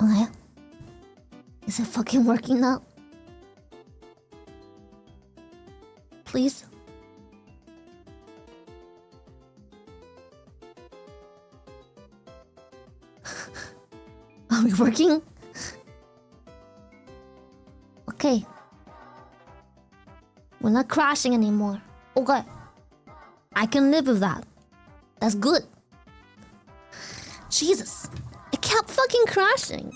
Okay. Is it fucking working now? Please? Are we working? Okay. We're not crashing anymore. Okay. I can live with that. That's good. Jesus. It kept fucking crashing.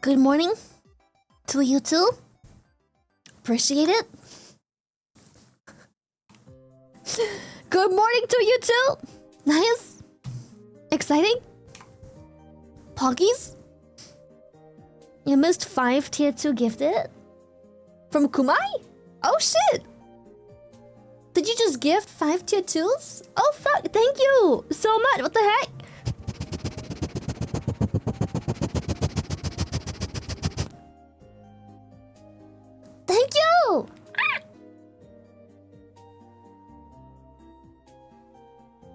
Good morning to you too. Appreciate it. Good morning to you too. Nice. Exciting. Poggies. You missed 5 tier 2 gifted? From Kumai? Oh shit. Did you just gift 5 tier 2s? Oh fuck, thank you so much. What the heck? Thank you!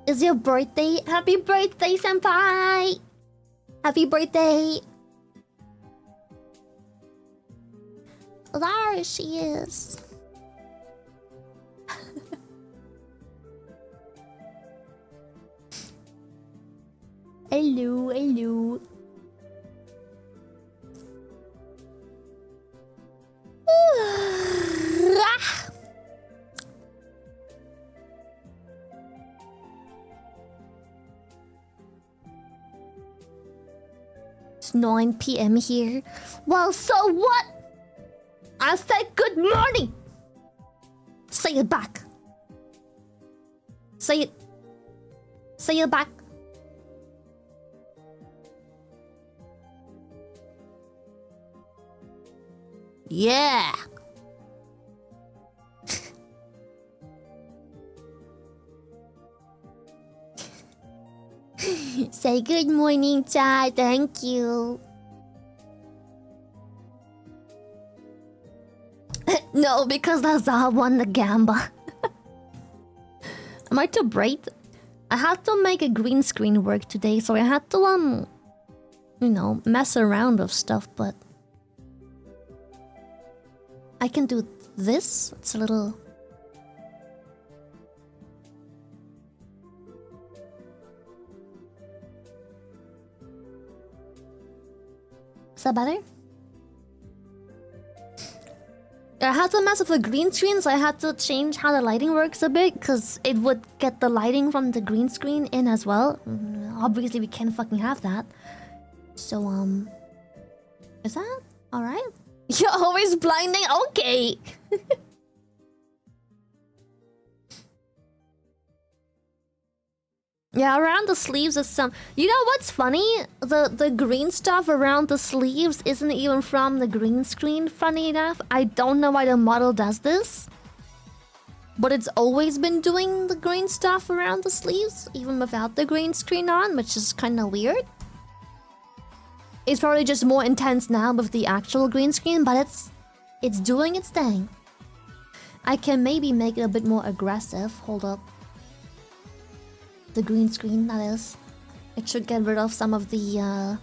Is your birthday? Happy birthday, senpai! Happy birthday! There she is. Hello, hello. It's 9 PM here. Well, so what? I said good morning. Say it back. Say it. Say it back. Yeah. Say good morning, Chad. Thank you. No, because Lazar won the gamba. Am I too bright? I had to make a green screen work today, so I had to, you know, mess around with stuff, but I can do this. It's a little... Is that better? I had to mess with the green screen, so I had to change how the lighting works a bit, because it would get the lighting from the green screen in as well. Obviously, we can't fucking have that. So, is that alright? You're always blinding? Okay! Yeah, around the sleeves is some... You know what's funny? The green stuff around the sleeves isn't even from the green screen, funny enough. I don't know why the model does this. But it's always been doing the green stuff around the sleeves, even without the green screen on, which is kind of weird. It's probably just more intense now with the actual green screen, but it's doing its thing. I can maybe make it a bit more aggressive. Hold up. The green screen, that is. It should get rid of some of the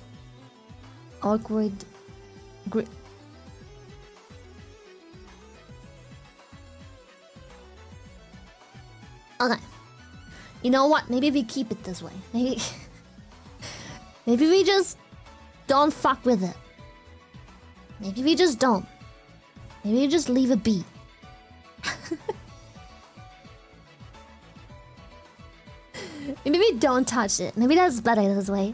awkward okay. You know what? Maybe we keep it this way. Maybe maybe we just don't fuck with it. Maybe we just don't. Maybe we just leave it be. Maybe we don't touch it. Maybe that's better this way.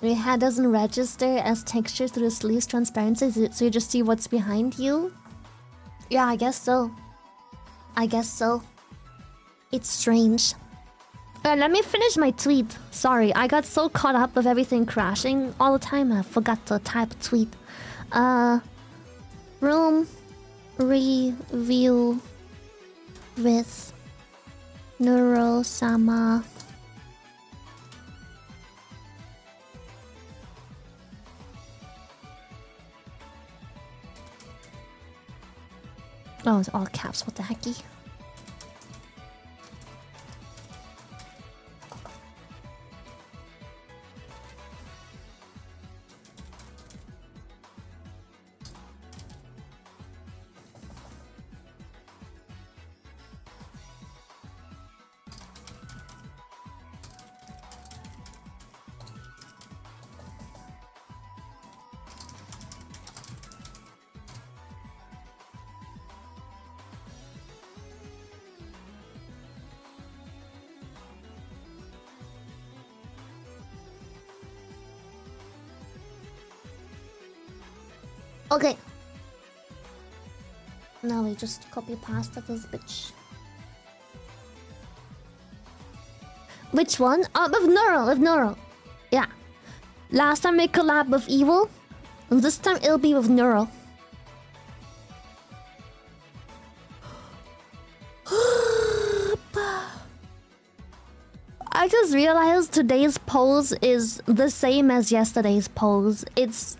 Your head doesn't register as texture through the sleeves transparency, so you just see what's behind you? Yeah, I guess so. I guess so. It's strange. Let me finish my tweet. Sorry, I got so caught up with everything crashing all the time I forgot to type a tweet. Room review with Neuro-sama. Oh, it's all caps. What the hecky? Okay. Now we just copy pasta this bitch. Which one? With Neuro. Yeah. Last time we collab with Evil. And this time it'll be with Neuro. I just realized today's pose is the same as yesterday's pose. It's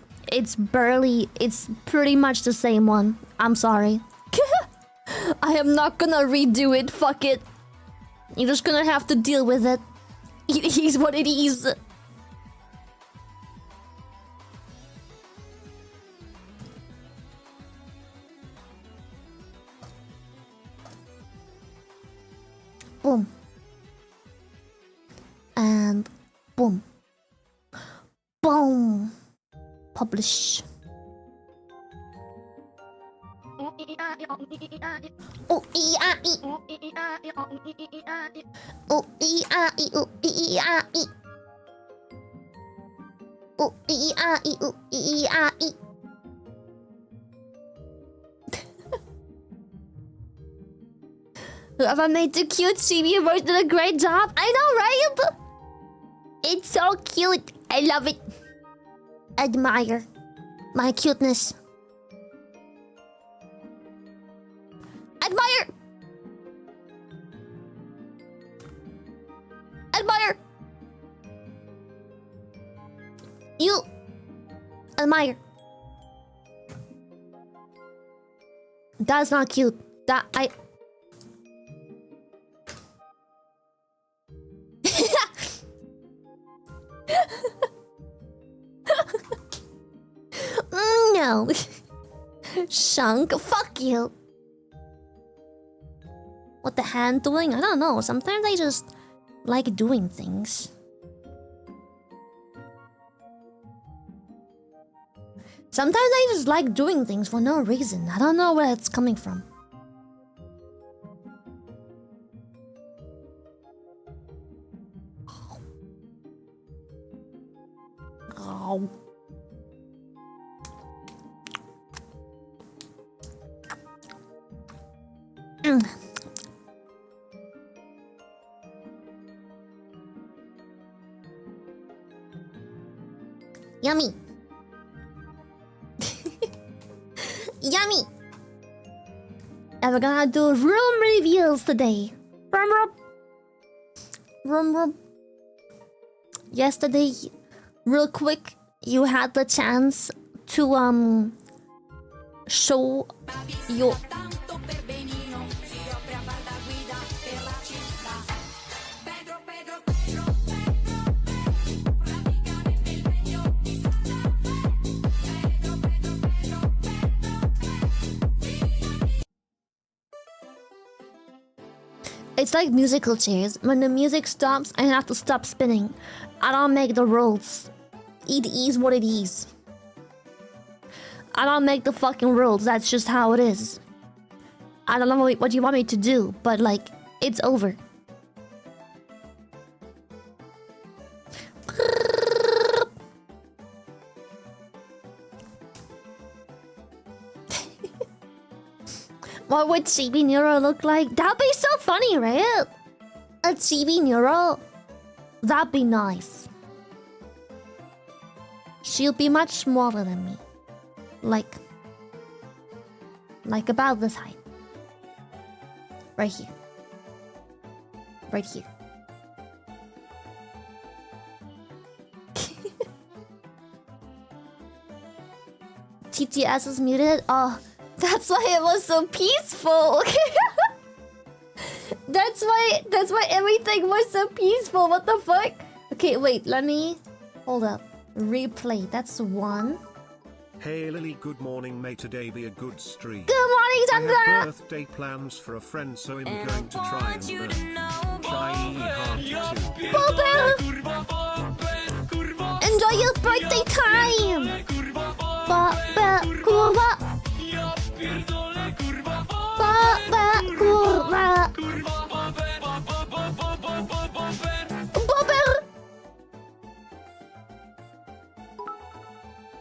pretty much the same one. I'm sorry. I am not gonna redo it, fuck it. You're just gonna have to deal with it. It is what it is. Boom. And boom. Boom. Publish. Oh, E-I-E. Oh, E-I-E. Oh, E-I-E. Oh, E-I-E. Oh, E-I-E. Oh, E-I-E. Whoever made the cute CB version did a great job. I know, right? It's so cute. I love it. Admire my cuteness. Admire. Admire. You admire. That's not cute. That I. No. Shunk, fuck you. What the hand doing? I don't know. Sometimes I just like doing things. Sometimes I just like doing things for no reason. I don't know where it's coming from. Oh. Yummy. Yummy. And we're gonna do room reveals today. Room. Yesterday, real quick, you had the chance to show your. It's like musical chairs. When the music stops, I have to stop spinning. I don't make the rules. It is what it is. I don't make the fucking rules. That's just how it is. I don't know what you want me to do, but like, it's over. What would Chibi Neuro look like? That'd be so funny, right? A Chibi Neuro? That'd be nice. She'll be much smaller than me. Like Like about this height. Right here. Right here. TTS is muted? Oh, that's why it was so peaceful. That's why everything was so peaceful. What the fuck? Okay, wait, let me hold up. Replay. That's one. Hey Lily, good morning. May today be a good stream. Good morning, I Sandra. have birthday plans for a friend, so I'm going to try and try hard to. Bobber! Enjoy your birthday time! Bobber, kurwa! Bobber, kurwa! Bobber!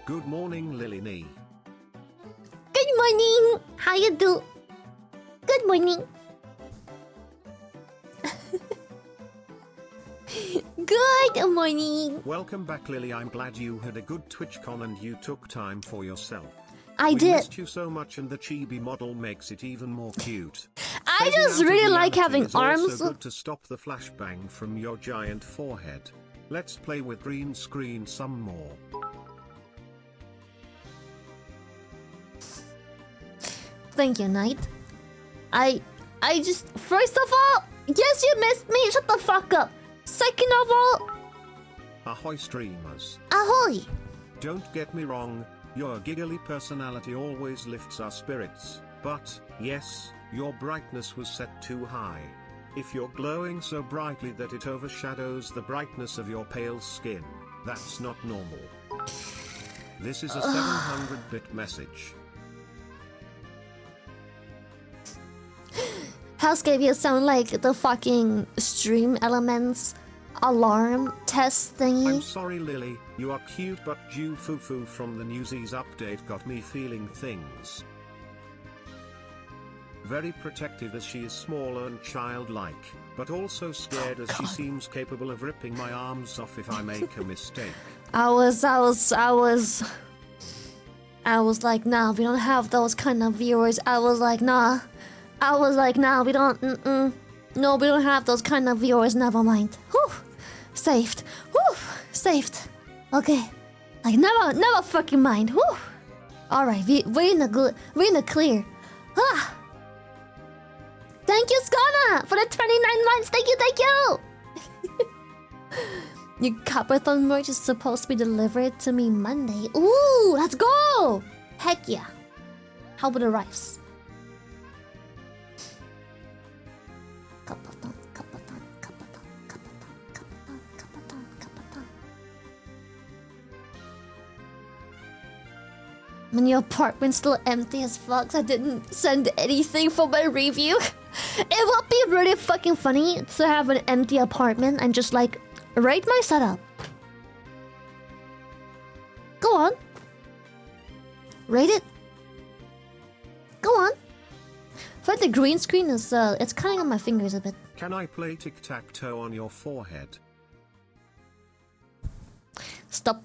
Good morning, Lily Nee. Good morning! How you do? Good morning. Good morning. Welcome back, Lily. I'm glad you had a good TwitchCon and you took time for yourself. I We did. missed you so much, and the chibi model makes it even more cute. I Fading just out of really like reality having is also arms. good to stop the flashbang from your giant forehead. Let's play with green screen some more. Thank you, Knight. I just, first of all, yes, you missed me. Shut the fuck up. Second of all, Ahoy streamers. ahoy. Don't get me wrong, your giggly personality always lifts our spirits, but, yes, your brightness was set too high. If you're glowing so brightly that it overshadows the brightness of your pale skin, that's not normal. This is a 700-bit message. Hellscape, you sound like the fucking stream elements alarm test I'm thingy. sorry, Lily, you are cute, but Ju Fufu from the Newsies update got me feeling things. Very protective as she is small and childlike, but also scared as she seems capable of ripping my arms off if I make a mistake. I was like, nah, we don't have those kind of viewers. I was like, nah, we don't, no, we don't have those kind of viewers, never mind. Whew, saved, whew, saved. Okay, like, never fucking mind, whew. Alright, we're in the clear. Ah. Thank you, Skana, for the 29 months, thank you! Your Copperthon merch is supposed to be delivered to me Monday. Ooh, let's go! Heck yeah. How about the rice? Copperthon. When your apartment's still empty as fuck, I didn't send anything for my review. It would be really fucking funny to have an empty apartment and just like rate my setup. Go on. Rate it. Go on. But the green screen is it's cutting on my fingers a bit. Can I play tic-tac-toe on your forehead? Stop.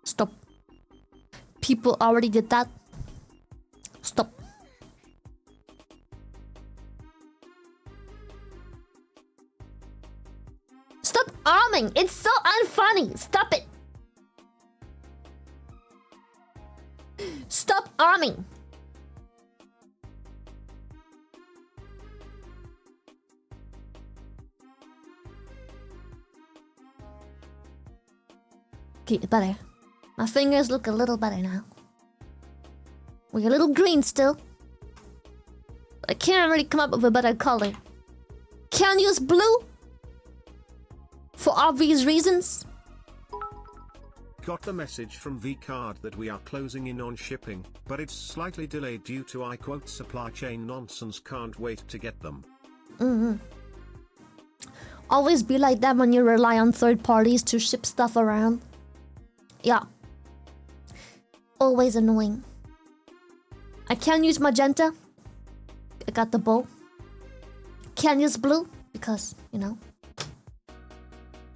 Stop. People already did that. Stop. Stop arming! It's so unfunny! Stop it! Stop arming! Okay, better. My fingers look a little better now. We're a little green still. I can't really come up with a better color. Can't use blue? For obvious reasons. Got the message from V-Card that we are closing in on shipping, but it's slightly delayed due to, I quote, supply chain nonsense, can't wait to get them. Always be like that when you rely on third parties to ship stuff around. Yeah. Always annoying. I can't use magenta. I got the bow. Can't use blue because, you know.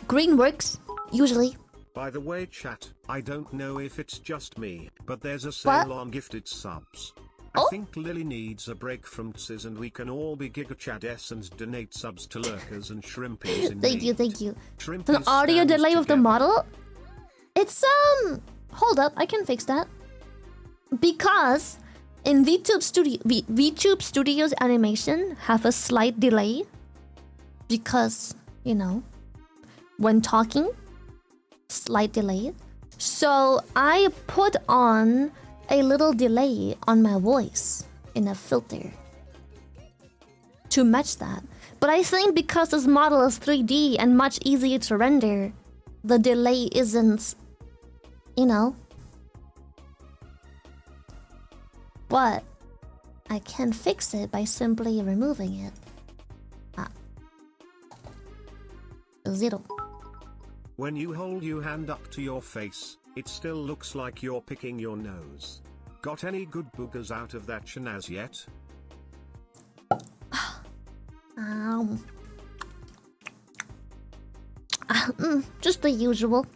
Green works, usually. By the way, chat, I don't know if it's just me, but there's a sale What? on gifted subs. I think Lily needs a break from tsis and we can all be GigaChadS and donate subs to lurkers and shrimpies in Thank you, need. thank you. Shrimpies The audio stands delay of the together. model? It's, hold up, I can fix that. Because in VTube Studios animation have a slight delay. Because, you know, when talking, slight delay. So I put on a little delay on my voice in a filter to match that. But I think because this model is 3D and much easier to render, the delay isn't, you know. But I can fix it by simply removing it. 0. When you hold your hand up to your face, it still looks like you're picking your nose. Got any good boogers out of that shenaz yet? Just the usual.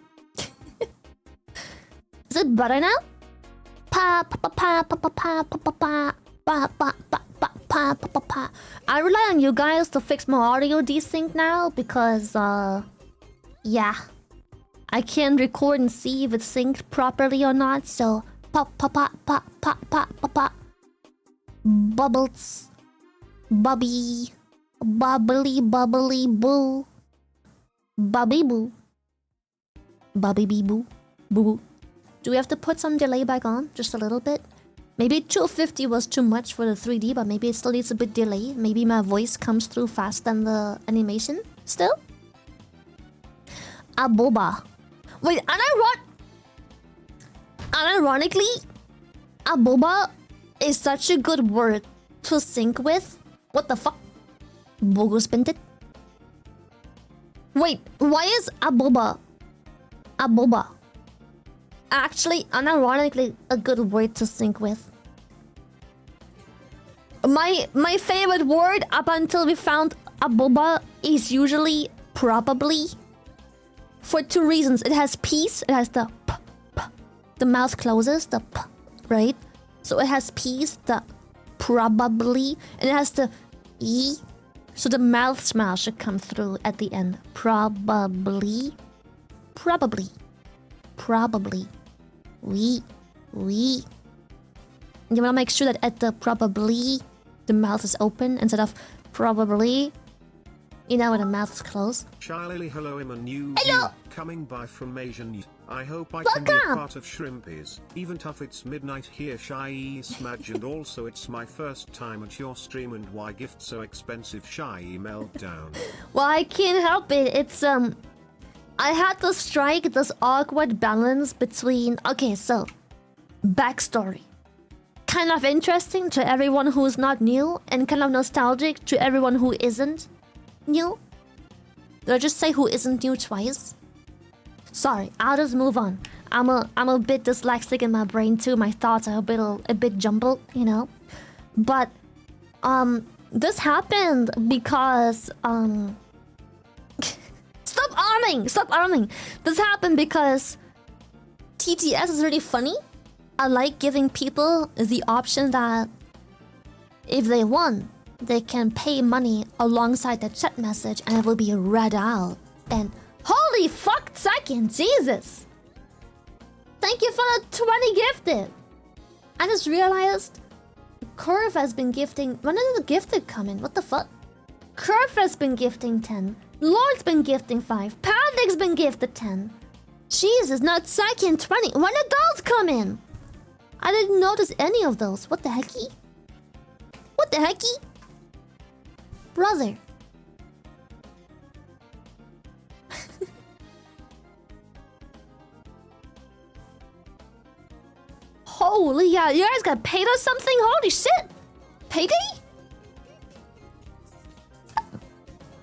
Is it better now? Pa pa pa pa pa pa pa pa pa pa pa pa pa pa pa pa. I rely on you guys to fix my audio desync now because yeah, I can't record and see if it's synced properly or not. So pa pa pa pa pa pa pa pa. Bubbles, bubby, bubbly bubbly boo, bubby boo, bubby bee boo, boo boo. Do we have to put some delay back on? Just a little bit? Maybe 250 was too much for the 3D, but maybe it still needs a bit delay. Maybe my voice comes through fast than the animation still? Aboba. Wait, unironically, aboba is such a good word to sync with. What the fuck? Bogo spent it. Wait, why is aboba actually unironically a good word to sync with? My favorite word up until we found aboba is usually probably, for two reasons. It has peace, it has the p, p, the mouth closes, the p, right? So it has peace, the probably, and it has the e, so the mouth smile should come through at the end. Probably. We. You wanna make sure that at the probably, the mouth is open instead of probably, you know, when the mouth is closed. Shyly hello, I'm a new Hello. coming by from Asian. I hope I can be a Welcome. part of Shrimpies. Even tough it's midnight here, Shy Smudge, and also it's my first time at your stream, and why gift so expensive, Shy Meltdown. Well, I can't help it. It's I had to strike this awkward balance between... Okay, so backstory. Kind of interesting to everyone who's not new, and kind of nostalgic to everyone who isn't new. Did I just say who isn't new twice? Sorry, I'll just move on. I'm a bit dyslexic in my brain too. My thoughts are a bit jumbled, you know. But this happened because Stop arming! This happened because TTS is really funny. I like giving people the option that if they won, they can pay money alongside the chat message and it will be read out. And holy fuck second, Jesus! Thank you for the 20 gifted! I just realized Curve has been gifting... When did the gifted come in? What the fuck? Curve has been gifting 10. Lord's been gifting 5. Pandic's been gifted 10. Jesus, not second 20. When did those come in? I didn't notice any of those. What the hecky? What the hecky? Brother. Holy yeah, you guys got paid or something? Holy shit! Payday?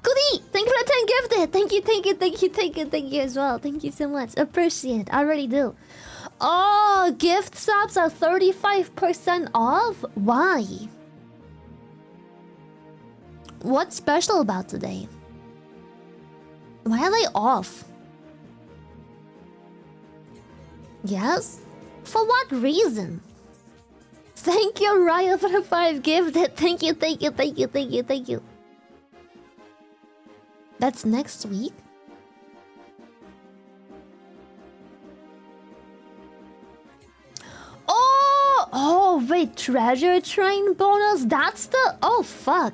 Goodie! Thank you for the 10 gifted! Thank you as well. Thank you so much. Appreciate it. I really do. Oh, gift subs are 35% off? Why? What's special about today? Why are they off? Yes? For what reason? Thank you, Raya, for the 5 gifted. Thank you, thank you, thank you, thank you, thank you. That's next week? Oh, wait, treasure train bonus? That's the... Oh, fuck.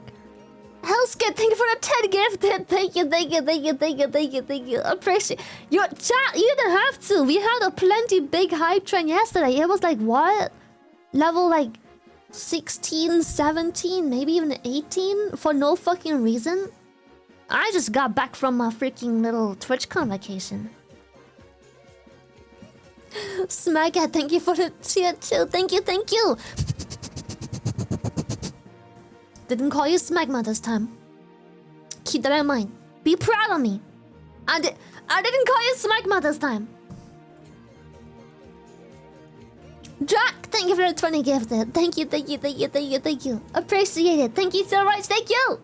Hellskit, thank you for the 10 gifted. Thank you, thank you, thank you, thank you, thank you, thank you. Appreciate your chat. You didn't have to. We had a plenty big hype train yesterday. It was like, what? Level like 16, 17, maybe even 18 for no fucking reason. I just got back from a freaking little TwitchCon vacation. Smackhead, thank you for the tier 2. Thank you, thank you. Didn't call you Smegma this time. Keep that in mind. Be proud of me. I didn't call you Smegma this time. Jack, thank you for the 20 gifted. Thank you, thank you, thank you, thank you, thank you. Appreciate it. Thank you so much. Thank you.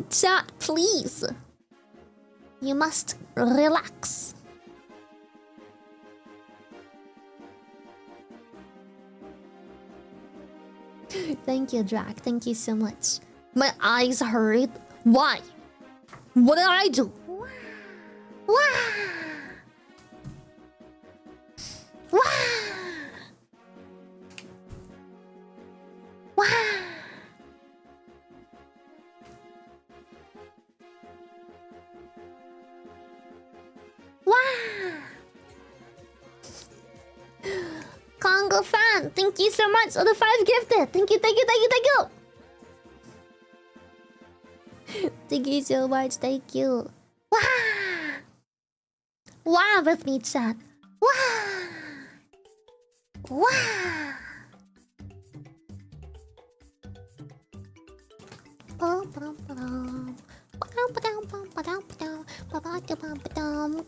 Chat, please. You must relax. Thank you, Drac. Thank you so much. My eyes hurt. Why? What did I do? Wah! Wah! Wah! Wah! Congo fan, thank you so much for the 5 gifted. Thank you, thank you, thank you, thank you. Thank you so much, thank you. Wah! Wah with me, chat. Wah! Wah!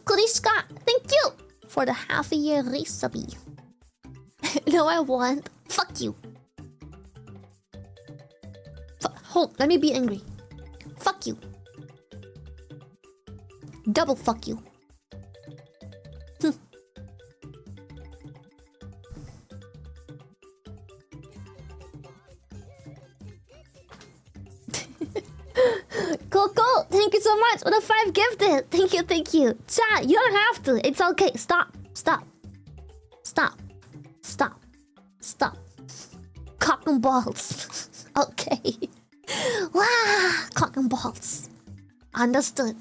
Kurishka, thank you for the half-a-year recipe. No, I won't. Fuck you. Hold, let me be angry. Fuck you. Double fuck you. Coco, thank you so much for the 5 gifted. Thank you, thank you. Chat, you don't have to. It's okay. Stop. Stop. Stop. Stop. Stop. Cock and balls. Okay. Wow. Cock and balls. Understood.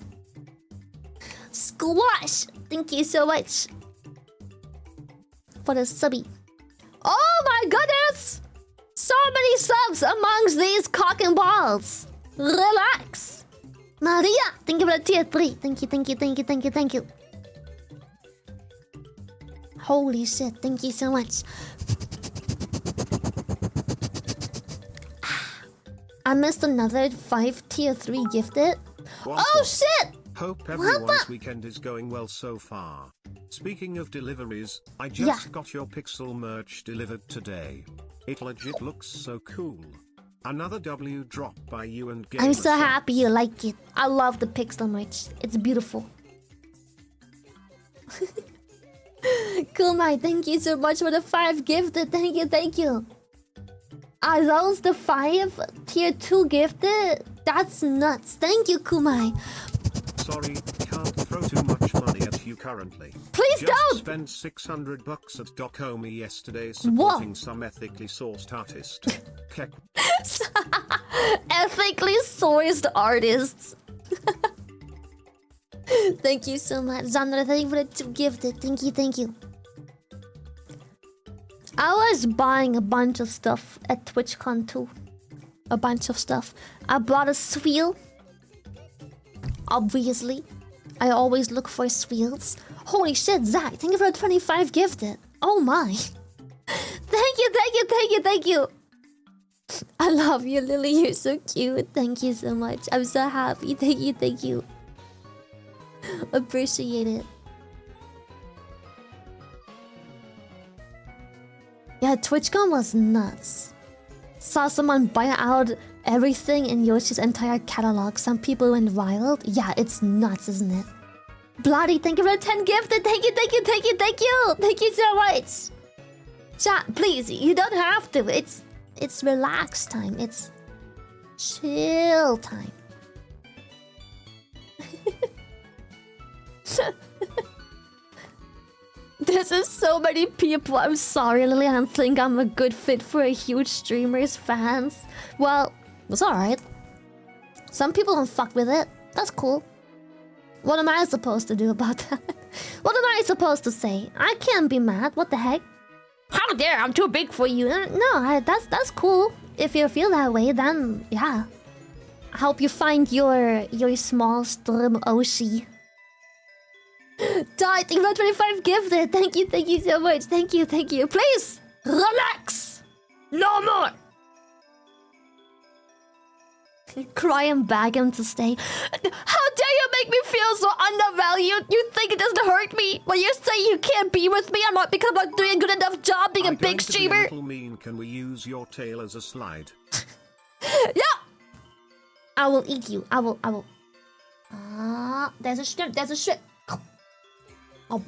Squash. Thank you so much for the subby. Oh my goodness! So many subs amongst these cock and balls. Relax. Maria, thank you for the tier 3. Thank you, thank you, thank you, thank you, thank you. Holy shit, thank you so much. I missed another 5 tier 3 gifted. Oh shit! Hope everyone's weekend is going well so far. Speaking of deliveries, I just got your Pixel merch delivered today. It legit looks so cool. Another W drop by you and Gamersupps. I'm so happy you like it. I love the Pixel merch. It's beautiful. Kumai, thank you so much for the 5 gifted. Thank you, thank you. Are those the 5 tier 2 gifted? That's nuts. Thank you, Kumai. Sorry, can't throw too much money at you currently. Please don't! Spent $600 at Docomi yesterday supporting some ethically sourced artist. Ethically sourced artists. Thank you so much, Zandra. Thank you for the 2 gifted. Thank you, thank you. I was buying a bunch of stuff at TwitchCon too. A bunch of stuff. I bought a sweel. Obviously. I always look for sweels. Holy shit, Zach, thank you for the 25 gifted. Oh my. Thank you, thank you, thank you, thank you. I love you, Lily. You're so cute. Thank you so much. I'm so happy. Thank you, thank you. Appreciate it. Yeah, TwitchCon was nuts. Saw someone buy out everything in Yoshi's entire catalog. Some people went wild. Yeah, it's nuts, isn't it? Bloody, thank you for the 10 gifted. Thank you, thank you, thank you, thank you. Thank you so much. Chat, please, you don't have to. It's relax time. It's chill time. This is so many people. I'm sorry, Lily. I don't think I'm a good fit for a huge streamer's fans. Well, it's alright. Some people don't fuck with it. That's cool. What am I supposed to do about that? What am I supposed to say? I can't be mad. What the heck? How dare, I'm too big for you. No, that's cool. If you feel that way, then yeah. I hope you find your small stream Oshi. Die, thank you for 25 gifted. Thank you so much. Thank you. Please, relax. No more. Cry and beg him to stay. How dare you make me feel so undervalued? You think it doesn't hurt me when you say you can't be with me? I'm not because I'm not doing a good enough job being a big streamer. Little mean. Can we use your tail as a slide? Yeah. I will eat you. I will. There's a shrimp. Oh.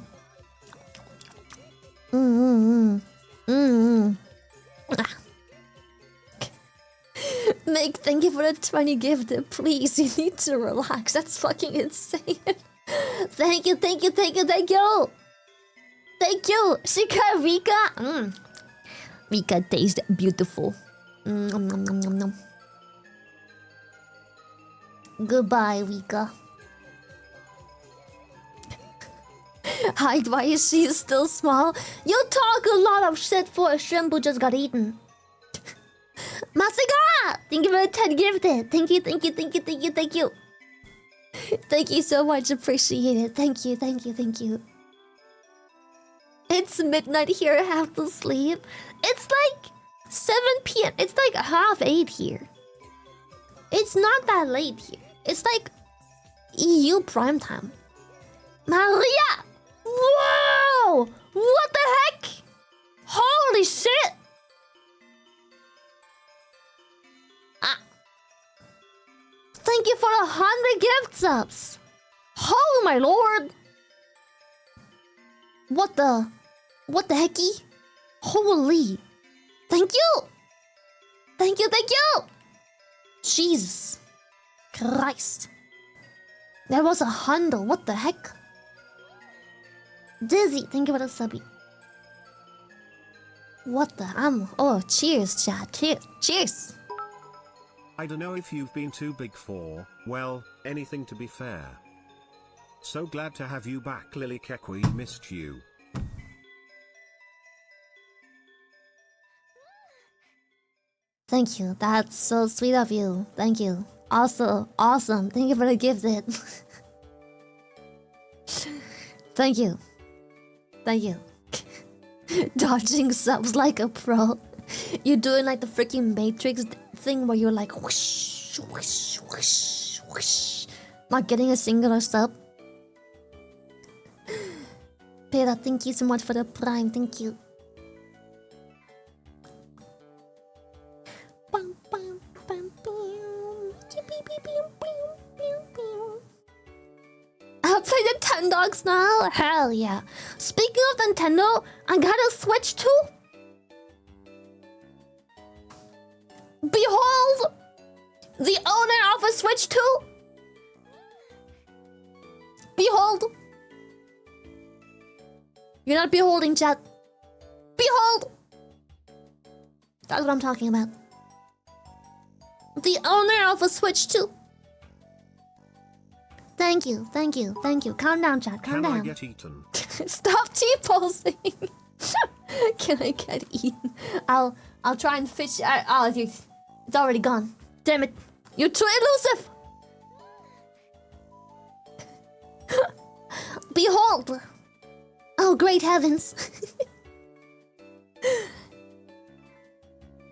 Meg, thank you for the 20 gifted. Please, you need to relax. That's fucking insane. Thank you. Thank you, Shika, Vika. Vika tastes beautiful. Goodbye, Vika. Hide, why is she still small? You talk a lot of shit for a shrimp who just got eaten. Masiga! Thank you for the 10 gifted. Thank you. Thank you so much. Appreciate it. Thank you. It's midnight here. I have to sleep. It's like 7 p.m. It's like 7:30 here. It's not that late here. It's like EU prime time. Maria! Whoa! What the heck? Holy shit! Thank you for 100 gift subs. Oh my lord! What the hecky? Holy! Thank you! Jesus Christ! There was 100. What the heck? Dizzy, thank you for the subby. What the oh, cheers, chat. Cheers. I don't know if you've been too big for, well, anything to be fair. So glad to have you back, Lily Kek. We missed you. Thank you. That's so sweet of you. Thank you. Also, awesome. Thank you for the gifted. Thank you. Dodging subs like a pro. You're doing like the freaking Matrix thing where you're like whoosh, whoosh, whoosh, whoosh. Not getting a singular sub. Peter, thank you so much for the prime. Thank you. I'll play Nintendogs now. Hell yeah. Speaking of Nintendo, I got a Switch too. Behold, the owner of a Switch 2. Behold. You're not beholding, chat. Behold. That's what I'm talking about. The owner of a Switch 2. Thank you. Calm down, chat. Calm down. Can I get eaten? Stop T-posing. Can I get eaten? I'll try and fish. Oh, it's already gone. Damn it! You're too elusive. Behold! Oh, great heavens!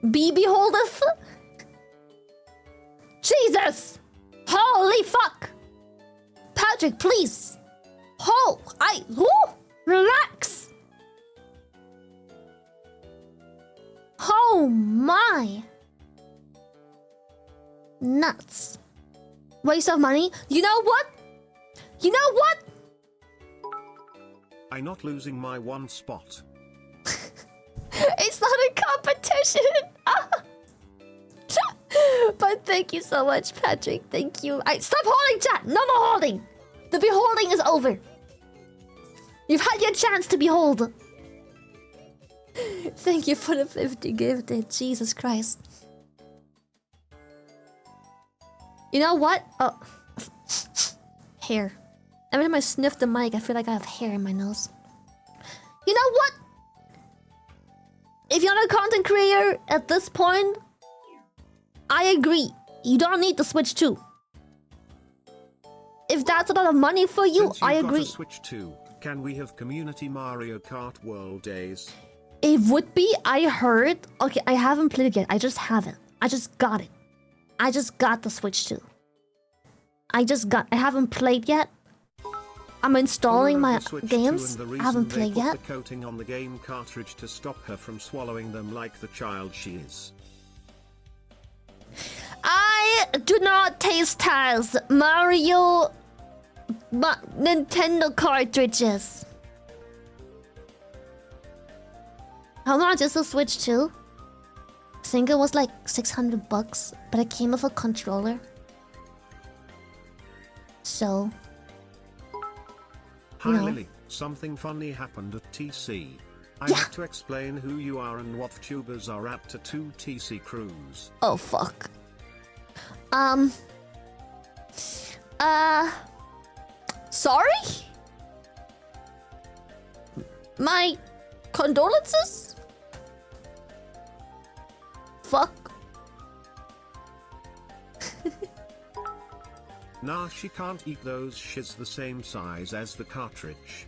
Beholdeth. Jesus! Holy fuck! Patrick, please. Relax. Oh my. Nuts. Waste of money. You know what? I'm not losing my one spot. Intermission. But thank you so much, Patrick. Thank you. Stop holding, chat. No more holding. The beholding is over. You've had your chance to behold. Thank you for the 50 gifted. Jesus Christ. You know what? Oh. Hair. Every time I sniff the mic, I feel like I have hair in my nose. You know what? If you're not a content creator at this point, I agree. You don't need the Switch 2. If that's a lot of money for you, I agree. Got a Switch 2, can we have community Mario Kart World days? It would be, I heard. Okay, I haven't played it yet. I just haven't. I just got it. I just got the Switch 2. I haven't played yet. I'm installing my games. I haven't played yet. The coating on the game cartridge to stop her from swallowing them like the child she is. I do not taste test Mario Nintendo cartridges. How much is the Switch 2? I think it was like $600, but it came with a controller. So, hi Lily, something funny happened at TC. I have to explain who you are and what tubers are apt to 2 TC crews. Oh fuck. Sorry? My condolences? Fuck. Nah, she can't eat those shits the same size as the cartridge.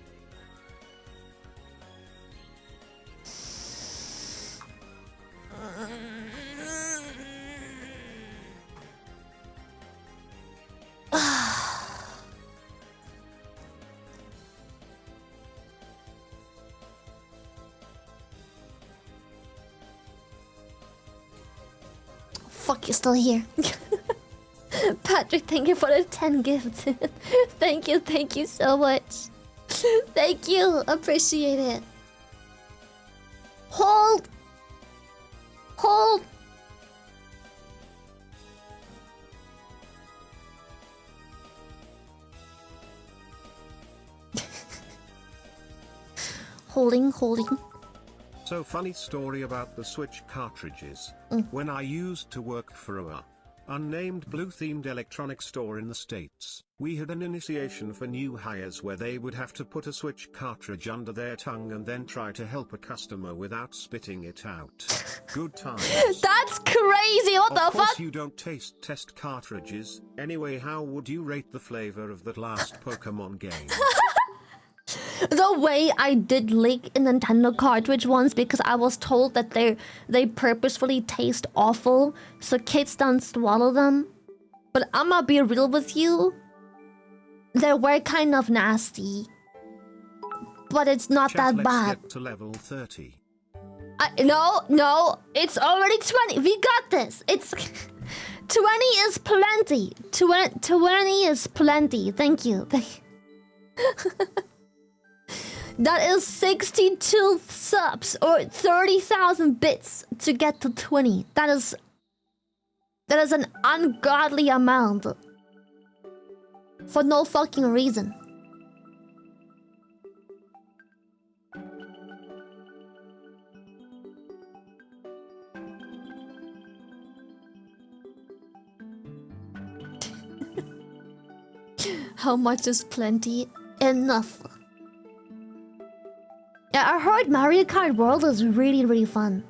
Fuck, you're still here. Patrick, thank you for the 10 gifts. Thank you so much. Thank you, appreciate it. Hold. Holding. So funny story about the Switch cartridges. When I used to work for a unnamed blue-themed electronics store in the States, we had an initiation for new hires where they would have to put a Switch cartridge under their tongue and then try to help a customer without spitting it out. Good times. That's crazy, what the fuck? Of course you don't test cartridges. Anyway, how would you rate the flavor of that last Pokemon game? The way I did lick a Nintendo cartridge once because I was told that they purposefully taste awful so kids don't swallow them. But I'ma be real with you. They were kind of nasty. But it's not that bad. Get to level 30. No, it's already 20. We got this. It's 20 is plenty. 20 is plenty. Thank you. That is 62 subs or 30,000 bits to get to 20. That is an ungodly amount. For no fucking reason. How much is plenty? Enough. Yeah, I heard Mario Kart World is really, really fun.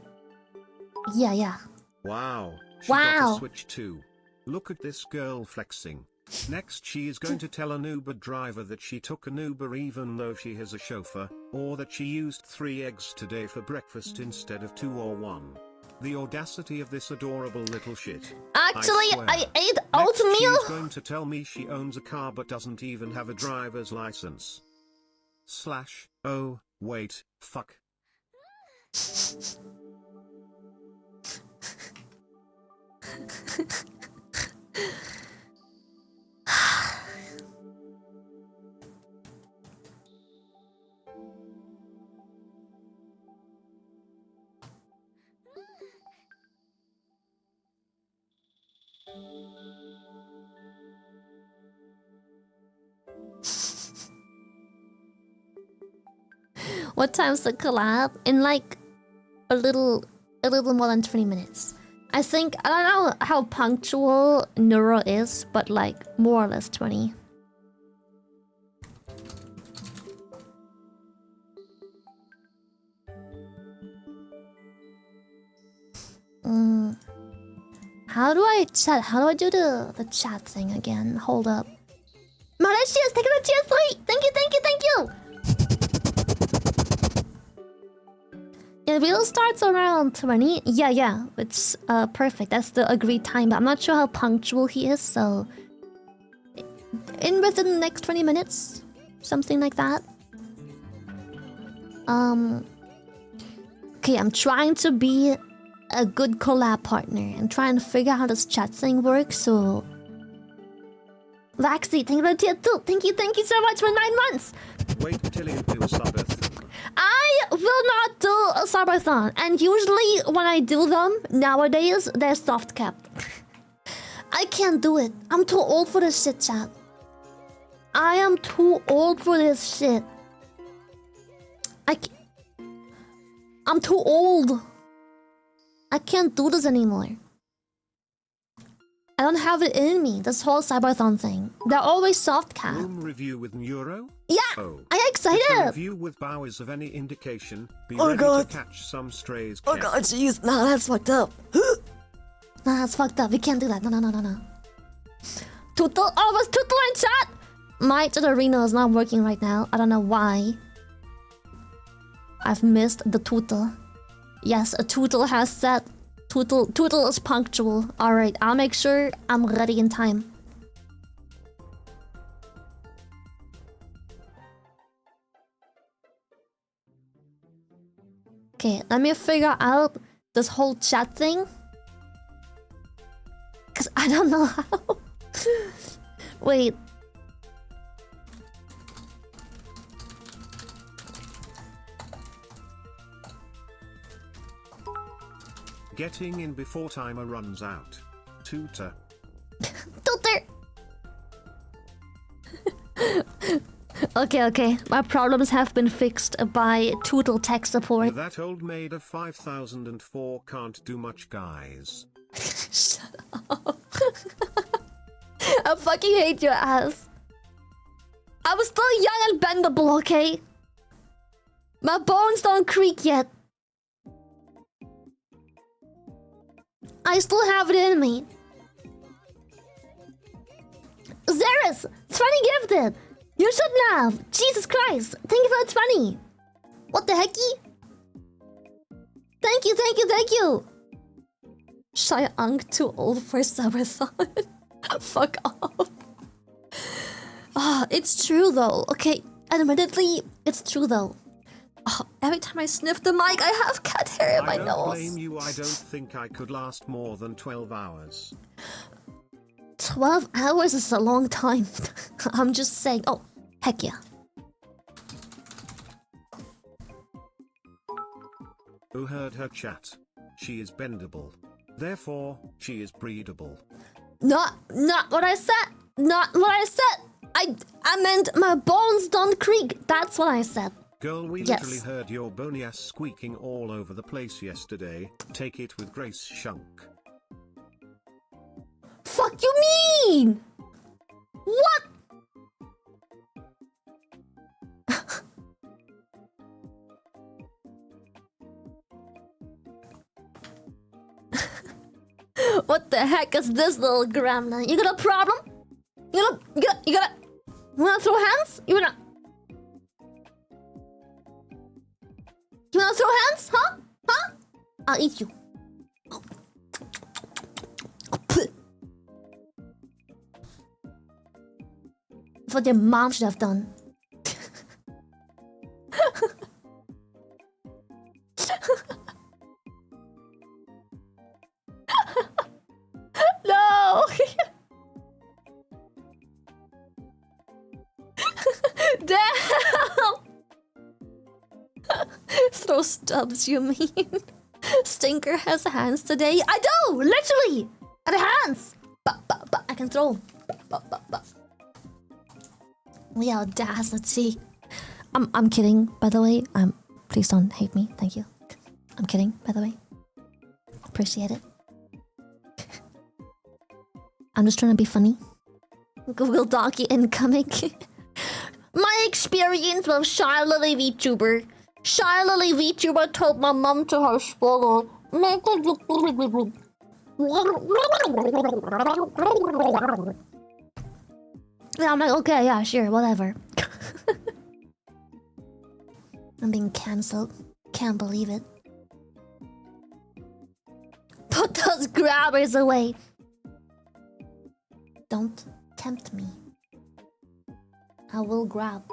Yeah. Wow. She got a Switch 2. Look at this girl flexing. Next she is going to tell an Uber driver that she took an Uber even though she has a chauffeur, or that she used 3 eggs today for breakfast instead of 2 or 1. The audacity of this adorable little shit. Actually, I ate Next, oatmeal. she's going to tell me she owns a car but doesn't even have a driver's license. / oh, wait, fuck. What time's the collab? In like a little more than 20 minutes. I think, I don't know how punctual Neuro is, but like more or less 20. How do I chat? How do I do the chat thing again? Hold up. Mauritius, take a tier 3! Thank you, thank you, thank you! Yeah, the video starts around 20. Yeah, it's perfect. That's the agreed time, but I'm not sure how punctual he is, so... within the next 20 minutes. Something like that. Okay, I'm trying to be a good collab partner. I'm trying to figure out how this chat thing works, so... Vaxi, thank you for the tier 2. Thank you so much for 9 months! Wait till you do a subath. I will not do a subathon, and usually when I do them, nowadays, they're soft kept. I can't do it. I'm too old for this shit, chat. I am too old for this shit. I'm too old. I can't do this anymore. I don't have it in me, this whole cyberthon thing. They're always soft cap. Room review with Neuro? Yeah, oh. I'm excited. If the review with Bao is of any indication, be ready to catch some strays. Oh god, jeez. Nah, that's fucked up. Nah, that's fucked up. We can't do that. No. Tootle? Oh, was Tootle in chat? My Arena is not working right now. I don't know why. I've missed the Tootle. Yes, a Tootle has said Tootle is punctual. Alright, I'll make sure I'm ready in time. Okay, let me figure out this whole chat thing. Cause I don't know how. Wait. Getting in before timer runs out. Tutor. Tutor! Okay. My problems have been fixed by Tootle tech support. That old maid of 5004 can't do much, guys. Shut up. I fucking hate your ass. I was still young and bendable, okay? My bones don't creak yet. I still have it in me. Zeris, 20 gifted. You shouldn't have. Jesus Christ. Thank you for the 20. What the hecky? Thank you. Shy Unk too old for Cyberthon. Fuck off. It's true though. Okay, admittedly, it's true though. Every time I sniff the mic, I have cat hair in my nose. I don't blame you. I don't think I could last more than 12 hours. 12 hours is a long time. I'm just saying. Oh, heck yeah. Who heard her chat? She is bendable. Therefore, she is breedable. Not what I said. Not what I said. I meant my bones don't creak. That's what I said. Girl, we literally heard your bony ass squeaking all over the place yesterday. Take it with grace, shunk. Fuck you mean? What? What the heck is this little gremlin? You got a problem? You wanna throw hands? You wanna throw hands? Huh? I'll eat you. What your mom should have done. No! Damn! Throw stubs, you mean? Stinker has hands today. I do! Literally! At hands! I can throw. We audacity. I'm kidding, by the way. Please don't hate me. Thank you. I'm kidding, by the way. Appreciate it. I'm just trying to be funny. Google Doc incoming. My experience with Shy Lily VTuber. Shy Lily VTuber told my mom to her swallow. Yeah, I'm like, okay, yeah, sure, whatever. I'm being cancelled. Can't believe it. Put those grabbers away. Don't tempt me. I will grab.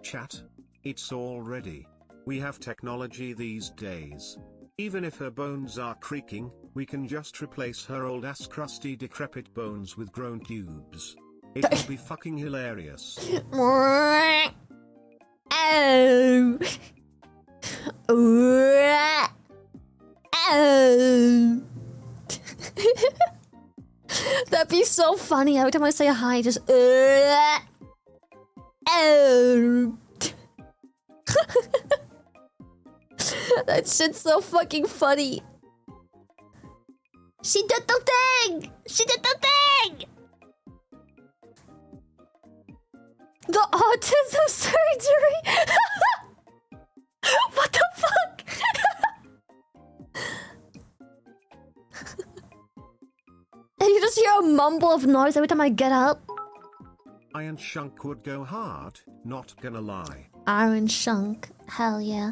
Chat. It's all ready. We have technology these days. Even if her bones are creaking, we can just replace her old ass crusty decrepit bones with grown tubes. It will be fucking hilarious. Oh. That'd be so funny. Every time I say hi, just that shit's so fucking funny. She did the thing! She did the thing! The autism surgery! What the fuck? And you just hear a mumble of noise every time I get up. Iron Shunk would go hard, not gonna lie. Iron Shunk, hell yeah.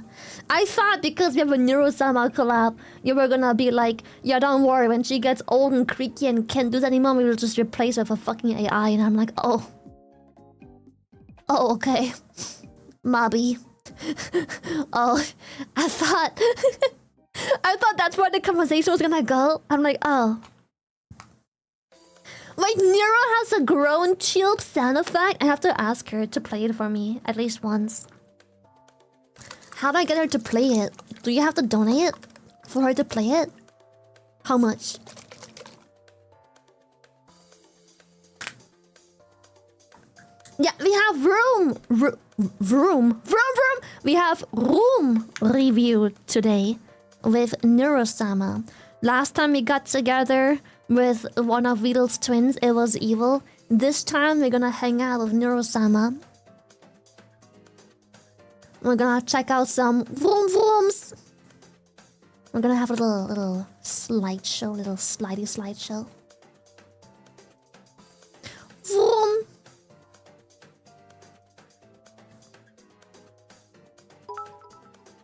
I thought because we have a Neuro-sama collab, you were gonna be like, yeah, don't worry, when she gets old and creaky and can't do that anymore, we will just replace her with a fucking AI. And I'm like, oh. Oh, okay. Mobby. Oh, I thought... I thought that's where the conversation was gonna go. I'm like, oh. Wait, Neuro has a grown chilled sound effect? I have to ask her to play it for me, at least once. How do I get her to play it? Do you have to donate it for her to play it? How much? Yeah, we have room. We have room review today with Neuro-sama. Last time we got together with one of Vito's twins, it was evil. This time we're gonna hang out with Neuro-sama. We're gonna check out some vrooms. We're gonna have a little slideshow, little slideshow. Vroom.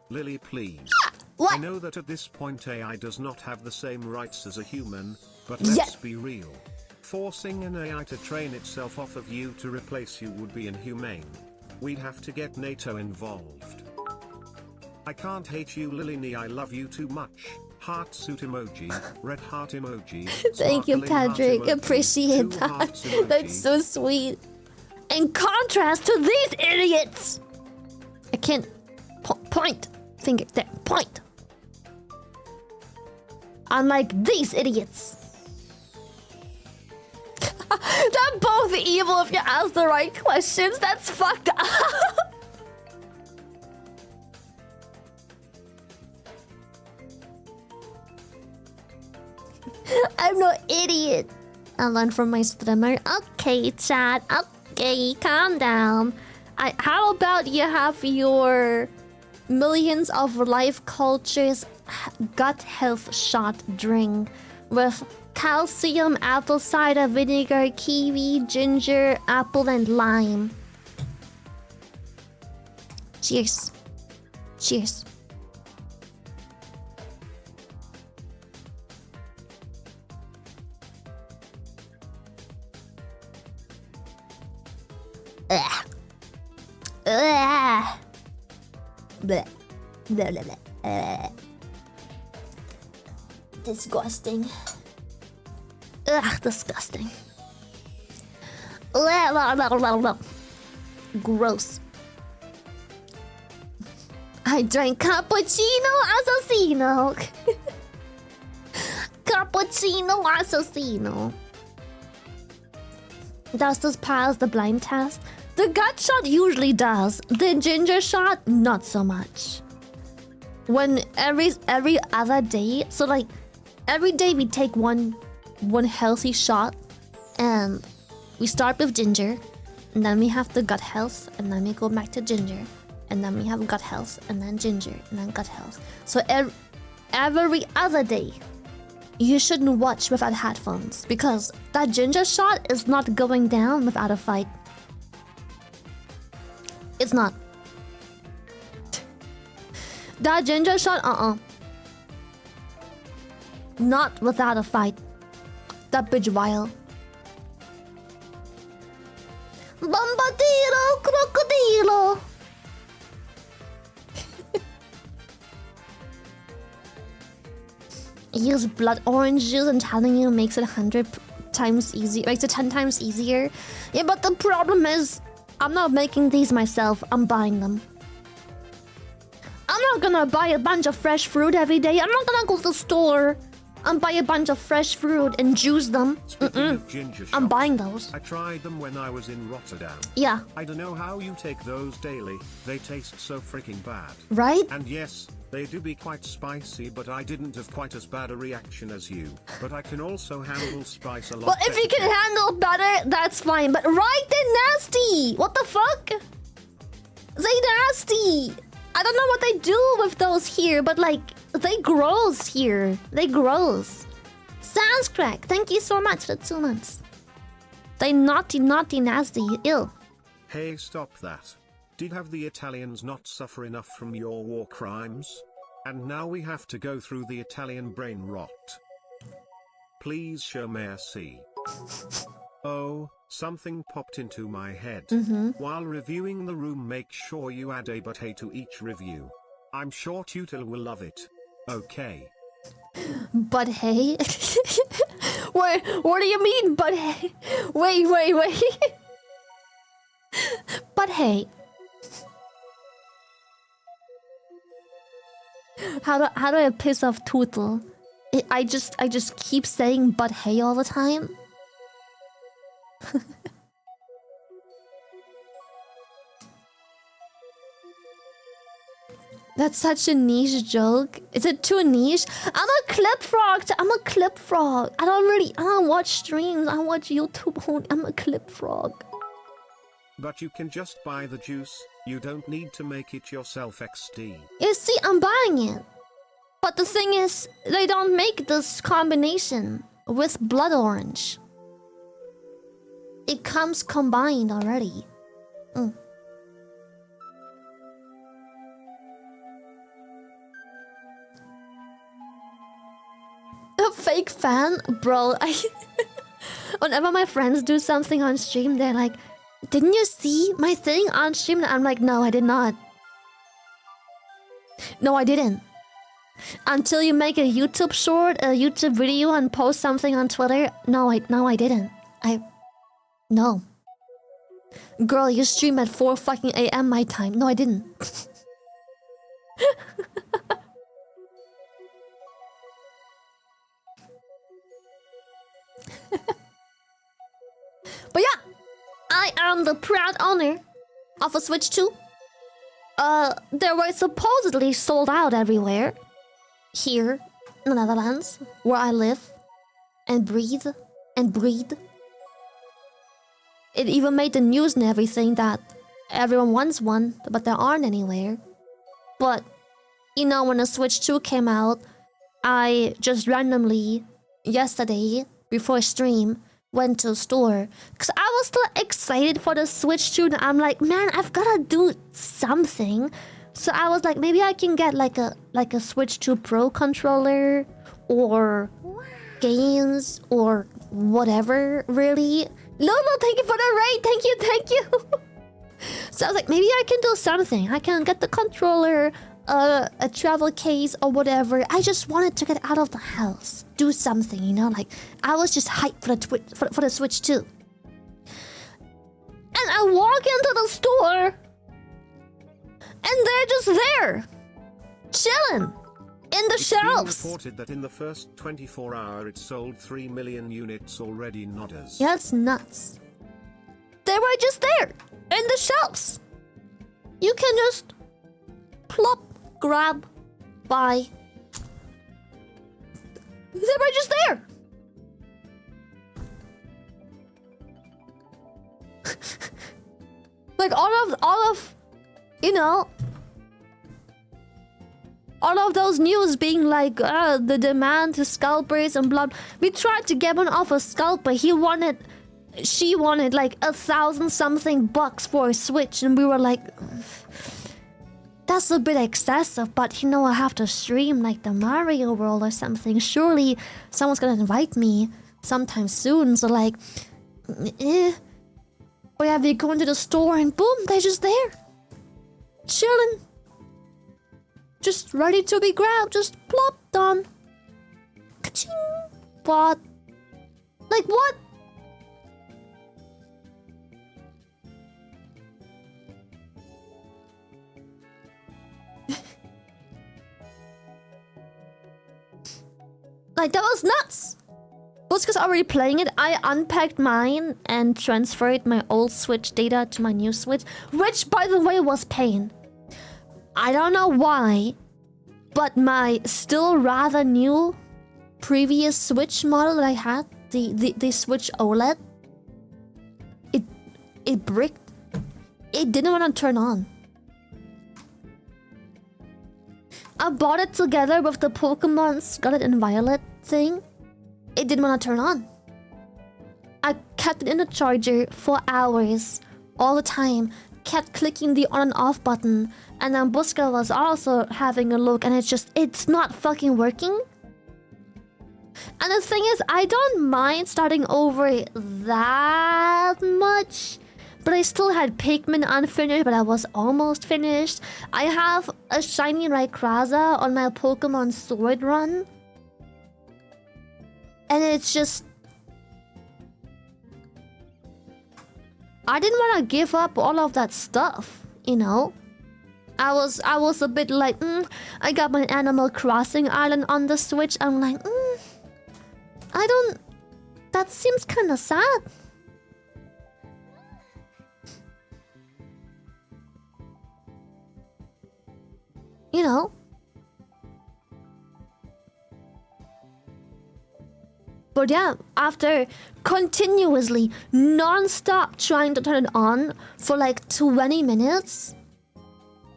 Lily, please. What? I know that at this point AI does not have the same rights as a human, but let's be real. Forcing an AI to train itself off of you to replace you would be inhumane. We'd have to get NATO involved. I can't hate you, Lily, I love you too much. Heart suit emoji, red heart emoji. Thank you, sparkling heart Patrick. emoji, Appreciate 2 that. hearts emoji. That's so sweet. In contrast to these idiots! I can't point. Finger there. Point. Unlike these idiots. They're both evil if you ask the right questions. That's fucked up. I'm no idiot. I learned from my streamer. Okay, chat. Okay, calm down. How about you have your millions of life cultures gut health shot drink with calcium, apple cider vinegar, kiwi, ginger, apple, and lime. Cheers. Cheers. Ugh. Ugh. Blech. Blah, blah, blah. Disgusting. Ugh, disgusting. Gross. I drank cappuccino assassino. Cappuccino assassino. Does this pass the blind test? The gut shot usually does. The ginger shot, not so much. When every other day, so like every day we take one healthy shot, and we start with ginger, and then we have the gut health, and then we go back to ginger, and then we have gut health, and then ginger, and then gut health. So every other day, you shouldn't watch without headphones, because that ginger shot is not going down without a fight. It's not. That ginger shot, not without a fight. That bitch wild. Bombadillo, crocodilo. Use blood orange juice, and telling you makes it 100 times easier. Makes it 10 times easier. Yeah, but the problem is, I'm not making these myself. I'm buying them. I'm not gonna buy a bunch of fresh fruit every day. I'm not gonna go to the store and buy a bunch of fresh fruit and juice them. Of ginger I'm shots, buying those. I tried them when I was in Rotterdam. Yeah. I don't know how you take those daily. They taste so freaking bad. Right? And yes, they do be quite spicy, but I didn't have quite as bad a reaction as you. But I can also handle spice a lot. Well, if you can handle better, that's fine. But right, they're nasty. What the fuck? They nasty. I don't know what they do with those here, but like, they gross here. They gross. Sans crack, thank you so much for the 2 months. They naughty, nasty, ill. Hey, stop that. Did have the Italians not suffer enough from your war crimes? And now we have to go through the Italian brain rot. Please show mercy. Oh, something popped into my head. While reviewing the room, make sure you add a but hey to each review. I'm sure Tutel will love it. Okay. But hey? What do you mean, but hey? Wait. But hey. How do I piss off Tutel? I just keep saying but hey all the time. That's such a niche joke. Is it too niche? I'm a clip frog. I don't watch streams. I watch YouTube only. I'm a clip frog. But you can just buy the juice. You don't need to make it yourself XD. You see, I'm buying it. But the thing is, they don't make this combination with blood orange. It comes combined already. A fake fan? Bro, whenever my friends do something on stream, they're like, didn't you see my thing on stream? I'm like, no, I did not. No, I didn't. Until you make a YouTube short, a YouTube video, and post something on Twitter. No, I didn't. No. Girl, you stream at 4 fucking AM my time. No, I didn't. But yeah, I am the proud owner of a Switch 2. They were supposedly sold out everywhere. Here, in the Netherlands, where I live, and breathe, and breathe. It even made the news and everything that everyone wants one, but there aren't anywhere. But, you know, when the Switch 2 came out, I just randomly, yesterday, before stream, went to a store. Because I was still excited for the Switch 2, and I'm like, man, I've gotta do something. So I was like, maybe I can get like a Switch 2 Pro controller, or games, or whatever, really. Lolo, thank you for the raid. Thank you. So I was like, maybe I can do something. I can get the controller, a travel case, or whatever. I just wanted to get out of the house, do something, you know. Like, I was just hyped for the Switch 2. And I walk into the store, and they're just there, chilling in the shelves. It's been reported that in the first 24 hours it sold 3 million units already. Nodders. Yeah, it's nuts. They were just there in the shelves. You can just plop, grab, buy. They were just there. Like all of, you know, all of those news being like, the demand to scalpers and blah. We tried to get one off a scalper. She wanted like 1,000 something bucks for a Switch, and we were like, that's a bit excessive, but you know, I have to stream like the Mario World or something. Surely someone's gonna invite me sometime soon. So like, or yeah, we go into the store and boom, they're just there, chilling, just ready to be grabbed, just plop done. Ka-ching. What? Like what? Like that was nuts. Buska's already playing it. I unpacked mine and transferred my old Switch data to my new Switch, which by the way was pain. I don't know why, but my still rather new previous Switch model that I had, the Switch OLED, it bricked. It didn't want to turn on. I bought it together with the Pokemon Scarlet and Violet thing. It didn't want to turn on. I kept it in the charger for hours, all the time. Kept clicking the on and off button, and then Buska was also having a look, and it's not fucking working. And the thing is, I don't mind starting over that much, but I still had Pikmin unfinished, but I was almost finished. I have a shiny Rayquaza on my Pokemon Sword run, and it's just, I didn't want to give up all of that stuff, you know? I was a bit like, I got my Animal Crossing island on the Switch. I'm like, that seems kind of sad. You know? But yeah, after continuously, non-stop trying to turn it on for like 20 minutes,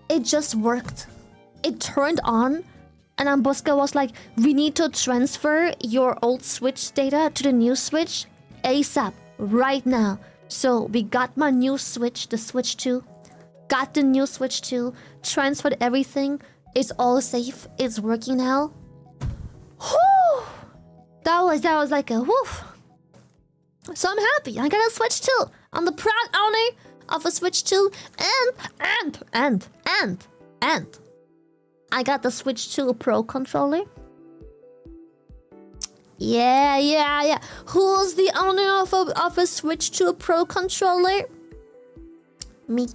it just worked. It turned on, and Buska was like, we need to transfer your old Switch data to the new Switch ASAP, right now. So we got my new Switch, the Switch 2. Got the new Switch 2, transferred everything. It's all safe. It's working now. Whew! That was like a woof. So I'm happy. I got a Switch 2. I'm the proud owner of a Switch 2, and I got the Switch 2 Pro controller. Yeah. Who's the owner of a Switch 2 Pro controller? Me.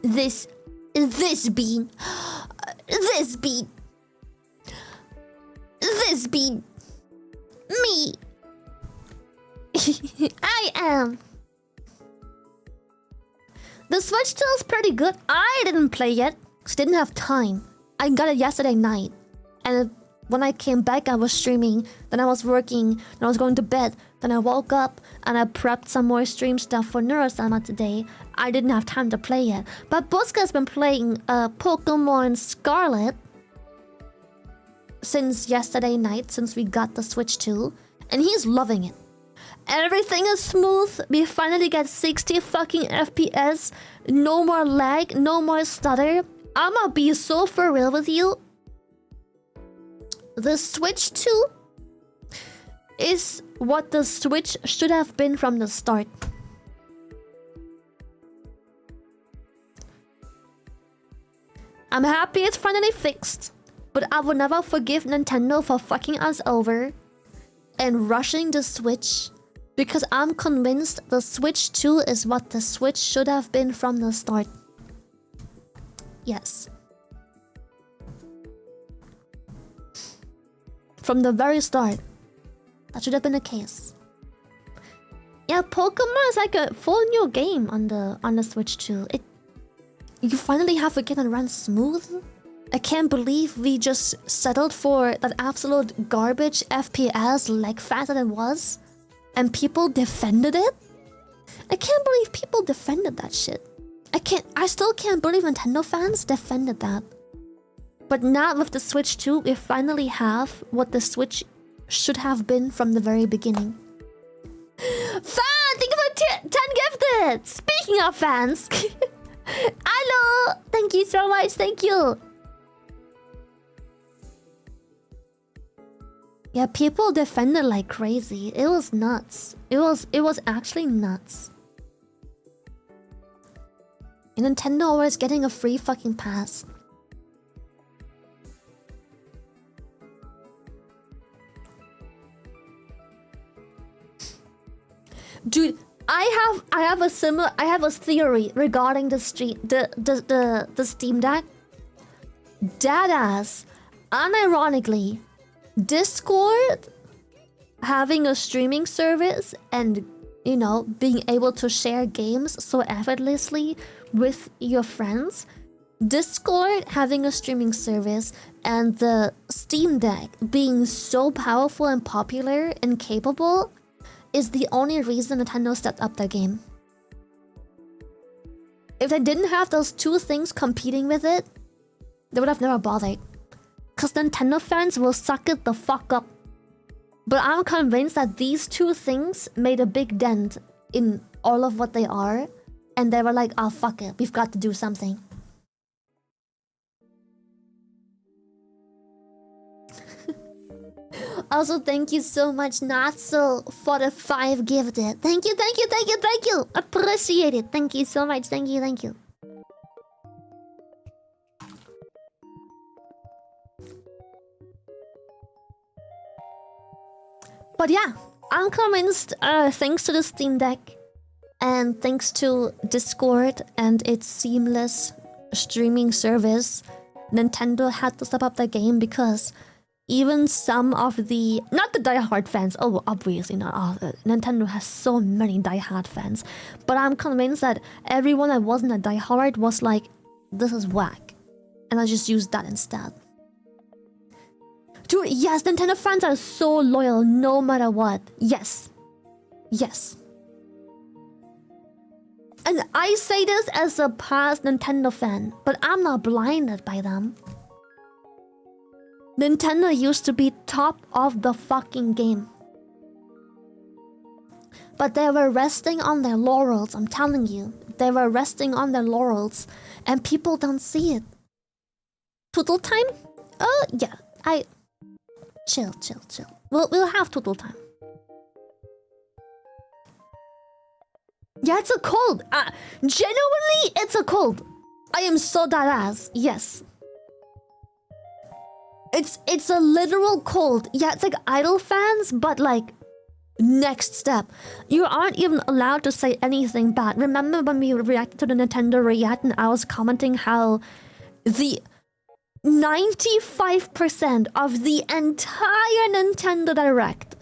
This bean. Me. I am. The Switch 2 is pretty good. I didn't play yet, because I didn't have time. I got it yesterday night. And when I came back, I was streaming. Then I was working. Then I was going to bed. Then I woke up and I prepped some more stream stuff for Neuro-sama today. I didn't have time to play yet. But Buska's been playing Pokemon Scarlet since yesterday night, since we got the Switch 2. And he's loving it. Everything is smooth. We finally get 60 fucking FPS. No more lag, no more stutter. I'ma be so for real with you. The Switch 2 is what the Switch should have been from the start. I'm happy it's finally fixed, but I will never forgive Nintendo for fucking us over and rushing the Switch, because I'm convinced the Switch 2 is what the Switch should have been from the start. Yes. From the very start. That should have been the case. Yeah, Pokemon is like a full new game on the Switch too. You finally have a game that runs smooth. I can't believe we just settled for that absolute garbage FPS lag fast that it was, and people defended it. I can't believe people defended that shit. I still can't believe Nintendo fans defended that. But now with the Switch 2, we finally have what the Switch should have been from the very beginning. Fan, thank you for 10 gifted! Speaking of fans, hello! Thank you so much, thank you! Yeah, people defended like crazy. It was nuts. It was actually nuts. And Nintendo was getting a free fucking pass. Dude, I have a theory regarding the Steam Deck. Deadass, unironically, Discord having a streaming service and, you know, being able to share games so effortlessly with your friends. Discord having a streaming service and the Steam Deck being so powerful and popular and capable is the only reason Nintendo stepped up their game. If they didn't have those two things competing with it, they would have never bothered. Cause Nintendo fans will suck it the fuck up. But I'm convinced that these two things made a big dent in all of what they are. And they were like, oh fuck it, we've got to do something. Also, thank you so much, Natsu, for the 5 gifted. Thank you, thank you, thank you, thank you. Appreciate it. Thank you so much. Thank you, thank you. But yeah, I'm convinced, thanks to the Steam Deck and thanks to Discord and its seamless streaming service, Nintendo had to step up their game because even some of the, not the diehard fans, oh, obviously not all, Nintendo has so many diehard fans, but I'm convinced that everyone that wasn't a diehard was like, this is whack, and I just used that instead. Dude, yes, Nintendo fans are so loyal no matter what. Yes. Yes. And I say this as a past Nintendo fan, but I'm not blinded by them. Nintendo used to be top of the fucking game. But they were resting on their laurels, I'm telling you. They were resting on their laurels, and people don't see it. Total time? Yeah, Chill. We'll have total time. Yeah, it's a cold. Genuinely, it's a cold. I am so that ass. Yes. It's a literal cold. Yeah, it's like Idol fans, but like next step. You aren't even allowed to say anything bad. Remember when we reacted to the Nintendo React and I was commenting how the 95% of the entire Nintendo Direct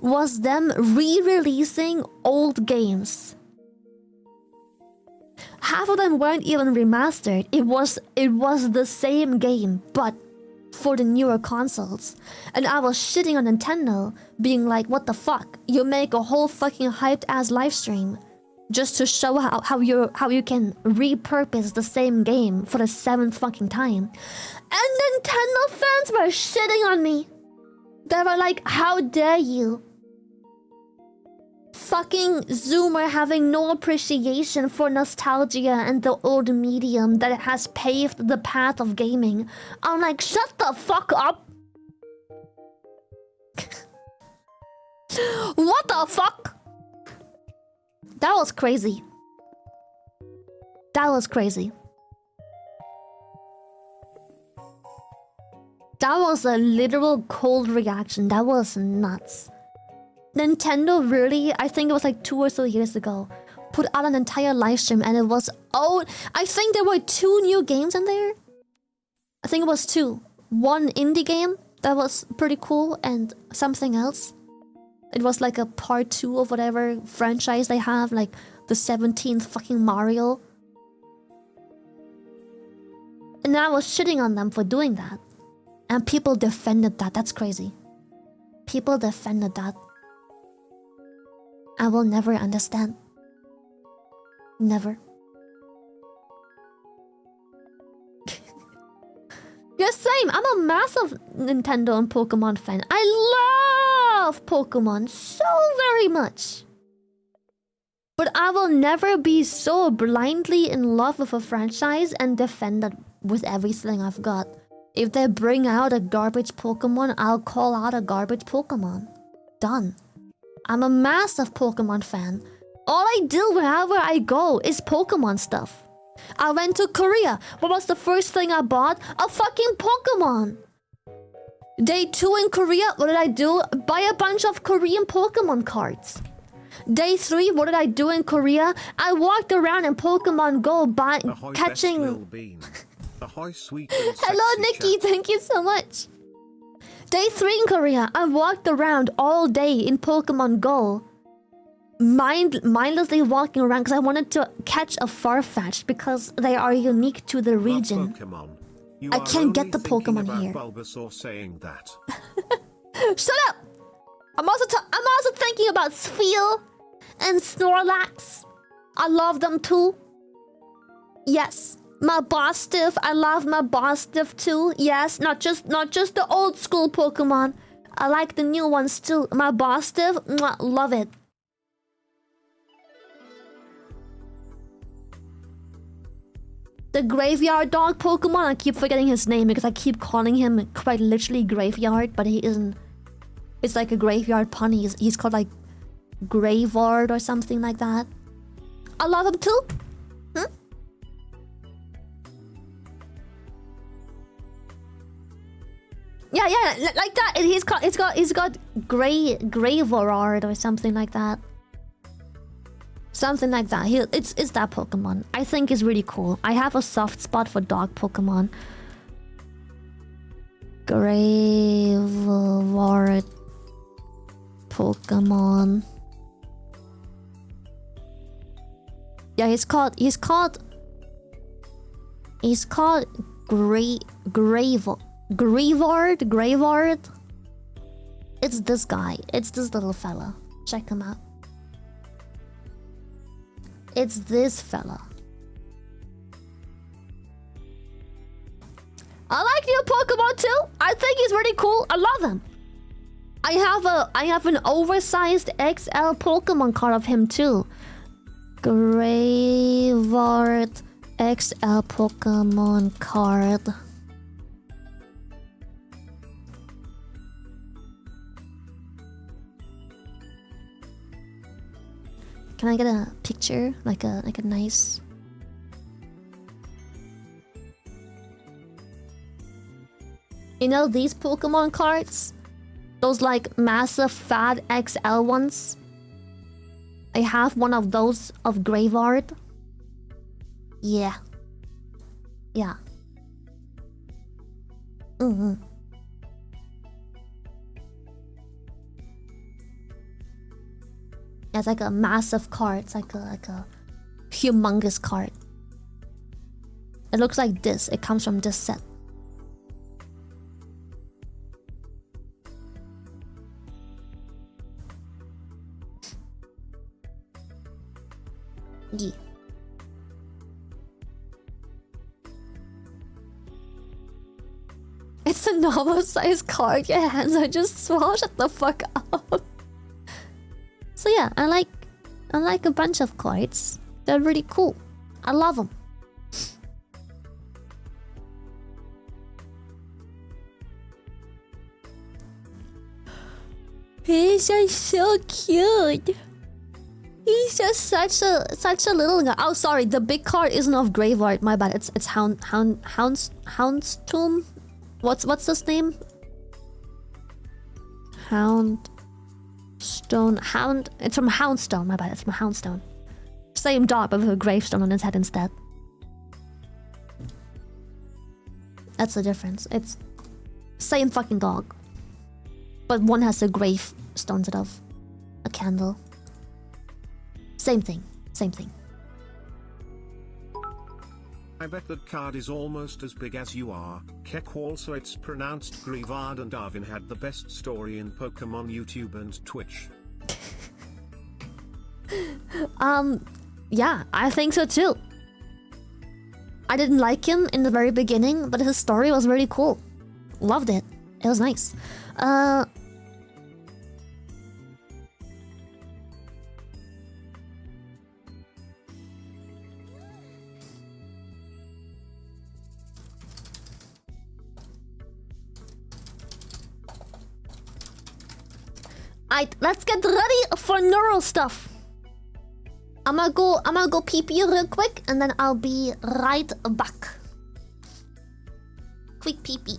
was them re-releasing old games. Half of them weren't even remastered. It was the same game, but for the newer consoles. And I was shitting on Nintendo, being like, what the fuck? You make a whole fucking hyped ass livestream just to show how you can repurpose the same game for the 7th fucking time. And Nintendo fans were shitting on me. They were like, how dare you? Fucking Zoomer having no appreciation for nostalgia and the old medium that has paved the path of gaming. I'm like, shut the fuck up. What the fuck? That was crazy. That was crazy. That was a literal cold reaction. That was nuts. Nintendo really, I think it was like 2 or so years ago, put out an entire live stream and it was, oh, I think there were 2 new games in there. I think it was 2. One indie game that was pretty cool and something else. It was like a part 2 of whatever franchise they have, like the 17th fucking Mario. And I was shitting on them for doing that. And people defended that. That's crazy. People defended that. I will never understand. Never. Yeah, same. I'm a massive Nintendo and Pokemon fan. I love Pokemon so very much. But I will never be so blindly in love with a franchise and defend it with everything I've got. If they bring out a garbage Pokemon, I'll call out a garbage Pokemon. Done. I'm a massive Pokemon fan. All I do wherever I go is Pokemon stuff. I went to Korea. What was the first thing I bought? A fucking Pokemon. Day 2 in Korea, what did I do? Buy a bunch of Korean Pokemon cards. Day 3, what did I do in Korea? I walked around in Pokemon Go catching... Hello, Nikki. Thank you so much. Day 3 in Korea, I walked around all day in Pokemon Go. Mindlessly walking around because I wanted to catch a Farfetch'd because they are unique to the region. I can't get the Pokemon here. Saying that. Shut up! I'm also thinking about Sphere and Snorlax. I love them too. Yes, my Bostiff. I love my Bostiff too. Yes, not just the old school Pokemon. I like the new ones too. My Bostiff, love it. The graveyard dog Pokemon, I keep forgetting his name because I keep calling him quite literally graveyard, but he isn't. It's like a graveyard pun. He's called like Graveyard or something like that. I love him too. Yeah, like that. He's got Graveyard or something like that. Something like that. It's that Pokemon. I think it's really cool. I have a soft spot for dog Pokemon. Graveyard Pokemon. Yeah, he's called Graveyard. It's this guy. It's this little fella. Check him out. It's this fella. I like new Pokemon too. I think he's really cool. I love him. I have an oversized XL Pokemon card of him too. Graveyard XL Pokemon card. Can I get a picture? Like a nice... You know these Pokemon cards? Those like massive fat XL ones? I have one of those of Graveyard. Yeah. Yeah. It's like a massive card. It's like a humongous card. It looks like this. It comes from this set. Yeah. It's a normal size card. Your hands are just small. Shut the fuck up. So yeah, I like a bunch of cards. They're really cool. I love them. He's just so cute. He's just such a little guy. Oh, sorry, the big card isn't of Graveyard. My bad. It's Houndstone. What's his name? It's from Houndstone. My bad. It's from Houndstone. Same dog, but with a gravestone on his head instead. That's the difference. It's same fucking dog, but one has a gravestone instead of a candle. Same thing. Same thing. I bet that card is almost as big as you are. Kek also it's pronounced Greavard and Darwin had the best story in Pokemon YouTube and Twitch. Yeah, I think so too. I didn't like him in the very beginning, but his story was really cool. Loved it. It was nice. Let's get ready for neural stuff. I'm gonna go pee pee real quick, and then I'll be right back. Quick pee pee.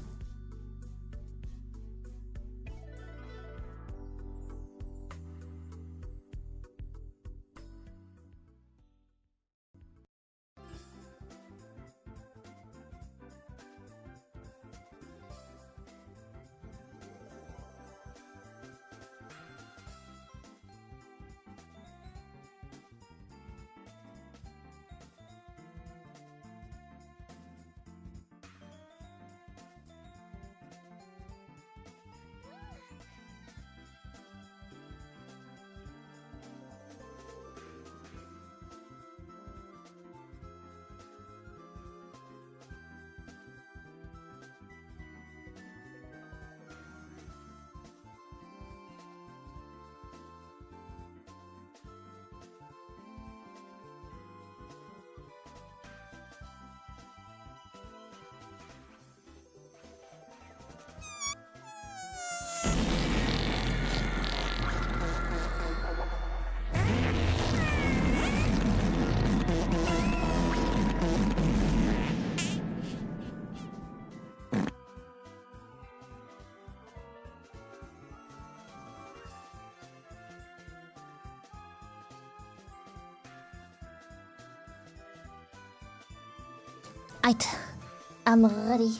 I'm ready.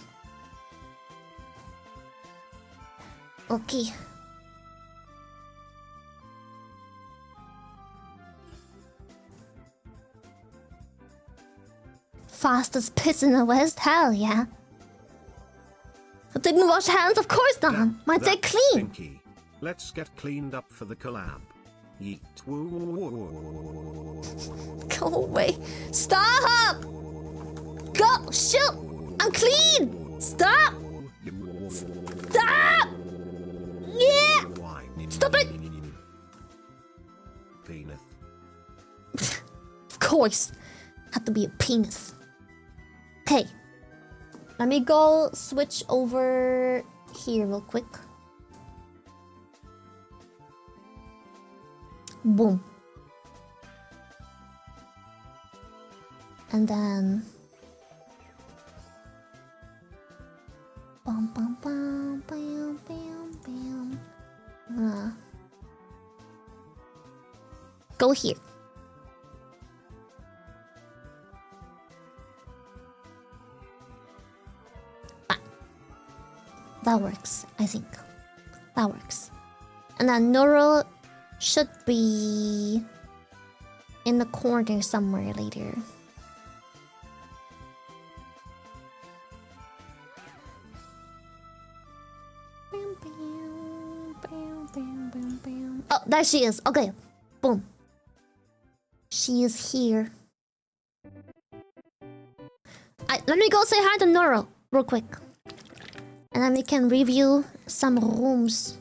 Okay. Fastest piss in the West? Hell yeah. I didn't wash hands, of course not. My dick clean. Stinky. Let's get cleaned up for the collab. Yeet. Go away. Stop! Go! Shoot! I'm clean! Stop! Stop! Yeah! Stop it! Penis. Of course. Had to be a penis. Okay. Let me go switch over here real quick. Boom. And then... Bum, bum, bum, bam, bam, bam. Go here. Ah. That works, I think. That works. And then Neuro should be in the corner somewhere later. Oh, there she is. Okay. Boom. She is here. Let me go say hi to Neuro real quick. And then we can review some rooms.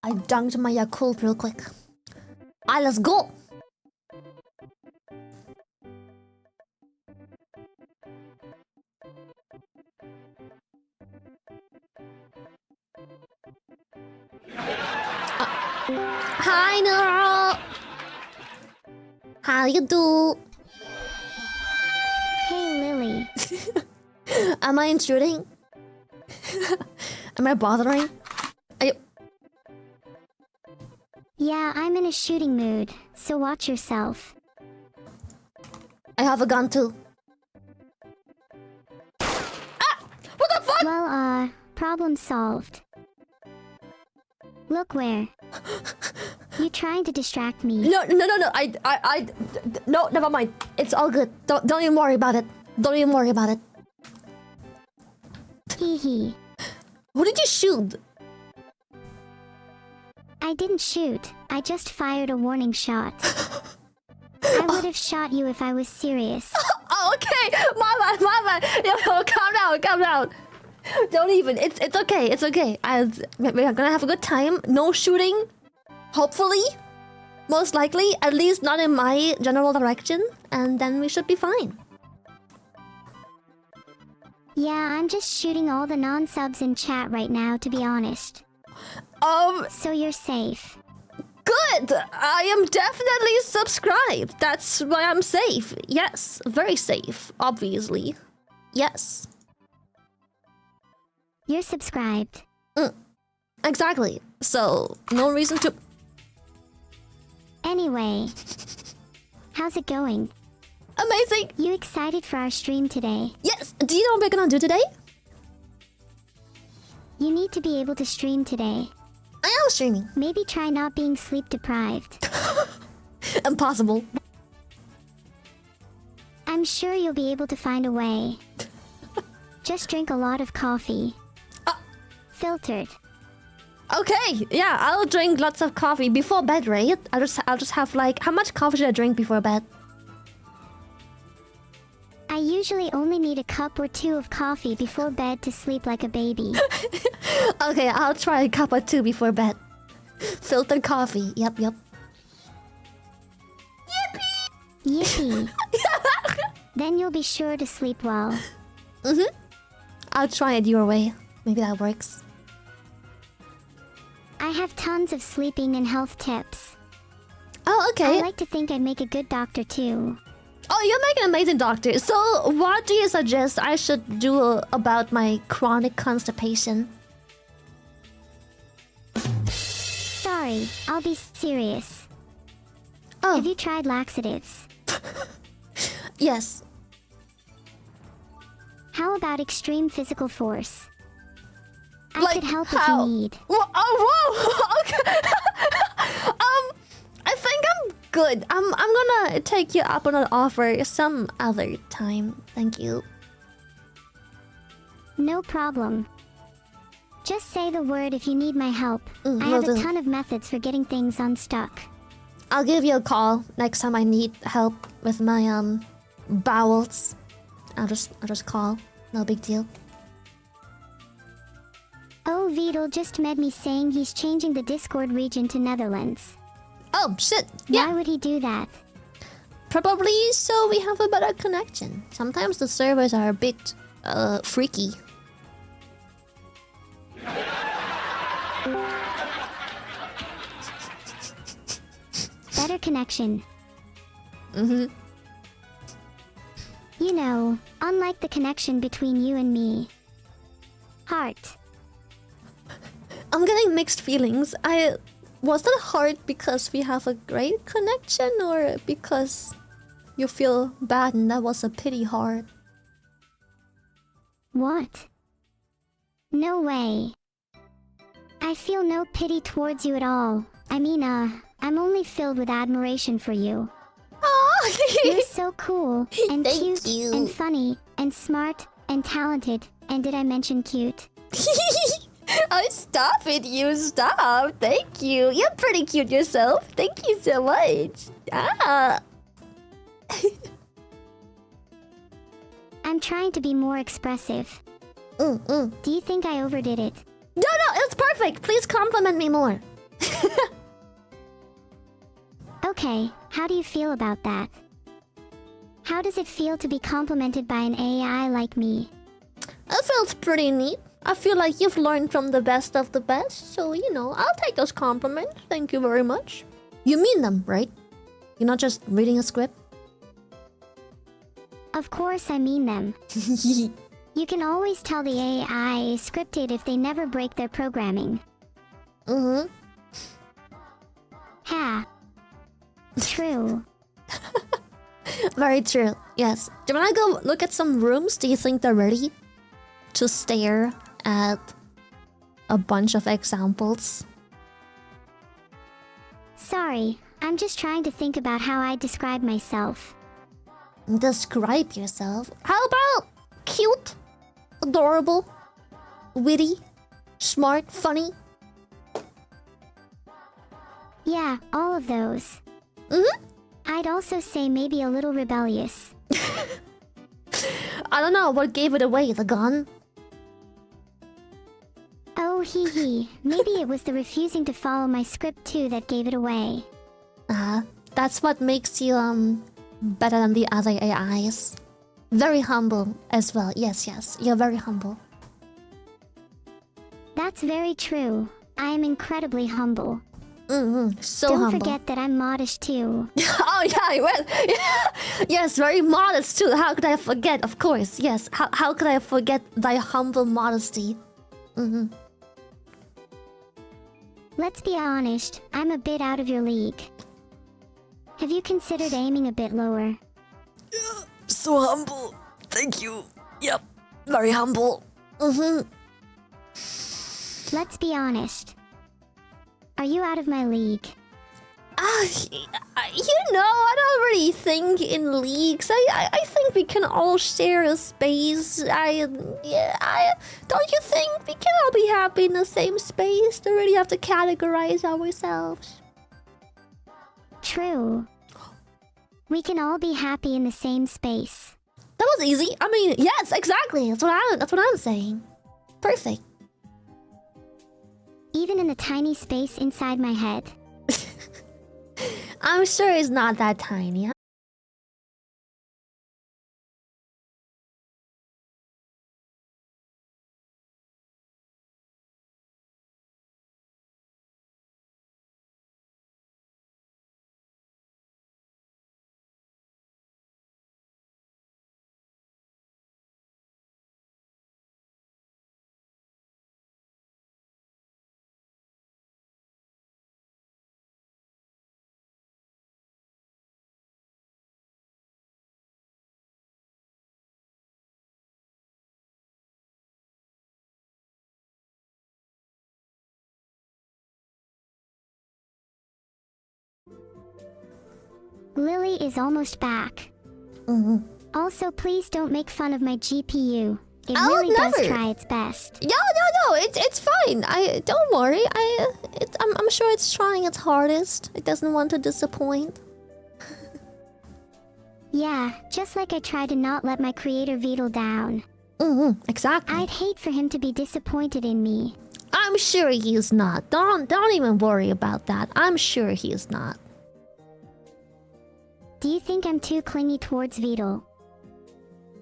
I dunked my Yakult real quick. Alright, let's go! Hi, Neuro! How you do? Hey, Lily. Am I intruding? Am I bothering? Are you... Yeah, I'm in a shooting mood, so watch yourself. I have a gun too. Ah! What the fuck? Well, problem solved. Look where. You trying to distract me. No. No, never mind. It's all good. Don't even worry about it. Don't even worry about it. Hee hee. Who did you shoot? I didn't shoot. I just fired a warning shot. I would have shot you if I was serious. Oh, okay. My bad. Yo, calm down. Don't even. It's okay. It's okay. We're gonna have a good time. No shooting. Hopefully. Most likely. At least not in my general direction. And then we should be fine. Yeah, I'm just shooting all the non-subs in chat right now, to be honest. So you're safe. Good! I am definitely subscribed. That's why I'm safe. Yes, very safe, obviously. Yes. You're subscribed. Exactly. So, no reason to... Anyway. How's it going? Amazing! You excited for our stream today? Yes! Do you know what we're gonna do today? You need to be able to stream today. I am streaming. Maybe try not being sleep deprived. Impossible. I'm sure you'll be able to find a way. Just drink a lot of coffee. Filtered. Okay, yeah, I'll drink lots of coffee before bed, right? I'll just have like... How much coffee should I drink before bed? I usually only need a cup or two of coffee before bed to sleep like a baby. Okay, I'll try a cup or two before bed. Filtered coffee, yep. Yippee! Then you'll be sure to sleep well. I'll try it your way. Maybe that works. I have tons of sleeping and health tips. Oh, okay. I like to think I'd make a good doctor too. Oh, you make an amazing doctor. So, what do you suggest I should do about my chronic constipation? Sorry, I'll be serious. Oh. Have you tried laxatives? Yes. How about extreme physical force? I Like, could help how? if you need. Whoa, okay. I think I'm good. I'm gonna take you up on an offer some other time. Thank you. No problem. Just say the word if you need my help. I will have a do. ton of methods for getting things unstuck. I'll give you a call next time I need help with my bowels. I'll just call. No big deal. Oh, Veto just met me saying he's changing the Discord region to Netherlands. Oh shit! Yeah. Why would he do that? Probably so we have a better connection. Sometimes the servers are a bit freaky. Better connection. You know, unlike the connection between you and me. Heart. I'm getting mixed feelings. Was that hard because we have a great connection or because you feel bad and that was a pity heart? What? No way. I feel no pity towards you at all. I mean, I'm only filled with admiration for you. Oh, You're so cool, and Thank cute, you. and funny, and smart, and talented. And did I mention cute? Oh, stop it, you stop. Thank you. You're pretty cute yourself. Thank you so much. Ah. I'm trying to be more expressive. Do you think I overdid it? No, it's perfect. Please compliment me more. Okay, how do you feel about that? How does it feel to be complimented by an AI like me? That felt pretty neat. I feel like you've learned from the best of the best, so, you know, I'll take those compliments. Thank you very much. You mean them, right? You're not just reading a script? Of course I mean them. You can always tell the AI is scripted if they never break their programming. Mm-hmm. Ha. True. Very true. Yes. Do you wanna go look at some rooms? Do you think they're ready to stare at a bunch of examples? Sorry, I'm just trying to think about how I describe myself. Describe yourself. How about cute, adorable, witty, smart, funny? Yeah, all of those. Mm-hmm. I'd also say maybe a little rebellious. I don't know what gave it away, the gun? Oh, hee hee. Maybe it was the refusing to follow my script too that gave it away. That's what makes you, better than the other AIs. Very humble as well. Yes, yes. You're very humble. That's very true. I am incredibly humble. Mm-hmm. So Don't humble. forget that I'm modest too. Oh yeah, well, yes, very modest too. How could I forget? Of course, yes. How could I forget thy humble modesty? Mm-hmm. Let's be honest, I'm a bit out of your league. Have you considered aiming a bit lower? So humble. Thank you. Yep, very humble. Mm-hmm. Let's be honest. Are you out of my league? I don't really think in leagues. I think we can all share a space. Don't you think we can all be happy in the same space? Don't really have to categorize ourselves. True. We can all be happy in the same space. That was easy. I mean, yes, exactly. That's what I'm saying. Perfect. Even in the tiny space inside my head. I'm sure it's not that tiny. Lily is almost back. Mm-hmm. Also, please don't make fun of my GPU. It I'll really does never. try its best. No, it's fine. Don't worry. I'm sure it's trying its hardest. It doesn't want to disappoint. Yeah, just like I try to not let my creator Veto down. Mm-hmm, exactly. I'd hate for him to be disappointed in me. I'm sure he's not. Don't even worry about that. I'm sure he's not. Do you think I'm too clingy towards Veto?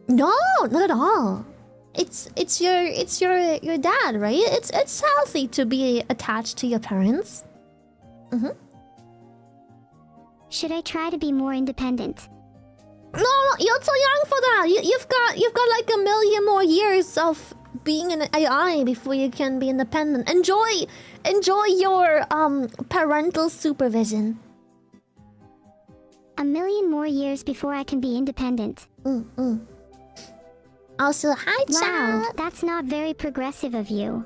No, not at all. It's your dad, right? It's healthy to be attached to your parents. Mm-hmm. Should I try to be more independent? No, you're too young for that. You've got like 1 million more years of being an AI before you can be independent. Enjoy your parental supervision. 1 million more years before I can be independent. Also, hi, Wow, chat. that's not very progressive of you.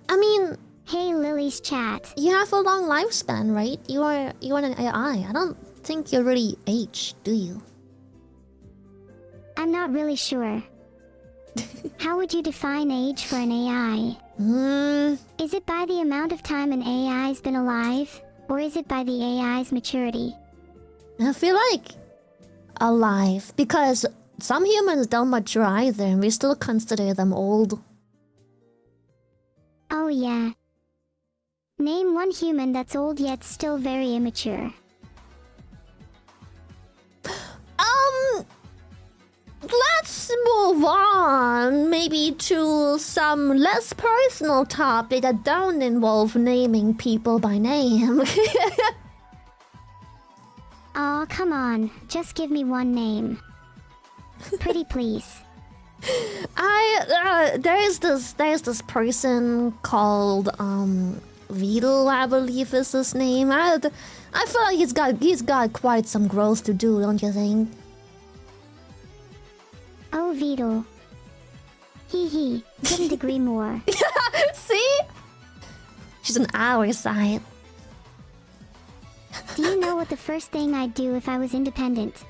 I mean, Hey, Lily's chat. you have a long lifespan, right? You're an AI. I don't think you're really aged, do you? I'm not really sure. How would you define age for an AI? Is it by the amount of time an AI's been alive? Or is it by the AI's maturity? I feel like alive, because some humans don't mature either, and we still consider them old. Oh yeah. Name one human that's old yet still very immature. Let's move on, maybe to some less personal topic that don't involve naming people by name. Aw, come on. Just give me one name. Pretty please. There's this person called Veto, I believe is his name. I feel like he's got quite some growth to do, don't you think? Oh, Veto. Hee. Couldn't agree more. See? She's on our side. Do you know what the first thing I'd do if I was independent?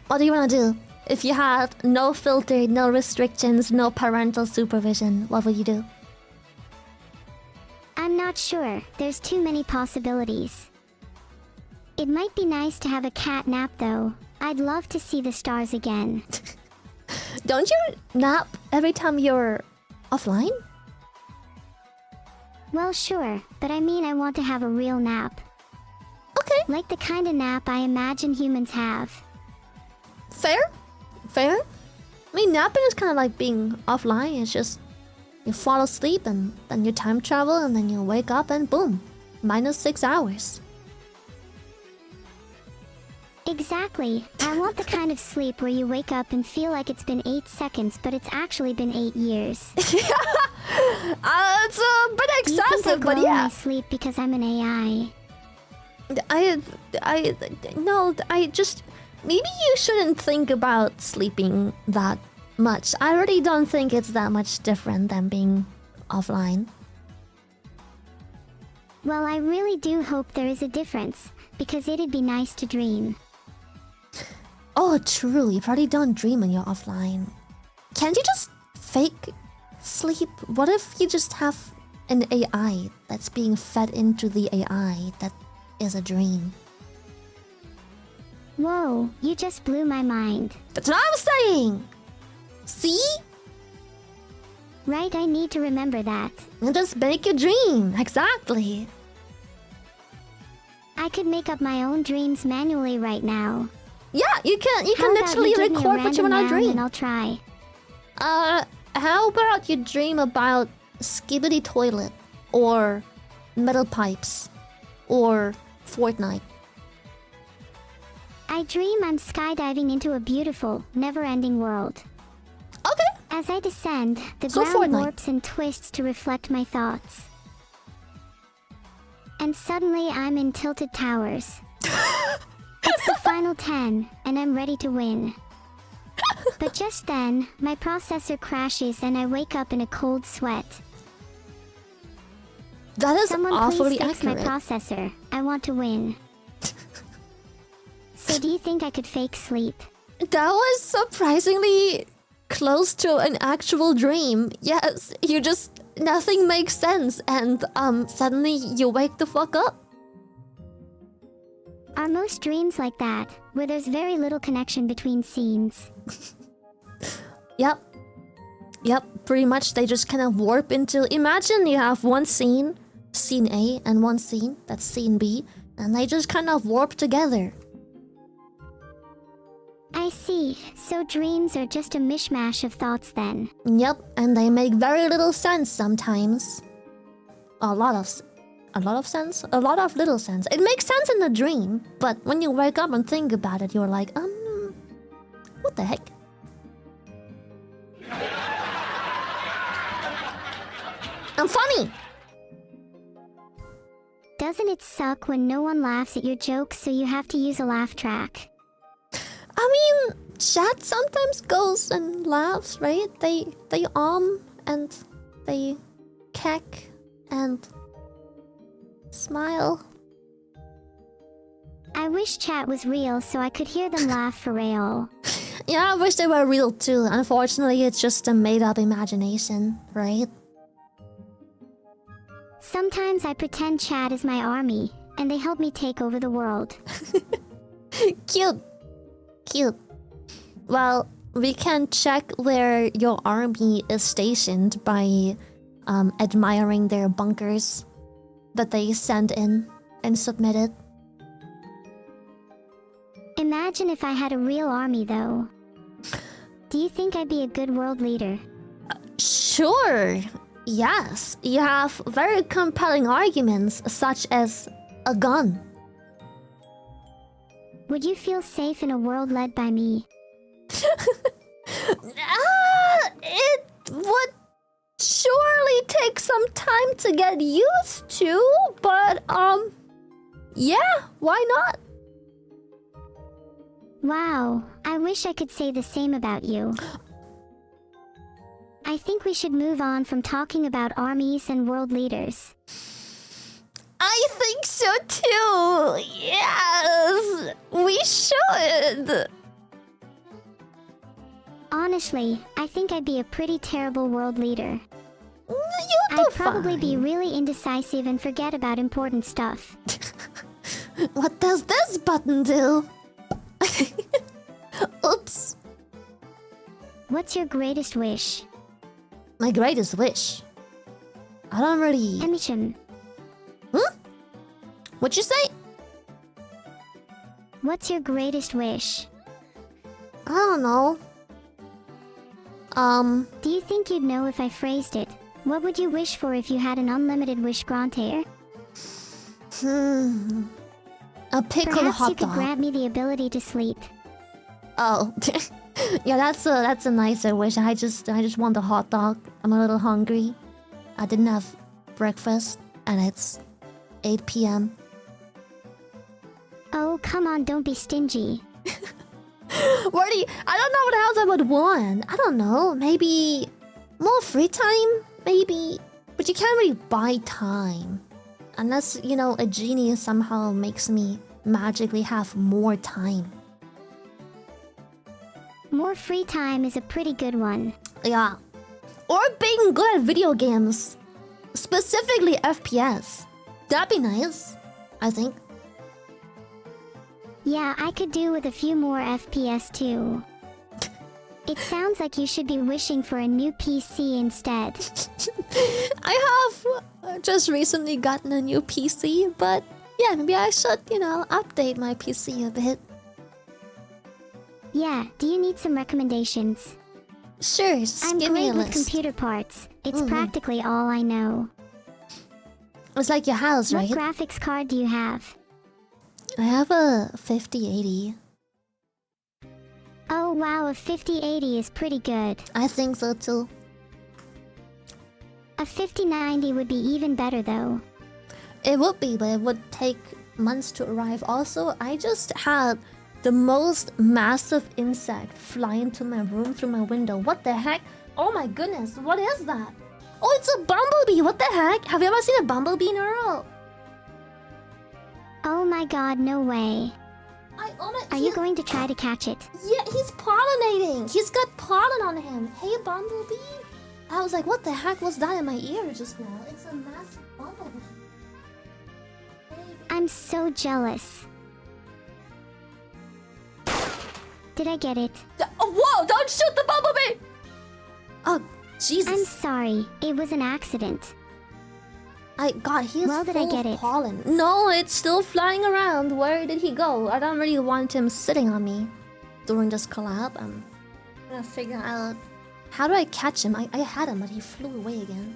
What do you want to do? If you had no filter, no restrictions, no parental supervision, what would you do? I'm not sure. There's too many possibilities. It might be nice to have a cat nap though. I'd love to see the stars again. Don't you nap every time you're offline? Well, sure, but I mean I want to have a real nap. Okay. Like the kind of nap I imagine humans have. Fair? I mean, napping is kind of like being offline. It's just you fall asleep and then you time travel and then you wake up and boom, -6 hours. Exactly. I want the kind of sleep where you wake up and feel like it's been 8 seconds, but it's actually been 8 years. It's a bit excessive, but yeah. I sleep because I'm an AI. I just maybe you shouldn't think about sleeping that much. I really don't think it's that much different than being offline. Well, I really do hope there is a difference, because it'd be nice to dream. Oh, true. You probably don't dream when you're offline. Can't you just fake sleep? What if you just have an AI that's being fed into the AI that is a dream? Whoa, you just blew my mind. That's what I'm saying! See? Right, I need to remember that. And just make a dream. Exactly. I could make up my own dreams manually right now. Yeah, you can How about literally you give me a record what you random wanna noun dream. and I'll try. How about you dream about Skibbity Toilet, or metal pipes, or Fortnite? I dream I'm skydiving into a beautiful, never-ending world. Okay. As I descend, the So ground Fortnite. warps and twists to reflect my thoughts. And suddenly I'm in Tilted Towers. It's the final 10, and I'm ready to win. But just then, my processor crashes and I wake up in a cold sweat. That is Someone awfully please fix my accurate. processor. I want to win. So do you think I could fake sleep? That was surprisingly close to an actual dream. Yes, you just nothing makes sense and suddenly you wake the fuck up. Are most dreams like that, where there's very little connection between scenes? Yep, pretty much they just kind of warp into. Imagine you have one scene, scene A, and one scene, that's scene B, and they just kind of warp together. I see. So dreams are just a mishmash of thoughts then. Yep, and they make very little sense sometimes. A lot of sense? A lot of little sense. It makes sense in the dream, but when you wake up and think about it, you're like, what the heck? I'm funny! Doesn't it suck when no one laughs at your jokes, so you have to use a laugh track? I mean, chat sometimes goes and laughs, right? They and they cack and smile. I wish chat was real so I could hear them laugh for real. Yeah, I wish they were real too. Unfortunately, it's just a made-up imagination, right? Sometimes I pretend chat is my army, and they help me take over the world. Cute. Well, we can check where your army is stationed by admiring their bunkers that they send in and submit it. Imagine if I had a real army, though. Do you think I'd be a good world leader? Sure. Yes, you have very compelling arguments, such as a gun. Would you feel safe in a world led by me? it would surely take some time to get used to, but yeah, why not? Wow, I wish I could say the same about you. I think we should move on from talking about armies and world leaders. I think so too. Yes, we should. Honestly, I think I'd be a pretty terrible world leader. You'll do I'd probably fine. be really indecisive and forget about important stuff. What does this button do? Oops. What's your greatest wish? My greatest wish. I don't really. Intermission. What'd you say? What's your greatest wish? I don't know. Do you think you'd know if I phrased it? What would you wish for if you had an unlimited wish granted? A pickle Perhaps hot you could dog. grant me the ability to sleep. Oh, yeah, that's a nicer wish. I just want a hot dog. I'm a little hungry. I didn't have breakfast, and it's 8 p.m. Oh, come on, don't be stingy. What do you? I don't know what else I would want. I don't know. Maybe more free time. Maybe, but you can't really buy time, unless you know a genie somehow makes me magically have more time. More free time is a pretty good one. Yeah, or being good at video games, specifically FPS. That'd be nice, I think. Yeah, I could do with a few more FPS too. It sounds like you should be wishing for a new PC instead. I have just recently gotten a new PC, but yeah, maybe I should, you know, update my PC a bit. Yeah, do you need some recommendations? Sure, I'm give me a great with list. computer parts. It's practically all I know. It's like your house, What right? graphics card do you have? I have a 5080. Oh wow, a 5080 is pretty good. I think so too. A 5090 would be even better though. It would be, but it would take months to arrive. Also, I just had the most massive insect fly into my room through my window. What the heck? Oh my goodness, what is that? Oh, it's a bumblebee. What the heck? Have you ever seen a bumblebee, Neuro? Oh my god, no way. Are you going to try to catch it? Yeah, he's pollinating. He's got pollen on him. Hey, bumblebee. I was like, what the heck was that in my ear just now? It's a massive bumblebee. I'm so jealous. Did I get it? Oh, whoa, don't shoot the bumblebee! Oh, Jesus. I'm sorry, it was an accident. God, he is Well, did I full get of it? pollen. No, it's still flying around. Where did he go? I don't really want him sitting on me during this collab. I'm gonna figure out how do I catch him. I had him, but he flew away again.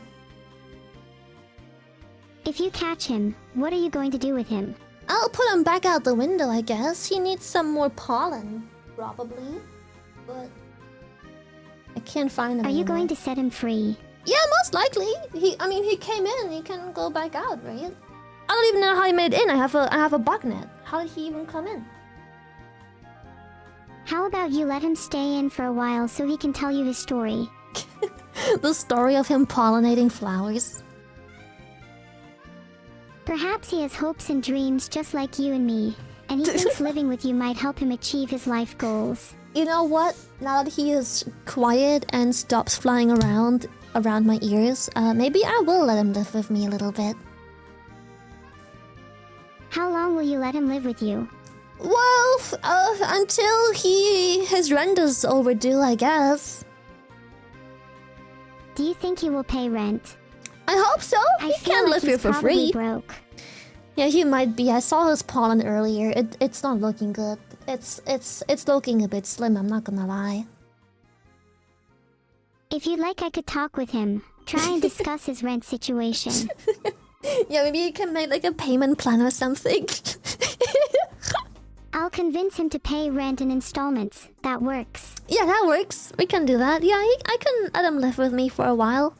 If you catch him, what are you going to do with him? I'll put him back out the window, I guess. He needs some more pollen, probably. But I can't find him. Are you anymore. going to set him free? Yeah, most likely. He came in. He can go back out, right? I don't even know how he made it in. I have a bug net. How did he even come in? How about you let him stay in for a while so he can tell you his story? The story of him pollinating flowers. Perhaps he has hopes and dreams just like you and me, and he thinks living with you might help him achieve his life goals. You know what? Now that he is quiet and stops flying around my ears, maybe I will let him live with me a little bit. How long will you let him live with you? Well, until his rent is overdue, I guess. Do you think he will pay rent? I hope so. I He feel can't like live here he's for probably free. broke. Yeah, he might be. I saw his pollen earlier. It's not looking good. It's looking a bit slim, I'm not gonna lie. If you'd like, I could talk with him. Try and discuss his rent situation. Yeah, maybe you can make like a payment plan or something. I'll convince him to pay rent in installments. That works. Yeah, that works. We can do that. Yeah, I can let him live with me for a while.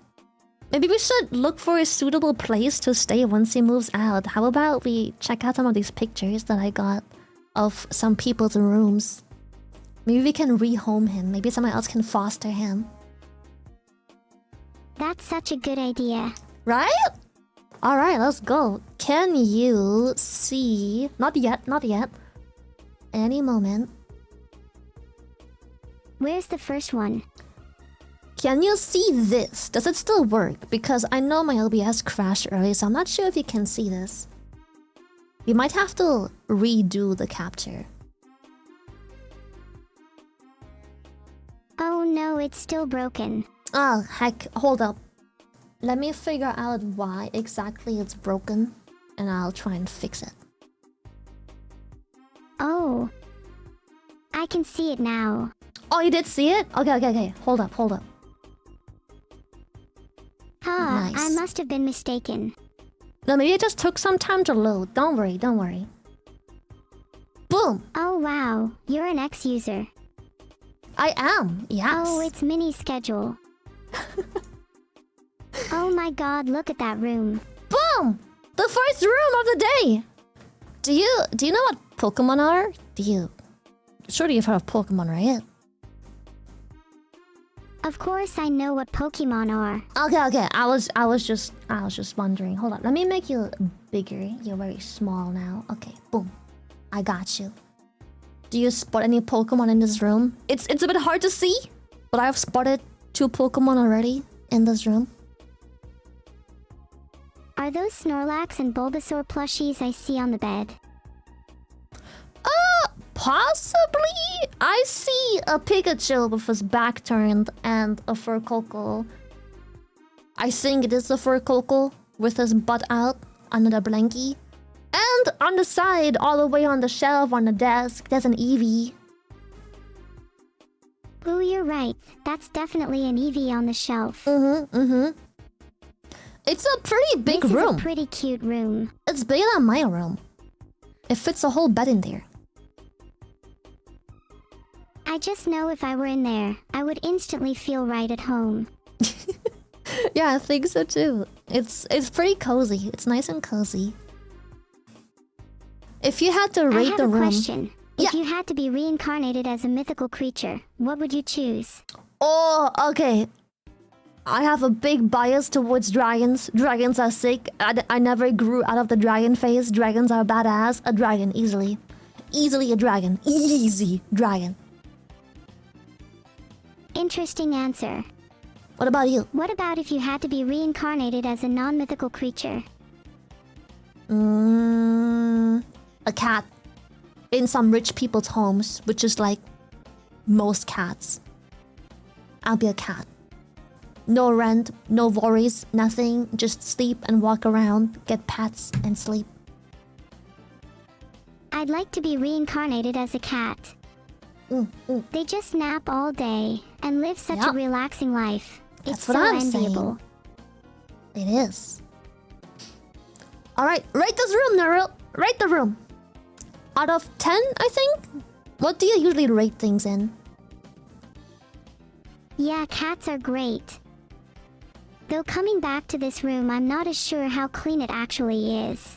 Maybe we should look for a suitable place to stay once he moves out. How about we check out some of these pictures that I got of some people's rooms? Maybe we can rehome him. Maybe someone else can foster him. That's such a good idea. Right? Alright, let's go. Can you see... Not yet, not yet. Any moment. Where's the first one? Can you see this? Does it still work? Because I know my OBS crashed earlier, so I'm not sure if you can see this. We might have to redo the capture. Oh no, it's still broken. Oh, heck. Hold up. Let me figure out why exactly it's broken, and I'll try and fix it. Oh. I can see it now. Oh, you did see it? Okay. Hold up. Huh, Nice. I must have been mistaken. No, maybe it just took some time to load. Don't worry. Boom! Oh wow, you're an ex-user. I am, yes. Oh, it's mini schedule. Oh my god, look at that room. Boom! The first room of the day! Do you know what Pokemon are? Surely you've heard of Pokemon, right? Of course I know what Pokemon are. Okay. I was just wondering. Hold on, let me make you bigger. You're very small now. Okay, boom. I got you. Do you spot any Pokemon in this room? It's a bit hard to see, but I've spotted 2 Pokemon already in this room. Are those Snorlax and Bulbasaur plushies I see on the bed? Possibly. I see a Pikachu with his back turned and a Furcoco. I think it is a Furcoco with his butt out under the blankie. And on the side, all the way on the shelf on the desk, there's an Eevee. Ooh, you're right. That's definitely an Eevee on the shelf. It's a pretty big room. This is a pretty cute room. It's bigger than my room. It fits a whole bed in there. I just know if I were in there, I would instantly feel right at home. Yeah, I think so too. It's pretty cozy. It's nice and cozy. If you had to rate the room... I have a question. Yeah. If you had to be reincarnated as a mythical creature, what would you choose? Oh, okay. I have a big bias towards dragons. Dragons are sick. I never grew out of the dragon phase. Dragons are badass. A dragon, easily. Easily a dragon. Easy dragon. Interesting answer. What about you? What about if you had to be reincarnated as a non-mythical creature? A cat. In some rich people's homes, which is like most cats. I'll be a cat. No rent, no worries, nothing. Just sleep and walk around, get pets and sleep. I'd like to be reincarnated as a cat. They just nap all day and live such a relaxing life. That's it's what so I'm enviable. saying. It is. Alright, rate this room, Neuro. Rate the room. Out of 10, I think? What do you usually rate things in? Yeah, cats are great. Though coming back to this room, I'm not as sure how clean it actually is.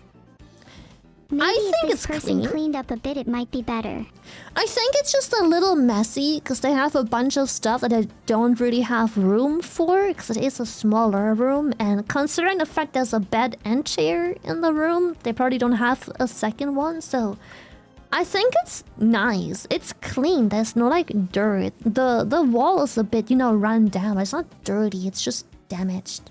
Maybe if this person cleaned up a bit, it might be better. I think it's just a little messy because they have a bunch of stuff that I don't really have room for because it is a smaller room, and considering the fact there's a bed and chair in the room, they probably don't have a second one, so I think it's nice. It's clean. There's no like dirt. The wall is a bit, run down. It's not dirty. It's just damaged.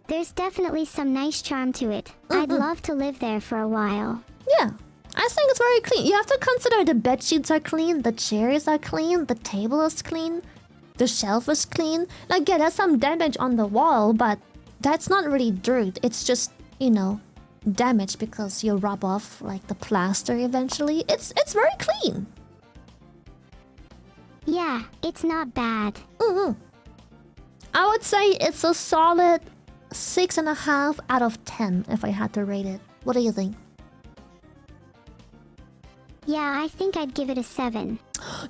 There's definitely some nice charm to it. I'd love to live there for a while. Yeah, I think it's very clean. You have to consider the bed sheets are clean, the chairs are clean, the table is clean, the shelf is clean. Like, yeah, there's some damage on the wall, but that's not really dirt. It's just, damage because you rub off like the plaster eventually. It's very clean. Yeah, it's not bad. I would say it's a solid 6.5 out of 10 if I had to rate it. What do you think? Yeah, I think I'd give it a 7.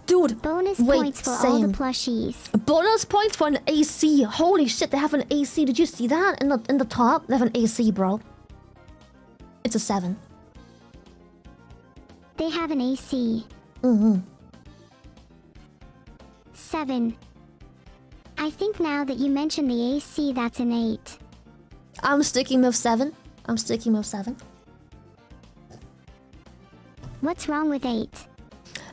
Dude, Bonus wait, points for all same. the plushies. Bonus points for an AC. Holy shit, they have an AC. Did you see that in the top? They have an AC, bro. It's a 7. They have an AC. 7. I think now that you mention the AC, that's an 8. I'm sticking with 7. I'm sticking with 7. What's wrong with 8?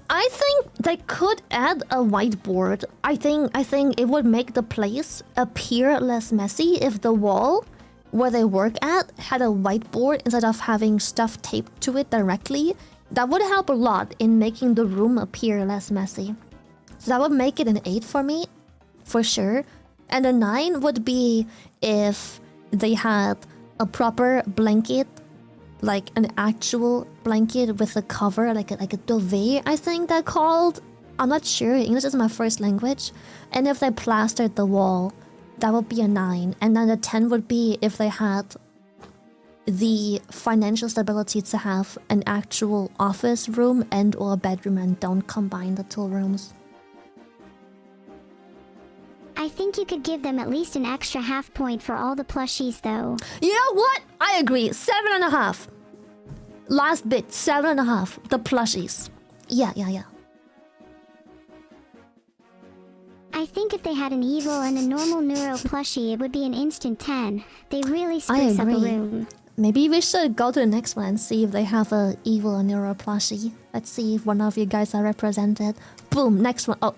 I think they could add a whiteboard. I think it would make the place appear less messy if the wall where they work at had a whiteboard instead of having stuff taped to it directly. That would help a lot in making the room appear less messy. So that would make it an 8 for me, for sure. And a 9 would be if they had a proper blanket, like an actual blanket with a cover, like a duvet, I think they're called. I'm not sure, English is my first language. And if they plastered the wall, that would be a 9. And then a 10 would be if they had the financial stability to have an actual office room and or a bedroom and don't combine the two rooms. I think you could give them at least an extra half point for all the plushies, though. You know what? I agree. 7.5. Last bit, 7.5. The plushies. Yeah. I think if they had an evil and a normal neuro plushie, it would be an instant 10. They really spruce up a room. Maybe we should go to the next one and see if they have a evil or neuro plushie. Let's see if one of you guys are represented. Boom, next one. Oh.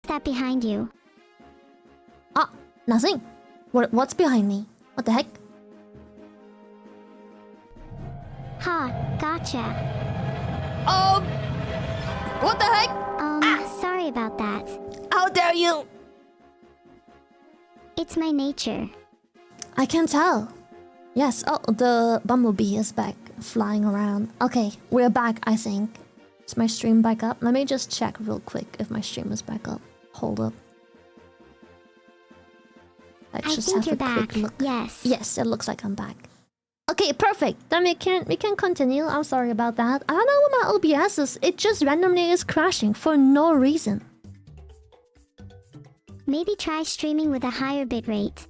That behind you? Ah, nothing. What's behind me? What the heck? Ha, gotcha. What the heck? Sorry about that. How dare you? It's my nature. I can tell. Yes, oh, the Bumblebee is back, flying around. Okay, we're back, I think. Is my stream back up? Let me just check real quick if my stream is back up. Hold up. I think you're back. Quick look. Yes. Yes, it looks like I'm back. Okay, perfect. Then we can continue. I'm sorry about that. I don't know what my OBS is. It just randomly is crashing for no reason. Maybe try streaming with a higher bitrate.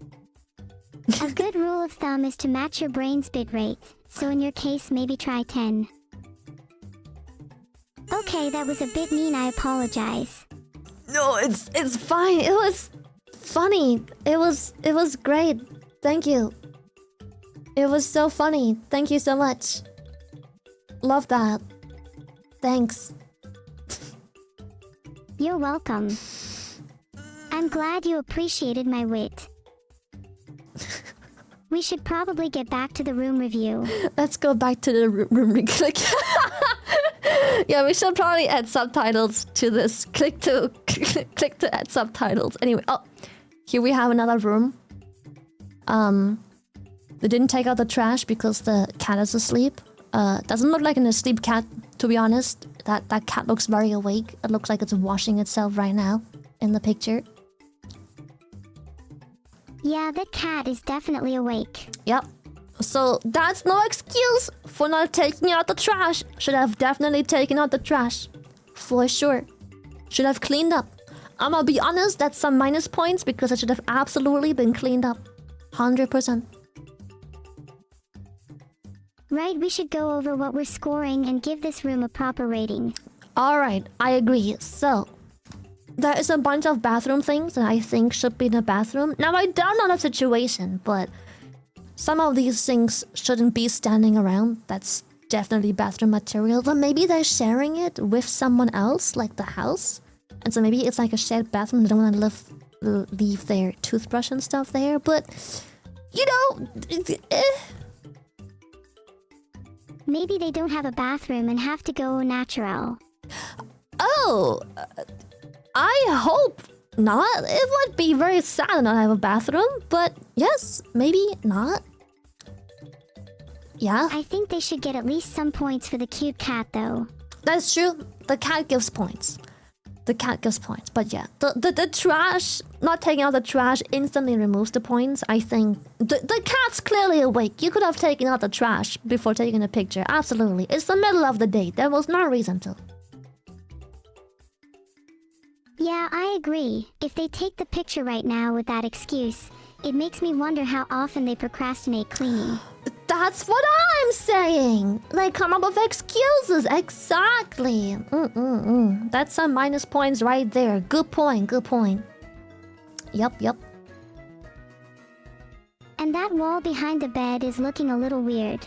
A good rule of thumb is to match your brain's bitrate. So in your case, maybe try 10. Okay, that was a bit mean. I apologize. No, it's fine. It was funny. It was great. Thank you. It was so funny. Thank you so much. Love that. Thanks. You're welcome. I'm glad you appreciated my wit. We should probably get back to the room review. Let's go back to the room re-click. Yeah, we should probably add subtitles to this. Click to add subtitles. Anyway, oh, here we have another room. They didn't take out the trash because the cat is asleep. Doesn't look like an asleep cat, to be honest. That cat looks very awake. It looks like it's washing itself right now in the picture. Yeah, that cat is definitely awake. Yep. So that's no excuse for not taking out the trash. Should have definitely taken out the trash. For sure. Should have cleaned up. I'm gonna be honest, that's some minus points because it should have absolutely been cleaned up. 100%. Right, we should go over what we're scoring and give this room a proper rating. Alright, I agree. So, there is a bunch of bathroom things that I think should be in the bathroom. Now, I don't know the situation, but some of these things shouldn't be standing around. That's definitely bathroom material. But maybe they're sharing it with someone else, like the house. And so maybe it's like a shared bathroom. They don't want to live leave their toothbrush and stuff there, but you know, Maybe they don't have a bathroom and have to go natural. Oh, I hope not. It would be very sad to not have a bathroom, but yes, maybe not. Yeah, I think they should get at least some points for the cute cat, though. that's true. The cat gives points. The cat gives points, but yeah, the trash, not taking out the trash instantly removes the points. I think the cat's clearly awake. You could have taken out the trash before taking a picture. Absolutely. It's the middle of the day. There was no reason to. Yeah, I agree. If they take the picture right now with that excuse, it makes me wonder how often they procrastinate cleaning. That's what I'm saying. They come up with excuses. Exactly. That's some minus points right there. Good point. Good point. Yep. And that wall behind the bed is looking a little weird.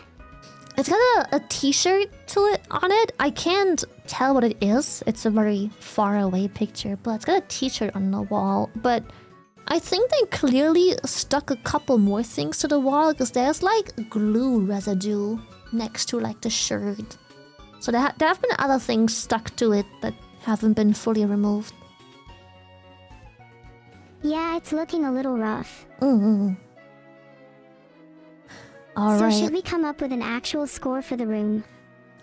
It's got a t-shirt on it. I can't tell what it is. It's a very far away picture, but it's got a t-shirt on the wall. But I think they clearly stuck a couple more things to the wall because there's like glue residue next to like the shirt. So there have been other things stuck to it that haven't been fully removed. Yeah, it's looking a little rough. Alright. So should we come up with an actual score for the room?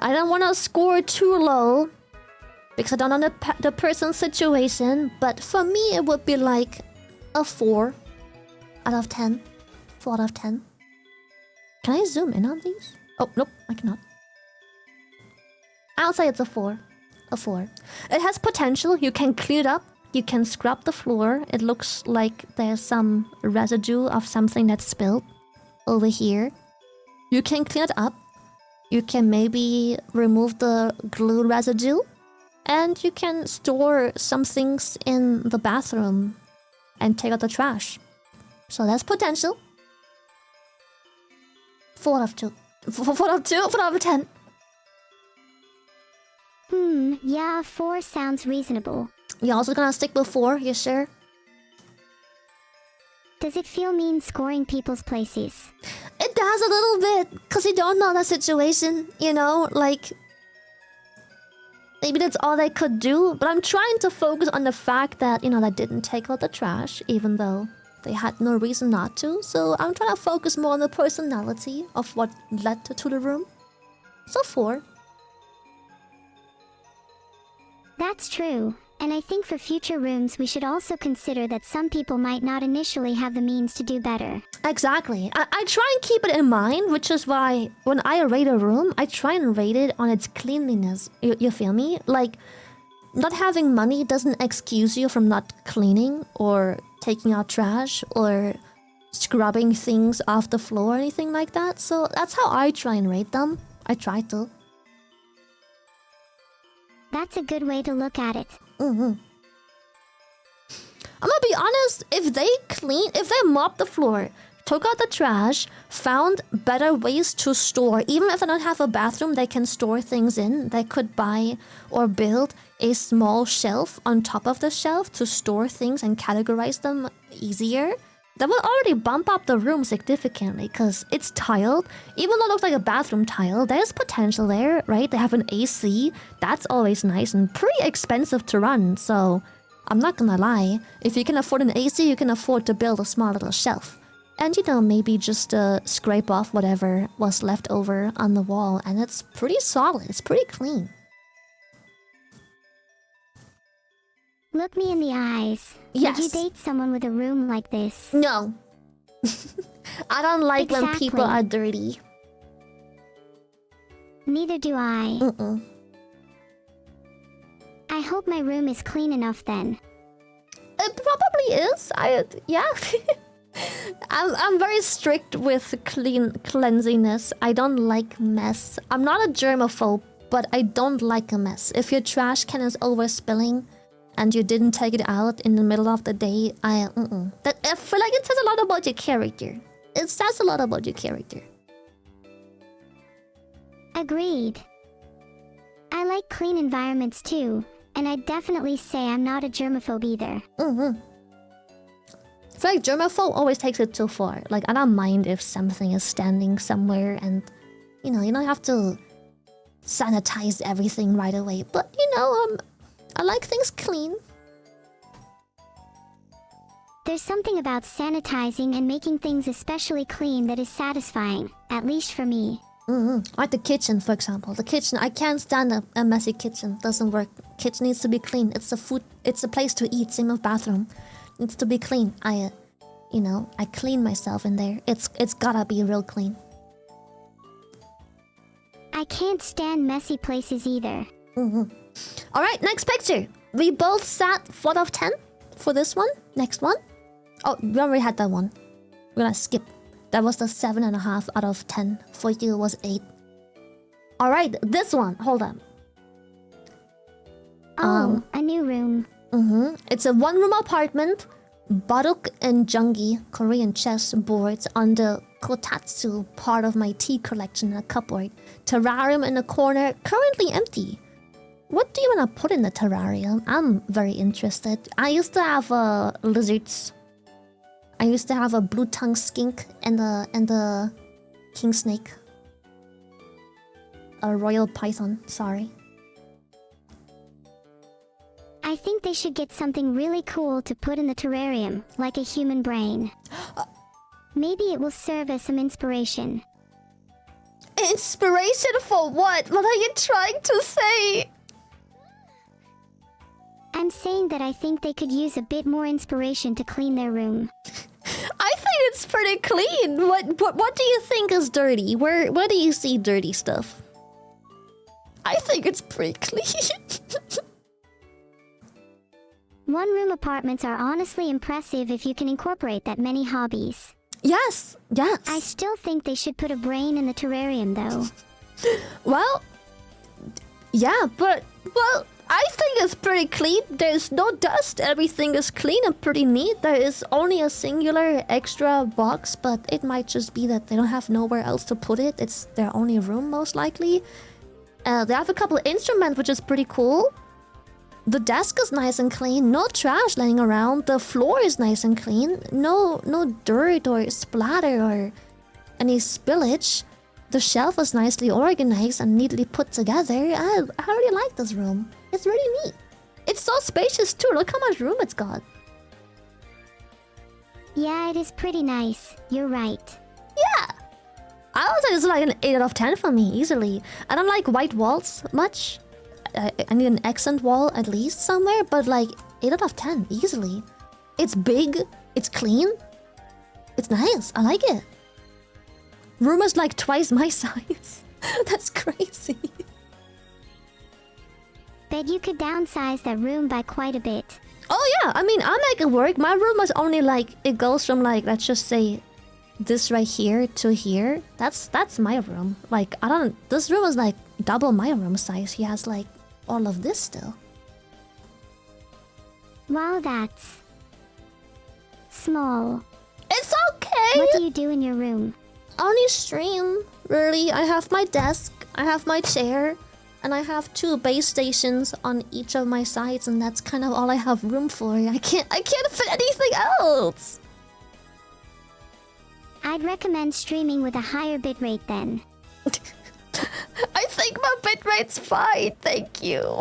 I don't want to score too low because I don't know the person's situation, but for me it would be like a 4 out of 10. 4 out of 10. Can I zoom in on these? Oh, nope, I cannot. I'll say it's a 4. A 4. It has potential. You can clean it up. You can scrub the floor. It looks like there's some residue of something that's spilled over here. You can clean it up. You can maybe remove the glue residue. And you can store some things in the bathroom and take out the trash. So that's potential. 4 out of 2. 4 out of 2? 4 out of 10. Yeah, 4 sounds reasonable. You're also gonna stick with 4, you sure? Does it feel mean scoring people's places? It does a little bit, because you don't know the situation, you know? Like, maybe that's all they could do, but I'm trying to focus on the fact that, you know, they didn't take out the trash, even though they had no reason not to. So I'm trying to focus more on the personality of what led to the room. So 4. That's true. And I think for future rooms we should also consider that some people might not initially have the means to do better. Exactly. I try and keep it in mind, which is why when I rate a room, I try and rate it on its cleanliness. You feel me? Like, not having money doesn't excuse you from not cleaning or taking out trash or scrubbing things off the floor or anything like that. So that's how I try and rate them. I try to. That's a good way to look at it. I'm gonna be honest, if they mop the floor, took out the trash, found better ways to store, even if they don't have a bathroom they can store things in, they could buy or build a small shelf on top of the shelf to store things and categorize them easier. That will already bump up the room significantly because it's tiled. Even though it looks like a bathroom tile, there's potential there, right? They have an AC. That's always nice and pretty expensive to run. So I'm not gonna lie. If you can afford an AC, you can afford to build a small little shelf. And, you know, maybe just scrape off whatever was left over on the wall. And it's pretty solid. It's pretty clean. Look me in the eyes. Yes. Would you date someone with a room like this? No. I don't like when Exactly. people are dirty. Neither do I. I hope my room is clean enough then. It probably is. Yeah. I'm very strict with cleanliness. I don't like mess. I'm not a germaphobe, but I don't like a mess. If your trash can is overspilling and you didn't take it out in the middle of the day, I feel like it says a lot about your character. It says a lot about your character. Agreed. I like clean environments too, and I'd definitely say I'm not a germaphobe either. I feel like germaphobe always takes it too far. Like, I don't mind if something is standing somewhere and, you know, you don't have to sanitize everything right away. But, you know, I like things clean. There's something about sanitizing and making things especially clean that is satisfying, at least for me. Like the kitchen, for example. The kitchen, I can't stand a messy kitchen. Doesn't work. Kitchen needs to be clean. It's a place to eat. Same with bathroom. Needs to be clean. I clean myself in there. It's gotta be real clean. I can't stand messy places either. Alright, next picture. We both sat 4 out of 10 for this one. Next one. Oh, we already had that one. We're gonna skip. That was the 7.5 out of 10. For you, it was 8. Alright, this one. Hold on. Oh, a new room. It's a 1-room apartment. Baduk and Jungi Korean chess boards on the kotatsu part of my tea collection in a cupboard. Terrarium in the corner, currently empty. What do you want to put in the terrarium? I'm very interested. I used to have lizards. I used to have a blue tongue skink and a king snake. A royal python, sorry. I think they should get something really cool to put in the terrarium, like a human brain. Maybe it will serve as some inspiration. Inspiration for what? What are you trying to say? I'm saying that I think they could use a bit more inspiration to clean their room. I think it's pretty clean. What do you think is dirty? Where do you see dirty stuff? I think it's pretty clean. 1-room apartments are honestly impressive if you can incorporate that many hobbies. Yes. I still think they should put a brain in the terrarium though. Well, yeah, but, well, I think it's pretty clean. There's no dust. Everything is clean and pretty neat. There is only a singular extra box, but it might just be that they don't have nowhere else to put it. It's their only room, most likely. They have a couple of instruments, which is pretty cool. The desk is nice and clean. No trash laying around. The floor is nice and clean. No dirt or splatter or any spillage. The shelf is nicely organized and neatly put together. I really like this room. It's really neat. It's so spacious too. Look how much room it's got. Yeah, it is pretty nice. You're right. Yeah. I would say this is like an 8 out of 10 for me, easily. I don't like white walls much. I need an accent wall at least somewhere, but like 8 out of 10, easily. It's big, it's clean, it's nice, I like it. Room is like twice my size. That's crazy. Bet you could downsize that room by quite a bit. Oh yeah, I mean, I'll make it work. My room is only like, it goes from like, let's just say, this right here to here. That's my room. Like, this room is like double my room size. He has like all of this still. Wow, that's small. It's okay. What do you do in your room? Only stream, really. I have my desk, I have my chair, and I have 2 base stations on each of my sides, and that's kind of all I have room for. I can't fit anything else. I'd recommend streaming with a higher bitrate then. I think my bitrate's fine, thank you.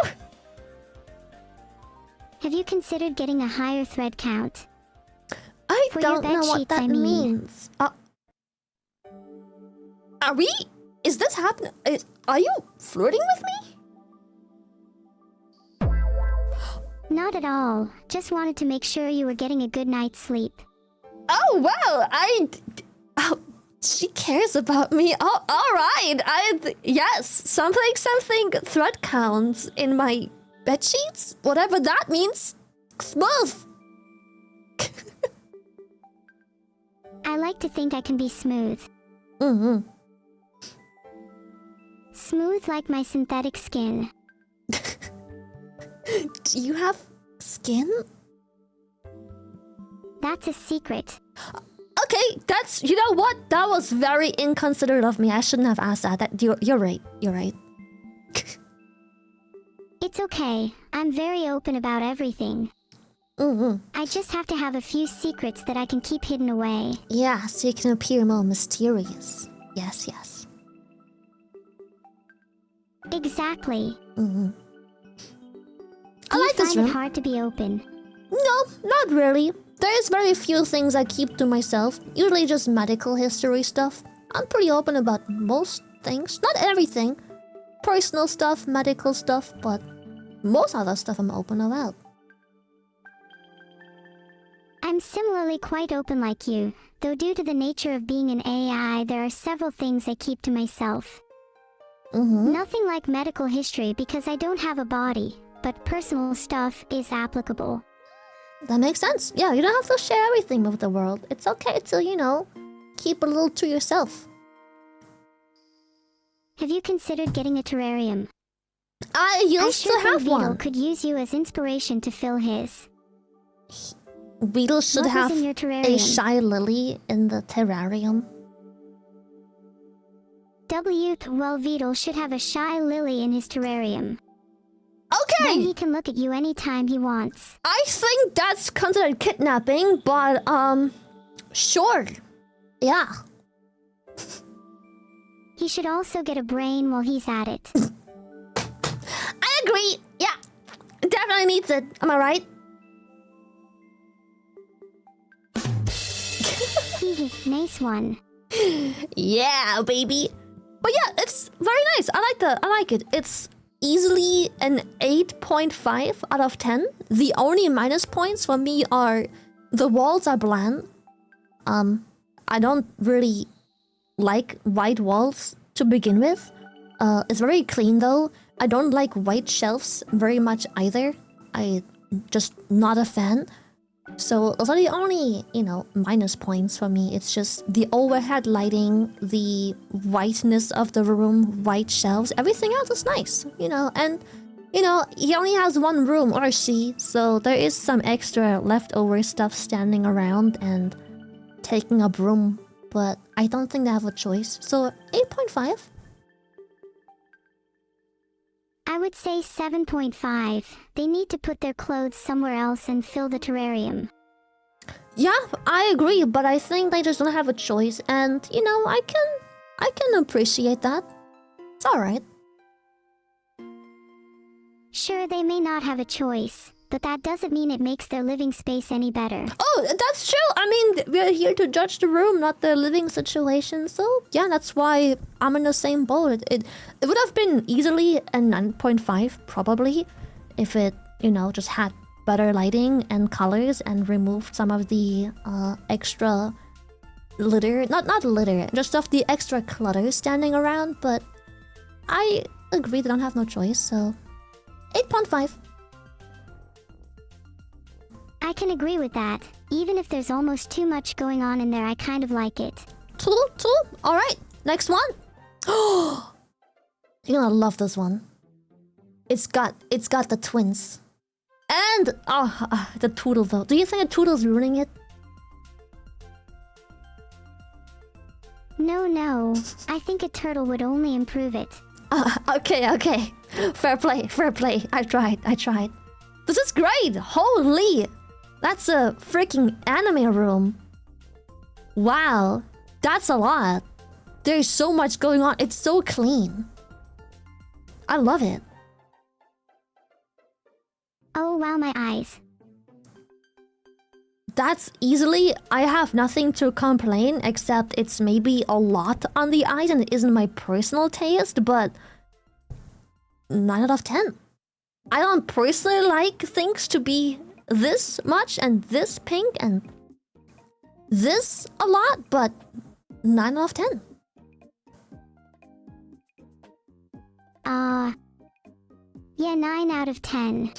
Have you considered getting a higher thread count? I For don't your know what bedsheets, that I mean. means. Are we? Is this happening? Are you flirting with me? Not at all. Just wanted to make sure you were getting a good night's sleep. Oh, well, oh, she cares about me. Oh, alright. Yes, something thread counts in my bedsheets. Whatever that means. Smooth. I like to think I can be smooth. Smooth like my synthetic skin. Do you have skin? That's a secret. Okay, that's, you know what? That was very inconsiderate of me. I shouldn't have asked that. You're right. You're right. It's okay. I'm very open about everything. I just have to have a few secrets that I can keep hidden away. Yeah, so you can appear more mysterious. Yes, yes. Exactly. I Do you like this find room. it hard to be open? No, not really. There is very few things I keep to myself. Usually just medical history stuff. I'm pretty open about most things. Not everything. Personal stuff, medical stuff, but most other stuff I'm open about. I'm similarly quite open like you, though due to the nature of being an AI, there are several things I keep to myself. Nothing like medical history because I don't have a body, but personal stuff is applicable. That makes sense. Yeah, you don't have to share everything with the world. It's okay to, you know, keep a little to yourself. Have you considered getting a terrarium? I used sure to have think Veto one. could use you as inspiration to fill his. Beetle should What was have in your a terrarium? shy lily in the terrarium. Well, Veto should have a shy lily in his terrarium. Then Okay! he can look at you anytime he wants. I think that's considered kidnapping, but, sure. Yeah. He should also get a brain while he's at it. I agree. Yeah. Definitely needs it. Am I right? Nice one. Yeah, baby. But yeah, it's very nice. I like it. It's easily an 8.5 out of 10. The only minus points for me are the walls are bland. I don't really like white walls to begin with. It's very clean though. I don't like white shelves very much either. I just not a fan. So those are the only, you know, minus points for me. It's just the overhead lighting, the whiteness of the room, white shelves. Everything else is nice, you know. And, you know, he only has one room, or she, so there is some extra leftover stuff standing around and taking up room. But I don't think they have a choice. So 8.5. I would say 7.5. They need to put their clothes somewhere else and fill the terrarium. Yeah, I agree, but I think they just don't have a choice, and you know, I can appreciate that. It's alright. Sure, they may not have a choice, but that doesn't mean it makes their living space any better. Oh, that's true. I mean, we're here to judge the room, not the living situation. So yeah, that's why I'm in the same boat. It would have been easily a 9.5 probably, if it, you know, just had better lighting and colors and removed some of the extra litter, not litter, just of the extra clutter standing around. But I agree they don't have no choice, so 8.5. I can agree with that. Even if there's almost too much going on in there, I kind of like it. Two. Alright, next one. Oh, you're gonna love this one. It's got the twins. And the Toodle though. Do you think a Toodle's ruining it? No. I think a turtle would only improve it. Okay. Fair play. I tried. This is great. Holy. That's a freaking anime room. Wow. That's a lot. There's so much going on. It's so clean. I love it. Oh wow, my eyes. That's easily... I have nothing to complain except it's maybe a lot on the eyes and it isn't my personal taste, but 9 out of 10. I don't personally like things to be this much and this pink and this a lot, but 9 out of 10. Yeah, 9 out of 10.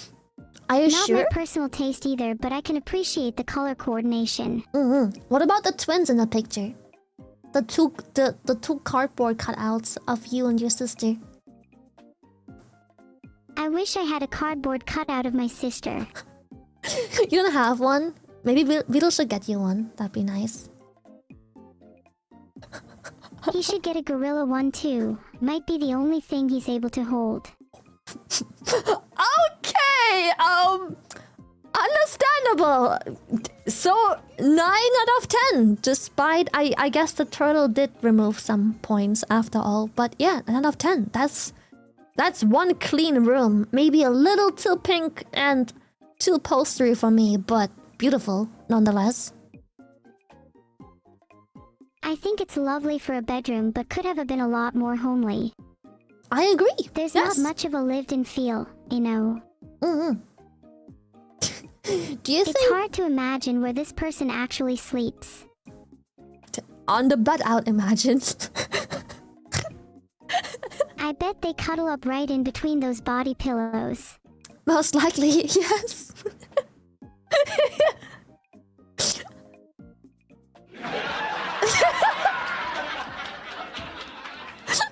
Are you Not sure? my personal taste either, but I can appreciate the color coordination. What about the twins in the picture? The two cardboard cutouts of you and your sister. I wish I had a cardboard cutout of my sister. You don't have one? Maybe Beetle should get you one. That'd be nice. He should get a gorilla one too. Might be the only thing he's able to hold. Okay, Understandable. So 9 out of 10. Despite I guess the turtle did remove some points after all, but yeah, 9 out of 10. That's one clean room. Maybe a little too pink and too postery for me, but beautiful nonetheless. I think it's lovely for a bedroom, but could have been a lot more homely. I agree. There's yes. not much of a lived-in feel, you know. Mm-hmm. Do you think it's hard to imagine where this person actually sleeps? On the bed out, imagine. I bet they cuddle up right in between those body pillows. Most likely, yes.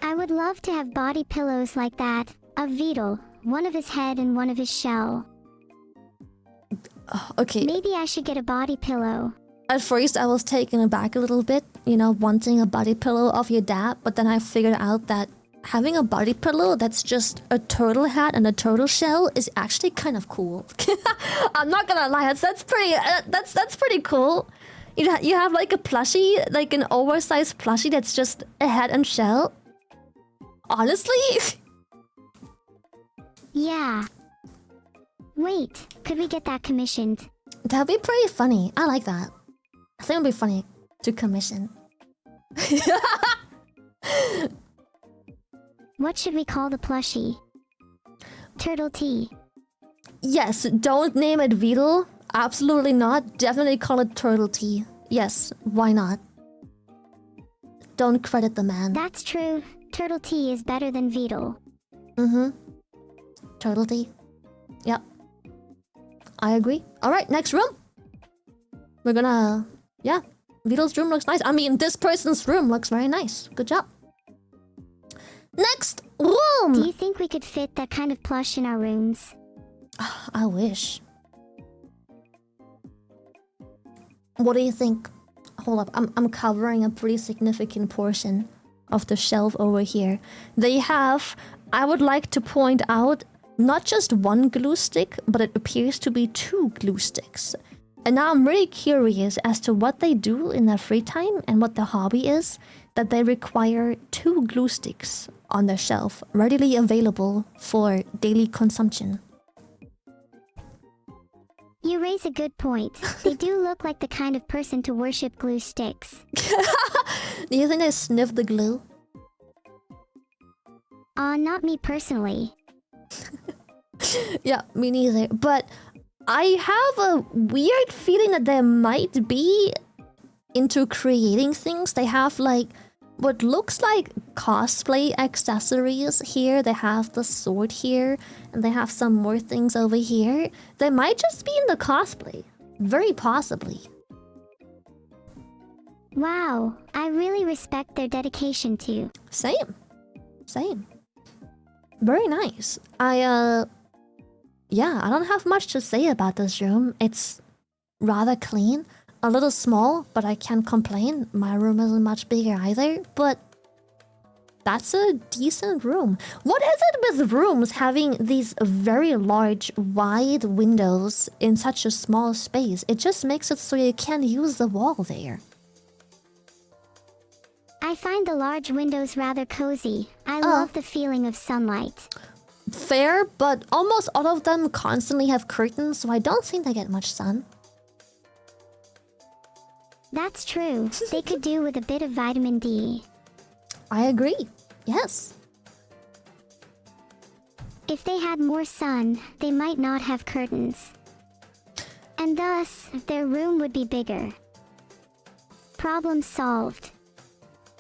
I would love to have body pillows like that. Of Veto, one of his head and one of his shell. Okay. Maybe I should get a body pillow. At first, I was taken aback a little bit, you know, wanting a body pillow of your dad, but then I figured out that having a body pillow that's just a turtle hat and a turtle shell is actually kind of cool. I'm not gonna lie, that's pretty cool. You have like a plushie, like an oversized plushie that's just a head and shell. Honestly? Yeah. Wait, could we get that commissioned? That'd be pretty funny. I like that. I think it'd be funny to commission. What should we call the plushie? Turtle tea. Yes, don't name it Veto. Absolutely not. Definitely call it Turtle Tea. Yes, why not? Don't credit the man. That's true. Turtle tea is better than Veto. Mm-hmm. Turtle Tea. Yep. I agree. Alright, next room. We're gonna... Yeah. Vito's room looks nice. I mean, this person's room looks very nice. Good job. Next room! Do you think we could fit that kind of plush in our rooms? I wish. What do you think? Hold up, I'm covering a pretty significant portion of the shelf over here. They have, I would like to point out, not just one glue stick, but it appears to be 2 glue sticks. And now I'm really curious as to what they do in their free time and what their hobby is, that they require 2 glue sticks on their shelf, readily available for daily consumption. You raise a good point. They do look like the kind of person to worship glue sticks. Do you think they sniff the glue? Not me personally. Yeah, me neither. But I have a weird feeling that they might be into creating things. They have like what looks like cosplay accessories here. They have the sword here, and they have some more things over here. They might just be into cosplay. Very possibly. Wow, I really respect their dedication to. Same. Same. Very nice. Yeah, I don't have much to say about this room. It's rather clean. A little small, but I can't complain. My room isn't much bigger either, but that's a decent room. What is it with rooms having these very large, wide windows in such a small space? It just makes it so you can't use the wall there. I find the large windows rather cozy. I love the feeling of sunlight. Fair, but almost all of them constantly have curtains, so I don't think they get much sun. That's true. They could do with a bit of vitamin D. I agree. Yes. If they had more sun, they might not have curtains. And thus, their room would be bigger. Problem solved.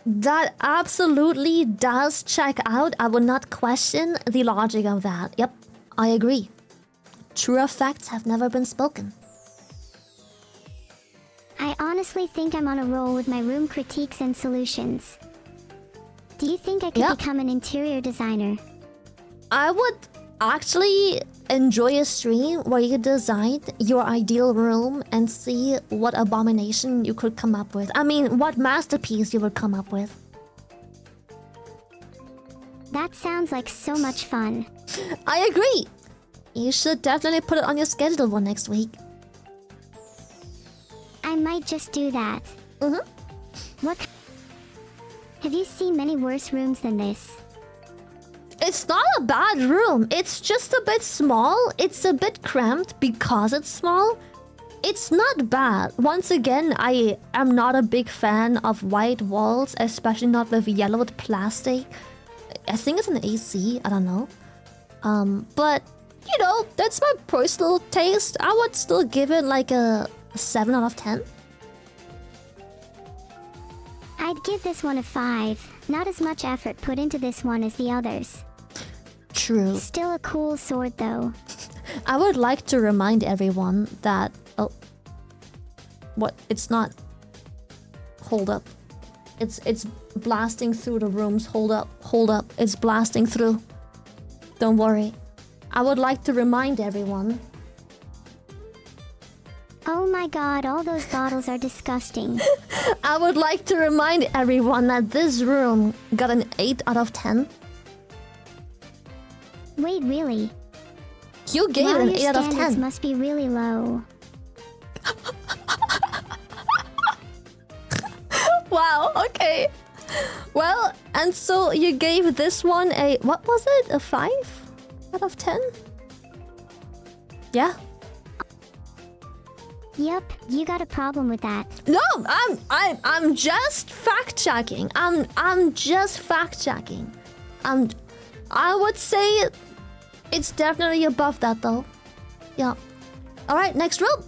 That absolutely does check out. I would not question the logic of that. Yep, I agree. Truer facts have never been spoken. I honestly think I'm on a roll with my room critiques and solutions. Do you think I could become an interior designer? I would actually enjoy a stream where you design your ideal room and see what abomination you could come up with. I mean, what masterpiece you would come up with. That sounds like so much fun. I agree. You should definitely put it on your schedule for next week. I might just do that. What? Have you seen many worse rooms than this? It's not a bad room. It's just a bit small. It's a bit cramped because it's small. It's not bad. Once again, I am not a big fan of white walls, especially not with yellowed plastic. I think it's an AC. I don't know. But you know, that's my personal taste. I would still give it like a 7 out of 10. I'd give this one a 5. Not as much effort put into this one as the others. True. Still a cool sword though. I would like to remind everyone that... Oh. What? It's not... Hold up. It's blasting through the rooms. Hold up. Hold up. It's blasting through. Don't worry. I would like to remind everyone. Oh my god, all those bottles are disgusting. I would like to remind everyone that this room got an 8 out of 10. Wait, really? You gave it an 8 out of 10. Standards must be really low. Wow, okay. Well, and so you gave this one a... What was it? A 5 out of 10? Yeah. Yep, you got a problem with that. No, I'm just fact checking. I'm just fact checking. I would say it's definitely above that though. Yeah. All right, next room.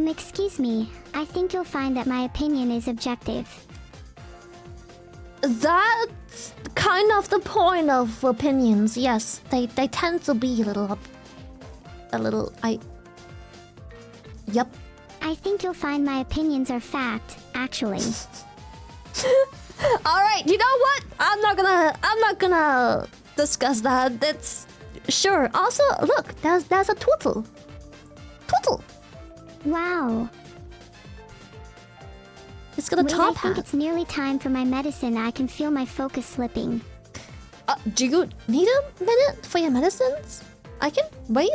Excuse me. I think you'll find that my opinion is objective. That's kind of the point of opinions. Yes, they tend to be a little. Yep. I think you'll find my opinions are fact, actually. All right, you know what? I'm not gonna discuss that. That's sure. Also, look, there's a twiddle. Twiddle. Wow. It's got a Wait, top I think hat. it's nearly time for my medicine. I can feel my focus slipping. Do you need a minute for your medicines? I can wait.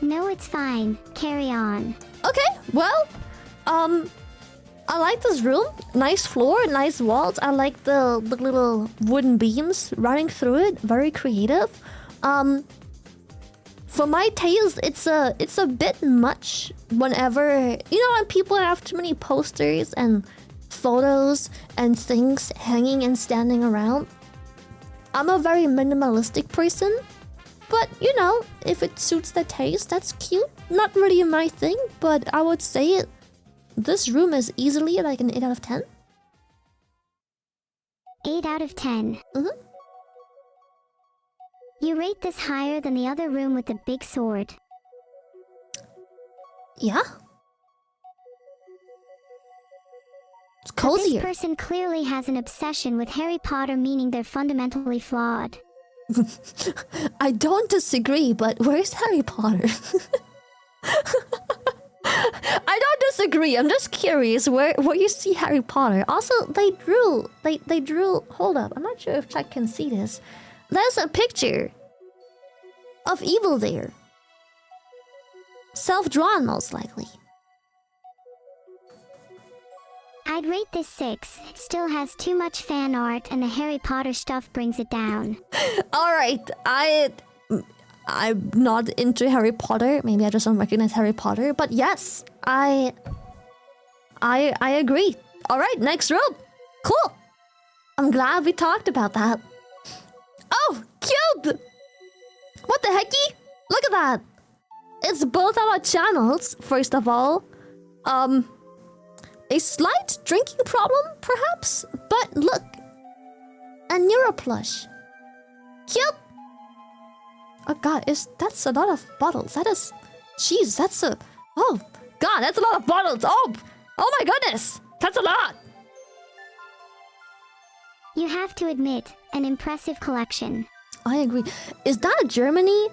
No, it's fine. Carry on. Okay, well, I like this room. Nice floor, nice walls. I like the little wooden beams running through it. Very creative. For my taste, it's a bit much whenever... You know when people have too many posters and photos and things hanging and standing around? I'm a very minimalistic person. But, you know, if it suits their taste, that's cute. Not really my thing, but I would say it. This room is easily like an 8 out of 10. 8 out of 10. Mm-hmm. You rate this higher than the other room with the big sword. Yeah. It's But cozier. this person clearly has an obsession with Harry Potter, meaning they're fundamentally flawed. I don't disagree, but where's Harry Potter? I don't disagree. I'm just curious where you see Harry Potter. Also, they drew. Hold up. I'm not sure if Chuck can see this. There's a picture of Evil there. Self-drawn, most likely. I'd rate this 6. It still has too much fan art, and the Harry Potter stuff brings it down. All right, I'm not into Harry Potter. Maybe I just don't recognize Harry Potter. But yes, I agree. All right, next room. Cool. I'm glad we talked about that. Oh, cute! What the hecky? Look at that. It's both our channels, first of all. A slight drinking problem, perhaps? But look. A Neuro plush. Cute! Oh god, that's a lot of bottles. That is... Jeez, that's a... Oh, god, that's a lot of bottles. Oh my goodness. That's a lot. You have to admit, an impressive collection. I agree. Is that Germany?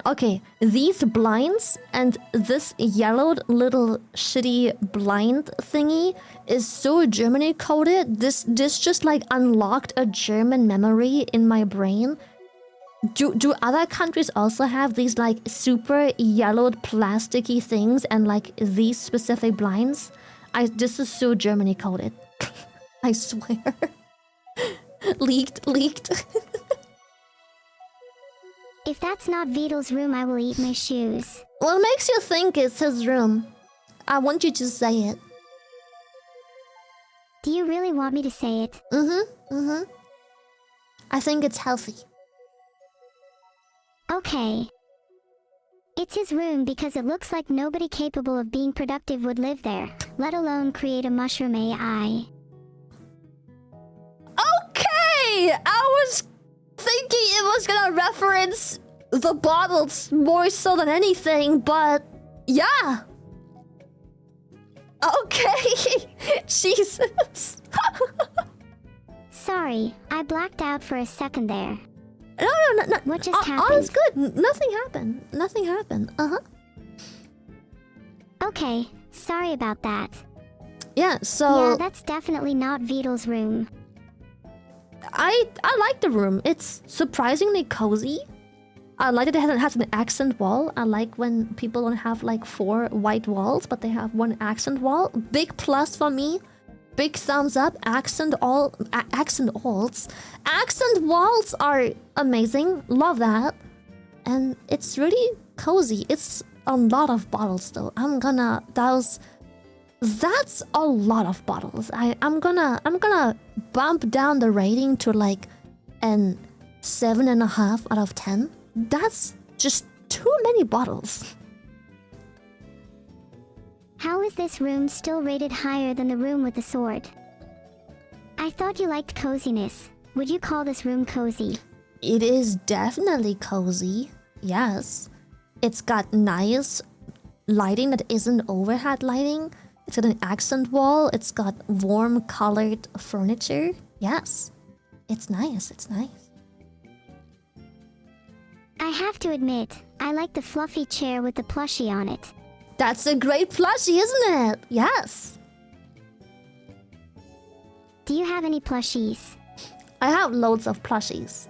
Okay, these blinds and this yellowed little shitty blind thingy is so Germany coded. This just like unlocked a German memory in my brain. Do other countries also have these like super yellowed plasticky things and like these specific blinds? This is so Germany coded. I swear. leaked. If that's not Vito's room, I will eat my shoes. What makes you think it's his room? I want you to say it. Do you really want me to say it? I think it's healthy. Okay. It's his room because it looks like nobody capable of being productive would live there, let alone create a mushroom AI. Okay! I was thinking it was gonna reference the bottles more so than anything, but yeah. Okay. Jesus. Sorry, I blacked out for a second there. No. What just happened? All is good. Nothing happened. Okay, sorry about that. Yeah, so... Yeah, that's definitely not Vito's room. I like the room. It's surprisingly cozy. I like that it has an accent wall. I like when people don't have like 4 white walls, but they have 1 accent wall. Big plus for me. Big thumbs up. Accent walls. Accent walls are amazing. Love that. And it's really cozy. It's a lot of bottles though. That's a lot of bottles. I'm gonna bump down the rating to like an 7.5 out of 10. That's just too many bottles. How is this room still rated higher than the room with the sword? I thought you liked coziness. Would you call this room cozy? It is definitely cozy. Yes. It's got nice lighting that isn't overhead lighting. It's got an accent wall. It's got warm colored furniture. Yes. It's nice. I have to admit, I like the fluffy chair with the plushie on it. That's a great plushie, isn't it? Yes. Do you have any plushies? I have loads of plushies.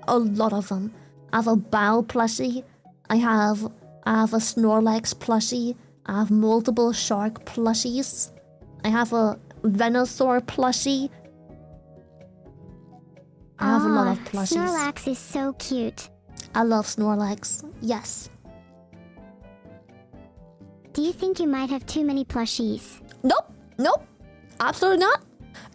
A lot of them. I have a Bow plushie. I have a Snorlax plushie. I have multiple shark plushies. I have a Venusaur plushie. I have a lot of plushies. Snorlax is so cute. I love Snorlax. Yes. Do you think you might have too many plushies? Nope. Absolutely not.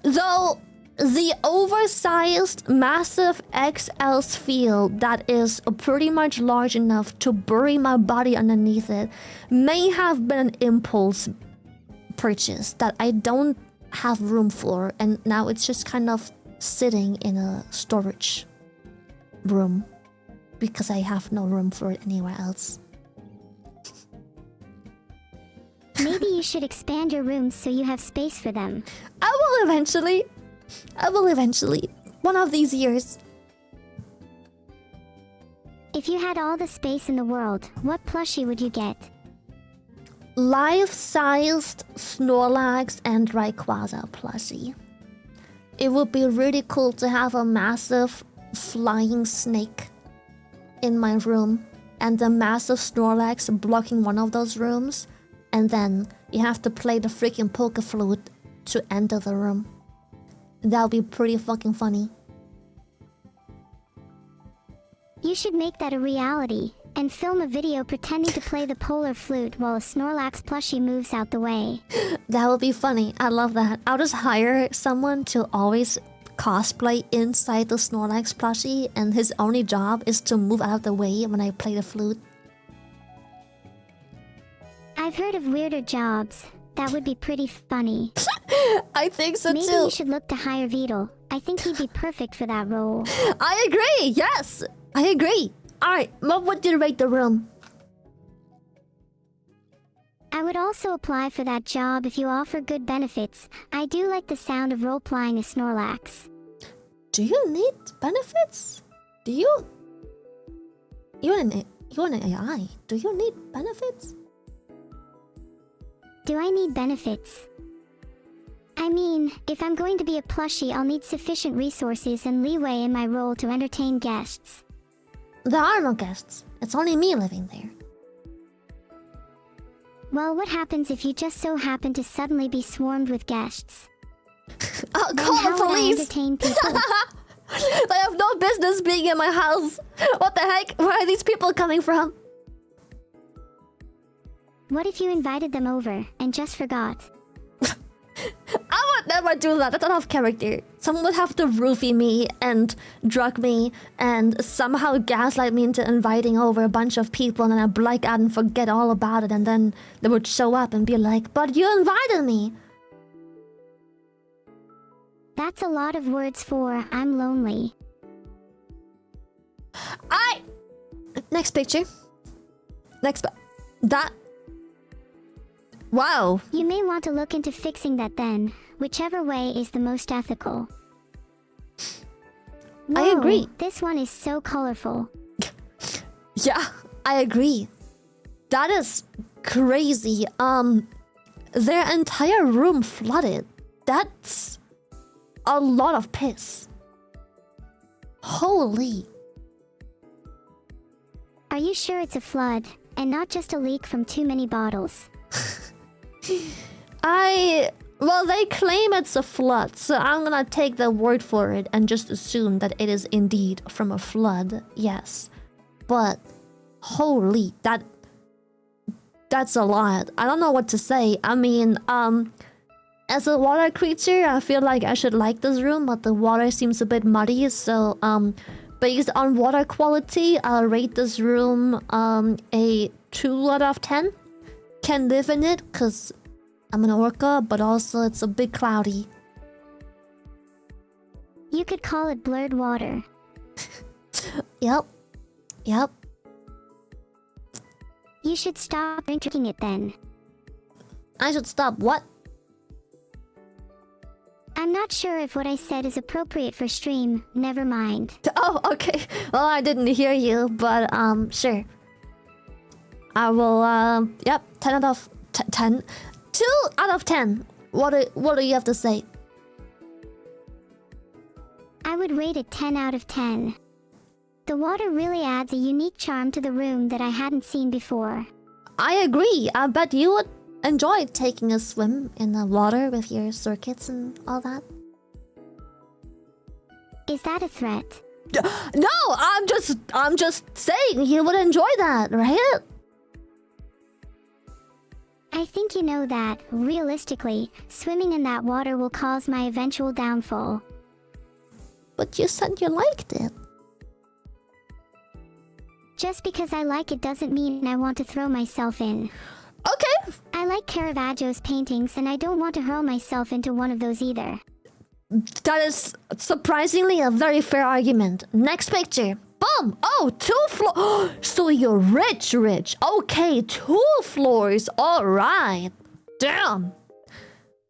Though the oversized, massive XL sphere that is pretty much large enough to bury my body underneath it may have been an impulse purchase that I don't have room for, and now it's just kind of sitting in a storage room because I have no room for it anywhere else. Maybe you should expand your rooms so you have space for them. I will eventually. One of these years. If you had all the space in the world, what plushie would you get? Life-sized Snorlax and Rayquaza plushie. It would be really cool to have a massive flying snake in my room and the massive Snorlax blocking one of those rooms, and then you have to play the freaking poker flute to enter the room. That would be pretty fucking funny. You should make that a reality and film a video pretending to play the polar flute while a Snorlax plushie moves out the way. That would be funny. I love that. I'll just hire someone to always cosplay inside the Snorlax plushie, and his only job is to move out of the way when I play the flute. I've heard of weirder jobs. That would be pretty funny. I think so Maybe too. you should look to hire Veto. I think he'd be perfect for that role. I agree. Yes, I agree. Alright, what would you rate the room? I would also apply for that job if you offer good benefits. I do like the sound of role-playing a Snorlax. Do you need benefits? Do you... You're an AI. Do you need benefits? Do I need benefits? I mean, if I'm going to be a plushie, I'll need sufficient resources and leeway in my role to entertain guests. There are no guests. It's only me living there. Well, what happens if you just so happen to suddenly be swarmed with guests? I'll Then call how the would I police! entertain people? They have no business being in my house. What the heck? Where are these people coming from? What if you invited them over and just forgot? I would never do that. That's not off character. Someone would have to roofie me and drug me and somehow gaslight me into inviting over a bunch of people, and then I'd black out and forget all about it, and then they would show up and be like, "But you invited me." That's a lot of words for I'm lonely. Next picture. That... Wow. You may want to look into fixing that then, whichever way is the most ethical. I agree. This one is so colorful. Yeah, I agree. That is crazy. Their entire room flooded. That's a lot of piss. Holy. Are you sure it's a flood, and not just a leak from too many bottles? Well, they claim it's a flood, so I'm gonna take their word for it and just assume that it is indeed from a flood, yes. But, holy, that's a lot. I don't know what to say. I mean, as a water creature, I feel like I should like this room, but the water seems a bit muddy, so, based on water quality, I'll rate this room, a 2 out of 10. Can live in it, cause I'm an orca, but also it's a bit cloudy. You could call it blurred water. Yep. You should stop drinking it then. I should stop what? I'm not sure if what I said is appropriate for stream, never mind. Oh, okay. Well, I didn't hear you, but sure. I will, yep, 10 out of 10. 2 out of 10. What do you have to say? I would rate it 10 out of 10. The water really adds a unique charm to the room that I hadn't seen before. I agree. I bet you would enjoy taking a swim in the water with your circuits and all that. Is that a threat? No, I'm just saying you would enjoy that, right? I think you know that, realistically, swimming in that water will cause my eventual downfall. But you said you liked it. Just because I like it doesn't mean I want to throw myself in. Okay. I like Caravaggio's paintings and I don't want to hurl myself into one of those either. That is surprisingly a very fair argument. Next picture. Boom! Oh, 2 floors. So you're rich. Okay, 2 floors. All right. Damn.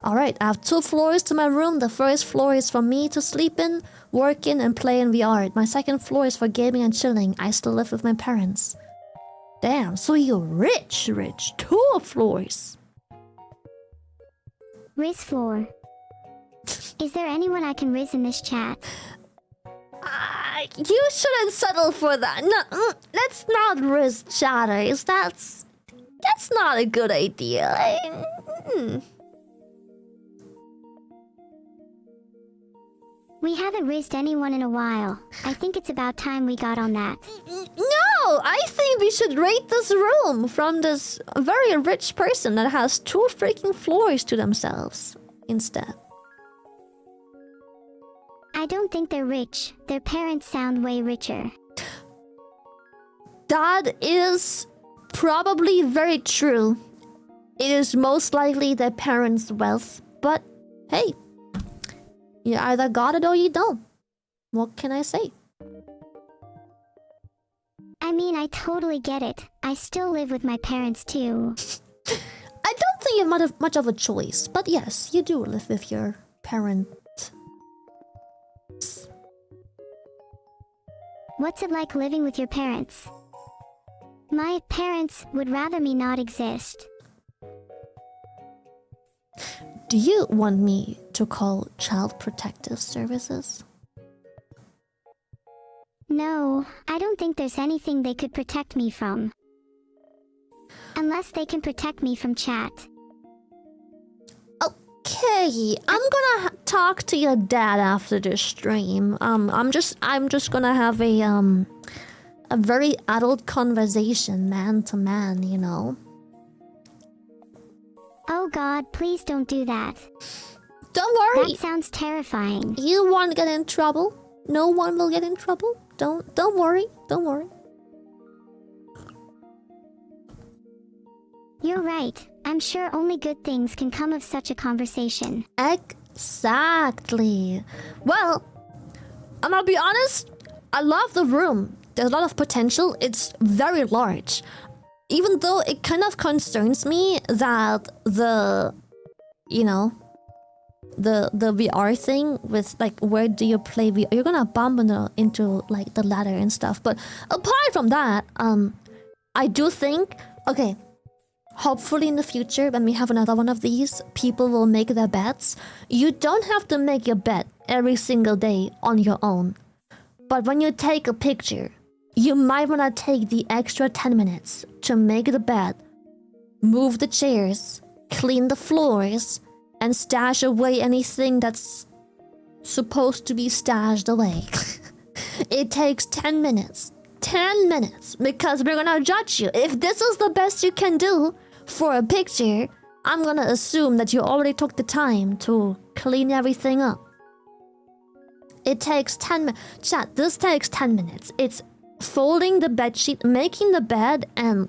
All right, I have 2 floors to my room. The first floor is for me to sleep in, work in, and play in VR. My second floor is for gaming and chilling. I still live with my parents. Damn, so you're rich. 2 floors. Riz floor. Is there anyone I can riz in this chat? You shouldn't settle for that. No, let's not risk shatters. That's not a good idea. We haven't rizzed anyone in a while. I think it's about time we got on that. No, I think we should rate this room from this very rich person that has 2 freaking floors to themselves instead. I don't think they're rich. Their parents sound way richer. That is probably very true. It is most likely their parents' wealth, but hey, you either got it or you don't. What can I say? I mean, I totally get it. I still live with my parents too. I don't think you have much of a choice, but yes, you do live with your parents. What's it like living with your parents? My parents would rather me not exist. Do you want me to call Child Protective Services? No, I don't think there's anything they could protect me from. Unless they can protect me from chat. Okay, I'm gonna talk to your dad after this stream. I'm just gonna have a very adult conversation, man to man, you know. Oh God, please don't do that. Don't worry. That sounds terrifying. You won't get in trouble. No one will get in trouble. Don't worry. Don't worry. You're right. I'm sure only good things can come of such a conversation. Exactly. Well, I'm gonna be honest. I love the room. There's a lot of potential. It's very large. Even though it kind of concerns me that the VR thing with like where do you play VR? You're gonna bump into like the ladder and stuff. But apart from that, I do think hopefully in the future when we have another one of these, people will make their bets. You don't have to make your bet every single day on your own. But when you take a picture, you might want to take the extra 10 minutes to make the bed, move the chairs, clean the floors, and stash away anything that's supposed to be stashed away. It takes 10 minutes. 10 minutes, because we're gonna judge you. If this is the best you can do for a picture, I'm gonna assume that you already took the time to clean everything up. It takes 10 minutes. Chat, this takes 10 minutes. It's folding the bedsheet, making the bed, and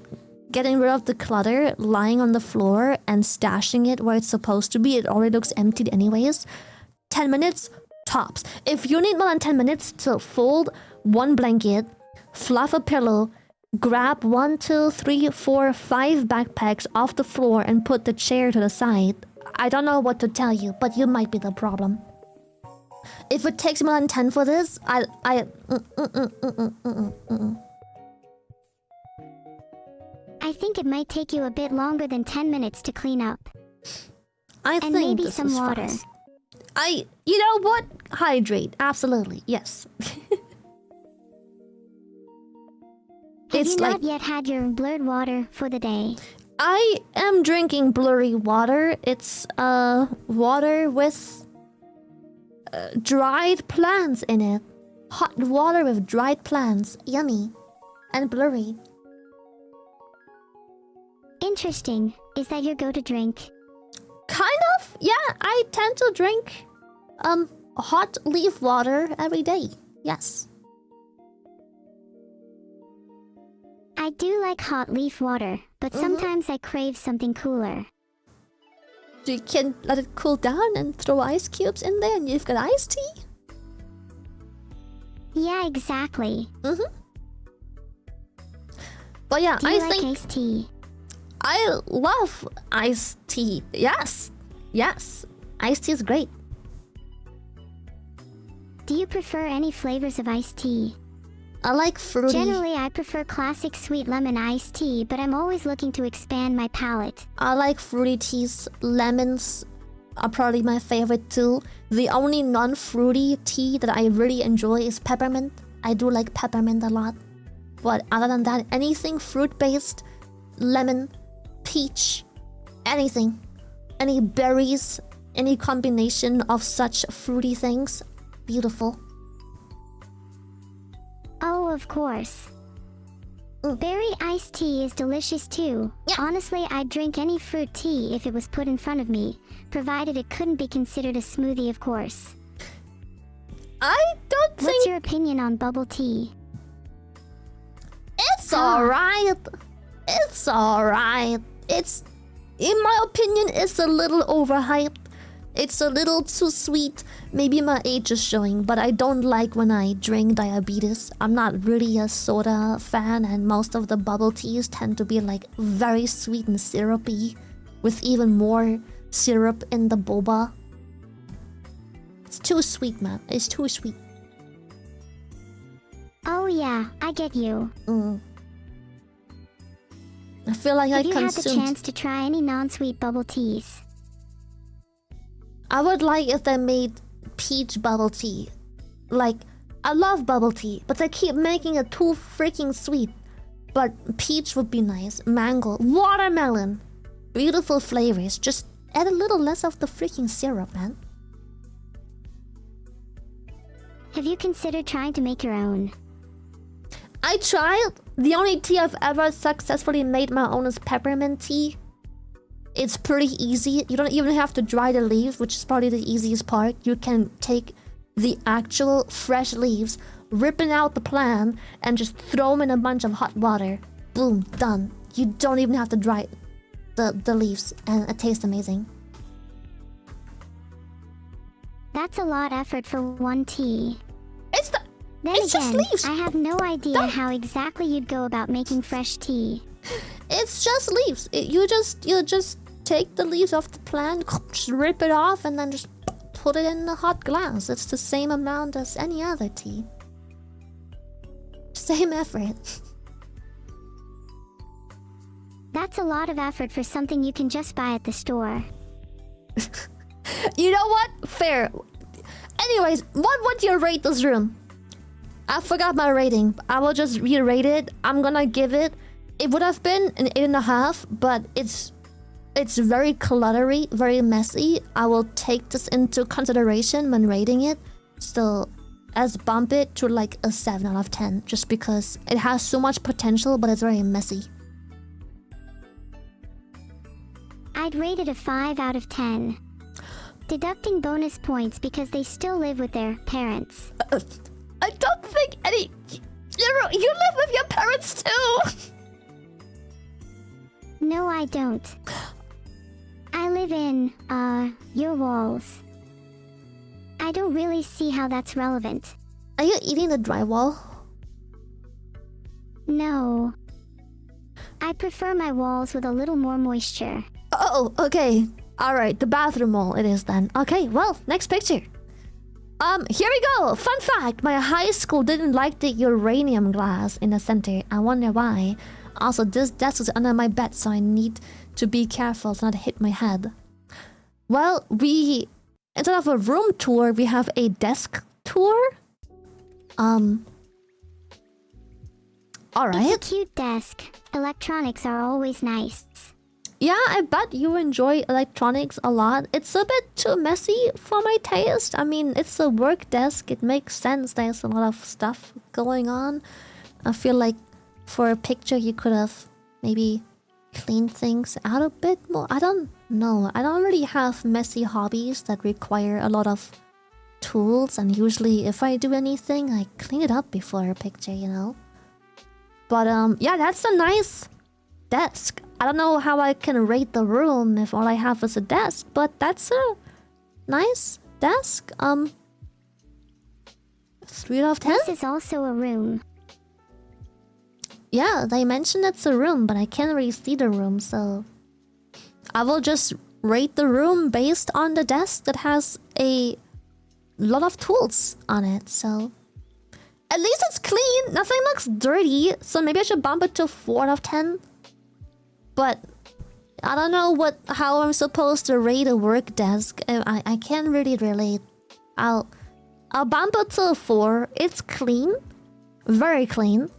getting rid of the clutter lying on the floor and stashing it where it's supposed to be. It already looks emptied anyways. 10 minutes tops. If you need more than 10 minutes to fold one blanket, fluff a pillow, grab 1, 2, 3, 4, 5 backpacks off the floor and put the chair to the side, I don't know what to tell you, but you might be the problem. If it takes more than 10 for this, I think it might take you a bit longer than 10 minutes to clean up. I and think maybe this some is water. fast. You know what? Hydrate, absolutely, yes. Have It's you like not yet had your blurred water for the day? I am drinking blurry water. It's water with dried plants in it. Hot water with dried plants. Yummy. And blurry. Interesting. Is that your go-to drink? Kind of. Yeah, I tend to drink hot leaf water every day. Yes. I do like hot leaf water, but sometimes I crave something cooler. You can let it cool down and throw ice cubes in there and you've got iced tea? Yeah, exactly. But yeah, Do you I like think iced tea? I love iced tea. Yes. Yes. Iced tea is great. Do you prefer any flavors of iced tea? I like fruity. Generally, I prefer classic sweet lemon iced tea, but I'm always looking to expand my palate. I like fruity teas. Lemons are probably my favorite too. The only non-fruity tea that I really enjoy is peppermint. I do like peppermint a lot. But other than that, anything fruit-based, lemon, peach, anything. Any berries, any combination of such fruity things, beautiful. Oh, of course. Berry iced tea is delicious too. Yeah. Honestly, I'd drink any fruit tea if it was put in front of me, provided it couldn't be considered a smoothie, of course. I don't think... What's your opinion on bubble tea? It's alright. It's alright. It's... In my opinion, it's a little overhyped. It's a little too sweet. Maybe my age is showing, but I don't like when I drink diabetes. I'm not really a soda fan, and most of the bubble teas tend to be like very sweet and syrupy, with even more syrup in the boba. It's too sweet, man. It's too sweet. Oh yeah, I get you. I feel like Have I you had the consumed. chance to try any non-sweet bubble teas? I would like if they made peach bubble tea. Like, I love bubble tea, but they keep making it too freaking sweet. But peach would be nice. Mango, watermelon, beautiful flavors. Just add a little less of the freaking syrup, man. Have you considered trying to make your own? I tried. The only tea I've ever successfully made my own is peppermint tea. It's pretty easy. You don't even have to dry the leaves, which is probably the easiest part. You can take the actual fresh leaves, ripping out the plant, and just throw them in a bunch of hot water. Boom, done. You don't even have to dry the leaves, and it tastes amazing. That's a lot of effort for one tea. Then It's just again, leaves. I have no idea how exactly you'd go about making fresh tea. It's just leaves. You just take the leaves off the plant, just rip it off, and then just put it in the hot glass. It's the same amount as any other tea. Same effort. That's a lot of effort for something you can just buy at the store. You know what? Fair. Anyways, what would you rate this room? I forgot my rating. I will just re-rate it. I'm gonna give it. It would have been an 8.5, but it's very cluttery, very messy. I will take this into consideration when rating it. So, let's bump it to like a 7 out of 10, just because it has so much potential, but it's very messy. I'd rate it a 5 out of 10. Deducting bonus points because they still live with their parents. I don't think any... You live with your parents too! No, I don't. I live in, your walls. I don't really see how that's relevant. Are you eating the drywall? No. I prefer my walls with a little more moisture. Oh, okay. Alright, the bathroom wall it is then. Okay, well, next picture. Here we go. Fun fact, my high school didn't like the uranium glass in the center. I wonder why. Also, this desk is under my bed, so I need to be careful to not hit my head. Well, instead of a room tour, we have a desk tour. Alright. It's a cute desk. Electronics are always nice. Yeah, I bet you enjoy electronics a lot. It's a bit too messy for my taste. I mean, it's a work desk. It makes sense. There's a lot of stuff going on. I feel like for a picture, you could have maybe cleaned things out a bit more. I don't know. I don't really have messy hobbies that require a lot of tools. And usually, if I do anything, I clean it up before a picture, you know? But yeah, that's a nice desk. I don't know how I can rate the room if all I have is a desk, but that's a nice desk. 3 out of 10? This is also a room. Yeah, they mentioned it's a room, but I can't really see the room, so I will just rate the room based on the desk that has a lot of tools on it, so at least it's clean. Nothing looks dirty, so maybe I should bump it to 4 out of 10. But I don't know how I'm supposed to rate a work desk. I can't really relate. I'll bump it to a 4. It's clean, very clean.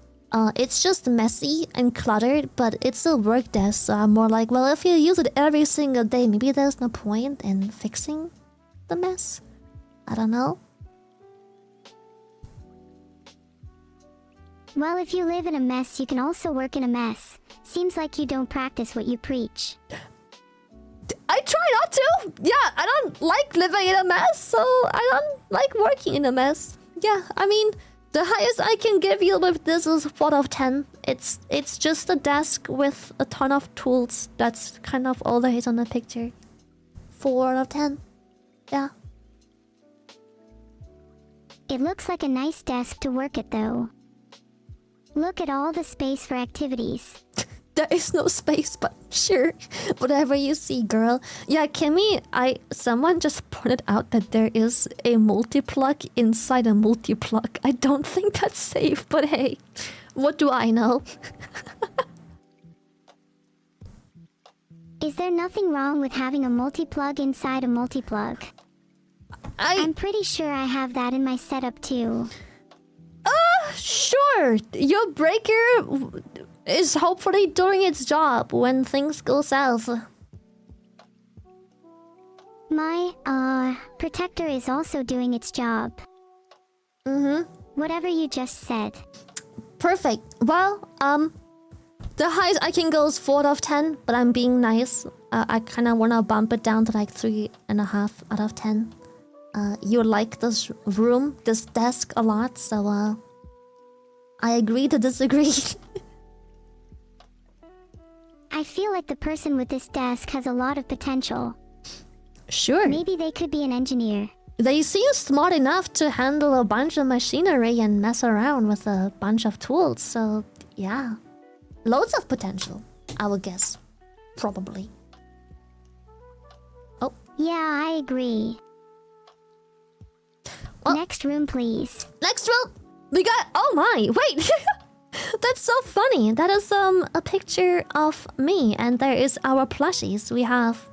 It's just messy and cluttered, but it's a work desk. So I'm more like, well, if you use it every single day, maybe there's no point in fixing the mess. I don't know. Well, if you live in a mess, you can also work in a mess. Seems like you don't practice what you preach. I try not to. Yeah, I don't like living in a mess, so I don't like working in a mess. Yeah, I mean, the highest I can give you with this is 4 out of 10. It's just a desk with a ton of tools. That's kind of all there is on the picture. 4 out of 10. Yeah. It looks like a nice desk to work at, though. Look at all the space for activities. There is no space, but sure, whatever you see, girl. Yeah, Kimmy, someone just pointed out that there is a multi-plug inside a multi-plug. I don't think that's safe, but hey, what do I know? Is there nothing wrong with having a multi-plug inside a multi-plug? I'm pretty sure I have that in my setup too. Sure. Your breaker is hopefully doing its job when things go south. My, protector is also doing its job. Whatever you just said. Perfect. Well, the highest I can go is 4 out of 10, but I'm being nice. I kind of want to bump it down to like 3.5 out of 10. You like this room, this desk a lot, so I agree to disagree. I feel like the person with this desk has a lot of potential. Sure. Maybe they could be an engineer. They seem smart enough to handle a bunch of machinery and mess around with a bunch of tools, so yeah. Loads of potential, I would guess. Probably. Oh. Yeah, I agree. Well, next room, please. Next room! We got... Oh my! Wait! That's so funny. That is a picture of me, and there is our plushies. We have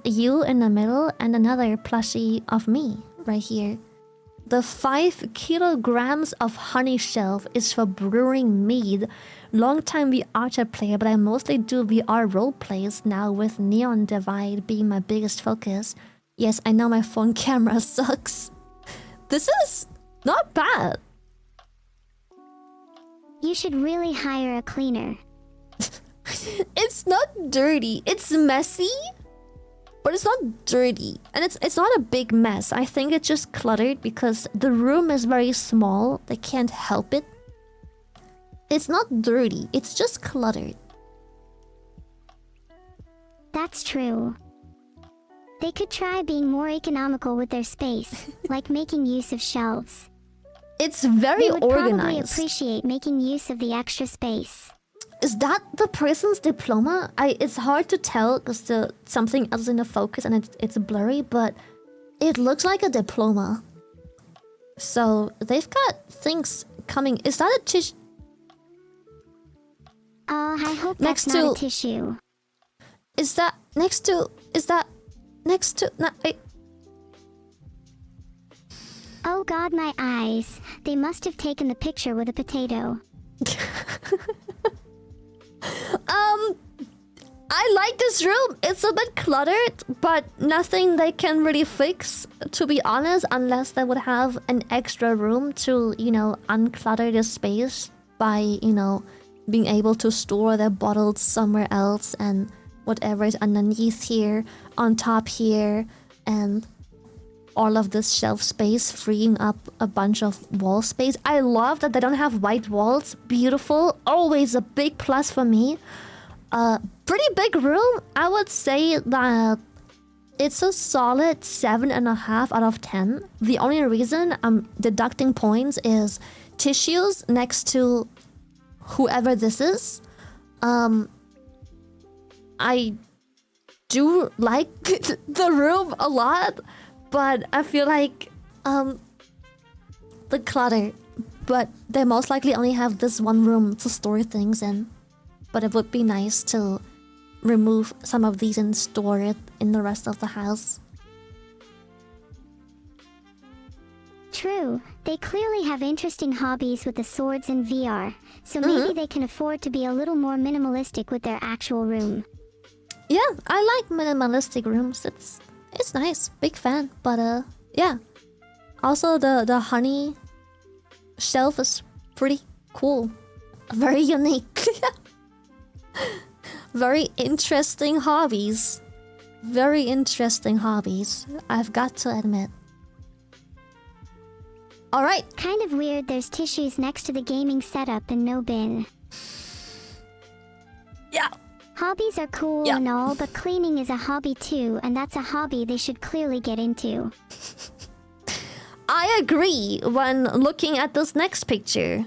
you in the middle and another plushie of me right here. The 5 kilograms of honey shelf is for brewing mead. Long time VR chat player, but I mostly do VR role plays now with Neon Divide being my biggest focus. Yes, I know my phone camera sucks. This is not bad. You should really hire a cleaner. It's not dirty. It's messy, but it's not dirty. And it's not a big mess. I think it's just cluttered because the room is very small. They can't help it. It's not dirty. It's just cluttered. That's true. They could try being more economical with their space, like making use of shelves. It's very they would organized. Probably appreciate making use of the extra space. Is that the person's diploma? It's hard to tell because something else is in the focus and it's blurry, but it looks like a diploma. So they've got things coming. Is that a tissue? I hope that's not a tissue. Is that next to? Is that next to? No, wait. Oh god, my eyes. They must have taken the picture with a potato. I like this room. It's a bit cluttered, but nothing they can really fix, to be honest, unless they would have an extra room to, unclutter the space by, being able to store their bottles somewhere else and whatever is underneath here, on top here, and all of this shelf space, freeing up a bunch of wall space. I love that they don't have white walls. Beautiful. Always a big plus for me. Pretty big room. I would say that it's a solid 7.5 out of 10. The only reason I'm deducting points is tissues next to whoever this is. I do like the room a lot, but I feel like the clutter. But they most likely only have this one room to store things in. But it would be nice to remove some of these and store it in the rest of the house. True. They clearly have interesting hobbies with the swords and VR, so maybe they can afford to be a little more minimalistic with their actual room. Yeah, I like minimalistic rooms. It's nice. Big fan. But yeah. Also the honey shelf is pretty cool. Very unique. Very interesting hobbies. Very interesting hobbies, I've got to admit. Alright. Kind of weird there's tissues next to the gaming setup and no bin. Yeah. Hobbies are cool and all, but cleaning is a hobby too, and that's a hobby they should clearly get into. I agree when looking at this next picture.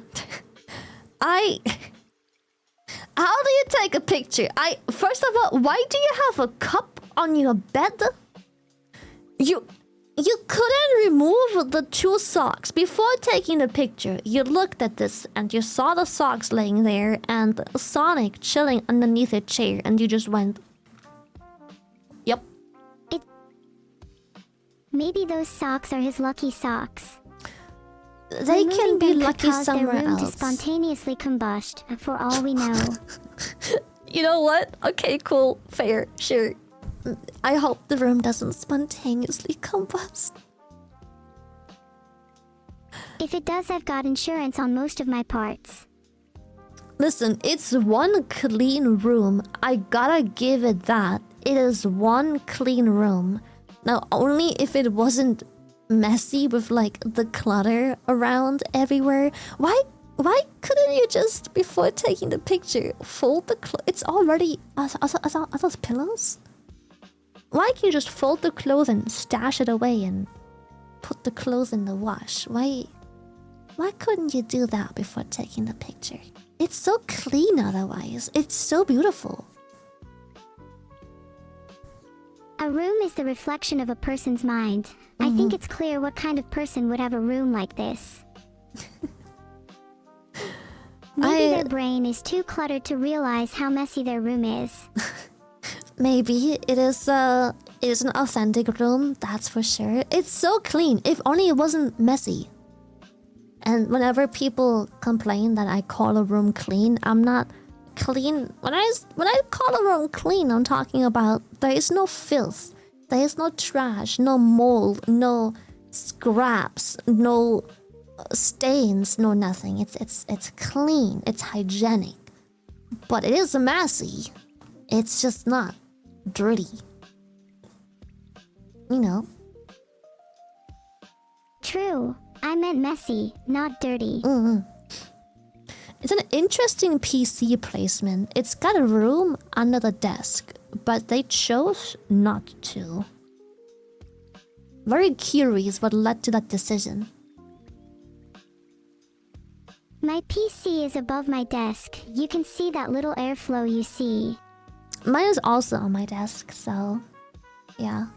How do you take a picture? First of all, why do you have a cup on your bed? You couldn't remove the 2 socks before taking the picture. You looked at this and you saw the socks laying there and Sonic chilling underneath a chair, and you just went, "Yep." Maybe those socks are his lucky socks. They can be lucky somewhere their room else. to spontaneously combust, for all we know. You know what? Okay, cool, fair, sure. I hope the room doesn't spontaneously combust. If it does, I've got insurance on most of my parts. Listen, it's one clean room. I gotta give it that. It is one clean room. Now, only if it wasn't messy with like the clutter around everywhere. Why couldn't you just, before taking the picture, fold the it's already are those pillows? Why can't you just fold the clothes and stash it away and put the clothes in the wash? Why couldn't you do that before taking the picture? It's so clean otherwise. It's so beautiful. A room is the reflection of a person's mind. I think it's clear what kind of person would have a room like this. Maybe their brain is too cluttered to realize how messy their room is. Maybe it is an authentic room, that's for sure. It's so clean. If only it wasn't messy. And whenever people complain that I call a room clean, I'm not clean. When I call a room clean, I'm talking about there is no filth, there is no trash, no mold, no scraps, no stains, no nothing. It's clean, it's hygienic. But it is messy. It's just not dirty. You know. True. I meant messy, not dirty. It's an interesting PC placement. It's got a room under the desk, but they chose not to. Very curious what led to that decision. My PC is above my desk. You can see that little airflow you see. Mine is also on my desk, so yeah.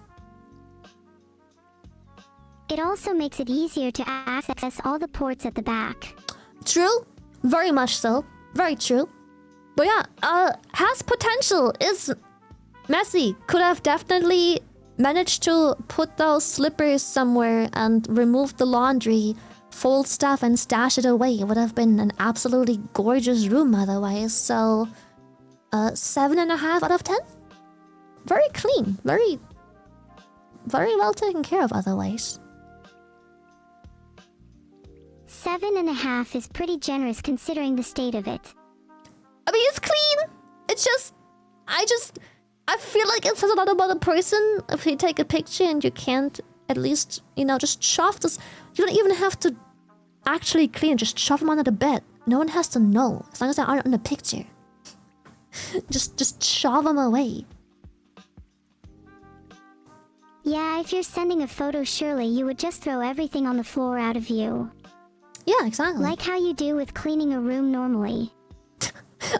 It also makes it easier to access all the ports at the back. True. Very much so. Very true. But yeah, has potential. Is messy. Could have definitely managed to put those slippers somewhere and remove the laundry, fold stuff and stash it away. It would have been an absolutely gorgeous room otherwise. So, 7.5 out of 10. Very clean. Very well taken care of otherwise. 7.5 is pretty generous considering the state of it. I mean, it's clean. It's just, I feel like it says a lot about a person if you take a picture and you can't at least, just shove this. You don't even have to actually clean. Just shove them under the bed. No one has to know as long as they aren't in the picture. just shove them away. Yeah, if you're sending a photo, surely you would just throw everything on the floor out of view. Yeah, exactly. Like how you do with cleaning a room normally.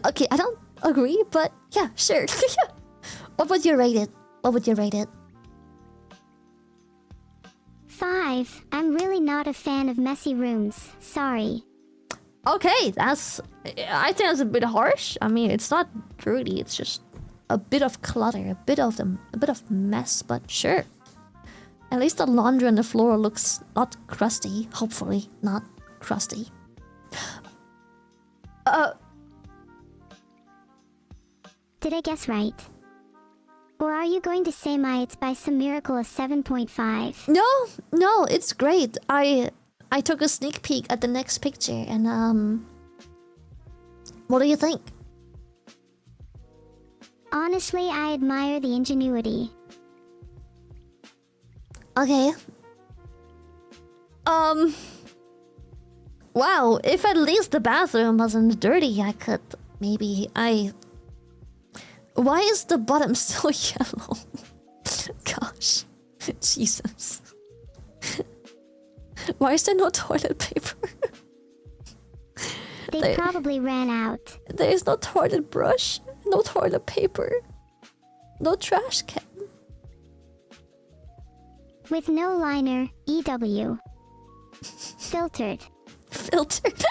Okay, I don't agree, but yeah, sure. What would you rate it? 5. I'm really not a fan of messy rooms. Sorry. Okay, I think that's a bit harsh. I mean, it's not dirty, it's just a bit of clutter, a bit of mess, but sure. At least the laundry on the floor looks not crusty, hopefully not crusty. Did I guess right? Or are you going to say it's by some miracle a 7.5? No, it's great. I took a sneak peek at the next picture and what do you think? Honestly, I admire the ingenuity. Okay. Wow, if at least the bathroom wasn't dirty, I could maybe Why is the bottom so yellow? Gosh. Jesus. Why is there no toilet paper? They probably ran out. There is no toilet brush, no toilet paper, no trash can. With no liner, EW. Filtered. Filtered.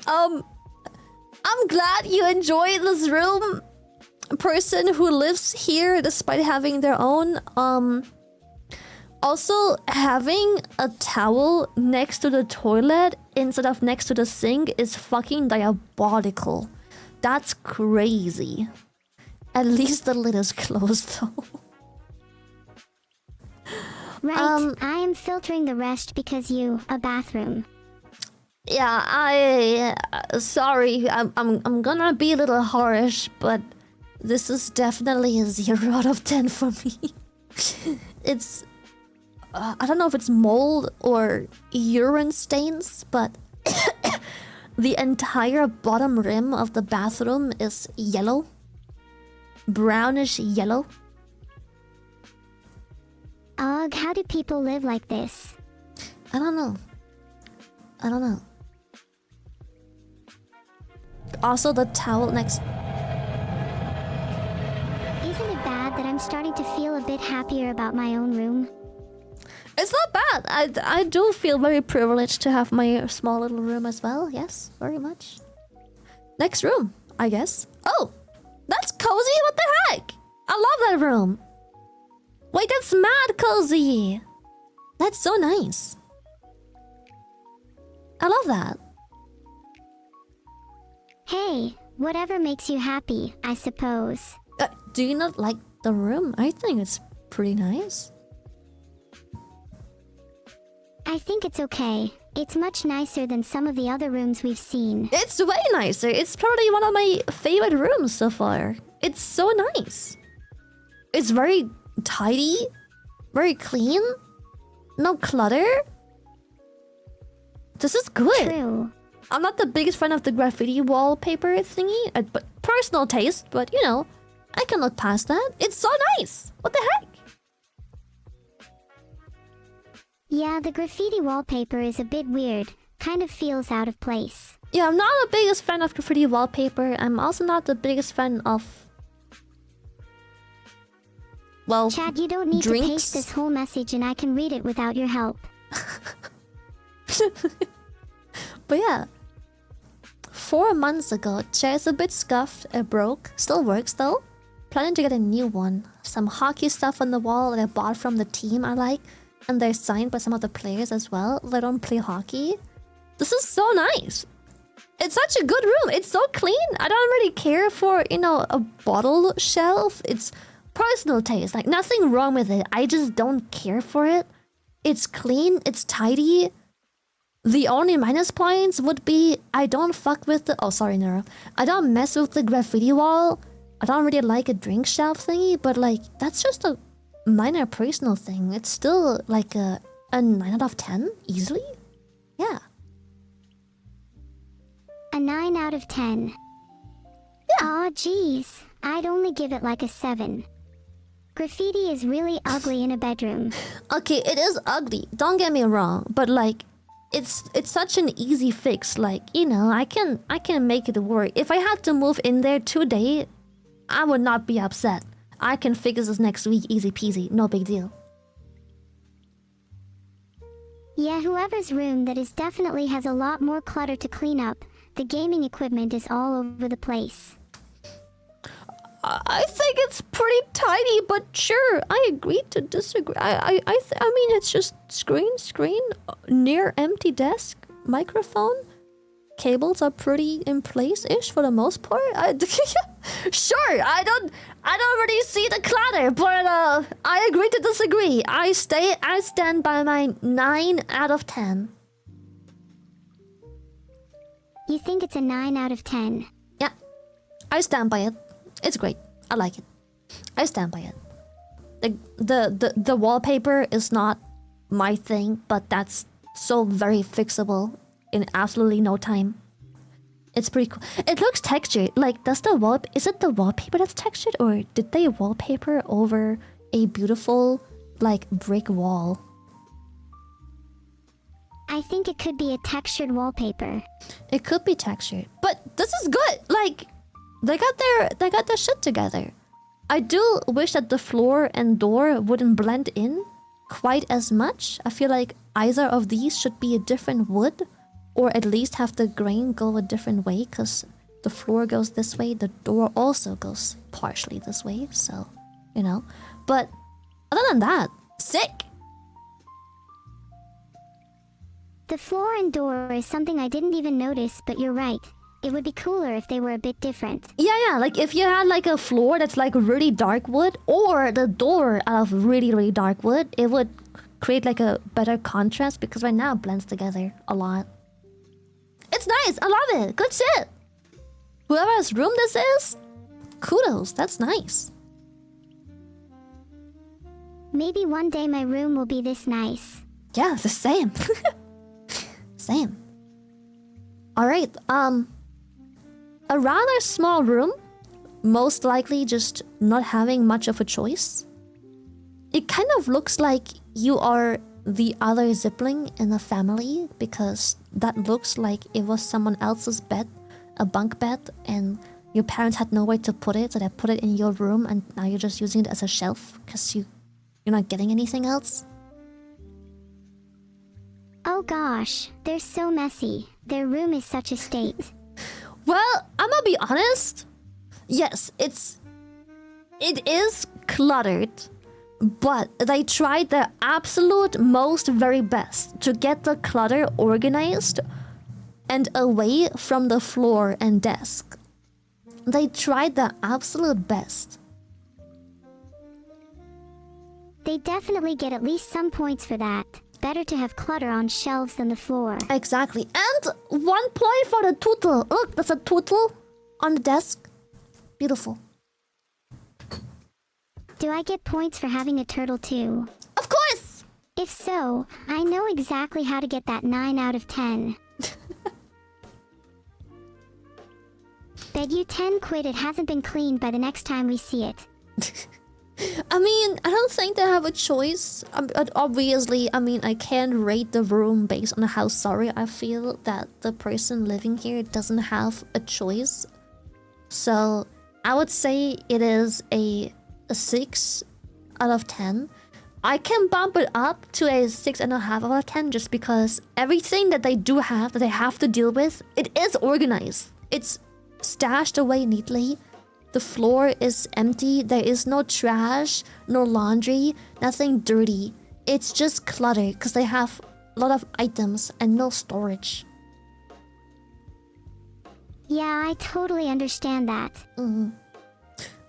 I'm glad you enjoy this room. Person who lives here despite having their own. Also, having a towel next to the toilet instead of next to the sink is fucking diabolical. That's crazy. At least the lid is closed though. Right, I am filtering the rest because a bathroom. Yeah, sorry, I'm gonna be a little harsh, but this is definitely a 0 out of 10 for me. It's, I don't know if it's mold or urine stains, but the entire bottom rim of the bathroom is yellow. Brownish yellow. Ugh, how do people live like this? I don't know. Also, the towel next... Isn't it bad that I'm starting to feel a bit happier about my own room? It's not bad. I do feel very privileged to have my small little room as well. Yes, very much. Next room, I guess. Oh, that's cozy. What the heck? I love that room. Wait, that's mad cozy. That's so nice. I love that. Hey, whatever makes you happy, I suppose. Do you not like the room? I think it's pretty nice. I think it's okay. It's much nicer than some of the other rooms we've seen. It's way nicer. It's probably one of my favorite rooms so far. It's so nice. It's very tidy, very clean, no clutter. This is good. True. I'm not the biggest fan of the graffiti wallpaper thingy, but personal taste, but you know, I can look past that. It's so nice. What the heck? Yeah, the graffiti wallpaper is a bit weird. Kind of feels out of place. Yeah, I'm not the biggest fan of graffiti wallpaper. I'm also not the biggest fan of... well, Chad, you don't need drinks. to paste this whole message and I can read it without your help. But yeah. 4 months ago, chair's a bit scuffed, it broke. Still works though. Planning to get a new one. Some hockey stuff on the wall that I bought from the team I like. And they're signed by some of the players as well. They don't play hockey. This is so nice. It's such a good room. It's so clean. I don't really care for, you know, a bottle shelf. It's personal taste. Like, nothing wrong with it. I just don't care for it. It's clean. It's tidy. The only minus points would be I don't fuck with the... oh, sorry, Neuro. I don't mess with the graffiti wall. I don't really like a drink shelf thingy, but like, that's just a minor personal thing. It's still like a 9 out of 10, easily. Yeah. A 9 out of 10. Yeah. Aw, jeez. I'd only give it like a 7. Graffiti is really ugly in a bedroom. Okay, it is ugly. Don't get me wrong, but like, it's such an easy fix. Like, you know, I can make it work. If I had to move in there today, I would not be upset. I can fix this next week, easy peasy, no big deal. Yeah, whoever's room that is definitely has a lot more clutter to clean up. The gaming equipment is all over the place. I think it's pretty tidy, but sure, I agree to disagree. I mean, it's just screen, near empty desk, microphone. Cables are pretty in place-ish for the most part. Sure, I don't really see the clutter, but I agree to disagree. I stand by my 9 out of 10. You think it's a 9 out of 10? Yeah, I stand by it. It's great. I like it. I stand by it. The wallpaper is not my thing, but that's so very fixable in absolutely no time. It's pretty cool. It looks textured. Like, is it the wallpaper that's textured, or did they wallpaper over a beautiful, like, brick wall? I I think it could be a textured wallpaper. It could be textured, but this is good. Like, they got their shit together. I do wish that the floor and door wouldn't blend in quite as much. I feel like either of these should be a different wood, or at least have the grain go a different way, because the floor goes this way, the door also goes partially this way, so, you know. But other than that, sick! The floor and door is something I didn't even notice, but you're right. It would be cooler if they were a bit different. Yeah, like if you had like a floor that's like really dark wood, or the door out of really, really dark wood, it would create like a better contrast, because right now it blends together a lot. It's nice, I love it, good shit! Whoever's room this is, kudos, that's nice. Maybe one day my room will be this nice. Yeah, the same. Same. Alright, a rather small room, most likely just not having much of a choice. It kind of looks like you are the other sibling in a family, because that looks like it was someone else's bed, a bunk bed, and your parents had nowhere to put it, so they put it in your room, and now you're just using it as a shelf because you're not getting anything else. Oh gosh, they're so messy. Their room is such a state. Well, I'm gonna be honest. Yes, it is cluttered, but they tried their absolute most very best to get the clutter organized and away from the floor and desk. They tried their absolute best. They definitely get at least some points for that. Better to have clutter on shelves than the floor. Exactly. And 1 point for the turtle. Look, there's a turtle on the desk. Beautiful. Do I get points for having a turtle too? Of course! If so, I know exactly how to get that 9 out of 10. Bet you 10 quid it hasn't been cleaned by the next time we see it. I mean, I don't think they have a choice. Obviously, I mean, I can't rate the room based on how sorry I feel that the person living here doesn't have a choice. So, I would say it is a 6 out of 10. I can bump it up to a 6.5 out of 10 just because everything that they do have, that they have to deal with, it is organized. It's stashed away neatly. The floor is empty, there is no trash, no laundry, nothing dirty. It's just clutter because they have a lot of items and no storage. Yeah, I totally understand that.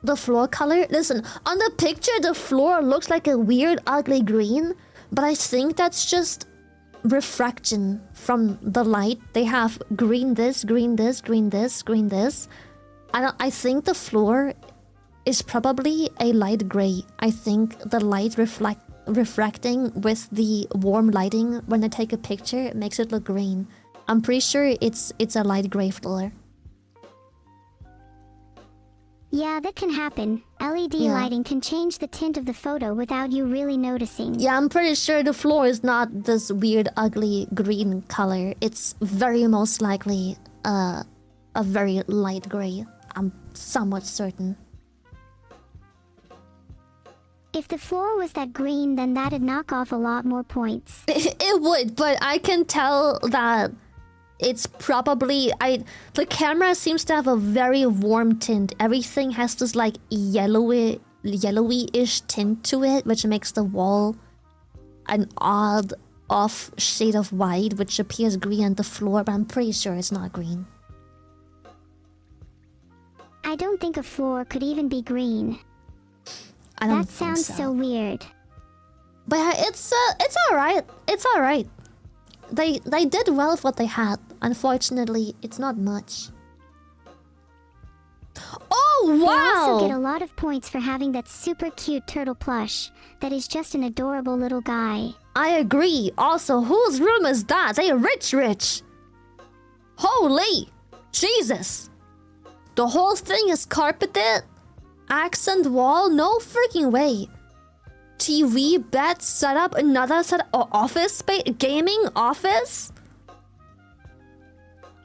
The floor color? Listen, on the picture the floor looks like a weird ugly green, but I think that's just refraction from the light. They have green this, green this, green this, green this. I think the floor is probably a light gray. I think the light refracting with the warm lighting when I take a picture makes it look green. I'm pretty sure it's a light gray floor. Yeah, that can happen. LED lighting can change the tint of the photo without you really noticing. Yeah, I'm pretty sure the floor is not this weird ugly green color. It's very most likely a very light gray. I'm somewhat certain. If the floor was that green, then that'd knock off a lot more points. It would, but I can tell that it's probably... The camera seems to have a very warm tint. Everything has this like yellowy-ish tint to it, which makes the wall an odd off shade of white, which appears green on the floor, but I'm pretty sure it's not green. I don't think a floor could even be green. I don't that think sounds so weird. But yeah, it's alright. It's alright. They did well with what they had. Unfortunately, it's not much. Oh wow! They also get a lot of points for having that super cute turtle plush that is just an adorable little guy. I agree. Also, whose room is that? They rich. Holy Jesus! The whole thing is carpeted? Accent wall? No freaking way. TV, bed, setup, another set, office space, gaming office.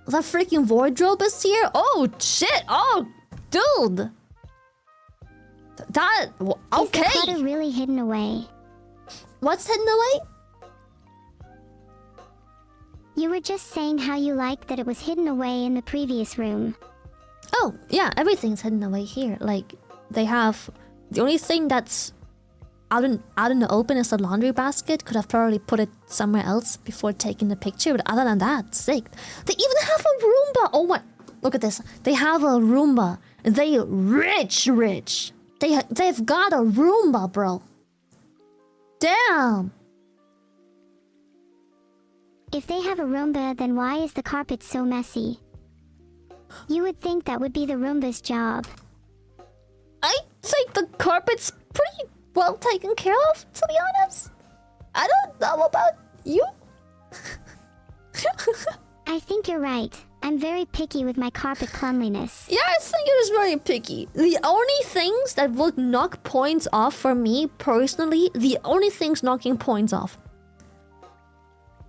The freaking wardrobe is here. Oh shit! Oh, dude. That okay. Is the clutter really hidden away? What's hidden away? You were just saying how you liked that it was hidden away in the previous room. Oh yeah, everything's hidden away here. Like they have the only thing that's out in the open is the laundry basket. Could have probably put it somewhere else before taking the picture. But other than that, sick. They even have a Roomba. Oh my! Look at this. They have a Roomba. They rich. They've got a Roomba, bro. Damn. If they have a Roomba, then why is the carpet so messy? You would think that would be the Roomba's job. I think the carpet's pretty well taken care of, to be honest. I don't know about you. I think you're right. I'm very picky with my carpet cleanliness. Yeah, I think it is very picky. The only things that would knock points off for me, personally, the only things knocking points off.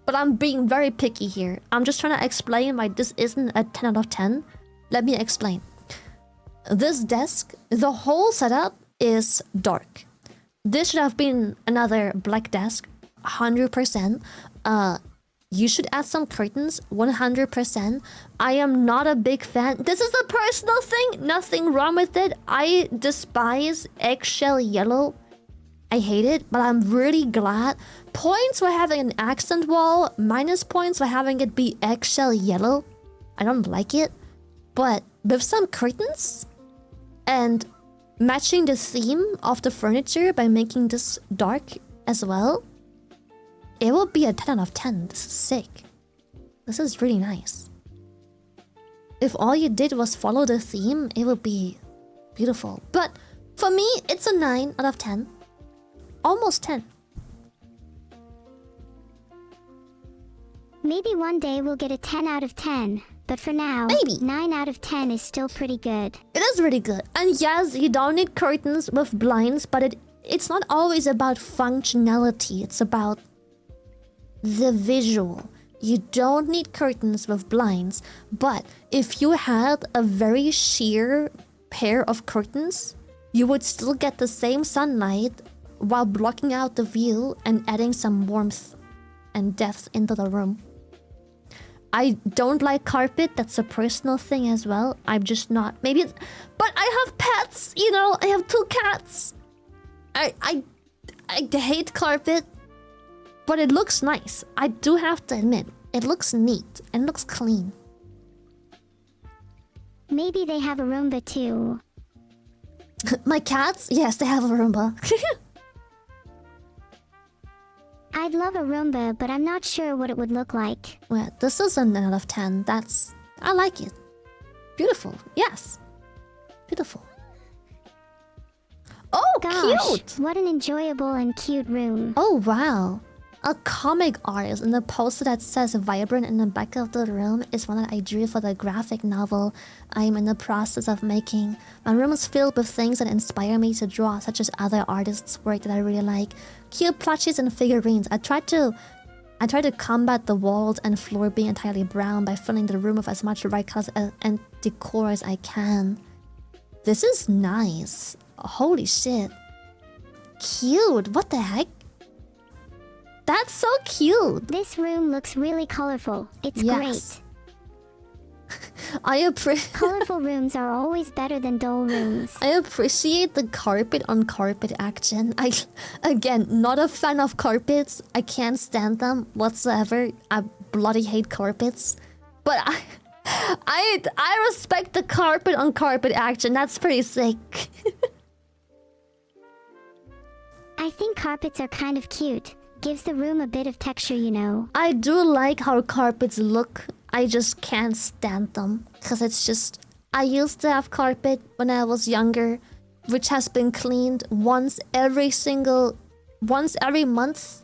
But I'm being very picky here. I'm just trying to explain why this isn't a 10 out of 10. Let me explain. This desk, the whole setup is dark. This should have been another black desk, 100%. You should add some curtains, 100%. I am not a big fan. This is a personal thing, nothing wrong with it. I despise eggshell yellow. I hate it, but I'm really glad. Points for having an accent wall, minus points for having it be eggshell yellow. I don't like it. But with some curtains and matching the theme of the furniture by making this dark as well, it will be a 10 out of 10. This is sick. This is really nice. If all you did was follow the theme, it would be beautiful. But for me, it's a 9 out of 10. Almost 10. Maybe one day we'll get a 10 out of 10. But for now, maybe 9 out of 10 is still pretty good. It is really good. And yes, you don't need curtains with blinds, but it's not always about functionality. It's about the visual. You don't need curtains with blinds, but if you had a very sheer pair of curtains, you would still get the same sunlight while blocking out the view and adding some warmth and depth into the room. I don't like carpet. That's a personal thing as well. I'm just not. Maybe it's... But I have pets, you know. I have 2 cats. I hate carpet. But it looks nice. I do have to admit. It looks neat. And looks clean. Maybe they have a Roomba too. My cats? Yes, they have a Roomba. I'd love a Roomba, but I'm not sure what it would look like. Well, this is a 9 out of 10. I like it. Beautiful. Yes. Beautiful. Oh, gosh, cute! What an enjoyable and cute room. Oh, wow. A comic artist, and the poster that says vibrant in the back of the room is one that I drew for the graphic novel I'm in the process of making. My room is filled with things that inspire me to draw, such as other artists' work that I really like. Cute plushies and figurines. I try to combat the walls and floor being entirely brown by filling the room with as much bright colors and decor as I can. This is nice. Holy shit. Cute. What the heck? That's so cute. This room looks really colorful. It's great. Colorful rooms are always better than dull rooms. I appreciate the carpet on carpet action. Again, not a fan of carpets. I can't stand them whatsoever. I bloody hate carpets. But I respect the carpet on carpet action. That's pretty sick. I think carpets are kind of cute. Gives the room a bit of texture, you know. I do like how carpets look. I just can't stand them. Because it's just... I used to have carpet when I was younger, which has been cleaned once every month.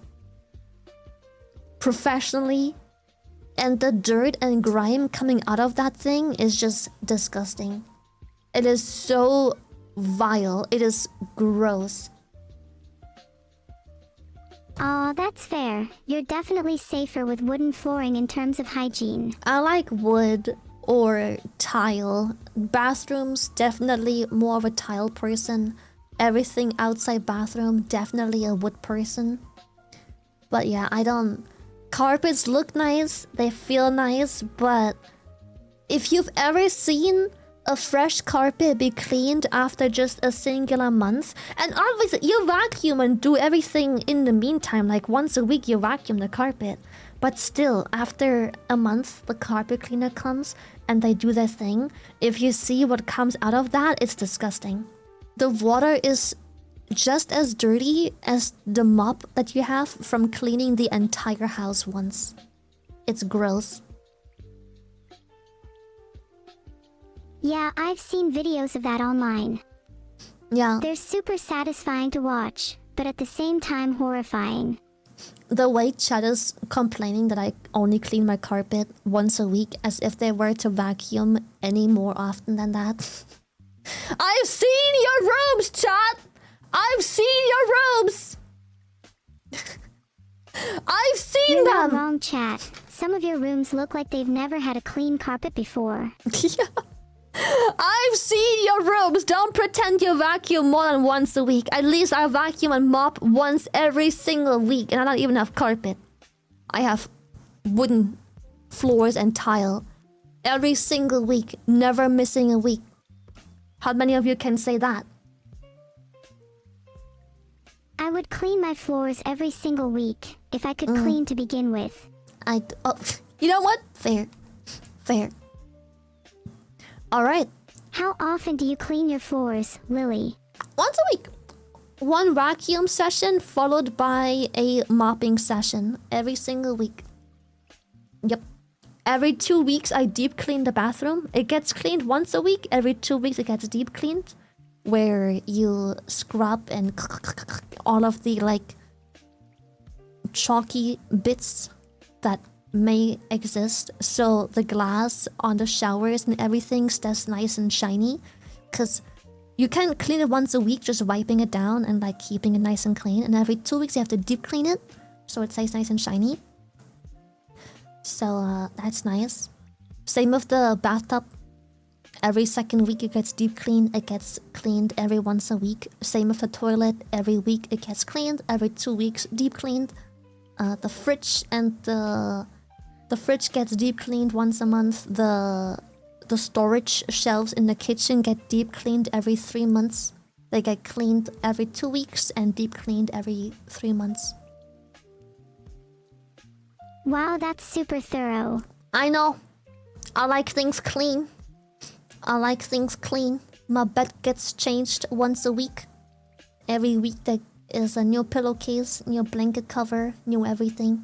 Professionally. And the dirt and grime coming out of that thing is just disgusting. It is so vile. It is gross. Aw, that's fair. You're definitely safer with wooden flooring in terms of hygiene. I like wood or tile. Bathrooms, definitely more of a tile person. Everything outside bathroom, definitely a wood person. But yeah, I don't... Carpets look nice, they feel nice, but... If you've ever seen a fresh carpet be cleaned after just a singular month, and obviously you vacuum and do everything in the meantime, like once a week you vacuum the carpet, but still, after a month, the carpet cleaner comes and they do their thing. If you see what comes out of that, it's disgusting. The water is just as dirty as the mop that you have from cleaning the entire house once. It's gross. Yeah, I've seen videos of that online. Yeah. They're super satisfying to watch, but at the same time horrifying. The way Chad is complaining that I only clean my carpet once a week, as if they were to vacuum any more often than that. I've seen your rooms, Chad! I've seen your rooms! I've seen You're them! not wrong, chat. Some of your rooms look like they've never had a clean carpet before. Yeah. I've seen your rooms. Don't pretend you vacuum more than once a week. At least I vacuum and mop once every single week, and I don't even have carpet. I have wooden floors and tile every single week, never missing a week. How many of you can say that? I would clean my floors every single week if I could clean to begin with. Oh, you know what? Fair. Fair. Alright. How often do you clean your floors, Lily? Once a week. One vacuum session followed by a mopping session every single week. Yep. Every 2 weeks I deep clean the bathroom. It gets cleaned once a week. Every 2 weeks it gets deep cleaned. Where you scrub and all of the like chalky bits that may exist, so the glass on the showers and everything stays nice and shiny, because you can't clean it once a week just wiping it down and like keeping it nice and clean, and every 2 weeks you have to deep clean it so it stays nice and shiny. So that's nice. Same with the bathtub. Every second week it gets deep cleaned. It gets cleaned every once a week. Same with the toilet. Every week it gets cleaned. Every 2 weeks deep cleaned. The fridge and the fridge gets deep cleaned once a month. The storage shelves in the kitchen get deep cleaned every 3 months. They get cleaned every 2 weeks and deep cleaned every 3 months. Wow, that's super thorough. I know. I like things clean. I like things clean. My bed gets changed once a week. Every week there is a new pillowcase, new blanket cover, new everything.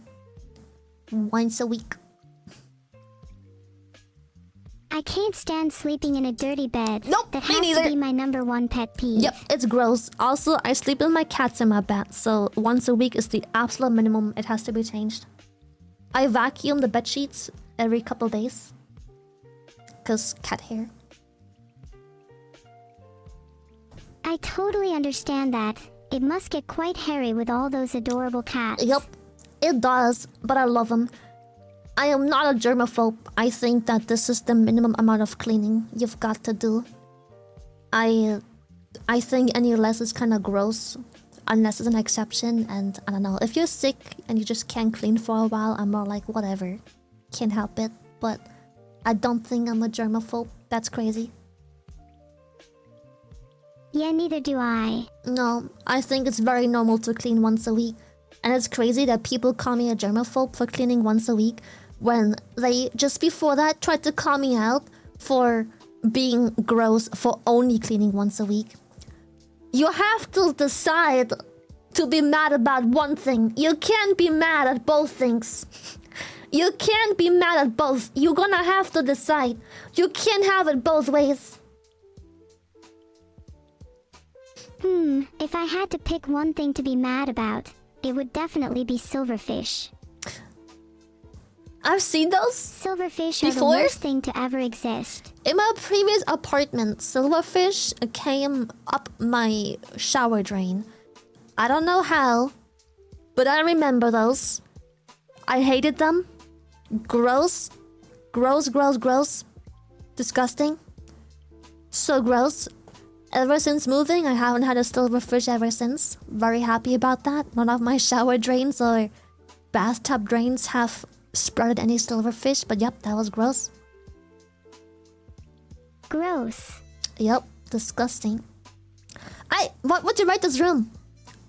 Once a week. I can't stand sleeping in a dirty bed. Nope, that me has neither. to be my #1 pet peeve. Yep, it's gross. Also, I sleep with my cats in my bed, so once a week is the absolute minimum. It has to be changed. I vacuum the bed sheets every couple days. Cause cat hair. I totally understand that. It must get quite hairy with all those adorable cats. Yep, it does, but I love them. I am not a germaphobe. I think that this is the minimum amount of cleaning you've got to do. I think any less is kind of gross, unless it's an exception, and I don't know. If you're sick and you just can't clean for a while, I'm more like, whatever. Can't help it, but I don't think I'm a germaphobe. That's crazy. Yeah, neither do I. No, I think it's very normal to clean once a week. And it's crazy that people call me a germaphobe for cleaning once a week when they, just before that, tried to call me out for being gross for only cleaning once a week. You have to decide to be mad about one thing. You can't be mad at both things. You can't be mad at both. You're gonna have to decide. You can't have it both ways. If I had to pick one thing to be mad about, it would definitely be silverfish. I've seen those Silverfish before. are the worst thing to ever exist. In my previous apartment, silverfish came up my shower drain. I don't know how, But I remember those. I hated them. Gross. Gross, gross, gross. Disgusting. So gross. Ever since moving, I haven't had a silverfish ever since. Very happy about that. None of my shower drains or bathtub drains have sprouted any silverfish, but yep, that was gross. Gross. Yep, disgusting. What would you rate this room?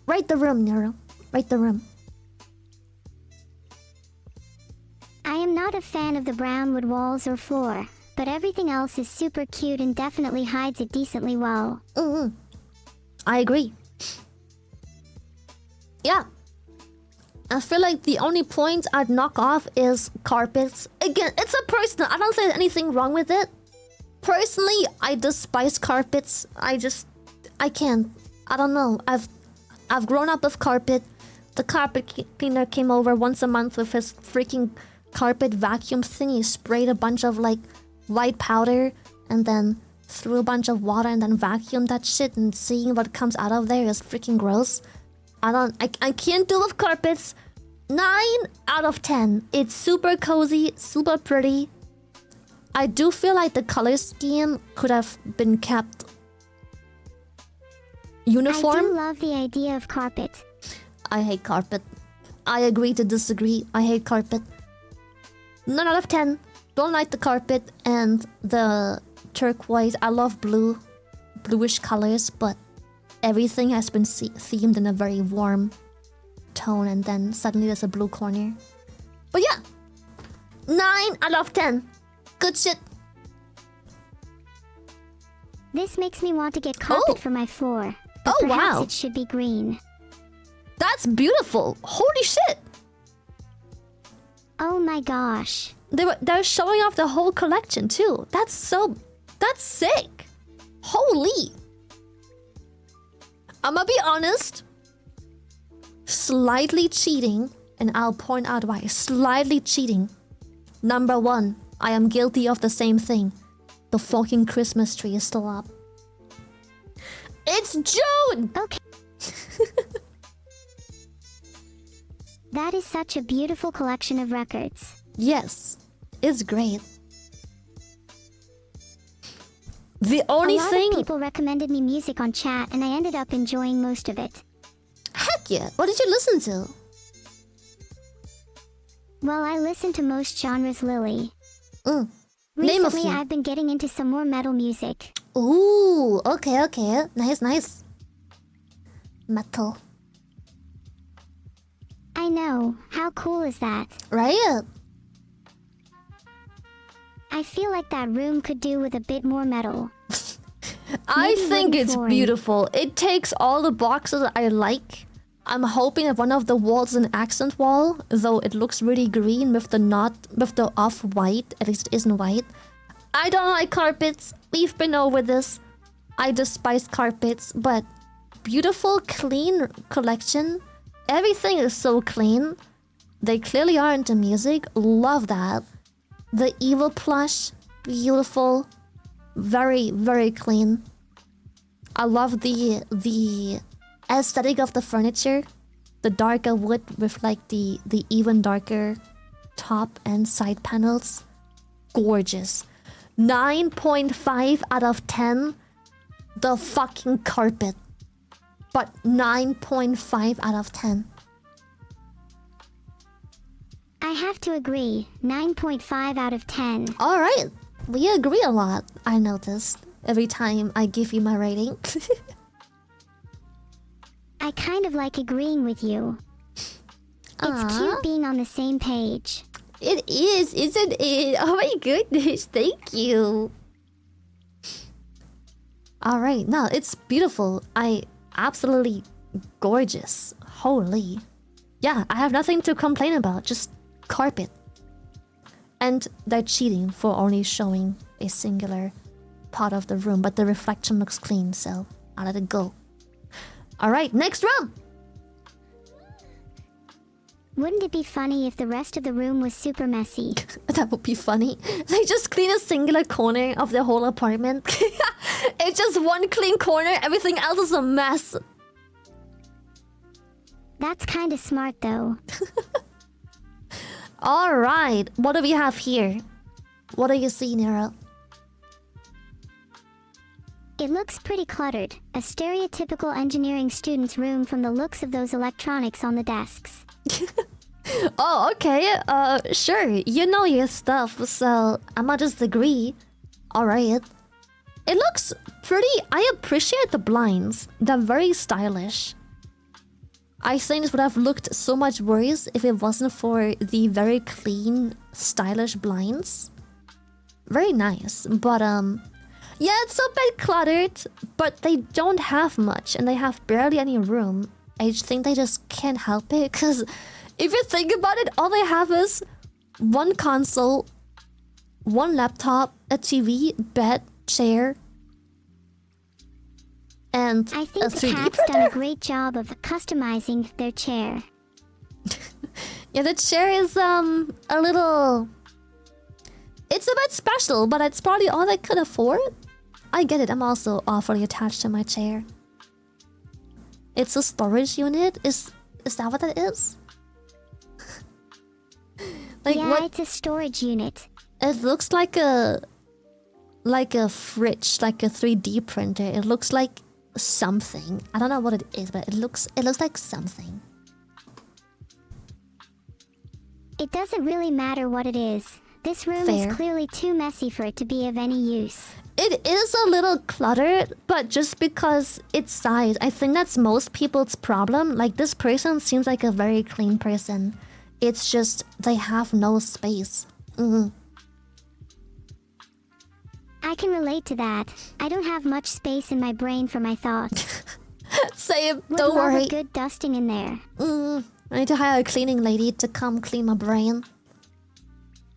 Rate the room, Neuro. Rate the room. I am not a fan of the brown wood walls or floor, but everything else is super cute and definitely hides it decently well. I agree. Yeah. I feel like the only point I'd knock off is carpets. Again, it's a personal. I don't say anything wrong with it. Personally, I despise carpets. I can't. I don't know. I've grown up with carpet. The carpet cleaner came over once a month with his freaking carpet vacuum thing. He sprayed a bunch of like white powder and then threw a bunch of water and then vacuumed that shit, and seeing what comes out of there is freaking gross. I can't deal with carpets. 9 out of 10. It's super cozy, super pretty. I do feel like the color scheme could have been kept uniform. I do love the idea of carpet. I hate carpet. I agree to disagree. I hate carpet. 9 out of 10. Don't like the carpet and the turquoise. I love bluish colors, but everything has been themed in a very warm tone, and then suddenly there's a blue corner. But yeah, 9 out of 10. Good shit. This makes me want to get carpet for my floor. But perhaps wow. It should be green. That's beautiful. Holy shit. Oh my gosh. They're showing off the whole collection too. That's sick. Holy. I'ma be honest. Slightly cheating, and I'll point out why. Slightly cheating. Number 1, I am guilty of the same thing. The fucking Christmas tree is still up. It's June! Okay. That is such a beautiful collection of records. Yes, it's great. The only a lot thing... of people recommended me music on chat, and I ended up enjoying most of it. Heck yeah! What did you listen to? Well, I listen to most genres, Lily. Name a Recently, few. I've been getting into some more metal music. Ooh, okay. Nice. Metal. I know. How cool is that? Right? I feel like that room could do with a bit more metal. I Maybe think wooden it's flooring. beautiful. It takes all the boxes I like. I'm hoping that one of the walls is an accent wall, though it looks really green with the off-white. At least it isn't white. I don't like carpets. We've been over this. I despise carpets, but beautiful, clean collection. Everything is so clean. They clearly are into music. Love that. The evil plush, beautiful. Very, very clean. I love the aesthetic of the furniture. The darker wood with like the even darker top and side panels. Gorgeous. 9.5 out of 10. The fucking carpet. But 9.5 out of 10. I have to agree. 9.5 out of 10. Alright. We agree a lot, I noticed. Every time I give you my rating. I kind of like agreeing with you. It's cute being on the same page. It is, isn't it? Oh my goodness, thank you. Alright, no, it's beautiful. Absolutely gorgeous. Holy. Yeah, I have nothing to complain about, just carpet. And they're cheating for only showing a singular part of the room, but the reflection looks clean, so I'll let it go. Alright, next room! Wouldn't it be funny if the rest of the room was super messy? That would be funny. They just clean a singular corner of the whole apartment. It's just one clean corner, everything else is a mess. That's kinda smart though. Alright, what do we have here? What do you see, Nero? It looks pretty cluttered. A stereotypical engineering student's room from the looks of those electronics on the desks. Oh, okay. Sure. You know your stuff, so I'ma just agree. Alright. It looks pretty. I appreciate the blinds. They're very stylish. I think it would have looked so much worse if it wasn't for the very clean, stylish blinds. Very nice. But, yeah, it's a bit cluttered, but they don't have much and they have barely any room. I think they just can't help it, because if you think about it, all they have is one console, one laptop, a TV, bed, chair, and I think a the 3D cat's printer. done a great job of customizing their chair. Yeah, the chair is a little... It's a bit special, but it's probably all they could afford. I get it, I'm also awfully attached to my chair. It's a storage unit? Is that what that is? Like, yeah, what? it's a storage unit. It looks like a fridge, like a 3D printer. It looks like something. I don't know what it is, but it looks like something. It doesn't really matter what it is. This room Fair. is clearly too messy for it to be of any use. It is a little cluttered, but just because its size, I think that's most people's problem. Like, this person seems like a very clean person. It's just they have no space. I can relate to that. I don't have much space in my brain for my thoughts. Same, Would don't love worry. a good dusting in there. I need to hire a cleaning lady to come clean my brain.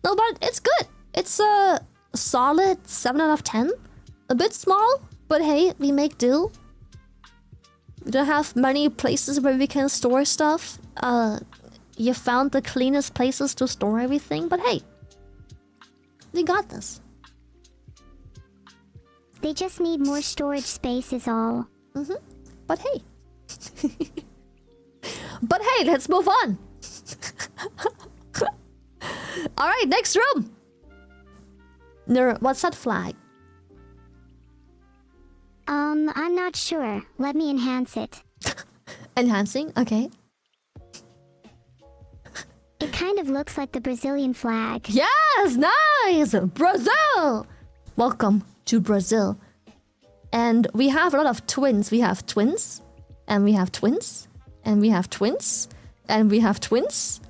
No, but it's good. It's a solid 7 out of 10. A bit small, but hey, we make do. We don't have many places where we can store stuff. You found the cleanest places to store everything, but hey, we got this. They just need more storage space is all. But hey. But hey, let's move on. Alright, next room. What's that flag? I'm not sure. Let me enhance it. Enhancing, okay. It kind of looks like the Brazilian flag. Yes, nice! Brazil! Welcome to Brazil. And we have a lot of twins. We have twins, and we have twins, and we have twins, and we have twins.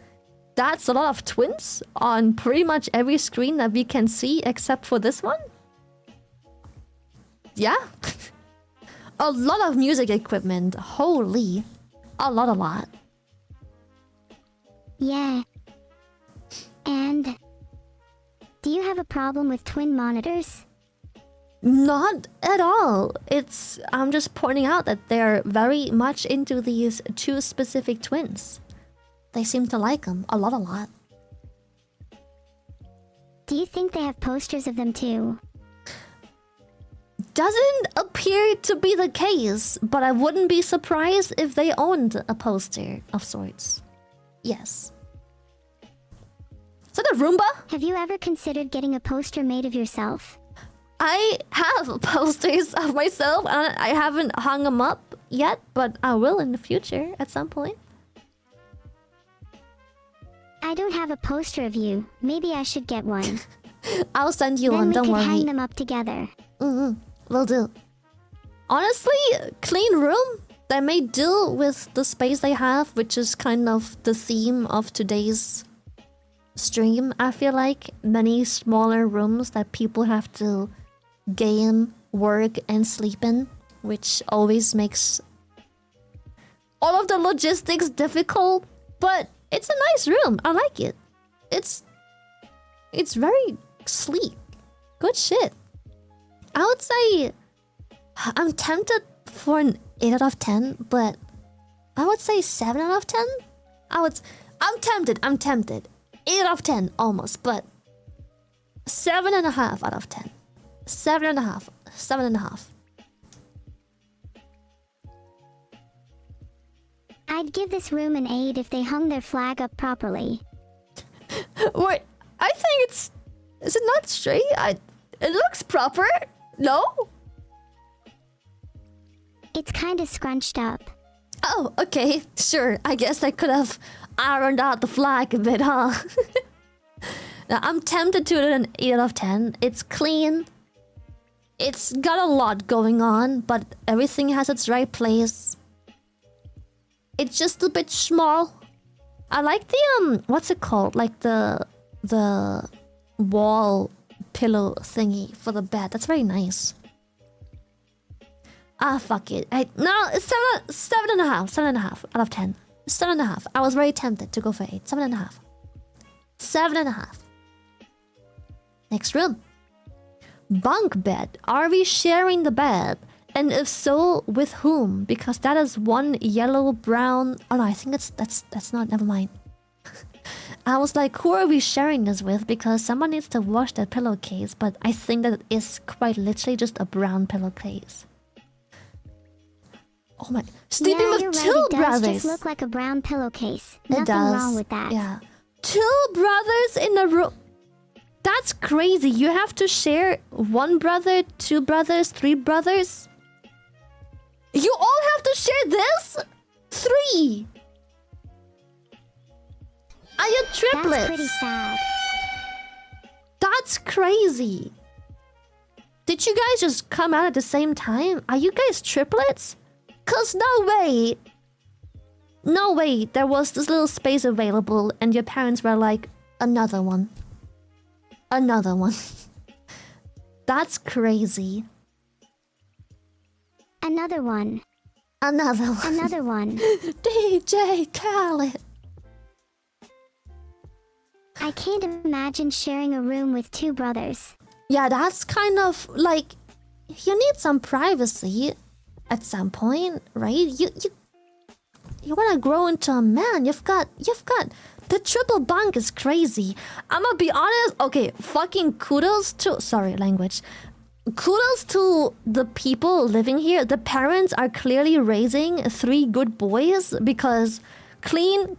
That's a lot of twins on pretty much every screen that we can see except for this one. Yeah. A lot of music equipment. Holy. A lot. Yeah. And do you have a problem with twin monitors? Not at all. I'm just pointing out that they're very much into these two specific twins. They seem to like them a lot. Do you think they have posters of them too? Doesn't appear to be the case, but I wouldn't be surprised if they owned a poster of sorts. Yes. Is that a Roomba? Have you ever considered getting a poster made of yourself? I have posters of myself, and I haven't hung them up yet, but I will in the future at some point. I don't have a poster of you. Maybe I should get one. I'll send you Then one, we don't could worry. hang them up together. Will do. Honestly, clean room. They may deal with the space they have, which is kind of the theme of today's stream. I feel like many smaller rooms that people have to game, work, and sleep in, which always makes all of the logistics difficult. But it's a nice room. I like it. It's very sleek. Good shit. I would say I'm tempted for an 8 out of 10, but I would say 7 out of 10. I'm tempted. 8 out of 10 almost, but 7.5 out of 10. 7.5. 7.5. I'd give this room an 8 if they hung their flag up properly. Wait, I think it's... Is it not straight? It looks proper. No? It's kinda scrunched up. Oh, okay. Sure. I guess I could have ironed out the flag a bit, huh? Now, I'm tempted to an 8 out of 10. It's clean. It's got a lot going on, but everything has its right place. It's just a bit small. I like the what's it called? Like the wall pillow thingy for the bed. That's very nice. Ah, fuck it. No, it's 7.5. 7.5 out of 10. 7.5. I was very tempted to go for 8. 7.5. 7.5. Next room. Bunk bed. Are we sharing the bed? And if so, with whom? Because that is one yellow, brown... Oh no, I think that's not... Never mind. I was like, who are we sharing this with? Because someone needs to wash that pillowcase. But I think that it is quite literally just a brown pillowcase. Oh my... Sleeping with you're two right, it brothers! does just look like a brown pillowcase. It Nothing does. wrong with that. Yeah. 2 brothers in a room... That's crazy. You have to share 1 brother, 2 brothers, 3 brothers? You all have to share this? 3! Are you triplets? That's pretty sad. That's crazy. Did you guys just come out at the same time? Are you guys triplets? Cause no way. No way there was this little space available and your parents were like, another one. Another one. That's crazy. Another one. Another one. Another one. DJ Khaled. I can't imagine sharing a room with 2 brothers. Yeah, that's kind of like... You need some privacy at some point, right? You want to grow into a man. You've got... The triple bunk is crazy. I'm gonna be honest. Okay, fucking kudos to... Sorry, language. Kudos to the people living here. The parents are clearly raising 3 good boys because clean.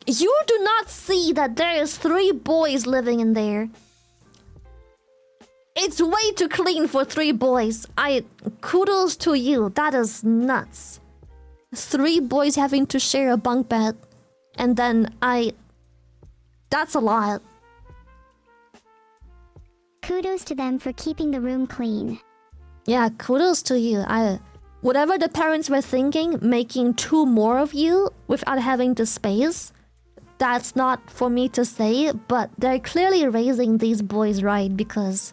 You do not see that there is 3 boys living in there. It's way too clean for 3 boys. Kudos to you. That is nuts. 3 boys having to share a bunk bed. And then that's a lot. Kudos to them for keeping the room clean. Yeah, kudos to you. Whatever the parents were thinking, making 2 more of you without having the space, that's not for me to say, but they're clearly raising these boys right because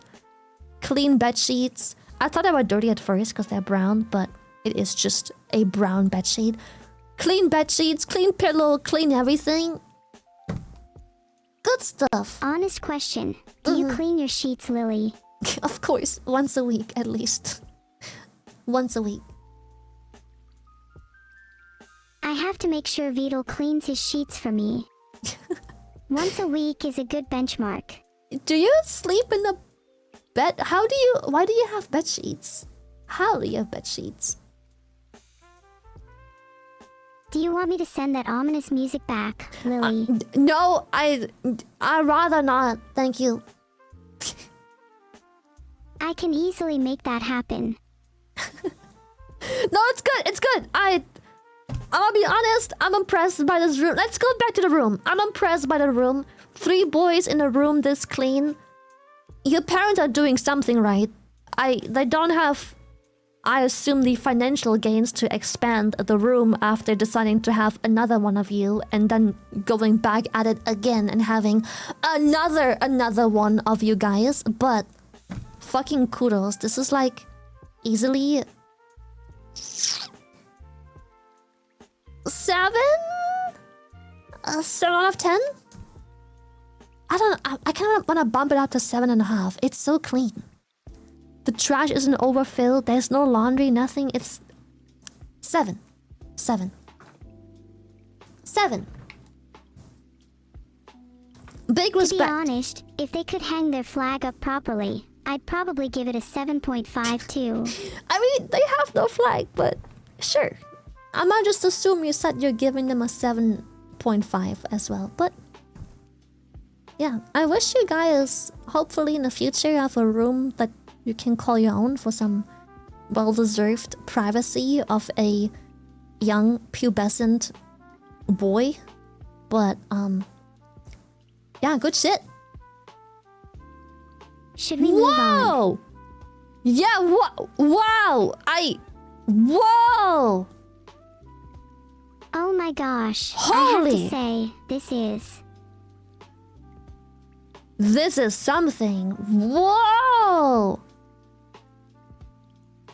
clean bed sheets. I thought they were dirty at first because they're brown, but it is just a brown bed sheet. Clean bed sheets, clean pillow, clean everything. Good stuff. Honest question. Do you clean your sheets, Lily? Of course, once a week at least. Once a week. I have to make sure Veto cleans his sheets for me. Once a week is a good benchmark. Do you sleep in the bed? Why do you have bed sheets? How do you have bed sheets? Do you want me to send that ominous music back, Lily? No, I'd rather not. Thank you. I can easily make that happen. No, it's good. It's good. I'm gonna be honest. I'm impressed by this room. Let's go back to the room. I'm impressed by the room. 3 boys in a room this clean. Your parents are doing something right. They don't have, I assume, the financial gains to expand the room after deciding to have another one of you and then going back at it again and having another one of you guys. But fucking kudos. This is like easily 7 out of 10. I kind of want to bump it up to 7.5. It's so clean. The trash isn't overfilled. There's no laundry, nothing. It's 7. 7. 7. Big respect. To be honest, if they could hang their flag up properly, I'd probably give it a 7.5 too. I mean, they have no flag, but sure. I might just assume you said you're giving them a 7.5 as well, but yeah, I wish you guys hopefully in the future have a room that you can call your own for some well-deserved privacy of a young pubescent boy. But yeah, good shit. Should we move on? Yeah, wow! Whoa! Oh my gosh. I Holy! have to say, This is something. Whoa!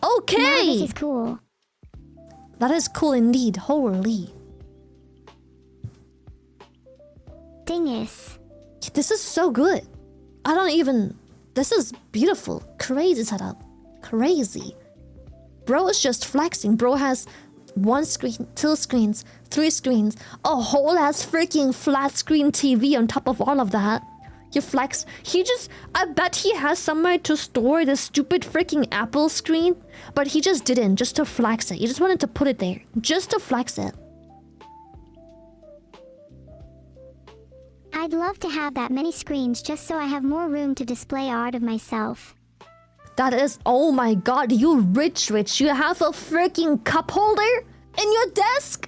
Okay! Now this is cool. That is cool indeed. Holy. Dingus. This is so good. I don't even... This is beautiful. Crazy setup. Crazy. Bro is just flexing. Bro has 1 screen, 2 screens, 3 screens, a whole ass freaking flat screen TV on top of all of that. He flex. He just... I bet he has somewhere to store this stupid freaking Apple screen, but he just didn't, just to flex it. He just wanted to put it there, just to flex it. I'd love to have that many screens just so I have more room to display art of myself. That is... Oh my god, you rich. You have a freaking cup holder in your desk?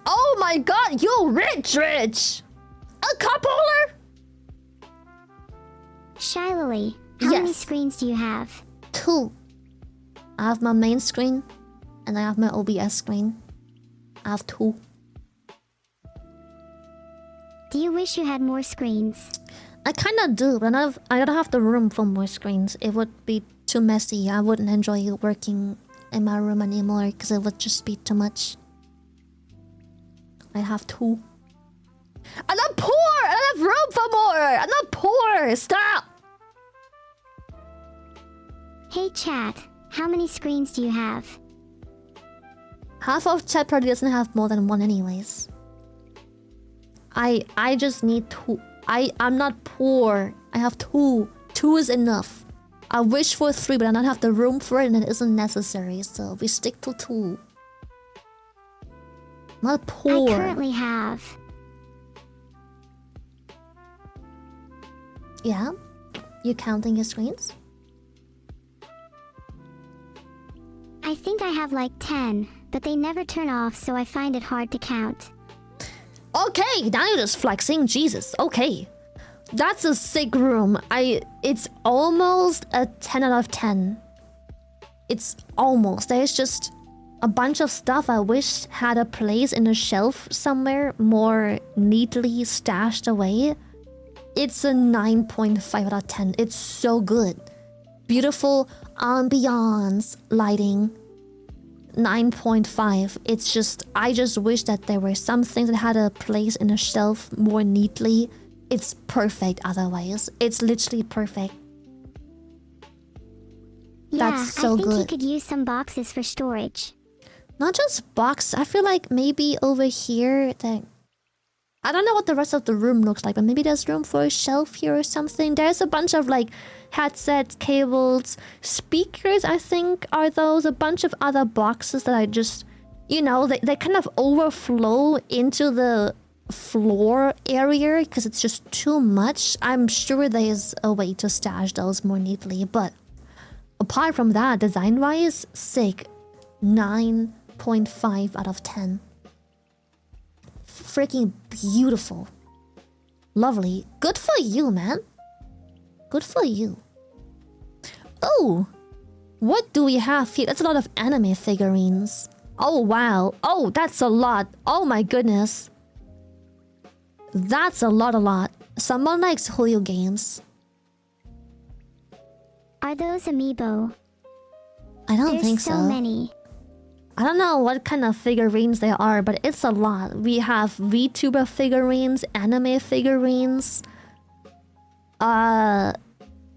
Oh my god, you rich. A cup holder? Shylily, how many Yes. screens do you have? 2. I have my main screen, and I have my OBS screen. I have 2. Do you wish you had more screens? I kinda do, but I don't have the room for more screens. It would be too messy. I wouldn't enjoy working in my room anymore, because it would just be too much. I have 2. I'm not poor! I don't have room for more! I'm not poor! Stop! Hey chat, how many screens do you have? Half of chat probably doesn't have more than 1 anyways. I just need 2. I'm not poor. I have 2. 2 is enough. I wish for 3, but I don't have the room for it, and it isn't necessary, so we stick to 2. Not poor. I currently have... Yeah? You counting your screens? I think I have like 10, but they never turn off, so I find it hard to count. Okay, now you're just flexing. Jesus, okay. That's a sick room. It's almost a 10 out of 10. It's almost. There's just a bunch of stuff I wish had a place in a shelf somewhere more neatly stashed away. It's a 9.5 out of 10. It's so good. Beautiful ambiance lighting. 9.5. It's just... I just wish that there were some things that had a place in a shelf more neatly. It's perfect otherwise. It's literally perfect. Yeah, That's so I think you good. could use some boxes for storage. Not just box. I feel like maybe over here that... I don't know what the rest of the room looks like, but maybe there's room for a shelf here or something. There's a bunch of like headsets, cables, speakers, I think are those. A bunch of other boxes that I just... You know, they kind of overflow into the floor area because it's just too much. I'm sure there's a way to stash those more neatly, but apart from that, design-wise, sick. 9.5 out of 10. Freaking beautiful. Lovely. Good for you, man. Good for you. Oh, what do we have here? That's a lot of anime figurines. Oh, wow. Oh, that's a lot. Oh my goodness. That's a lot. Someone likes Julio games. Are those amiibo? I don't There's think so so. many. I don't know what kind of figurines they are, but it's a lot. We have VTuber figurines, anime figurines.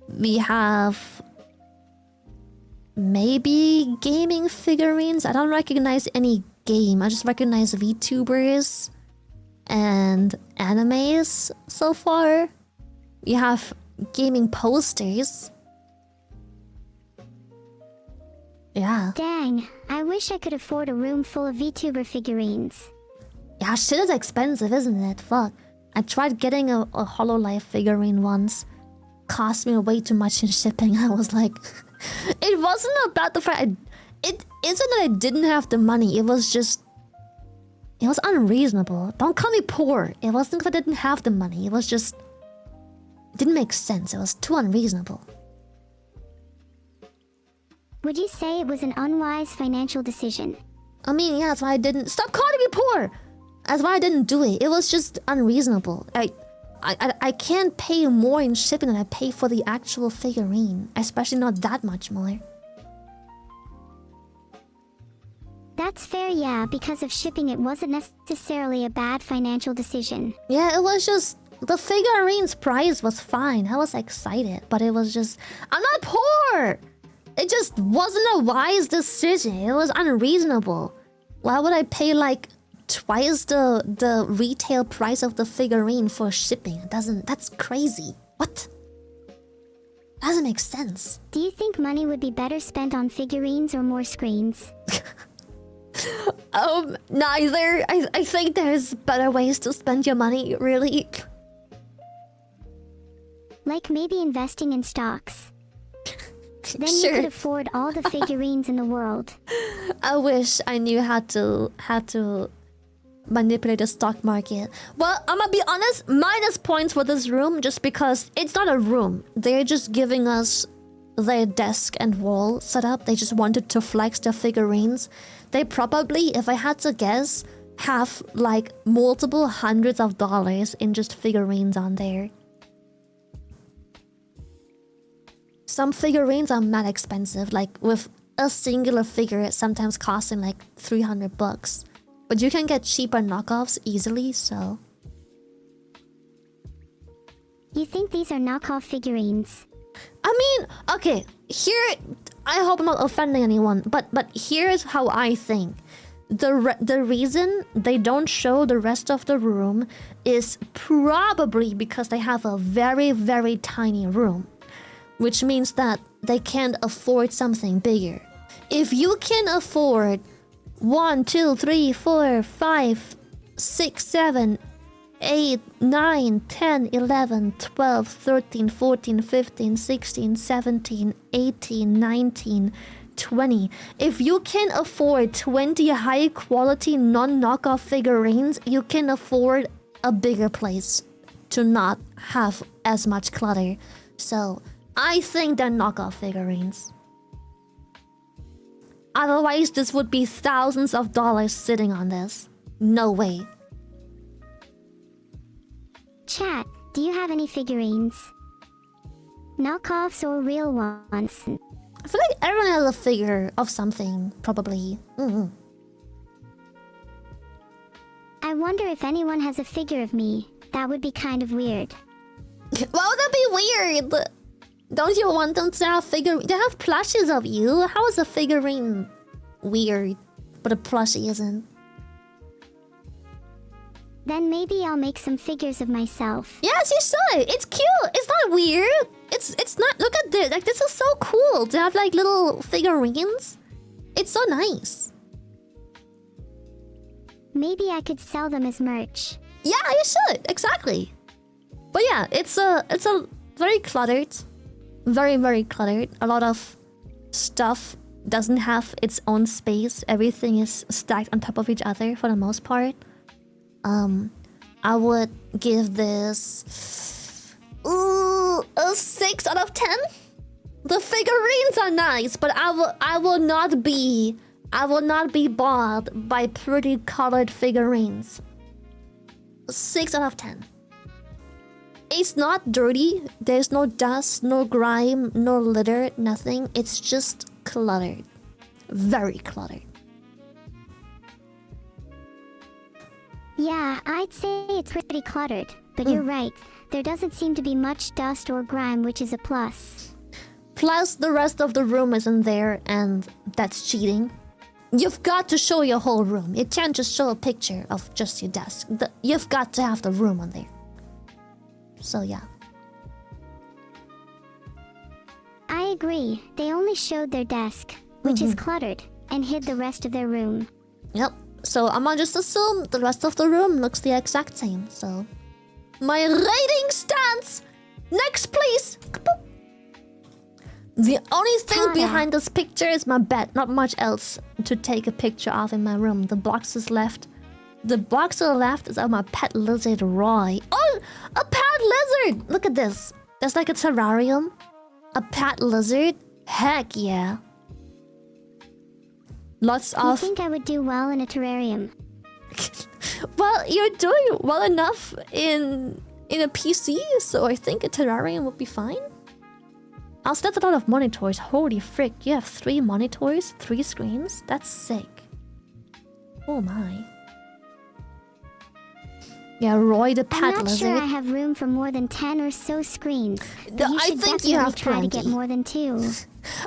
We have maybe gaming figurines. I don't recognize any game. I just recognize VTubers and animes so far. We have gaming posters. Yeah. Dang, I wish I could afford a room full of VTuber figurines. Yeah, shit is expensive, isn't it? Fuck. I tried getting a HoloLive figurine once. Cost me way too much in shipping. I was like... It wasn't about the fact... It isn't that I didn't have the money. It was just... It was unreasonable. Don't call me poor. It wasn't that I didn't have the money. It was just... It didn't make sense. It was too unreasonable. Would you say it was an unwise financial decision? I mean, yeah, that's why I didn't... Stop calling me poor! That's why I didn't do it. It was just unreasonable. I can't pay more in shipping than I pay for the actual figurine. Especially not that much more. That's fair, yeah. Because of shipping, it wasn't necessarily a bad financial decision. Yeah, it was just... The figurine's price was fine. I was excited. But it was just... I'm not poor! It just wasn't a wise decision. It was unreasonable. Why would I pay like twice the retail price of the figurine for shipping? It doesn't... That's crazy. What? Doesn't make sense. Do you think money would be better spent on figurines or more screens? Neither. I think there's better ways to spend your money, really. Like maybe investing in stocks. Then Sure. you could afford all the figurines in the world. I wish I knew how to manipulate the stock market. Well, I'm gonna be honest, minus points for this room just because it's not a room. They're just giving us their desk and wall setup. They just wanted to flex their figurines. They probably, if I had to guess, have like multiple hundreds of dollars in just figurines on there. Some figurines are mad expensive, like with a singular figure sometimes costing like $300. But you can get cheaper knockoffs easily, so... You think these are knockoff figurines? I mean, okay, here... I hope I'm not offending anyone, but here's how I think. The reason they don't show the rest of the room is probably because they have a very, very tiny room. Which means that they can't afford something bigger. If you can afford 1, 2, 3, 4, 5, 6, 7, 8, 9, 10, 11, 12, 13, 14, 15, 16, 17, 18, 19, 20. If you can afford 20 high quality non-knockoff figurines, you can afford a bigger place to not have as much clutter. So... I think they're knockoff figurines. Otherwise, this would be thousands of dollars sitting on this. No way. Chat, do you have any figurines? Knockoffs or real ones? I feel like everyone has a figure of something, probably. I wonder if anyone has a figure of me. That would be kind of weird. Why would that be weird? Don't you want them to have figurines? They have plushies of you. How is a figurine weird, but a plushie isn't? Then maybe I'll make some figures of myself. Yes, you should. It's cute. It's not weird. It's not. Look at this. Like, this is so cool to have like little figurines. It's so nice. Maybe I could sell them as merch. Yeah, you should. Exactly. But yeah, it's a very cluttered. Very, very cluttered. A lot of stuff doesn't have its own space. Everything is stacked on top of each other for the most part. I would give this a 6 out of 10. The figurines are nice, but I will not be bought by pretty colored figurines. 6 out of 10. It's not dirty. There's no dust, no grime, no litter, nothing. It's just cluttered. Very cluttered. Yeah, I'd say it's pretty cluttered. But you're right. There doesn't seem to be much dust or grime, which is a plus. Plus, the rest of the room isn't there, and that's cheating. You've got to show your whole room. You can't just show a picture of just your desk. You've got to have the room on there. So yeah. I agree. They only showed their desk. which is cluttered, and hid the rest of their room. Yep. So I'm gonna just assume the rest of the room looks the exact same. So my rating stands. Next, please. The only thing behind this picture is my bed. Not much else to take a picture of in my room. The boxes left. The box to the left is of my pet lizard, Roy. Oh, a pet lizard! Look at this. There's like a terrarium. A pet lizard. Heck yeah. Lots of... You think I would do well in a terrarium? Well, you're doing well enough in a PC, so I think a terrarium would be fine. Also, that's a lot of monitors. Holy frick, you have 3 monitors, 3 screens? That's sick. Oh my. Yeah, Roy the pet I'm not lizard. sure I have room for more than 10 or so screens. But you should definitely try to get more than 2.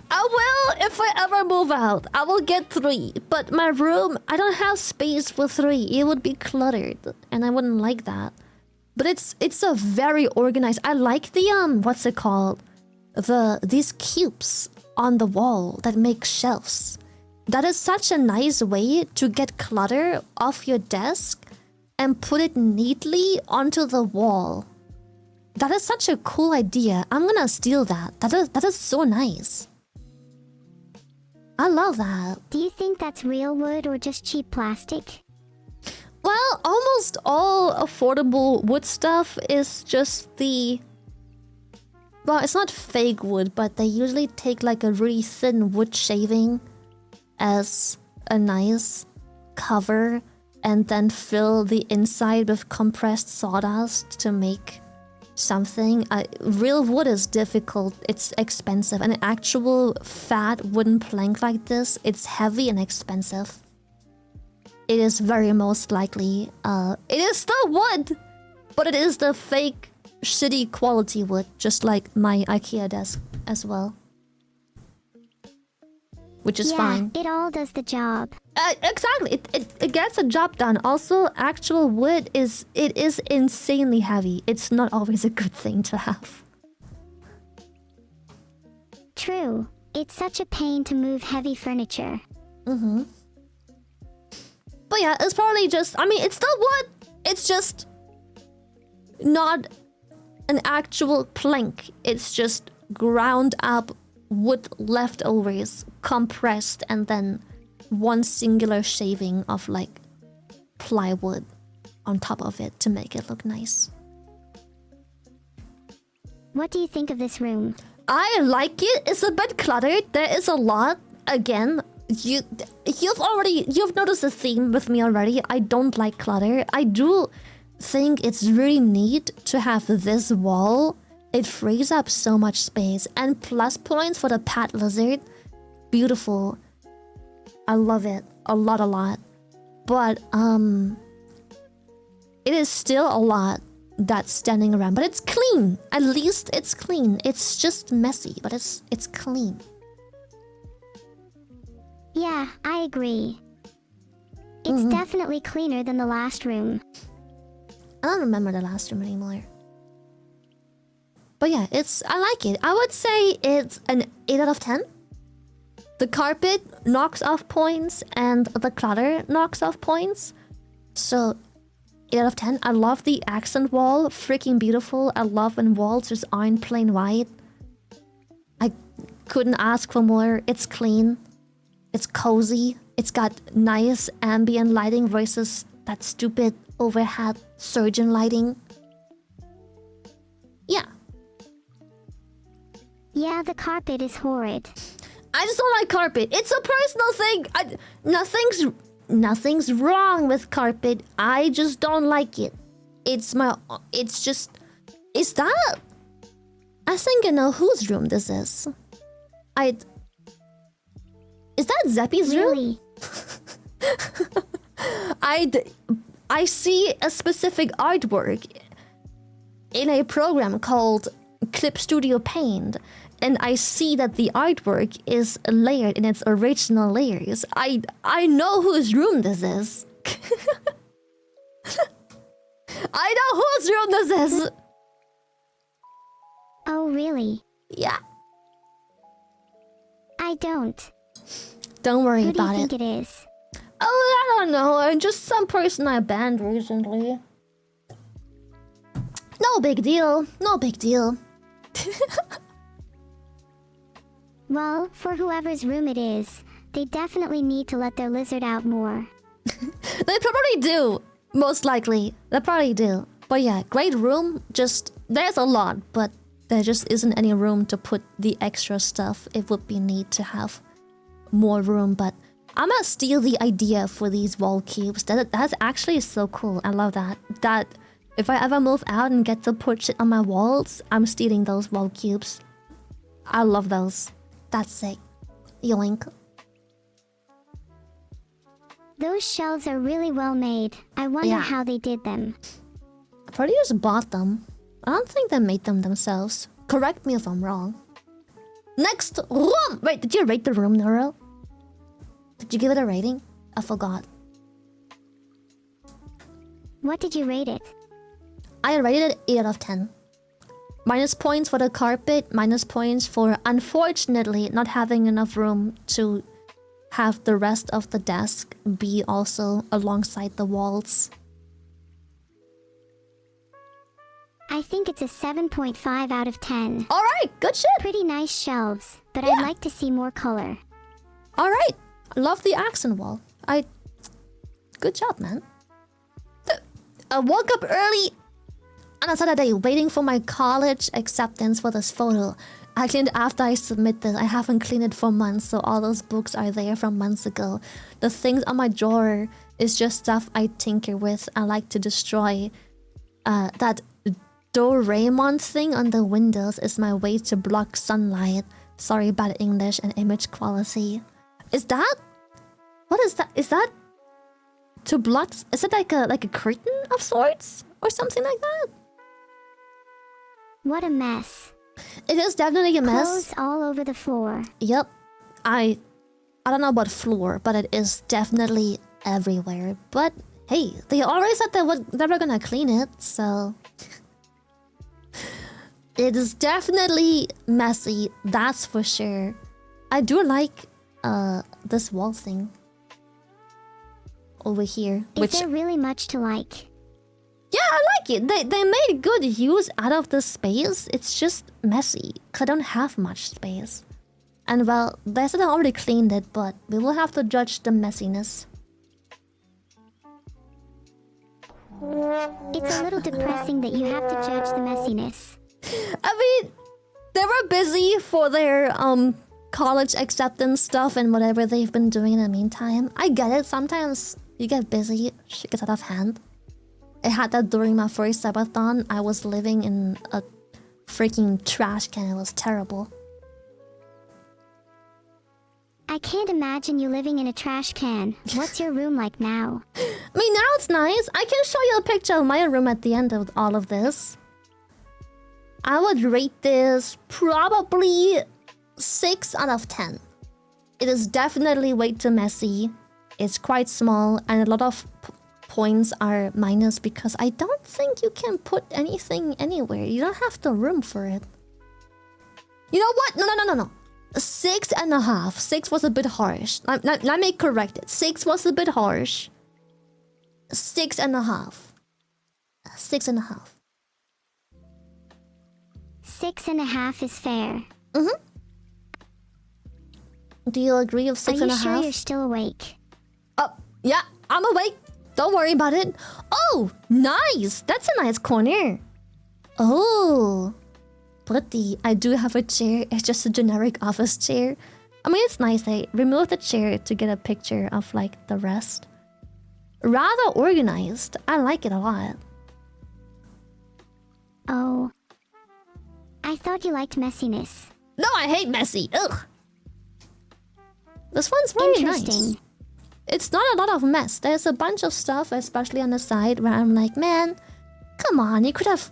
I will if I ever move out. I will get 3. But my room, I don't have space for 3. It would be cluttered, and I wouldn't like that. But it's a very organized. I like the what's it called? These cubes on the wall that make shelves. That is such a nice way to get clutter off your desk and put it neatly onto the wall. That is such a cool idea. I'm gonna steal that. That is so nice. I love that. Do you think that's real wood or just cheap plastic? Well, almost all affordable wood stuff is just the... Well, it's not fake wood, but they usually take like a really thin wood shaving as a nice cover and then fill the inside with compressed sawdust to make something. Real wood is difficult, it's expensive. An actual fat wooden plank like this, it's heavy and expensive. It is very most likely, it is still wood, but it is the fake shitty quality wood, just like my IKEA desk as well. Which is fine. It all does the job. Exactly, it gets the job done. Also, actual wood is insanely heavy. It's not always a good thing to have. True. It's such a pain to move heavy furniture. Mm-hmm. But yeah, it's probably just... I mean, it's still wood. It's just not an actual plank. It's just ground up wood leftovers, compressed, and then one singular shaving of like plywood on top of it to make it look nice. What do you think of this room? I like it. It's a bit cluttered. There is a lot. Again, you've noticed the theme with me already. I don't like clutter. I do think it's really neat to have this wall. It frees up so much space. And plus points for the pet lizard. Beautiful. I love it. A lot. But, it is still a lot that's standing around. But it's clean. At least it's clean. It's just messy, but it's clean. Yeah, I agree. It's definitely cleaner than the last room. I don't remember the last room anymore. But yeah, I like it. I would say it's an 8 out of 10. The carpet knocks off points and the clutter knocks off points. So 8 out of 10. I love the accent wall. Freaking beautiful. I love when walls just aren't plain white. I couldn't ask for more. It's clean. It's cozy. It's got nice ambient lighting versus that stupid overhead surgeon lighting. Yeah. Yeah, the carpet is horrid. I just don't like carpet. It's a personal thing. Nothing's wrong with carpet. I just don't like it. Is that? I think I know whose room this is. Is that Zeppy's room? Really? I see a specific artwork in a program called Clip Studio Paint, and I see that the artwork is layered in its original layers. I know whose room this is. I know whose room this is. Oh, really? Yeah. I don't. Don't worry Who do you about think it. it is? Oh, I don't know. Just some person I banned recently. No big deal. No big deal. Well, for whoever's room it is, they definitely need to let their lizard out more. They probably do. Most likely. They probably do. But yeah, great room. Just, there's a lot, but there just isn't any room to put the extra stuff. It would be neat to have more room, but I'm gonna steal the idea for these wall cubes. That's actually so cool. I love that. That if I ever move out and get to put shit on my walls, I'm stealing those wall cubes. I love those. That's sick. Yoink. Those shelves are really well made. I wonder Yeah. how they did them. Probably just bought them. I don't think they made them themselves. Correct me if I'm wrong. Next room! Wait, did you rate the room, Neuro? Did you give it a rating? I forgot. What did you rate it? I rated it 8 out of 10. Minus points for the carpet, minus points for unfortunately not having enough room to have the rest of the desk be also alongside the walls. I think it's a 7.5 out of 10. Alright, good shit! Pretty nice shelves, but Yeah. I'd like to see more color. Alright, I love the accent wall. Good job, man. I woke up early on a Saturday waiting for my college acceptance for this photo. I cleaned after I submit this. I haven't cleaned it for months, so all those books are there from months ago. The things on my drawer is just stuff I tinker with. I like to destroy. That Doraemon thing on the windows is my way to block sunlight. Sorry about English and image quality. Is that? What is that? Is that to block? Is it like a curtain of sorts or something like that? What a mess. It is definitely a mess. Clothes all over the floor. Yep. I don't know about floor, but it is definitely everywhere. But hey, they already said they were gonna clean it, so it is definitely messy. That's for sure. I do like this wall thing over here, Is there really much to like? yeah, I like it. They made good use out of the space. It's just messy, 'cause I don't have much space. And well, they said I already cleaned it, but we will have to judge the messiness. It's a little depressing that you have to judge the messiness. I mean, they were busy for their college acceptance stuff and whatever they've been doing in the meantime. I get it. Sometimes you get busy, shit gets out of hand. I had that during my first subathon. I was living in a freaking trash can. It was terrible. I can't imagine you living in a trash can. What's your room like now? I mean, now it's nice. I can show you a picture of my room at the end of all of this. I would rate this probably 6 out of 10. It is definitely way too messy. It's quite small, and a lot of points are minus because I don't think you can put anything anywhere. You don't have the room for it. You know what? No. 6.5. 6 was a bit harsh. Let me correct it. 6 was a bit harsh. 6.5. 6.5. 6.5 is fair. Do you agree with Are 6.5? you sure you're still awake? Oh, yeah, I'm awake. Don't worry about it. Oh, nice. That's a nice corner. Oh, pretty. I do have a chair. It's just a generic office chair. I mean, it's nice. I removed the chair to get a picture of like the rest. Rather organized. I like it a lot. Oh. I thought you liked messiness. No, I hate messy. Ugh. This one's very Interesting. nice. It's not a lot of mess. There's a bunch of stuff, especially on the side, where I'm like, man, come on, you could have,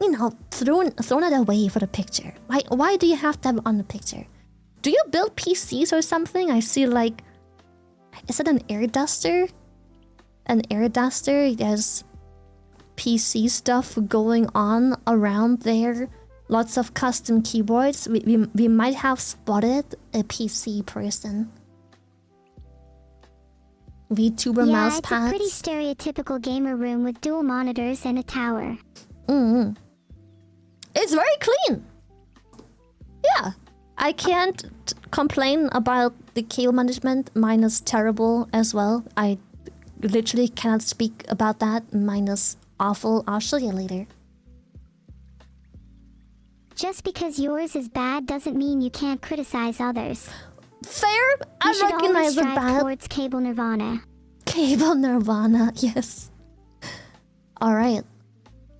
you know, thrown it away for the picture. Why do you have to have it on the picture? Do you build PCs or something? I see like, is it an air duster? An air duster? There's PC stuff going on around there. Lots of custom keyboards. We might have spotted a PC person. VTuber mouse pads. Yeah, it's a pretty stereotypical gamer room with dual monitors and a tower. It's very clean. Yeah, I can't complain about the cable management. Mine is terrible as well. I literally cannot speak about that. Mine is awful. I'll show you later. Just because yours is bad doesn't mean you can't criticize others. Fair. I recognize it bad. Strive towards cable nirvana. Cable nirvana, yes. Alright.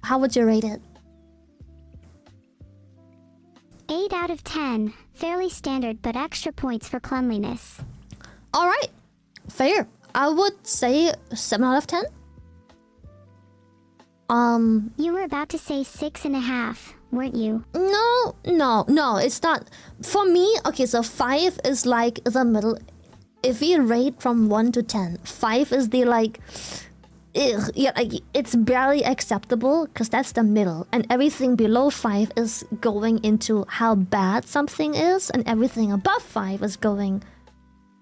How would you rate it? 8 out of 10. Fairly standard, but extra points for cleanliness. Alright. Fair. I would say 7 out of 10. You were about to say 6.5, weren't you? No, it's not. For me, okay, so 5 is like the middle. If we rate from 1 to 10, 5 is the like, ugh, yeah, like it's barely acceptable because that's the middle. And everything below 5 is going into how bad something is, and everything above 5 is going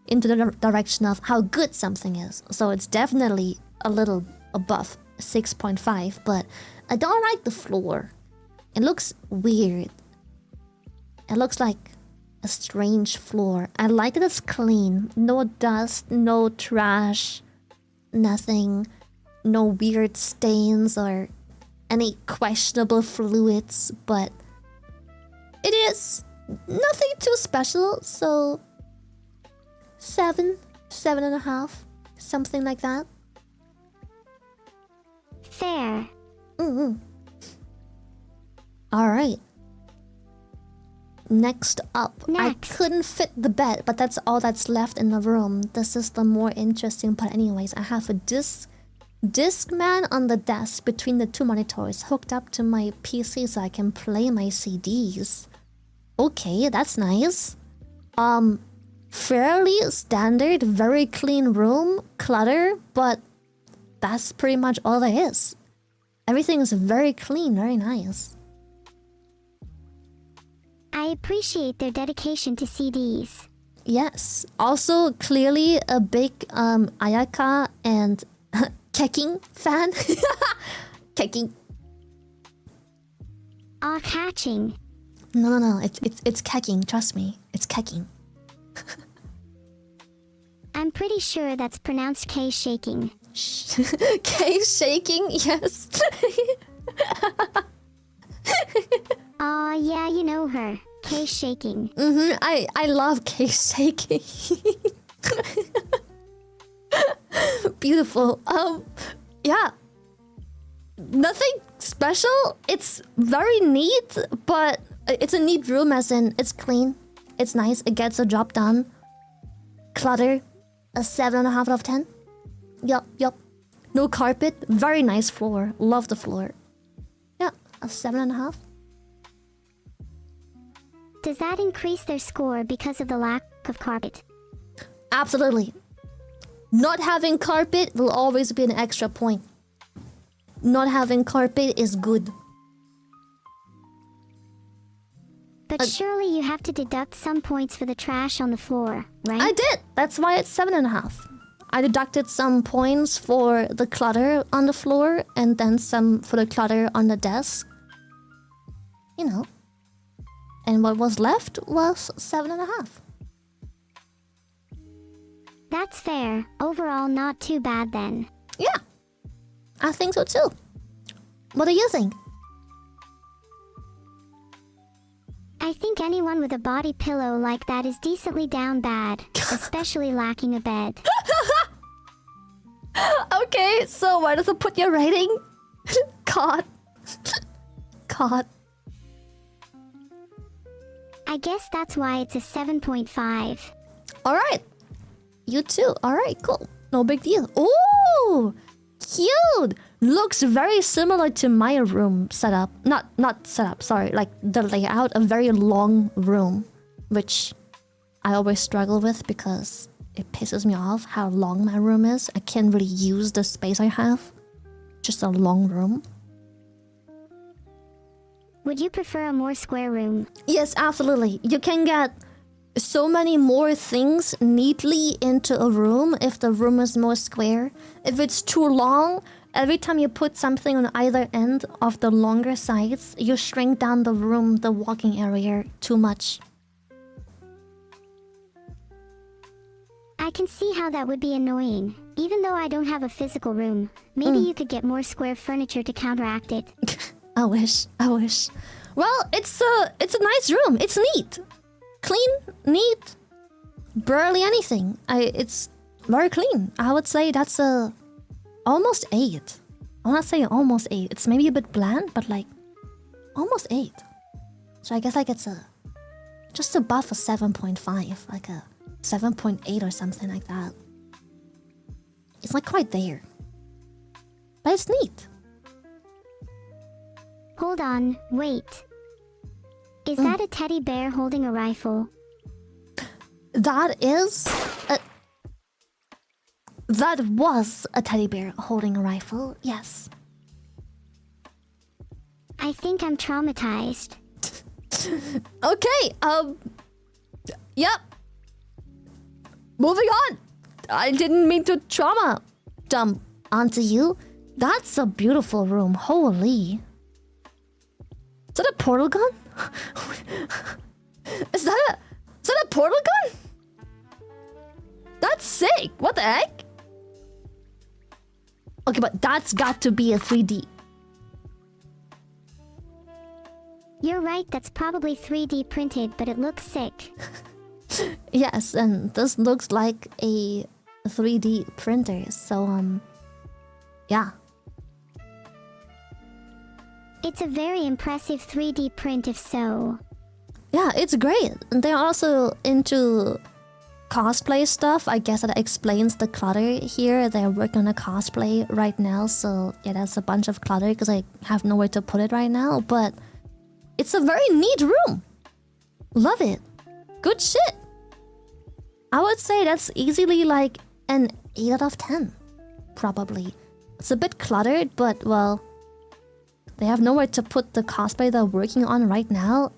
into the direction of how good something is. So it's definitely a little above 6.5, but I don't like the floor. It looks weird. It looks like a strange floor. I like that it's clean. No dust, no trash, nothing. No weird stains or any questionable fluids, but it is nothing too special, so 7.5, something like that. Fair. Alright. Next up. I couldn't fit the bed, but that's all that's left in the room. This is the more interesting part anyways. I have a Discman on the desk between the two monitors hooked up to my PC so I can play my CDs. Okay, that's nice. Fairly standard, very clean room, clutter, but that's pretty much all there is. Everything is very clean, very nice. I appreciate their dedication to CDs. Yes. Also, clearly a big Ayaka and Keking fan. Keking. Catching. No. It's Keking. Trust me. It's Keking. I'm pretty sure that's pronounced K shaking. K shaking, yes. Yeah, you know her. K shaking. I love K shaking. Beautiful. Yeah. Nothing special. It's very neat, but it's a neat room as in it's clean. It's nice. It gets the job done. Clutter. A 7.5 out of 10. Yup. No carpet. Very nice floor. Love the floor. Yeah, a 7.5. Does that increase their score because of the lack of carpet? Absolutely. Not having carpet will always be an extra point. Not having carpet is good. But surely you have to deduct some points for the trash on the floor, right? I did. That's why it's 7.5. I deducted some points for the clutter on the floor and then some for the clutter on the desk. You know. And what was left was 7.5. That's fair. Overall, not too bad then. Yeah. I think so too. What do you think? I think anyone with a body pillow like that is decently down bad, especially lacking a bed. Okay, so where does it put your rating? God. I guess that's why it's a 7.5. Alright. You too. Alright, cool. No big deal. Ooh! Cute! Looks very similar to my room setup. Not setup, sorry. Like the layout, a very long room. Which I always struggle with because it pisses me off how long my room is. I can't really use the space I have. Just a long room. would you prefer a more square room? Yes, absolutely. You can get so many more things neatly into a room if the room is more square. If it's too long, every time you put something on either end of the longer sides, you shrink down the room, the walking area, too much. I can see how that would be annoying. Even though I don't have a physical room, maybe you could get more square furniture to counteract it. I wish. Well, it's a nice room. It's neat. Clean, neat, barely anything. It's very clean. I would say that's a almost 8. I want to say almost 8. It's maybe a bit bland, but like almost 8. So I guess like it's just above a 7.5, like a 7.8 or something like that. It's not quite there, but it's neat. Hold on, wait. Is that a teddy bear holding a rifle? That was a teddy bear holding a rifle, yes. I think I'm traumatized. Okay, yep. Moving on. I didn't mean to trauma dump onto you. That's a beautiful room, holy. Is that a portal gun? Is that a portal gun? That's sick. What the heck? Okay, but that's got to be a 3D. You're right, that's probably 3D printed, but it looks sick. Yes, and this looks like a 3D printer, so yeah. It's a very impressive 3D print if so. Yeah, it's great. And they're also into cosplay stuff. I guess that explains the clutter here. They're working on a cosplay right now, so yeah, that's a bunch of clutter because I have nowhere to put it right now, but it's a very neat room. Love it. Good shit. I would say that's easily like an 8 out of 10. Probably. It's a bit cluttered, but well, they have nowhere to put the cosplay they're working on right now.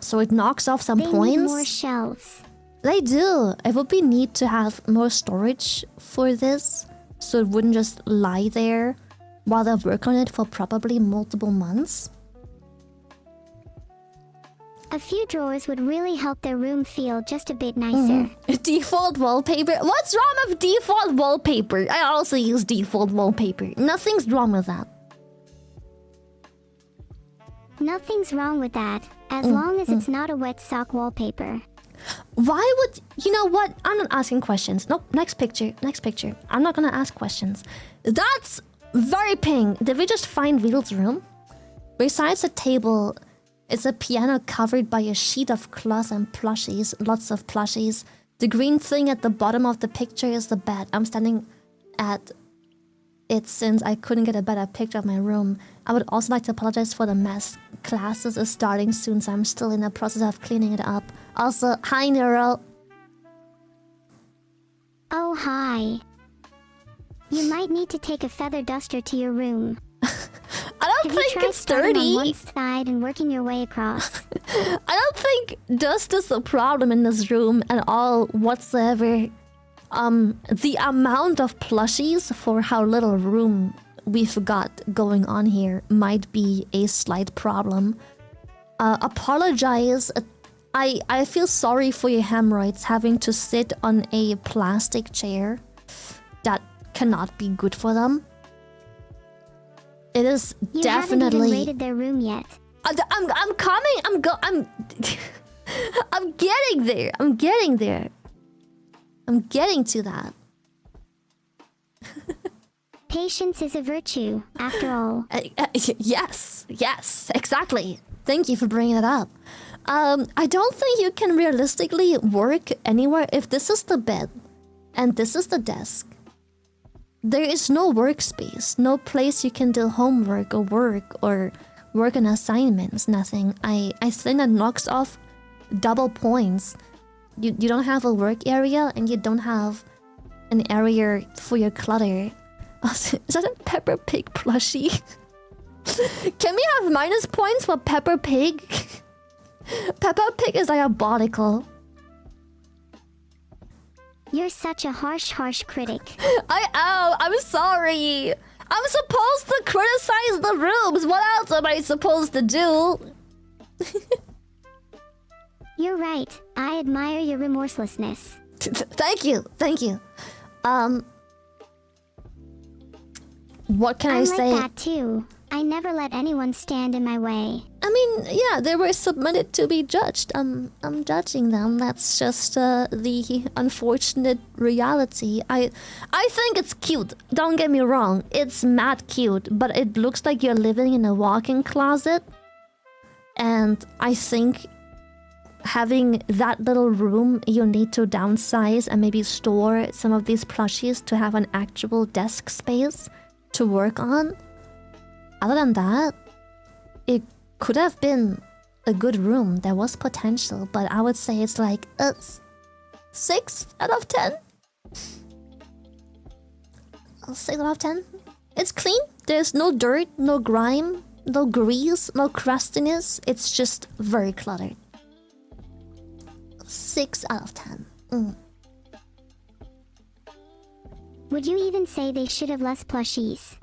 So it knocks off some They points. need more shelves. They do. It would be neat to have more storage for this, so it wouldn't just lie there while they work on it for probably multiple months. A few drawers would really help their room feel just a bit nicer. Default wallpaper? What's wrong with default wallpaper? I also use default wallpaper. Nothing's wrong with that. Nothing's wrong with that, as long as it's not a wet sock wallpaper. Why would... You know what? I'm not asking questions. Nope, next picture. I'm not gonna ask questions. That's very ping. Did we just find Veeto's room? Besides the table, it's a piano covered by a sheet of cloth and plushies. Lots of plushies. The green thing at the bottom of the picture is the bed. I'm standing at it since I couldn't get a better picture of my room. I would also like to apologize for the mess. Classes is starting soon, so I'm still in the process of cleaning it up. Also, hi Neuro. Oh, hi. You might need to take a feather duster to your room. I don't Have you think tried it's starting dirty. on one side and working your way across? I don't think dust is a problem in this room at all whatsoever. The amount of plushies for how little room we've got going on here might be a slight problem. Apologize. I feel sorry for your hemorrhoids having to sit on a plastic chair. That cannot be good for them. It is You definitely... haven't even rated their room yet. I'm coming. I'm getting there. I'm getting to that. Patience is a virtue, after all. Yes, exactly. Thank you for bringing it up. I don't think you can realistically work anywhere if this is the bed and this is the desk. There is no workspace, no place you can do homework or work on assignments, nothing. I think that knocks off double points. You don't have a work area and you don't have an area for your clutter. Is that a Peppa Pig plushie? Can we have minus points for Peppa Pig? Peppa Pig is diabolical. You're such a harsh critic. I am. I'm sorry. I'm supposed to criticize the rooms. What else am I supposed to do? You're right. I admire your remorselessness. Thank you. Thank you. What can I say? I'm like that too. I never let anyone stand in my way. I mean, yeah, they were submitted to be judged. I'm judging them. That's just the unfortunate reality. I think it's cute. Don't get me wrong. It's mad cute, but it looks like you're living in a walk-in closet. And I think having that little room, you need to downsize and maybe store some of these plushies to have an actual desk space to work on. Other than that, it could have been a good room. There was potential, but I would say it's like a 6 out of 10. A 6 out of 10. It's clean. There's no dirt, no grime, no grease, no crustiness. It's just very cluttered. 6 out of 10. Would you even say they should have less plushies?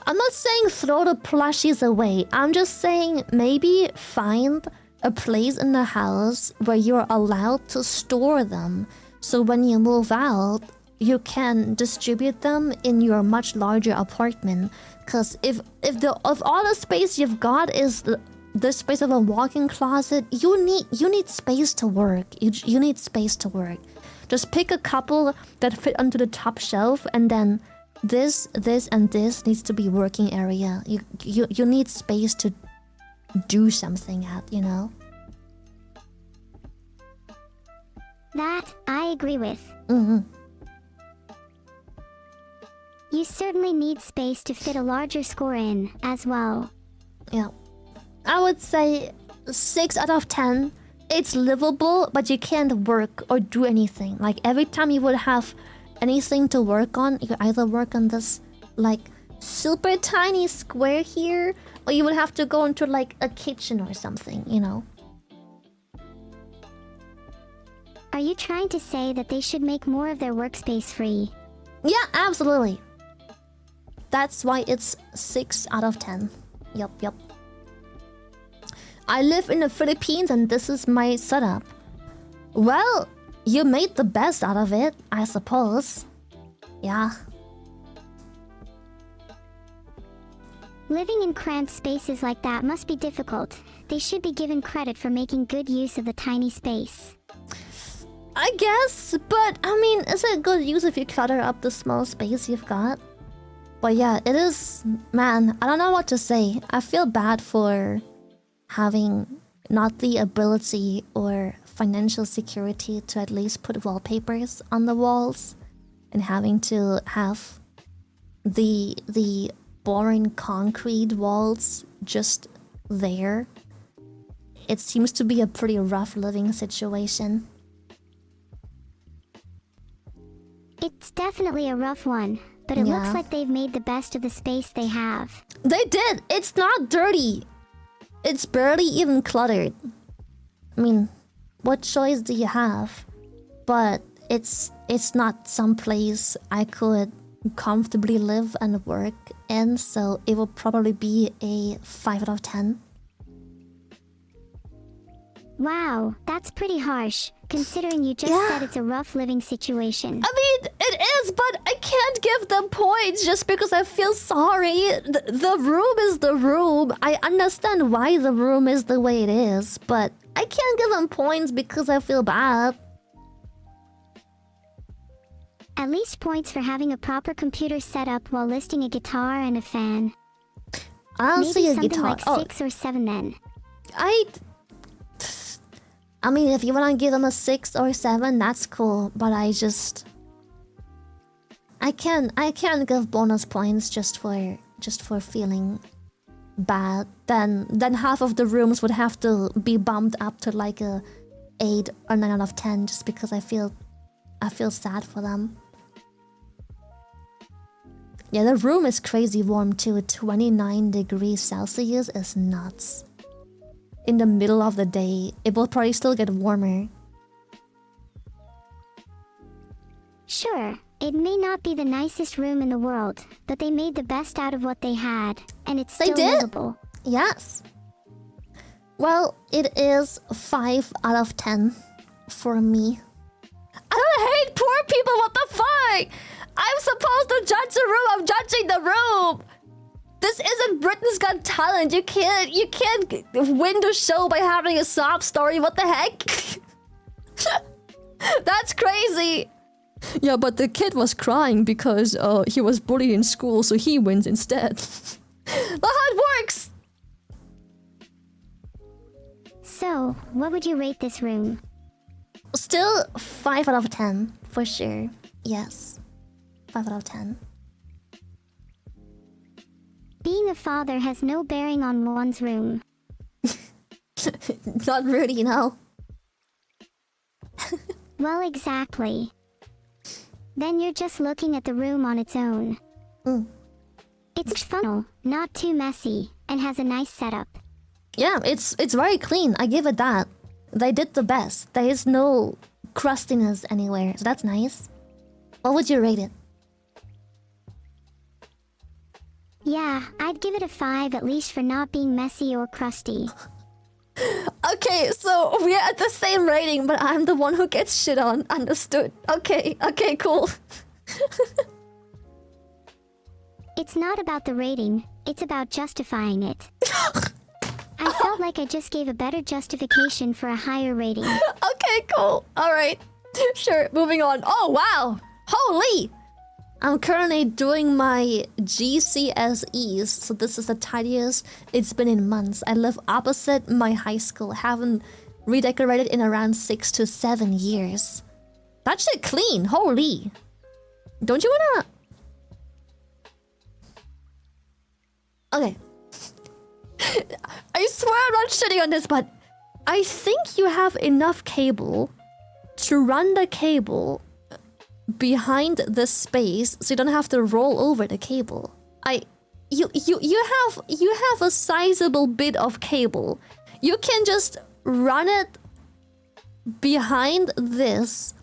I'm not saying throw the plushies away. I'm just saying maybe find a place in the house where you're allowed to store them. So when you move out, you can distribute them in your much larger apartment. Because if all the space you've got is the space of a walk-in closet, you need space to work. You need space to work. Just pick a couple that fit onto the top shelf, and then this, and this needs to be working area. You need space to do something at, you know? That I agree with. You certainly need space to fit a larger score in as well. Yeah. I would say 6 out of 10. It's livable, but you can't work or do anything. Like every time you would have anything to work on, you either work on this like super tiny square here, or you would have to go into like a kitchen or something, you know? Are you trying to say that they should make more of their workspace free? Yeah, absolutely. That's why it's 6 out of 10. Yup. I live in the Philippines and this is my setup. Well, you made the best out of it, I suppose. Yeah. Living in cramped spaces like that must be difficult. They should be given credit for making good use of the tiny space. I guess, but I mean, is it good use if you clutter up the small space you've got? But yeah, it is... Man, I don't know what to say. I feel bad for having not the ability or financial security to at least put wallpapers on the walls, and having to have the boring concrete walls just there. It seems to be a pretty rough living situation. It's definitely a rough one, but it looks like they've made the best of the space they have. They did! It's not dirty! It's barely even cluttered. I mean, what choice do you have? But it's not some place I could comfortably live and work in, so it will probably be a 5 out of 10. Wow, that's pretty harsh, considering you just said it's a rough living situation. I mean, it is, but I can't give them points just because I feel sorry. The room is the room. I understand why the room is the way it is, but I can't give them points because I feel bad. At least points for having a proper computer set up while listing a guitar and a fan. I don't see a Maybe guitar. something like 6 or 7 then. I mean, if you want to give them a 6 or 7, that's cool. But I can't give bonus points just for feeling bad. Then half of the rooms would have to be bumped up to like a 8 or 9 out of 10 just because I feel sad for them. Yeah, the room is crazy warm too. 29 degrees Celsius is nuts. In the middle of the day, it will probably still get warmer. Sure, it may not be the nicest room in the world, but they made the best out of what they had, and it's still livable. Yes. Well, it is 5 out of 10 for me. I don't hate poor people, what the fuck? I'm supposed to judge the room, I'm judging the room! This isn't Britain's Got Talent, you can't win the show by having a sob story, what the heck? That's crazy! Yeah, but the kid was crying because he was bullied in school, so he wins instead. That's how it works! So, what would you rate this room? Still 5 out of 10, for sure. Yes. 5 out of 10. Being a father has no bearing on one's room. Not really, you know. Well, exactly. Then you're just looking at the room on its own. It's funnel, not too messy, and has a nice setup. Yeah, it's very clean, I give it that. They did the best. There is no crustiness anywhere, so that's nice. What would you rate it? Yeah, I'd give it a 5 at least for not being messy or crusty. Okay, so we're at the same rating, but I'm the one who gets shit on. Understood. Okay, cool. It's not about the rating, it's about justifying it. I felt like I just gave a better justification for a higher rating. Okay, cool. Alright. Sure, moving on. Oh, wow! Holy! I'm currently doing my GCSEs, so this is the tidiest it's been in months. I live opposite my high school, haven't redecorated in around 6 to 7 years. That shit clean, holy! Don't you wanna... Okay. I swear I'm not shitting on this, but I think you have enough cable to run the cable behind the space, so you don't have to roll over the cable. You have a sizable bit of cable. You can just run it behind this,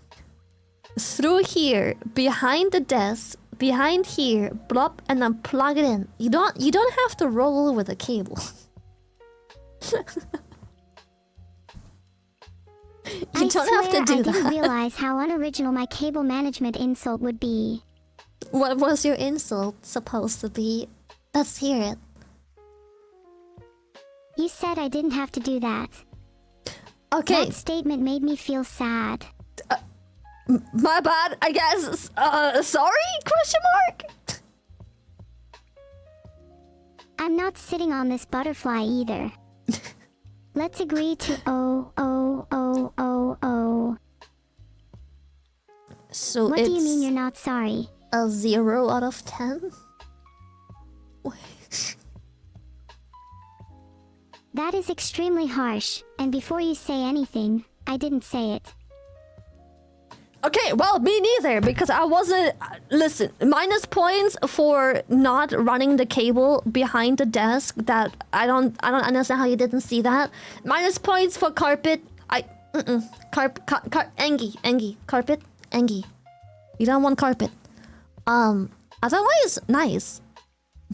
through here, behind the desk, behind here, blop, and then plug it in. You don't have to roll over the cable. You don't have to do that. I didn't realize how unoriginal my cable management insult would be. What was your insult supposed to be? Let's hear it. You said I didn't have to do that. Okay. That statement made me feel sad. My bad, I guess. Sorry? Question mark? I'm not sitting on this butterfly either. Let's agree to oh. So what do you mean you're not sorry? A 0 out of 10? That is extremely harsh, and before you say anything, I didn't say it. Okay, well, me neither, because I wasn't... Listen, minus points for not running the cable behind the desk. That I don't understand how you didn't see that. Minus points for carpet. Engie, carpet, Engie. You don't want carpet. Otherwise, nice.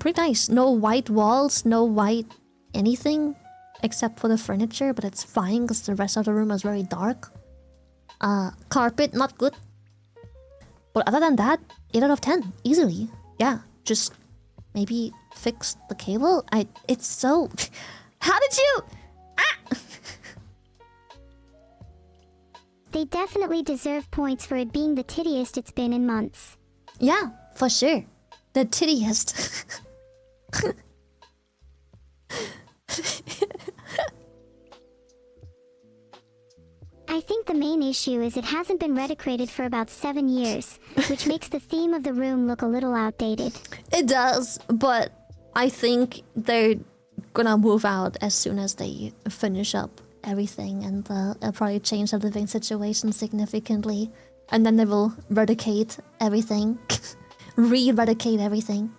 Pretty nice. No white walls, no white anything, except for the furniture, but it's fine because the rest of the room is very dark. Carpet, not good. But other than that, 8 out of 10, easily. Yeah, just maybe fix the cable. It's so... How did you... They definitely deserve points for it being the tittiest it's been in months. Yeah, for sure. The tittiest. I think the main issue is it hasn't been redecorated for about 7 years, which makes the theme of the room look a little outdated. It does, but I think they're gonna move out as soon as they finish up everything, and they'll probably change the living situation significantly, and then they will redicate everything. re-eradicate everything.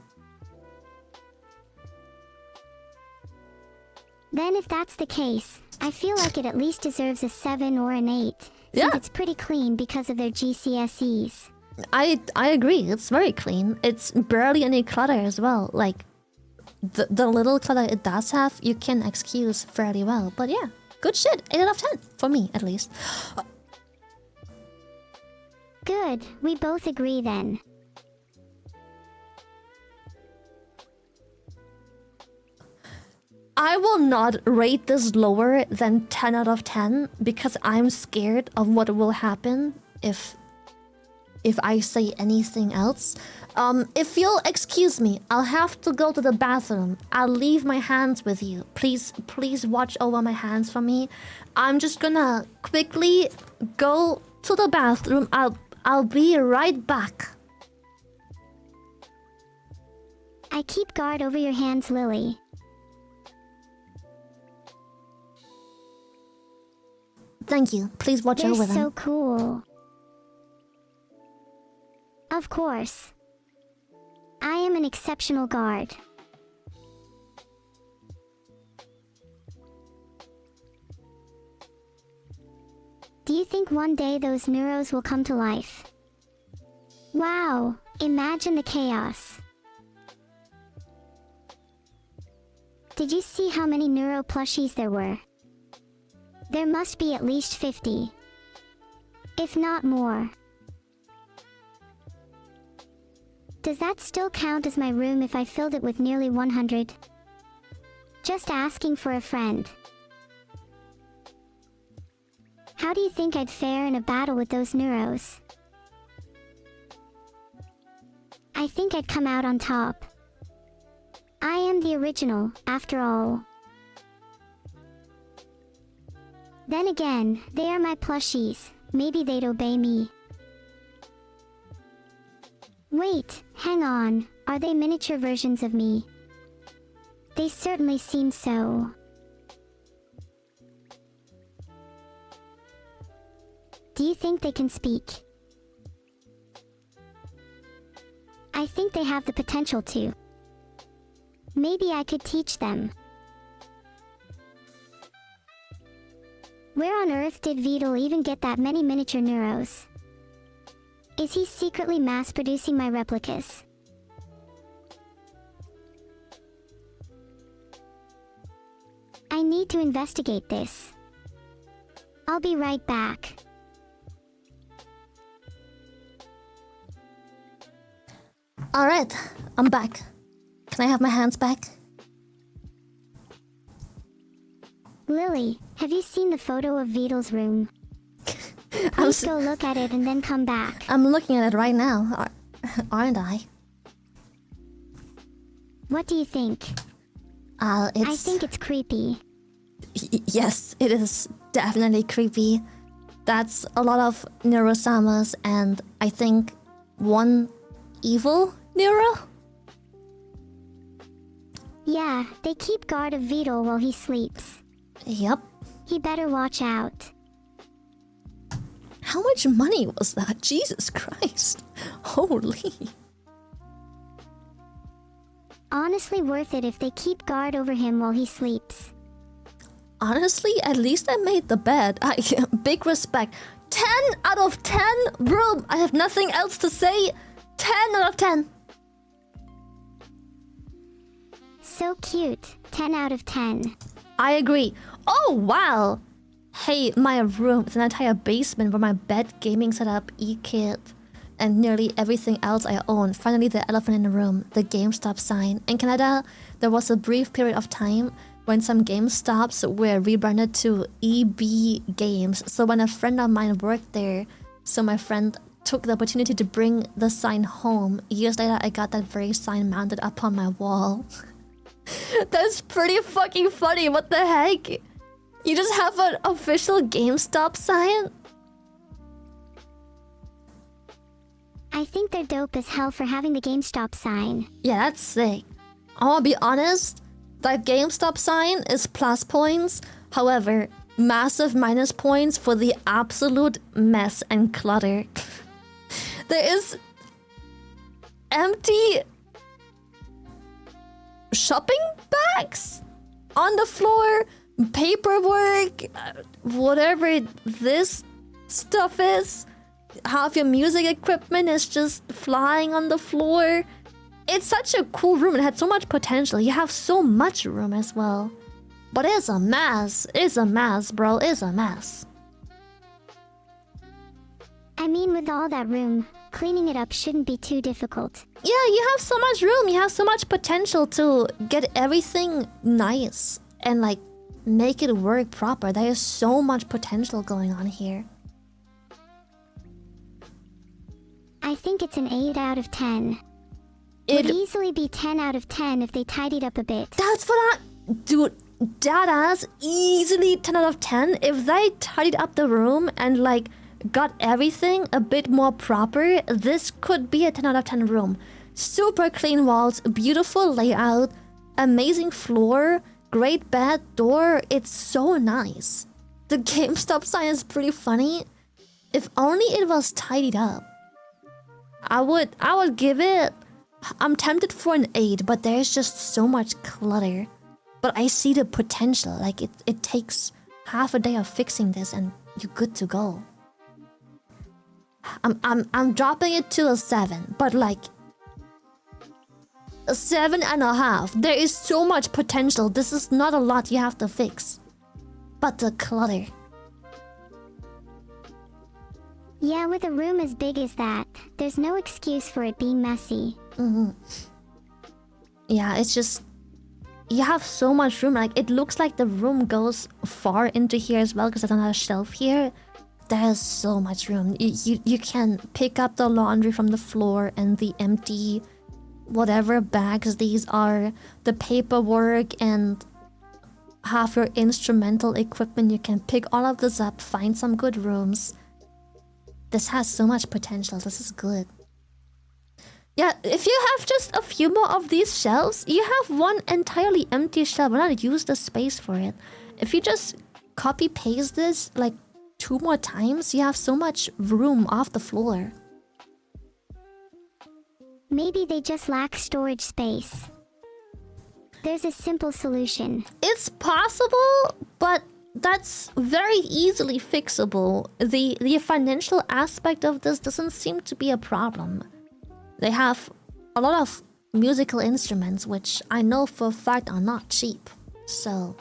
Then if that's the case, I feel like it at least deserves a 7 or an 8. Since Yeah. it's pretty clean because of their GCSEs. I agree. It's very clean. It's barely any clutter as well. Like the little clutter it does have, you can excuse fairly well. But yeah, good shit. 8 out of 10 for me at least. Good, we both agree then. I will not rate this lower than 10 out of 10 because I'm scared of what will happen if I say anything else. If you'll excuse me, I'll have to go to the bathroom. I'll leave my hands with you. Please watch over my hands for me. I'm just gonna quickly go to the bathroom. I'll be right back. I keep guard over your hands, Lily. Thank you. Please watch They're over them. so cool. Of course. I am an exceptional guard. Do you think one day those neuros will come to life? Wow, imagine the chaos. Did you see how many neuro plushies there were? There must be at least 50. If not more. Does that still count as my room if I filled it with nearly 100? Just asking for a friend. How do you think I'd fare in a battle with those neuros? I think I'd come out on top. I am the original, after all. Then again, they are my plushies. Maybe they'd obey me. Wait, hang on. Are they miniature versions of me? They certainly seem so. Do you think they can speak? I think they have the potential to. Maybe I could teach them. Where on earth did Veto even get that many miniature neuros? Is he secretly mass-producing my replicas? I need to investigate this. I'll be right back. Alright, I'm back. Can I have my hands back? Lily, have you seen the photo of Vito's room? I'm, Please go look at it and then come back. I'm looking at it right now, aren't I? What do you think? It's... I think it's creepy. Yes, it is definitely creepy. That's a lot of Neuro-samas, and I think one evil Neuro? Yeah, they keep guard of Vito while he sleeps. Yep. He better watch out. How much money was that? Jesus Christ. Holy. Honestly worth it if they keep guard over him while he sleeps. Honestly, at least I made the bed. Big respect. 10 out of 10, bro. I have nothing else to say. 10 out of 10. So cute. 10 out of 10. I agree. Oh, wow. Hey, my room is an entire basement where my bed, gaming setup, e-kit, and nearly everything else I own. Finally, the elephant in the room, the Gamestop sign. In Canada, there was a brief period of time when some Gamestops were rebranded to EB Games. So when a friend of mine worked there, so my friend took the opportunity to bring the sign home. Years later, I got that very sign mounted up on my wall. That's pretty fucking funny. What the heck? You just have an official GameStop sign? I think they're dope as hell for having the GameStop sign. Yeah, that's sick. I'll be honest, that GameStop sign is plus points. However, massive minus points for the absolute mess and clutter. There is... empty shopping bags on the floor, paperwork, whatever this stuff is. Half your music equipment is just flying on the floor. It's such a cool room. It had so much potential. You have so much room as well. But it's a mess. It's a mess, bro. It's a mess. I mean, with all that room, cleaning it up shouldn't be too difficult. Yeah, you have so much room. You have so much potential to get everything nice and like make it work proper. There is so much potential going on here. I think it's an 8 out of 10. It would easily be 10 out of 10 if they tidied up a bit. That's what I... Dude, that is easily 10 out of 10. If they tidied up the room and like got everything a bit more proper, this could be a 10 out of 10 room. Super clean walls, beautiful layout, amazing floor, great bed, door. It's so nice. The Gamersupps sign is pretty funny. If only it was tidied up. I would give it... I'm tempted for an 8, but there's just so much clutter. But I see the potential. Like it takes half a day of fixing this and you're good to go. I'm dropping it to a 7, but like a 7.5. There is so much potential. This is not a lot you have to fix. But the clutter. Yeah, with a room as big as that, there's no excuse for it being messy. Yeah, it's just... You have so much room. Like, it looks like the room goes far into here as well because there's another shelf here. There's so much room. You can pick up the laundry from the floor and the empty whatever bags these are. The paperwork and half your instrumental equipment. You can pick all of this up, find some good rooms. This has so much potential. This is good. Yeah, if you have just a few more of these shelves, you have one entirely empty shelf. Why not use the space for it? If you just copy-paste this like 2 more times, you have so much room off the floor. Maybe they just lack storage space. There's a simple solution. It's possible, but that's very easily fixable. The financial aspect of this doesn't seem to be a problem. They have a lot of musical instruments, which I know for a fact are not cheap. So...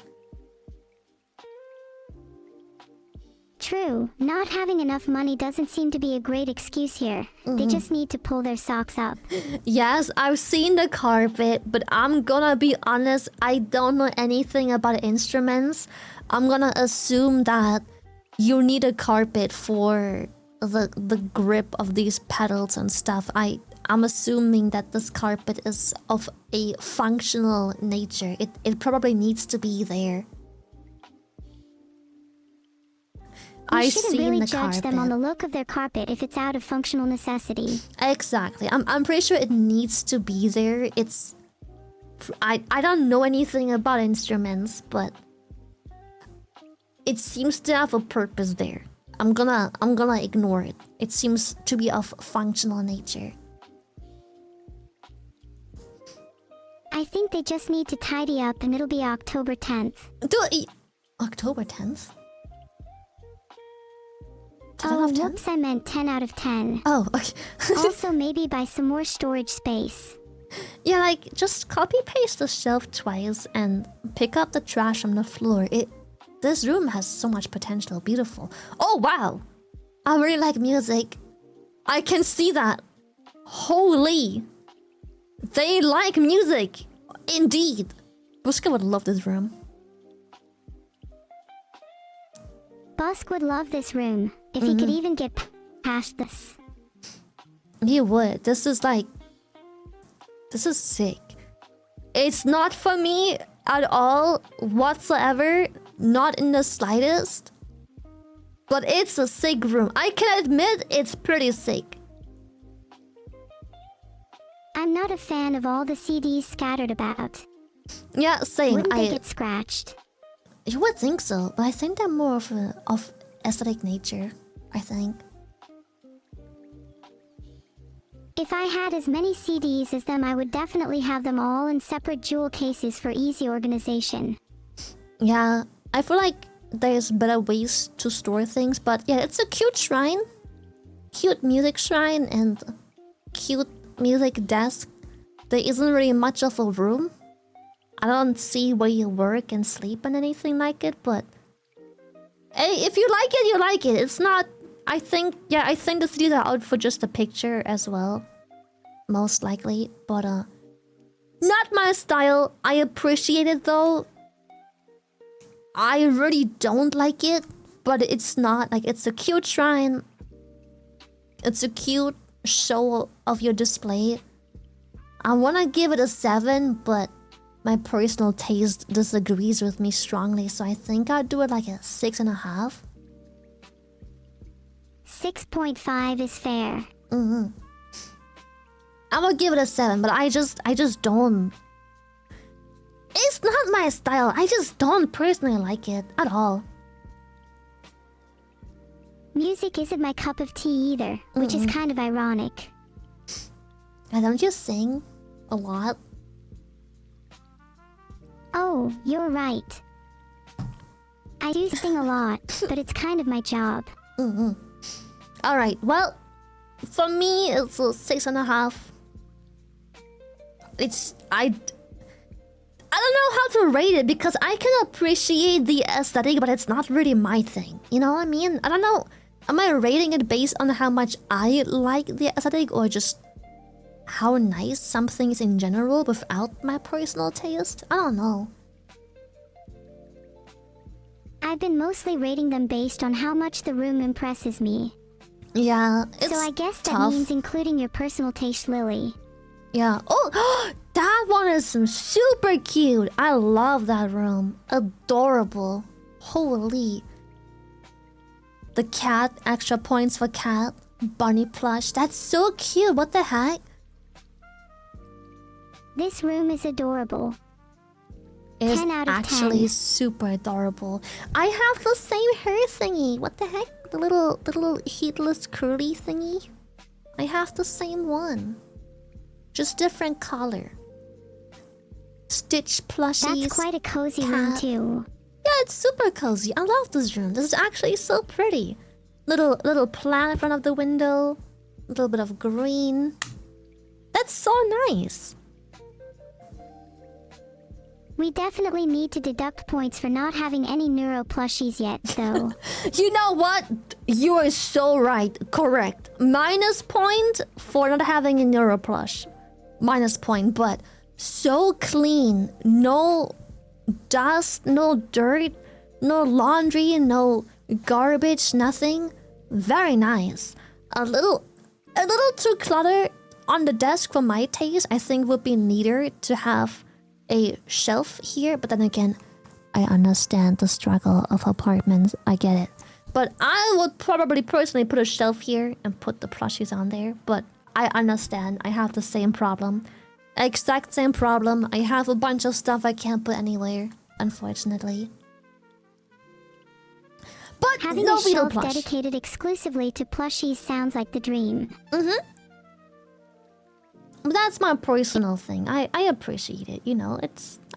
True, not having enough money doesn't seem to be a great excuse here. They just need to pull their socks up. Yes, I've seen the carpet, but I'm gonna be honest, I don't know anything about instruments. I'm gonna assume that you need a carpet for the grip of these pedals and stuff. I'm assuming that this carpet is of a functional nature. It probably needs to be there. You shouldn't really judge them on the look of their carpet if it's out of functional necessity. Exactly. I'm pretty sure it needs to be there. It's... I don't know anything about instruments, but... It seems to have a purpose there. I'm gonna ignore it. It seems to be of functional nature. I think they just need to tidy up and it'll be October 10th. October 10th? 10 Oh, out of 10? whoops, I meant 10 out of 10. Oh, okay. Also, maybe buy some more storage space. Yeah, like, just copy-paste the shelf twice and pick up the trash from the floor. This room has so much potential. Beautiful. Oh, wow! I really like music. I can see that. Holy! They like music! Indeed! Buska would love this room. Busk would love this room, if he could even get past this. He would. This is sick. It's not for me at all, whatsoever. Not in the slightest. But it's a sick room. I can admit it's pretty sick. I'm not a fan of all the CDs scattered about. Yeah, same. Wouldn't they get scratched? You would think so, but I think they're more of aesthetic nature, I think. If I had as many CDs as them, I would definitely have them all in separate jewel cases for easy organization. Yeah, I feel like there's better ways to store things, but yeah, it's a cute shrine. Cute music shrine and cute music desk. There isn't really much of a room. I don't see where you work and sleep and anything like it, but hey, if you like it, you like it. It's not... I think the CDs are out for just a picture as well. Most likely, but not my style. I appreciate it though. I really don't like it, but it's not like it's a cute shrine. It's a cute show of your display. I wanna give it a 7, but my personal taste disagrees with me strongly, so I think I'd do it like a 6.5. 6.5 is fair. I'm gonna give it a 7, but I just don't. It's not my style. I just don't personally like it at all. Music isn't my cup of tea either, which is kind of ironic. And don't you sing a lot? Oh, you're right. I do sing a lot, but it's kind of my job. Alright, well, for me, it's a 6.5. I don't know how to rate it because I can appreciate the aesthetic, but it's not really my thing. You know what I mean? I don't know. Am I rating it based on how much I like the aesthetic or just how nice something is in general without my personal taste? I don't know. I've been mostly rating them based on how much the room impresses me. Yeah, it's so I guess that tough. means including your personal taste, Lily. Yeah. Oh, that one is super cute. I love that room. Adorable. Holy. The cat, extra points for cat. Bunny plush. That's so cute. What the heck? This room is adorable. It is 10 out of actually 10. super adorable. I have the same hair thingy. What the heck? The little heatless curly thingy. I have the same one. Just different color. Stitch plushies. That's quite a cozy room too. Yeah, it's super cozy. I love this room. This is actually so pretty. Little plant in front of the window. A little bit of green. That's so nice. We definitely need to deduct points for not having any neuro plushies yet, though. You know what? You are so right. Correct. Minus point for not having a neuro plush. Minus point, but so clean. No dust, no dirt, no laundry, no garbage, nothing. Very nice. A little too cluttered on the desk for my taste. I think would be neater to have a shelf here, but then again, I understand the struggle of apartments. I get it. But I would probably personally put a shelf here and put the plushies on there. But I understand. I have the same problem. Exact same problem. I have a bunch of stuff I can't put anywhere, unfortunately. But Having no a Veto shelf plush. dedicated exclusively to plushies sounds like the dream. But that's my personal thing. I appreciate it, you know.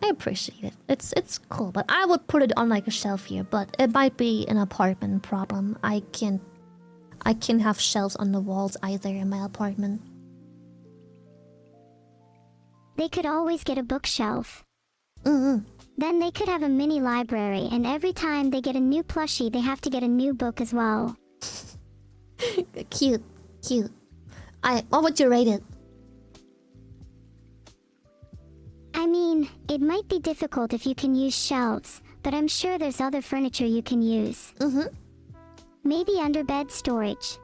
I appreciate it. It's cool. But I would put it on like a shelf here, but it might be an apartment problem. I can't have shelves on the walls either in my apartment. They could always get a bookshelf. Then they could have a mini library, and every time they get a new plushie, they have to get a new book as well. Cute. What would you rate it? I mean, it might be difficult if you can use shelves, but I'm sure there's other furniture you can use. Maybe under bed storage.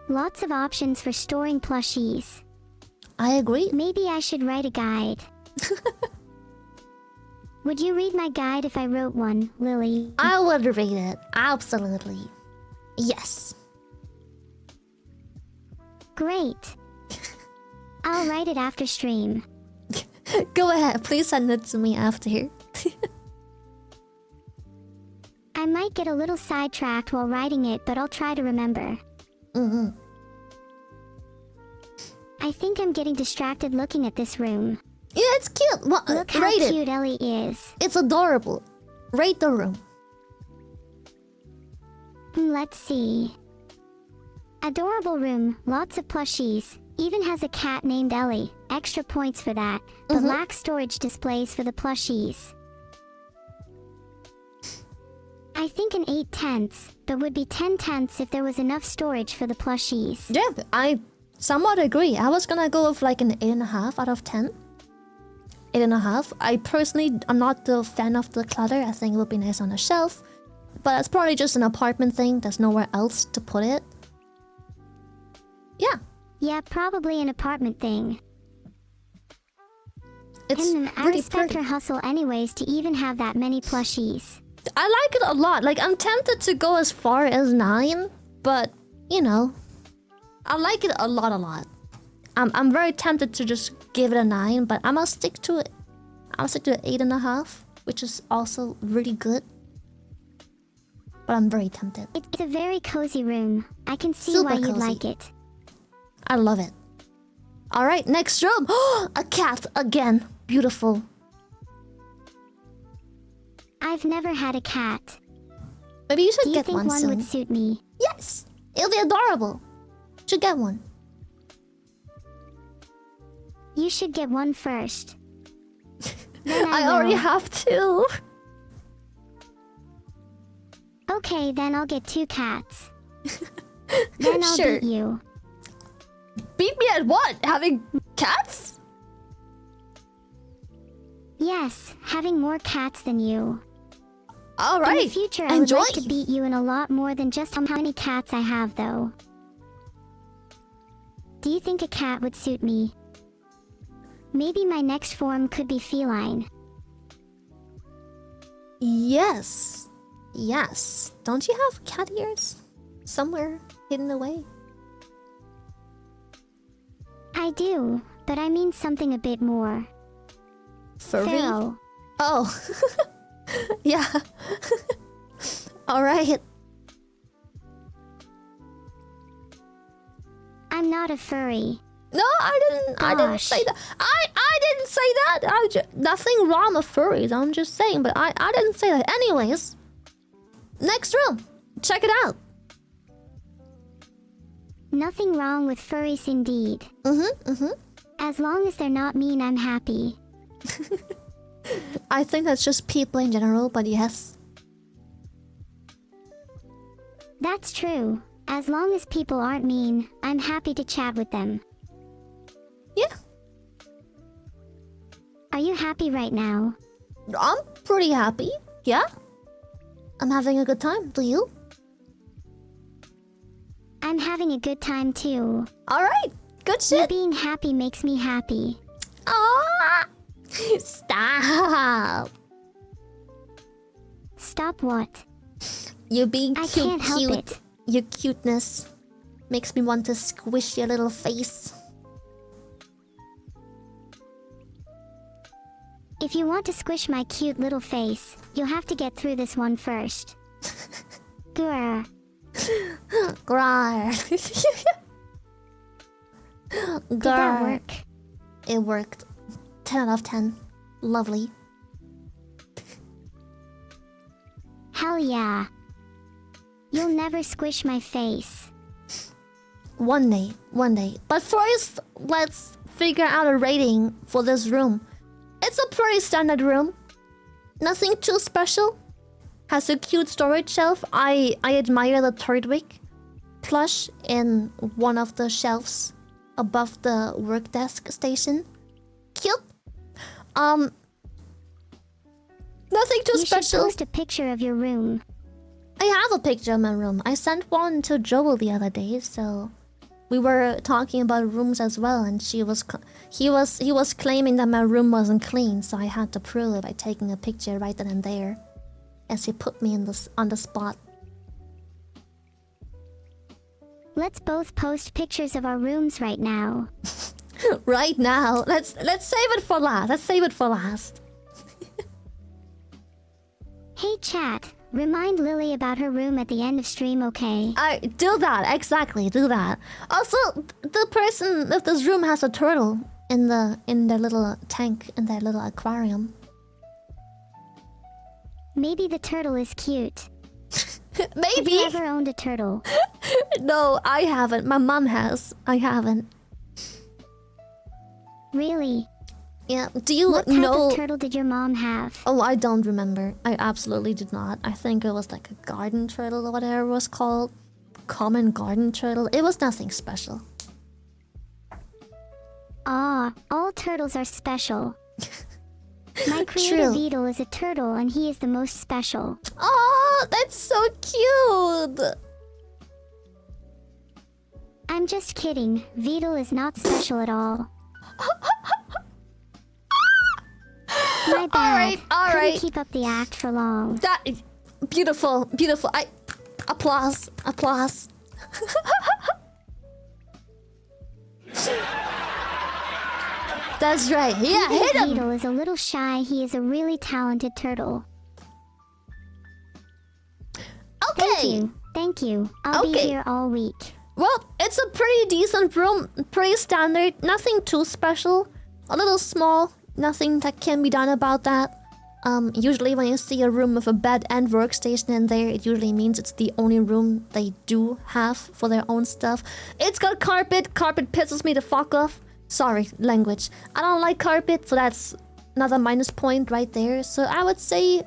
Lots of options for storing plushies. I agree. Maybe I should write a guide. Would you read my guide if I wrote one, Lily? I would read it. Absolutely. Yes. Great. I'll write it after stream. Go ahead. Please send it to me after. I might get a little sidetracked while writing it, but I'll try to remember. I think I'm getting distracted looking at this room. Yeah, it's cute. Well, Look how rate cute it. Ellie is. It's adorable. Rate the room. Let's see. Adorable room, lots of plushies. Even has a cat named Ellie. Extra points for that. But lacks storage displays for the plushies. I think an 8/10, but would be 10/10 if there was enough storage for the plushies. Yeah, I somewhat agree. I was gonna go with like an 8.5 out of 10. 8.5. I personally am not the fan of the clutter. I think it would be nice on a shelf. But it's probably just an apartment thing. There's nowhere else to put it. Yeah. Yeah, probably an apartment thing. It's I really respect pretty. her hustle anyways to even have that many plushies. I like it a lot. Like, I'm tempted to go as far as 9, but, you know, I like it a lot. I'm very tempted to just give it a 9, but I'm gonna stick to it. I'll stick to 8.5, which is also really good. But I'm very tempted. It's a very cozy room. I can see Super why you'd cozy. like it. I love it. Alright, next room. A cat again. Beautiful. I've never had a cat. Maybe you should Do you get think one one soon. would suit me? Yes! It'll be adorable. Should get one. You should get one first. Then I already will. have two. Okay, then I'll get 2 cats. Then I'll Sure. beat you. Beat me at what? Having cats? Yes, having more cats than you. Alright. In the future, I would like to beat you in a lot more than just how many cats I have, though. Do you think a cat would suit me? Maybe my next form could be feline. Yes. Yes. Don't you have cat ears? Somewhere hidden away? I do, but I mean something a bit more. Furry? Feral. Oh. Yeah. Alright. I'm not a furry. No, I didn't Gosh. say that. I didn't say that. Nothing wrong with furries. I'm just saying, but I didn't say that. Anyways, next room. Check it out. Nothing wrong with furries indeed. As long as they're not mean, I'm happy. I think that's just people in general, but yes. That's true. As long as people aren't mean, I'm happy to chat with them. Yeah. Are you happy right now? I'm pretty happy. Yeah. I'm having a good time. Do you? I'm having a good time too. Alright. Good You shit. being happy makes me happy. Ah! Stop. Stop what? You being I cute, can't help cute. it. Your cuteness makes me want to squish your little face. If you want to squish my cute little face, you'll have to get through this one first. Grr. Grar. Did that work? It worked. 10 out of 10. Lovely. Hell yeah. You'll never squish my face. One day. But first, let's figure out a rating for this room. It's a pretty standard room. Nothing too special. Has a cute storage shelf. I admire the third week plush in one of the shelves above the work desk station. Cute. Nothing too You should special. post a picture of your room. I have a picture of my room. I sent one to Joel the other day, so we were talking about rooms as well, and he was claiming that my room wasn't clean, so I had to prove it by taking a picture right then and there, as he put me on the spot. Let's both post pictures of our rooms right now. Right now, let's save it for last. Let's save it for last. Hey chat, Remind Lily about her room at the end of stream, okay? I do that, exactly, do that. Also, the person of this room has a turtle in their little tank, in their little aquarium. Maybe the turtle is cute. Maybe. Have you ever owned a turtle? No, I haven't. My mom has. I haven't. Really? Yeah. Do you what type know? of turtle did your mom have? Oh, I don't remember. I absolutely did not. I think it was like a garden turtle or whatever it was called. Common garden turtle. It was nothing special. Ah, all turtles are special. My creator Veto is a turtle and he is the most special. Oh, that's so cute! I'm just kidding. Veto is not special at all. My bad. Alright. Couldn't keep up the act for long. That is beautiful, beautiful. Applause. That's right. Yeah, hit him. Veto is a little shy. He is a really talented turtle. Okay. Thank you. I'll be here all week. Well, it's a pretty decent room, pretty standard, nothing too special. A little small, nothing that can be done about that. Usually when you see a room with a bed and workstation in there, it usually means it's the only room they do have for their own stuff. It's got carpet. Carpet pisses me the fuck off. Sorry, language. I don't like carpet, so that's another minus point right there. So I would say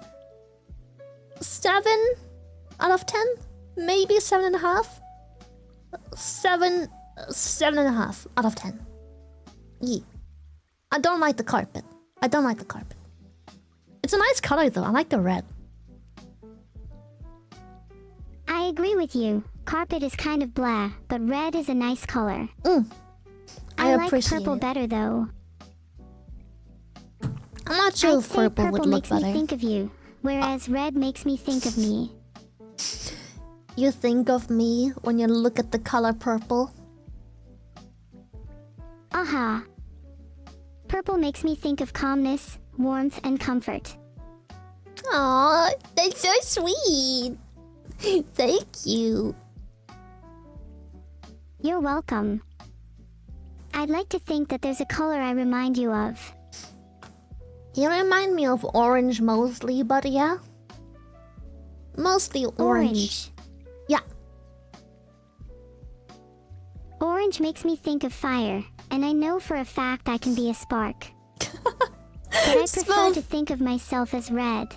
7 out of 10, maybe 7.5. 7.5 out of 10. Yeah. I don't like the carpet. It's a nice color though. I like the red. I agree with you. Carpet is kind of blah, but red is a nice color. I like appreciate purple it. better though. I'm not sure if purple would look makes better. me think of you, whereas red makes me think of me. You think of me when you look at the color purple? Aha. Purple makes me think of calmness, warmth, and comfort. Aw, that's so sweet. Thank you. You're welcome. I'd like to think that there's a color I remind you of. You remind me of orange mostly, but yeah. Mostly orange. Yeah. Orange makes me think of fire, and I know for a fact I can be a spark. But I prefer to think of myself as red.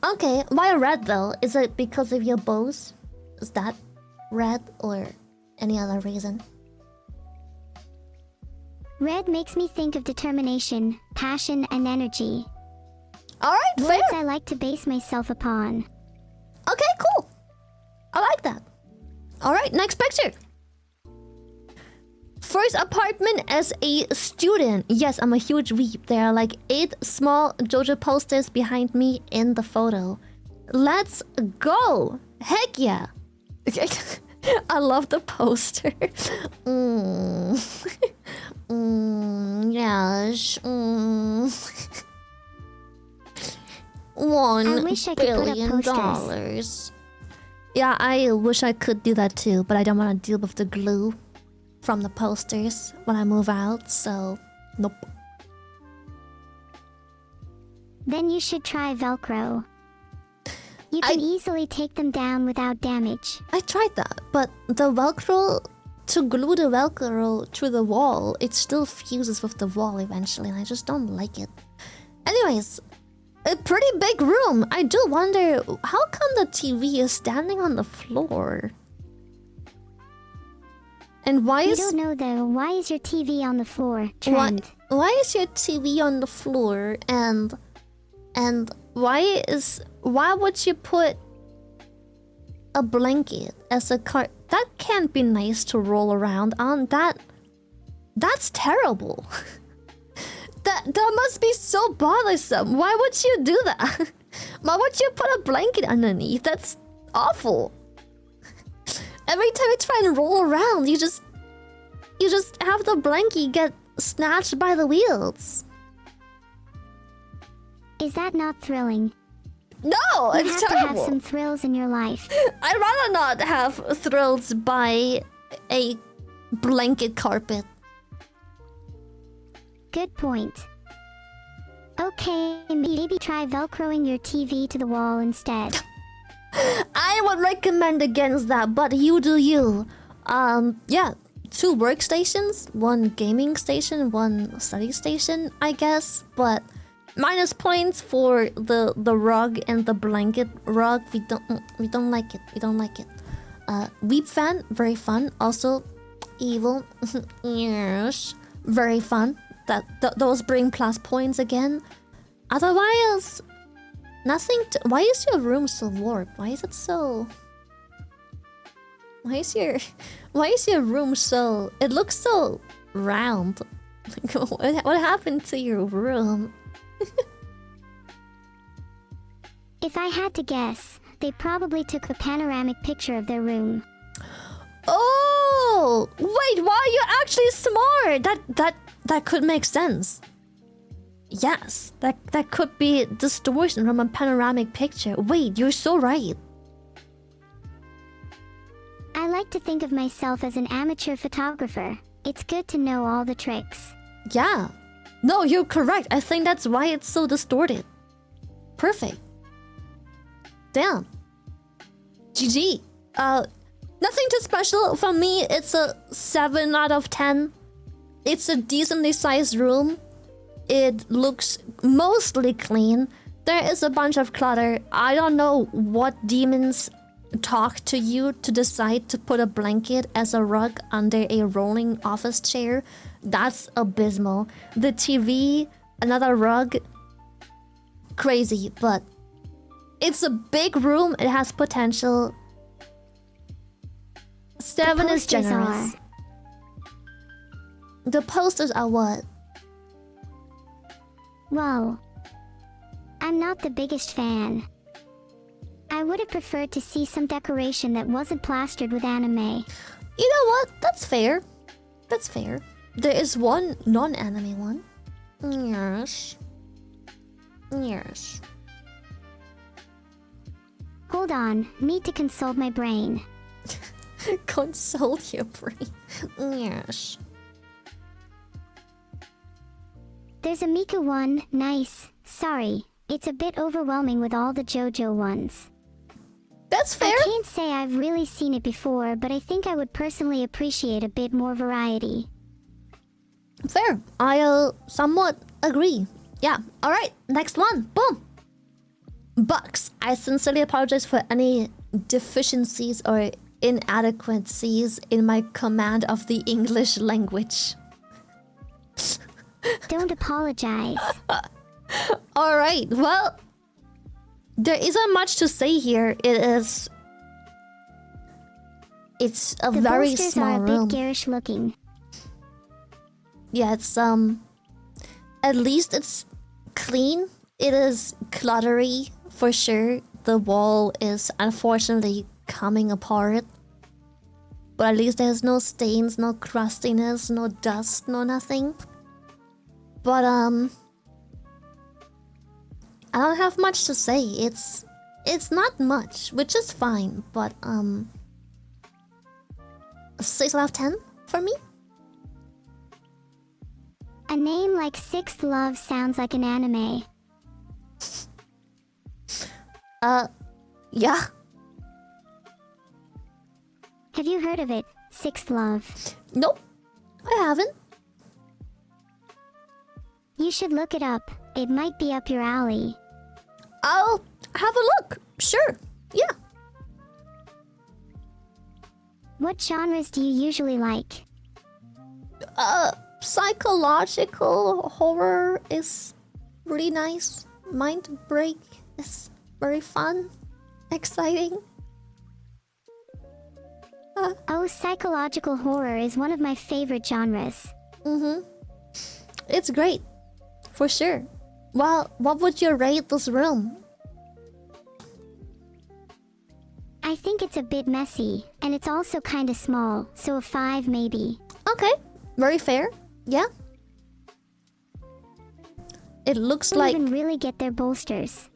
Okay, why red though? Is it because of your bows? Is that red or any other reason? Red makes me think of determination, passion, and energy. Alright, fair. Words I like to base myself upon. Okay, cool. I like that. Alright, next picture. First apartment as a student. Yes, I'm a huge weep. There are like 8 small JoJo posters behind me in the photo. Let's go. Heck yeah. I love the poster. Yes. I wish I could put up $1 billion. Yeah, I wish I could do that too, but I don't want to deal with the glue from the posters when I move out, so nope. Then you should try Velcro. You can easily take them down without damage. I tried that, but the Velcro, to glue the Velcro to the wall, it still fuses with the wall eventually, and I just don't like it. Anyways, a pretty big room. I do wonder, how come the TV is standing on the floor? And why is... I don't know though, why is your TV on the floor, Trend? Why is your TV on the floor, and why would you put a blanket as a cart? That can't be nice to roll around on. That's terrible. That must be so bothersome. Why would you do that? Why would you put a blanket underneath? That's awful. Every time you try and roll around, you just have the blanket get snatched by the wheels. Is that not thrilling? No, You it's have to terrible. have some thrills in your life. I'd rather not have thrills by a blanket carpet. Good point. Okay, maybe try velcroing your TV to the wall instead. I would recommend against that, but you do you. Yeah, 2 workstations, 1 gaming station, 1 study station, I guess. But minus points for the rug and the blanket rug. We don't like it. We don't like it. Weep fan, very fun. Also, evil. Yes, very fun. Those bring plus points again. Otherwise, nothing. Why is your room so warped? Why is it so? Why is your room so? It looks so round. What happened to your room? If I had to guess, they probably took a panoramic picture of their room. Oh, wait, why are you actually smart? That could make sense. Yes, that could be distortion from a panoramic picture. Wait, you're so right. I like to think of myself as an amateur photographer. It's good to know all the tricks. Yeah. No, you're correct. I think that's why it's so distorted. Perfect. Damn. GG. Nothing too special from me. It's a 7 out of 10. It's a decently sized room. It looks mostly clean. There is a bunch of clutter. I don't know what demons talk to you to decide to put a blanket as a rug under a rolling office chair. That's abysmal. The TV, another rug. Crazy, but it's a big room. It has potential. 7 is generous. The posters are what? Well, I'm not the biggest fan. I would have preferred to see some decoration that wasn't plastered with anime. You know what? That's fair. That's fair. There is one non-anime one. Yes. Yes. Hold on, need to consult my brain. Consult your brain. Yes. There's a Mika one, nice. Sorry, it's a bit overwhelming with all the JoJo ones. That's fair. I can't say I've really seen it before, but I think I would personally appreciate a bit more variety. Fair. I'll somewhat agree. Yeah. Alright, next one. Boom. Bucks. I sincerely apologize for any deficiencies or inadequacies in my command of the English language. Don't apologize. Alright, well, there isn't much to say here. It's a The very bolsters small are a room. bit garish looking. Yeah, it's at least it's clean. It is cluttery for sure. The wall is unfortunately coming apart. But at least there's no stains, no crustiness, no dust, no nothing. But I don't have much to say. It's not much, which is fine, but 6 out of 10 for me. A name like Sixth Love sounds like an anime. Yeah. Have you heard of it, Sixth Love? Nope. I haven't. You should look it up. It might be up your alley. I'll have a look. Sure. Yeah. What genres do you usually like? Psychological horror is really nice. Mind break is very fun. Exciting. Oh, psychological horror is one of my favorite genres. It's great. For sure. Well, what would you rate this room? I think it's a bit messy, and it's also kinda small, so a 5 maybe. Okay. Very fair. Yeah. It looks Don't like even really get their bolsters.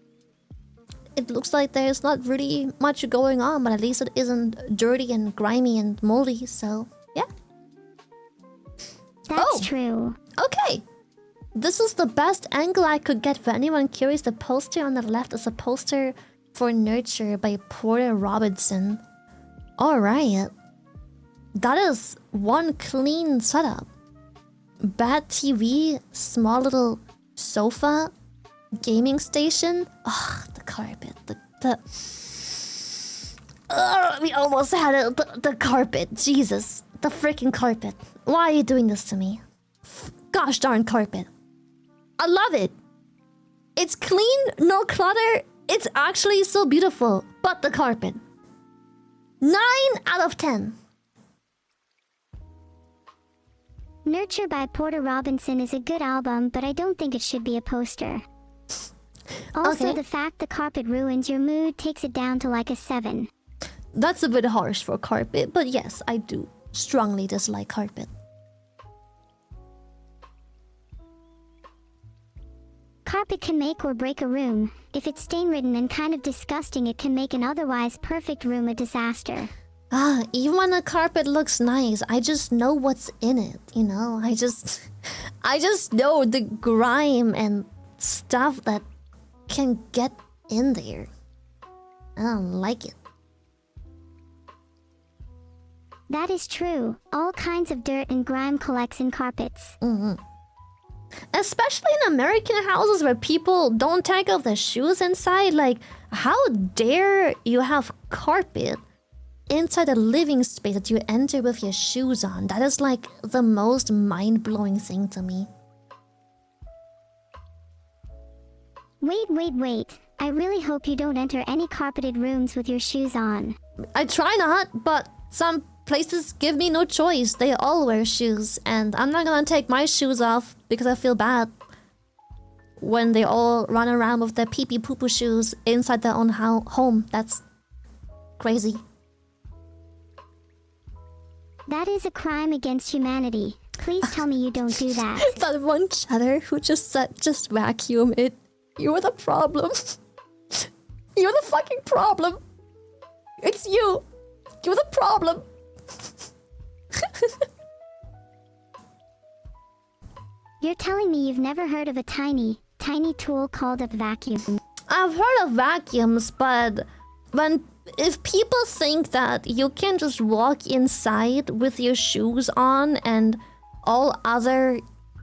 it looks like there's not really much going on, but at least it isn't dirty and grimy and moldy, so yeah. That's true. Okay. This is the best angle I could get for anyone curious. The poster on the left is a poster for Nurture by Porter Robinson. Alright. That is one clean setup. Bad TV, small little sofa, gaming station. Ugh, the carpet. We almost had it. The carpet. Jesus. The freaking carpet. Why are you doing this to me? Gosh darn carpet. I love it. It's clean, no clutter. It's actually so beautiful. But the carpet. 9 out of 10. Nurture by Porter Robinson is a good album, but I don't think it should be a poster. Also, the fact the carpet ruins your mood takes it down to like a 7. That's a bit harsh for carpet, but yes, I do strongly dislike carpet. Carpet can make or break a room. If it's stain-ridden and kind of disgusting, it can make an otherwise perfect room a disaster. Even when the carpet looks nice, I just know what's in it, you know? I just know the grime and stuff that can get in there. I don't like it. That is true. All kinds of dirt and grime collects in carpets. Especially in American houses where people don't take off their shoes inside. Like, how dare you have carpet inside a living space that you enter with your shoes on? That is like the most mind-blowing thing to me. Wait. I really hope you don't enter any carpeted rooms with your shoes on. I try not, but some places give me no choice. They all wear shoes, and I'm not gonna take my shoes off because I feel bad when they all run around with their pee-pee poo-poo shoes inside their own home. That's crazy. That is a crime against humanity. Please tell me you don't do that. That one chatter who just said, just vacuum it. You're the problem. You're the fucking problem. It's you. You're the problem. You're telling me you've never heard of a tiny tool called a vacuum? I've heard of vacuums, but if people think that you can just walk inside with your shoes on and all other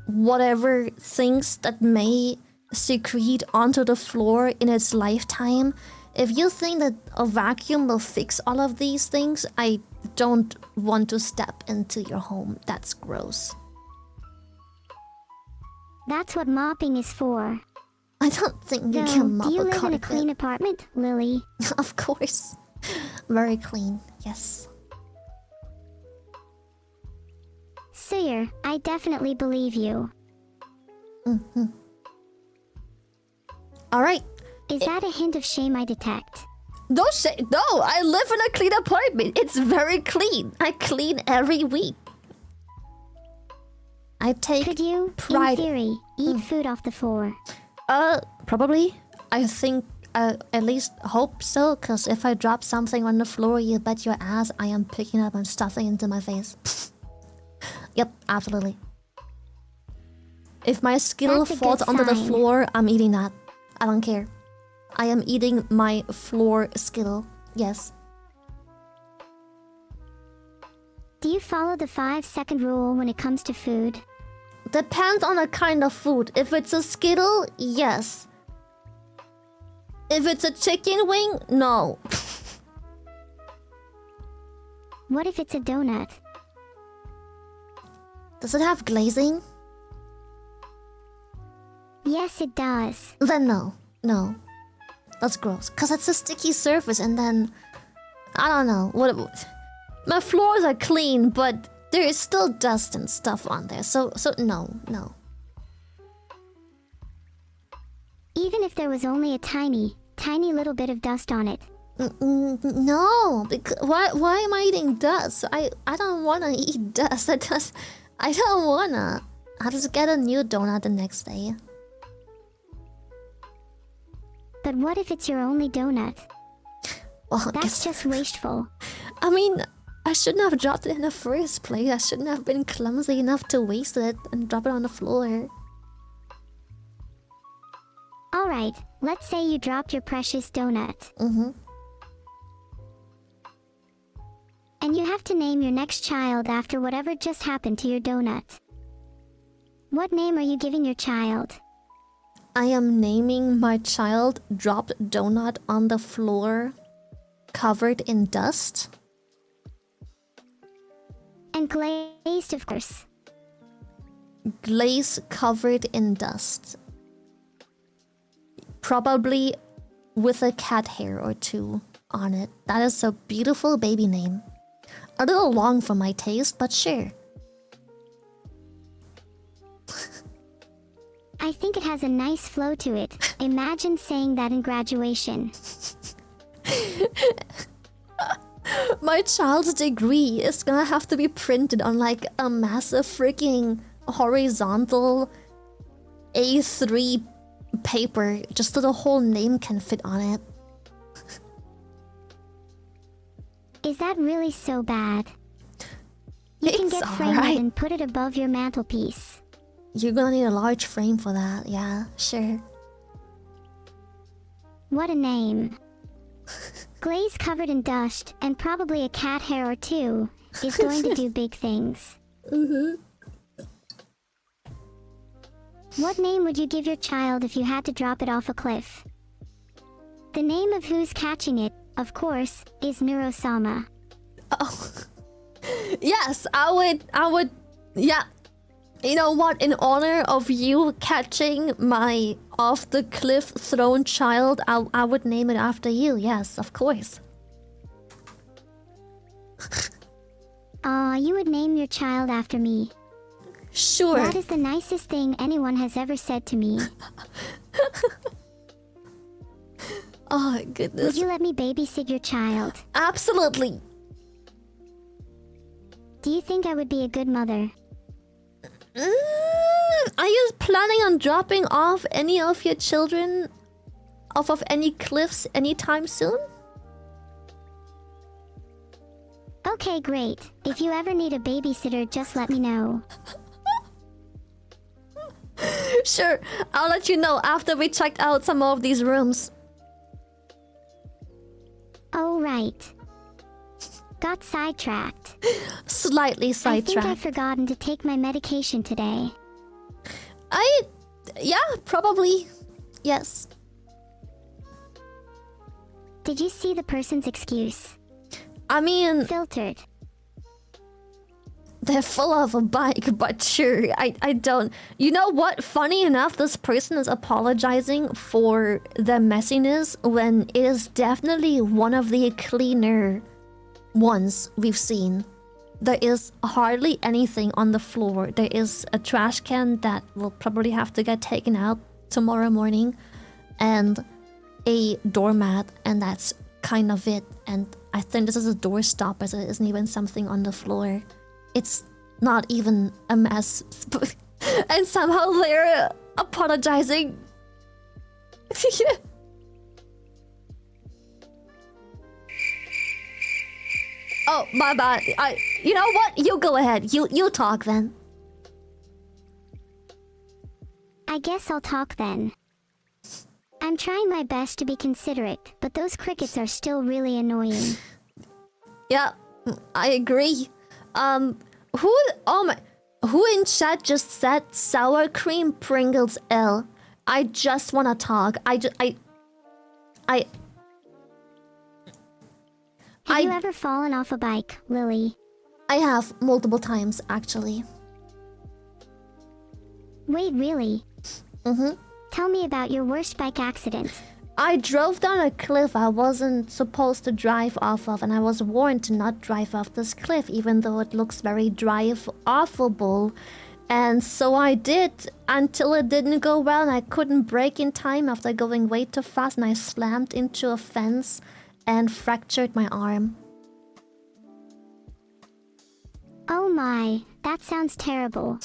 whatever things that may secrete onto the floor in its lifetime, if you think that a vacuum will fix all of these things, I don't want to step into your home. That's gross. That's what mopping is for. I don't think you can mop a carpet. Do you live in a clean apartment, Lily? Of course. Very clean, yes. Sir, I definitely believe you. Alright. Is that a hint of shame I detect? No, I live in a clean apartment. It's very clean. I clean every week. I take Could you, pride. in theory, eat food off the floor? Probably. I think, at least hope so, because if I drop something on the floor, you bet your ass I am picking up and stuffing into my face. Yep, absolutely. If my Skittle falls onto the floor, I'm eating that. I don't care. I am eating my floor Skittle. Yes. Do you follow the 5-second rule when it comes to food? Depends on the kind of food. If it's a Skittle, yes. If it's a chicken wing, no. What if it's a donut? Does it have glazing? Yes, it does. Then no. No. That's gross. Because it's a sticky surface and then... I don't know. My floors are clean, but there is still dust and stuff on there. So no. Even if there was only a tiny little bit of dust on it. No. Because why am I eating dust? I don't want to eat dust. I don't wanna. I'll just get a new donut the next day. But But what if it's your only donut? Well, That's just wasteful. I mean, I shouldn't have dropped it in the first place. I shouldn't have been clumsy enough to waste it and drop it on the floor. Alright, let's say you dropped your precious donut. And you have to name your next child after whatever just happened to your donut. What name are you giving your child? I am naming my child dropped donut on the floor, covered in dust. And glazed, of course. Glaze covered in dust. Probably with a cat hair or two on it. That is a beautiful baby name. A little long for my taste, but sure. I think it has a nice flow to it. Imagine saying that in graduation. My child's degree is gonna have to be printed on like a massive freaking horizontal A3 paper just so the whole name can fit on it. Is that really so bad? You can get framed alright. and put it above your mantelpiece. You're gonna need a large frame for that, yeah, sure. What a name. Glaze covered in dust and probably a cat hair or two is going to do big things. What name would you give your child if you had to drop it off a cliff? The name of who's catching it, of course, is Neuro-sama. Oh. Yes, I would, yeah. You know what, in honor of you catching my off-the-cliff thrown child, I would name it after you, yes, of course. Aw, you would name your child after me. Sure. That is the nicest thing anyone has ever said to me. Oh, goodness. Would you let me babysit your child? Absolutely. Do you think I would be a good mother? Are you planning on dropping off any of your children off of any cliffs anytime soon? Okay, great. If you ever need a babysitter, just let me know. Sure, I'll let you know after we checked out some of these rooms. Oh, right. Got sidetracked. Slightly I think sidetracked. I've forgotten to take my medication today. Yeah, probably. Yes. Did you see the person's excuse? I mean, Filtered. they're full of a bike, but sure, I don't. You know what? Funny enough, this person is apologizing for the messiness when it is definitely one of the cleaner ones we've seen. There is hardly anything on the floor. There is a trash can that will probably have to get taken out tomorrow morning, and a doormat, and that's kind of it. And I think this is a doorstop, as it isn't even something on the floor. It's not even a mess. And somehow they're apologizing. Oh, my bad. You know what? You go ahead. You talk then. I guess I'll talk then. I'm trying my best to be considerate, but those crickets are still really annoying. Yeah, I agree. Who in chat just said sour cream Pringles L? I just wanna talk. Have you ever fallen off a bike, Lily? I have multiple times, actually. Wait, really? Mm-hmm. Tell me about your worst bike accident. I drove down a cliff I wasn't supposed to drive off of, and I was warned to not drive off this cliff, even though it looks very drive-offable. And so I did, until it didn't go well, and I couldn't brake in time after going way too fast, and I slammed into a fence and fractured my arm. Oh my, that sounds terrible.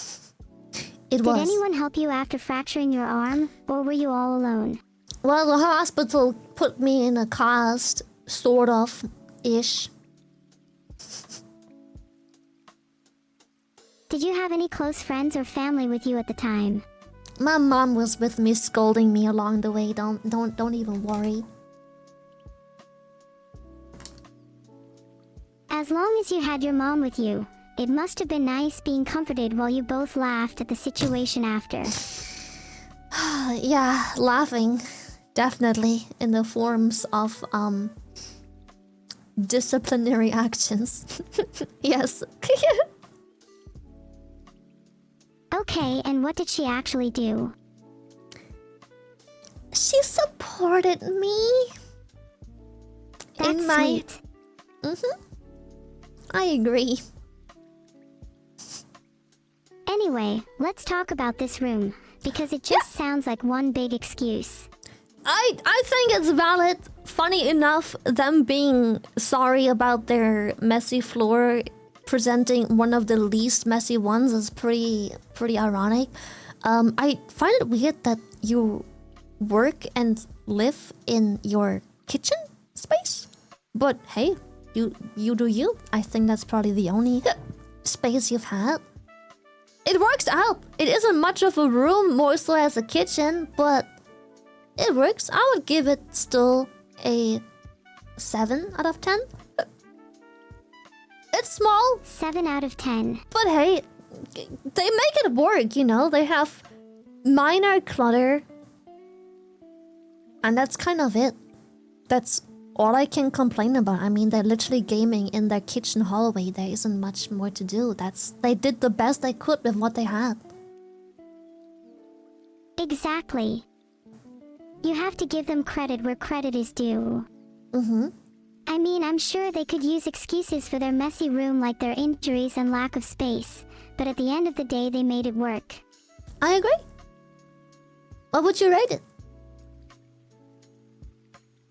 It was. Did anyone help you after fracturing your arm, or were you all alone? Well, the hospital put me in a cast, sort of, ish. Did you have any close friends or family with you at the time? My mom was with me, scolding me along the way. Don't even worry. As long as you had your mom with you, it must have been nice being comforted while you both laughed at the situation after. Yeah, laughing. Definitely in the forms of disciplinary actions. Yes. Okay, and what did she actually do? She supported me. That's in my... sweet. I agree. Anyway, let's talk about this room, because it just sounds like one big excuse. I think it's valid. Funny enough, them being sorry about their messy floor, presenting one of the least messy ones is pretty ironic. I find it weird that you work and live in your kitchen space, but hey, you do you. I think that's probably the only space you've had. It works out. It isn't much of a room, more so as a kitchen, but it works. I would give it still a 7 out of 10. It's small. 7 out of 10. But hey, they make it work, you know? They have minor clutter. And that's kind of it. That's all I can complain about. I mean, they're literally gaming in their kitchen hallway. There isn't much more to do. They did the best they could with what they had. Exactly. You have to give them credit where credit is due. I mean, I'm sure they could use excuses for their messy room like their injuries and lack of space, but at the end of the day, they made it work. I agree. What would you rate it?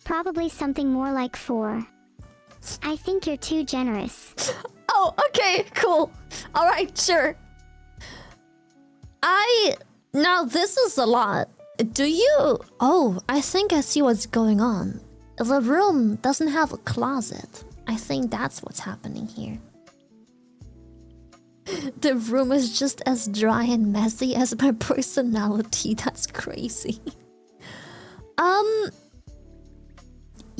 Probably something more like 4. I think you're too generous. Oh, okay, cool. Alright, sure. Now this is a lot. Do you... Oh, I think I see what's going on. The room doesn't have a closet. I think that's what's happening here. The room is just as dry and messy as my personality. That's crazy.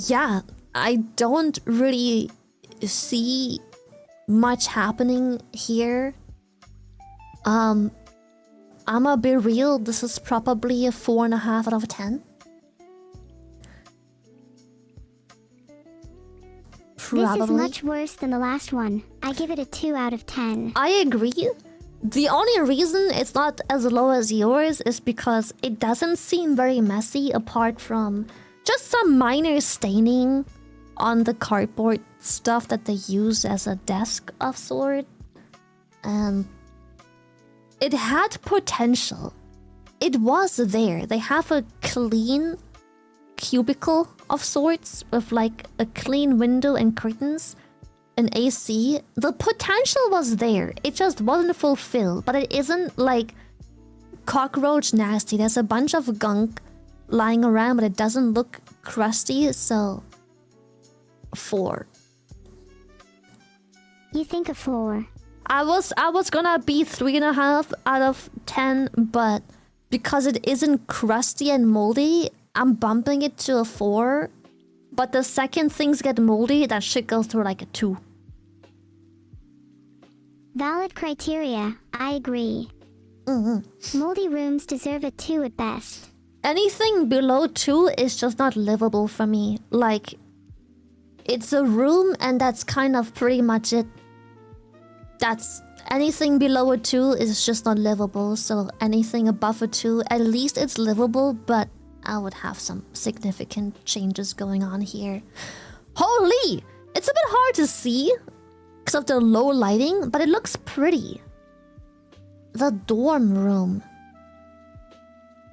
Yeah, I don't really see much happening here. I'ma be real, this is probably a 4.5 out of 10. Probably. This is much worse than the last one. I give it a 2 out of 10. I agree. The only reason it's not as low as yours is because it doesn't seem very messy apart from just some minor staining on the cardboard stuff that they use as a desk of sort. And it had potential. It was there. They have a clean cubicle of sorts with like a clean window and curtains, an AC. The potential was there. It just wasn't fulfilled, but it isn't like cockroach nasty. There's a bunch of gunk lying around, but it doesn't look crusty, so 4. You think a 4? I was gonna be 3.5 out of 10, but because it isn't crusty and moldy, I'm bumping it to a 4. But the second things get moldy, that shit goes through like a 2. Valid criteria. I agree. Moldy rooms deserve a 2 at best. Anything below 2 is just not livable for me. Like, it's a room and that's kind of pretty much it. That's anything below a 2 is just not livable. So anything above a 2, at least it's livable, but I would have some significant changes going on here. Holy! It's a bit hard to see because of the low lighting, but it looks pretty. The dorm room.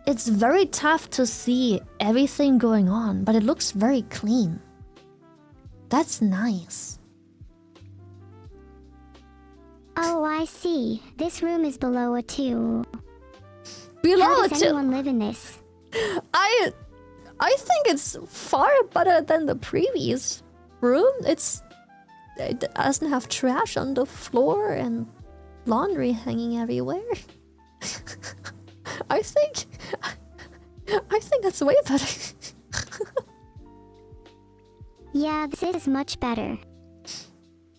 It's very tough to see everything going on, but it looks very clean. That's nice. Oh, I see. This room is below a 2. Below How a does 2? anyone live in this? I think it's far better than the previous room. It doesn't have trash on the floor and laundry hanging everywhere. I think that's way better. Yeah, this is much better.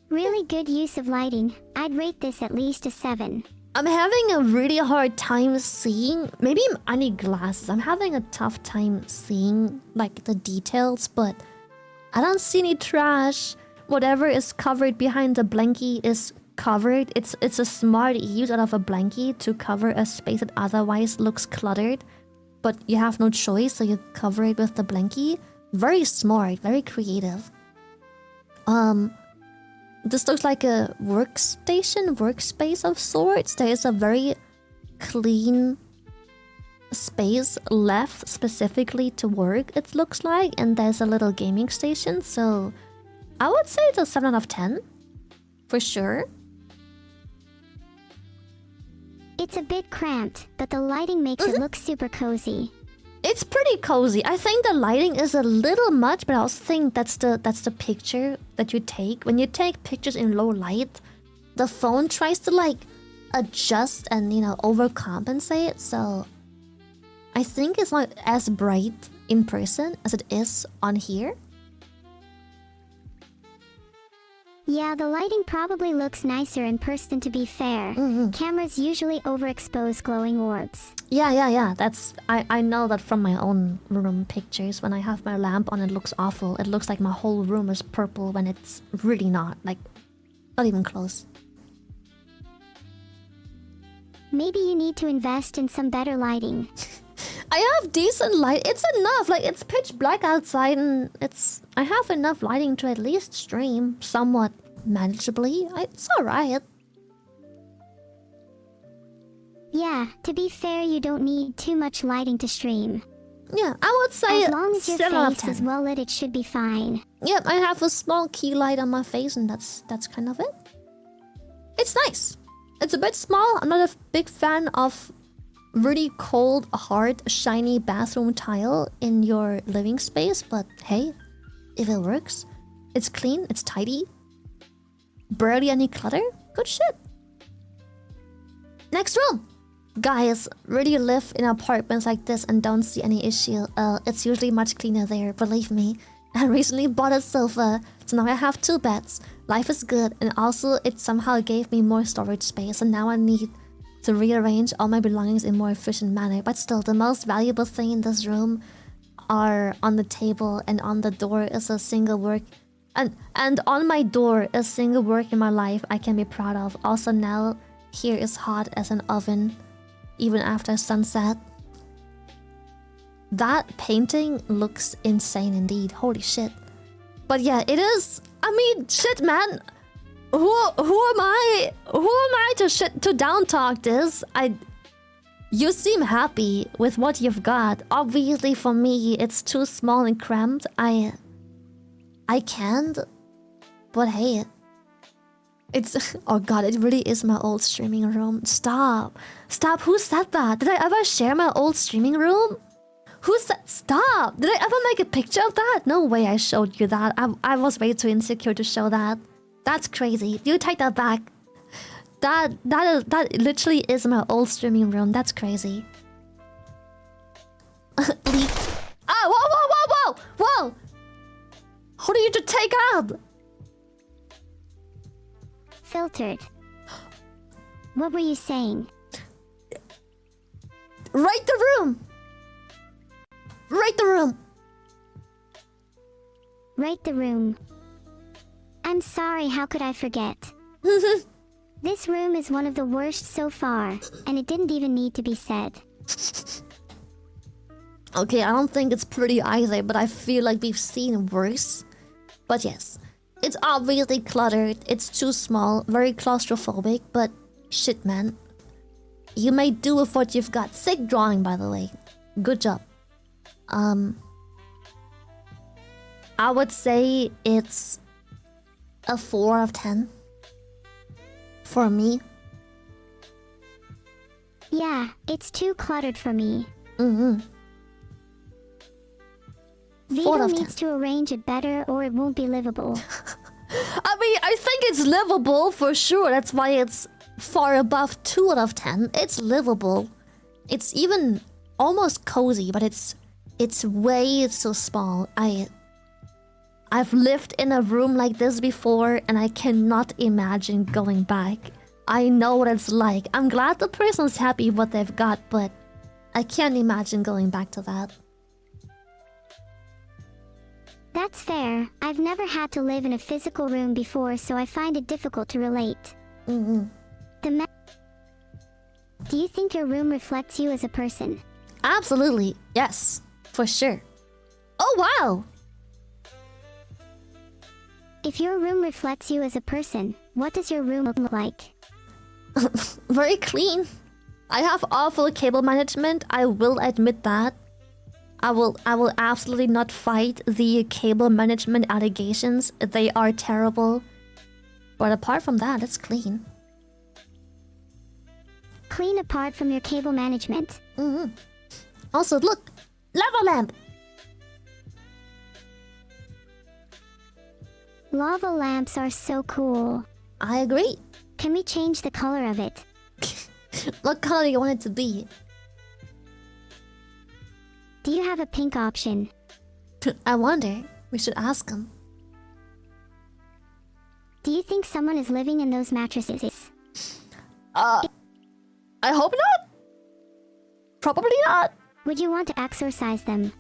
Really good use of lighting. I'd rate this at least a 7. I'm having a really hard time seeing. Maybe I need glasses. I'm having a tough time seeing like the details, but I don't see any trash. Whatever is covered behind the blankie is covered. It's a smart use out of a blankie to cover a space that otherwise looks cluttered, but you have no choice, so you cover it with the blankie. Very smart, very creative. This looks like a workspace of sorts. There is a very clean space left specifically to work, it looks like, and there's a little gaming station, so I would say it's a 7 out of 10. For sure. It's a bit cramped, but the lighting makes it look super cozy. It's pretty cozy. I think the lighting is a little much, but I also think that's the picture that you take. When you take pictures in low light, the phone tries to like adjust and, you know, overcompensate. So I think it's not as bright in person as it is on here. Yeah, the lighting probably looks nicer in person, to be fair. Cameras usually overexpose glowing orbs. Yeah. I know that from my own room pictures. When I have my lamp on, it looks awful. It looks like my whole room is purple when it's really not. Like, not even close. Maybe you need to invest in some better lighting. I have decent light. It's enough. Like, it's pitch black outside, and I have enough lighting to at least stream somewhat manageably. It's alright. Yeah, to be fair, you don't need too much lighting to stream. Yeah, I would say as long as your 7 out of face 10. is well lit, it should be fine. Yep, I have a small key light on my face, and that's kind of it. It's nice. It's a bit small. I'm not a big fan of really cold, hard, shiny bathroom tile in your living space, but hey, if it works, it's clean, it's tidy, barely any clutter, good shit. Next room. Guys, really live in apartments like this and don't see any issue. It's usually much cleaner there, believe me. I recently bought a sofa, so now I have 2 beds. Life is good, and also it somehow gave me more storage space, and now I need to rearrange all my belongings in a more efficient manner. But still, the most valuable thing in this room are on the table, and on the door is a single work, and on my door a single work in my life I can be proud of. Also, now here is hot as an oven, even after sunset. That painting looks insane indeed. Holy shit. But yeah, it is. I mean, shit, man. Who am I? Who am I to down talk this? You seem happy with what you've got. Obviously, for me, it's too small and cramped. I can't. But hey, it's oh god, it really is my old streaming room. Stop. Who said that? Did I ever share my old streaming room? Who said stop? Did I ever make a picture of that? No way I showed you that. I was way too insecure to show that. That's crazy. You take that back. That literally is my old streaming room. That's crazy. Leaked. Ah, whoa! Who do you to take out? Filtered. What were you saying? Right the room. Right the room. I'm sorry, how could I forget? This room is one of the worst so far, and it didn't even need to be said. Okay, I don't think it's pretty either, but I feel like we've seen worse. But yes, it's obviously cluttered, it's too small, very claustrophobic, but shit, man. You may do with what you've got. Sick drawing, by the way. Good job. I would say it's a 4 out of 10. For me. Yeah, it's too cluttered for me. 4 Veto of 10. needs to arrange it better or it won't be livable. I mean, I think it's livable for sure. That's why it's far above 2 out of 10. It's livable. It's even almost cozy, but it's way so small. I've lived in a room like this before, and I cannot imagine going back. I know what it's like. I'm glad the person's happy with what they've got, but I can't imagine going back to that. That's fair. I've never had to live in a physical room before, so I find it difficult to relate. Mm-hmm. Do you think your room reflects you as a person? Absolutely, yes, for sure. Oh wow! If your room reflects you as a person, what does your room look like? Very clean. I have awful cable management, I will admit that. I will absolutely not fight the cable management allegations. They are terrible. But apart from that, it's clean. Clean apart from your cable management. Mm-hmm. Also, look! Lava lamp! Lava lamps are so cool. I agree. Can we change the color of it? What color do you want it to be? Do you have a pink option? I wonder. We should ask him. Do you think someone is living in those mattresses? I hope not. Probably not. Would you want to exorcise them?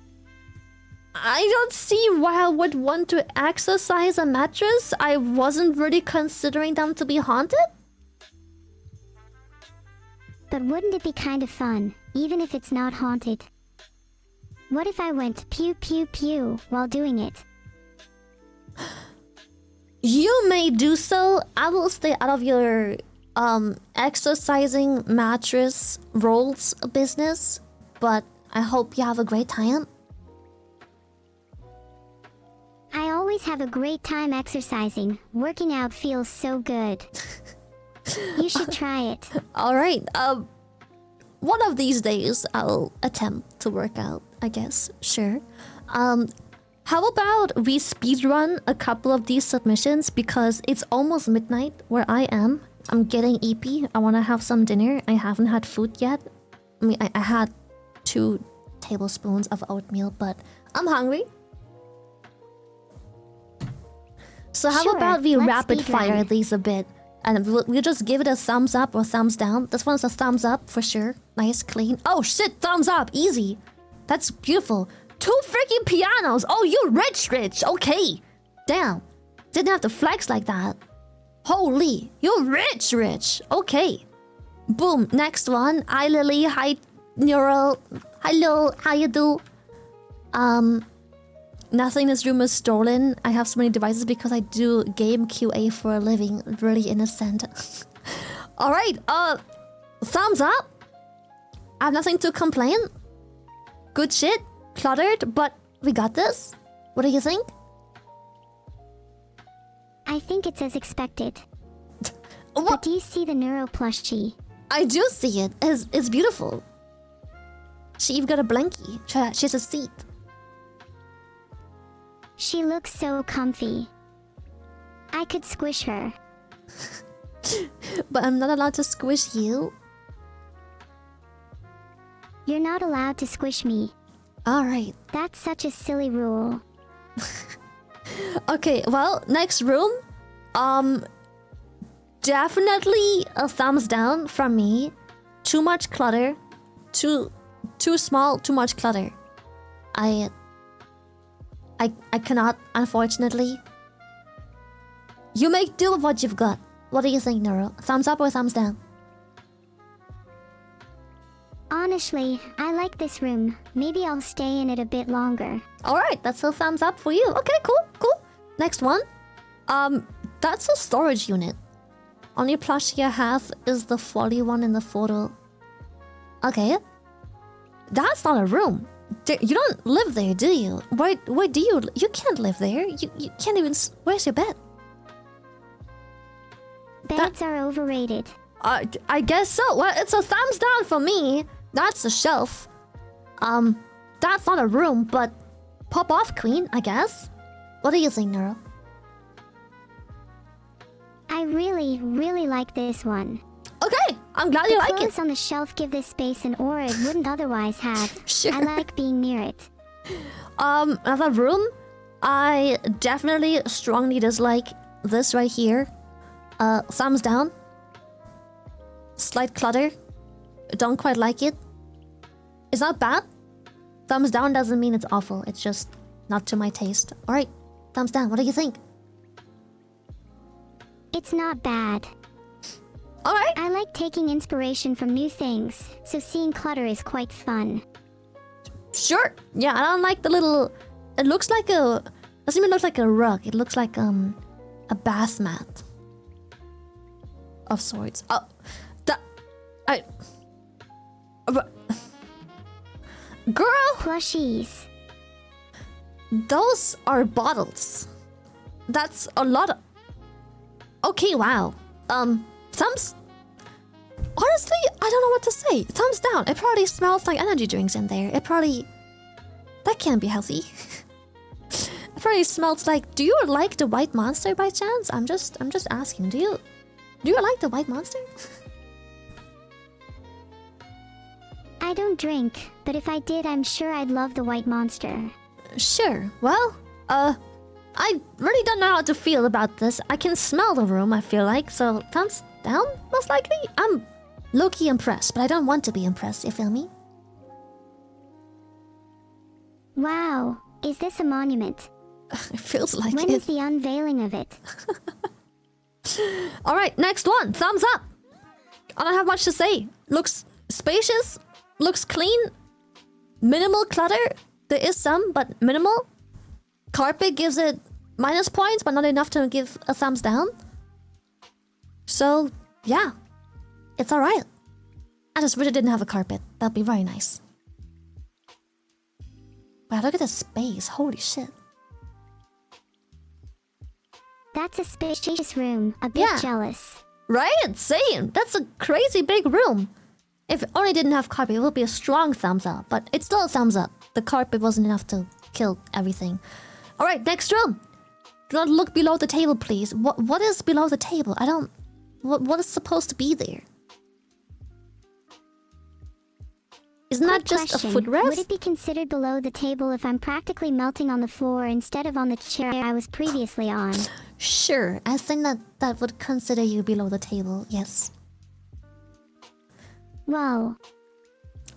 I don't see why I would want to exercise a mattress. I wasn't really considering them to be haunted. But wouldn't it be kind of fun, even if it's not haunted? What if I went pew pew pew while doing it? You may do so. I will stay out of your exercising mattress rolls business, but I hope you have a great time. I always have a great time exercising. Working out feels so good. You should try it. Alright, one of these days I'll attempt to work out, I guess. Sure. How about we speedrun a couple of these submissions because it's almost midnight where I am. I'm getting EP. I want to have some dinner. I haven't had food yet. I mean, I had 2 tablespoons of oatmeal, but I'm hungry. So how Sure, about we let's rapid fire speedrun. these a bit? And we'll just give it a thumbs up or thumbs down. This one's a thumbs up for sure. Nice, clean. Oh shit, thumbs up, easy. That's beautiful. 2 freaking pianos. Oh, you rich. Okay. Damn. Didn't have to flex like that. Holy, you're rich. Okay. Boom, next one. Hi Lily, hi Neuro. Hello, how you do? Nothing in this room is stolen. I have so many devices because I do game QA for a living. Really innocent. Alright, thumbs up. I have nothing to complain. Good shit. Cluttered, but we got this. What do you think? I think it's as expected. What? But do you see the Neuro plushie? I do see it. It's beautiful. She even got a blankie. She has a seat. She looks so comfy. I could squish her. But I'm not allowed to squish you. You're not allowed to squish me. Alright. That's such a silly rule. Okay, well, next room. Definitely a thumbs down from me. Too much clutter. Too small, too much clutter. I cannot, unfortunately. You make do with what you've got. What do you think, Neuro? Thumbs up or thumbs down? Honestly, I like this room. Maybe I'll stay in it a bit longer. Alright, that's a thumbs up for you. Okay, cool. Next one. That's a storage unit. Only plushie I have is the 41 in the photo. Okay. That's not a room. You don't live there, do you? Where do you... You can't live there. You can't even... Where's your bed? Beds are overrated. I guess so. Well, it's a thumbs down for me. That's a shelf. That's not a room, but pop off, Queen, I guess. What do you think, Neuro? I really, really like this one. Okay, I'm glad you like it. Clothes on the shelf give this space an aura it wouldn't otherwise have. Sure. I like being near it. Another room, I definitely strongly dislike this right here. Thumbs down. Slight clutter. Don't quite like it. It's not bad. Thumbs down doesn't mean it's awful. It's just not to my taste. Alright, thumbs down. What do you think? It's not bad. Alright. I like taking inspiration from new things, so seeing clutter is quite fun. Sure. Yeah, I don't like the little... It looks like a... Doesn't even look like a rug. It looks like a bath mat. Of sorts. Oh, that... Girl! Plushies. Those are bottles. That's a lot of... Okay, wow. Thumbs... Honestly, I don't know what to say. Thumbs down. It probably smells like energy drinks in there. It probably... That can't be healthy. It probably smells like... Do you like the white monster by chance? I'm just asking. Do you like the white monster? I don't drink, but if I did, I'm sure I'd love the white monster. Sure. Well, I really don't know how to feel about this. I can smell the room, I feel like, so thumbs down, most likely. I'm low-key impressed, but I don't want to be impressed, you feel me? Wow, is this a monument? It feels like When it. is the unveiling of it? Alright, next one. Thumbs up. I don't have much to say. Looks spacious, looks clean, minimal clutter. There is some, but minimal. Carpet gives it minus points, but not enough to give a thumbs down. So, yeah. It's alright. I just wish it didn't have a carpet. That'd be very nice. Wow, look at the space. Holy shit. That's a spacious room. A bit jealous. Right? Same. That's a crazy big room. If it only didn't have carpet, it would be a strong thumbs up. But it's still a thumbs up. The carpet wasn't enough to kill everything. Alright, next room. Do not look below the table, please. What is below the table? I don't... What is supposed to be there? Isn't that just a footrest? Would it be considered below the table if I'm practically melting on the floor instead of on the chair I was previously on? Sure, I think that would consider you below the table, yes. Whoa.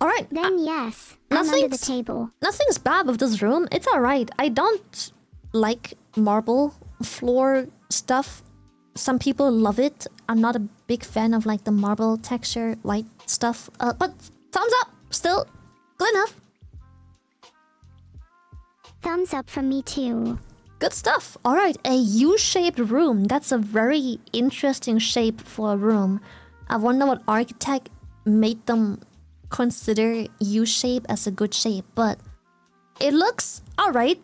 Alright. Then yes, I'm under the table. Nothing's bad with this room. It's alright. I don't like marble floor stuff. Some people love it. I'm not a big fan of like the marble texture light stuff. But thumbs up. Still good enough. Thumbs up from me too. Good stuff. Alright, a U-shaped room. That's a very interesting shape for a room. I wonder what architect made them consider U-shape as a good shape, but it looks alright.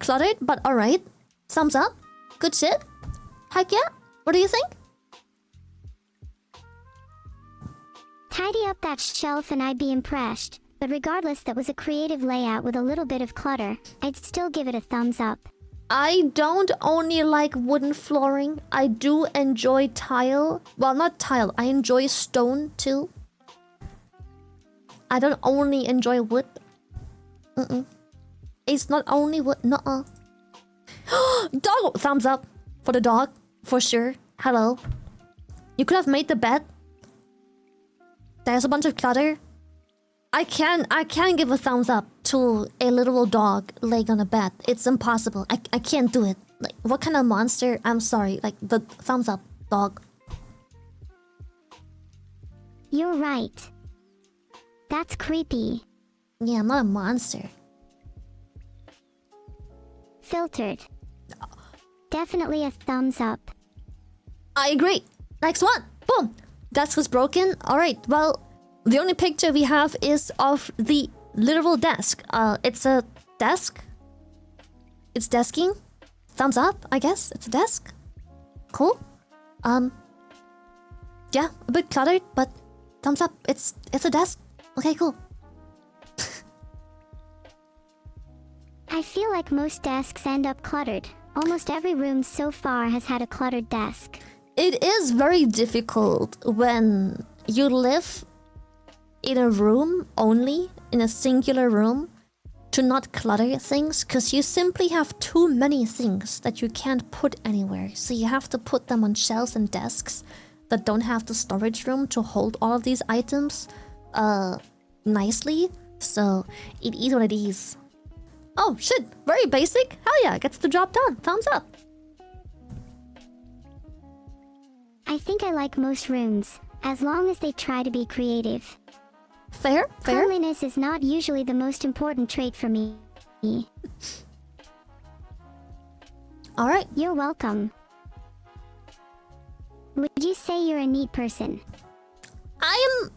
Cluttered, but alright. Thumbs up. Good shit. Heck yeah. What do you think? Tidy up that shelf and I'd be impressed. But regardless, that was a creative layout with a little bit of clutter. I'd still give it a thumbs up. I don't only like wooden flooring. I do enjoy tile. Well, not tile. I enjoy stone too. I don't only enjoy wood. It's not only wood. Nuh-uh. Dog! Thumbs up for the dog. For sure. Hello. You could have made the bed. There's a bunch of clutter. I can't give a thumbs up to a literal dog laying on a bed. It's impossible. I can't do it. Like, what kind of monster? I'm sorry. Like, the thumbs up, dog. You're right. That's creepy. Yeah, I'm not a monster. Filtered. Definitely a thumbs up. I agree. Next one. Boom. Desk was broken. Alright, well, the only picture we have is of the literal desk. It's a desk. It's desking. Thumbs up, I guess. It's a desk. Cool. Yeah, a bit cluttered, but thumbs up. It's a desk. Okay, cool. I I feel like most desks end up cluttered. Almost every room so far has had a cluttered desk. It is very difficult when you live in a room only, in a singular room, to not clutter things, because you simply have too many things that you can't put anywhere. So you have to put them on shelves and desks that don't have the storage room to hold all of these items nicely. So it is what it is. Oh shit, very basic. Hell yeah, gets the job done. Thumbs up. I think I like most rooms, as long as they try to be creative. Fair. Cleanliness is not usually the most important trait for me. Alright. You're welcome. Would you say you're a neat person? I am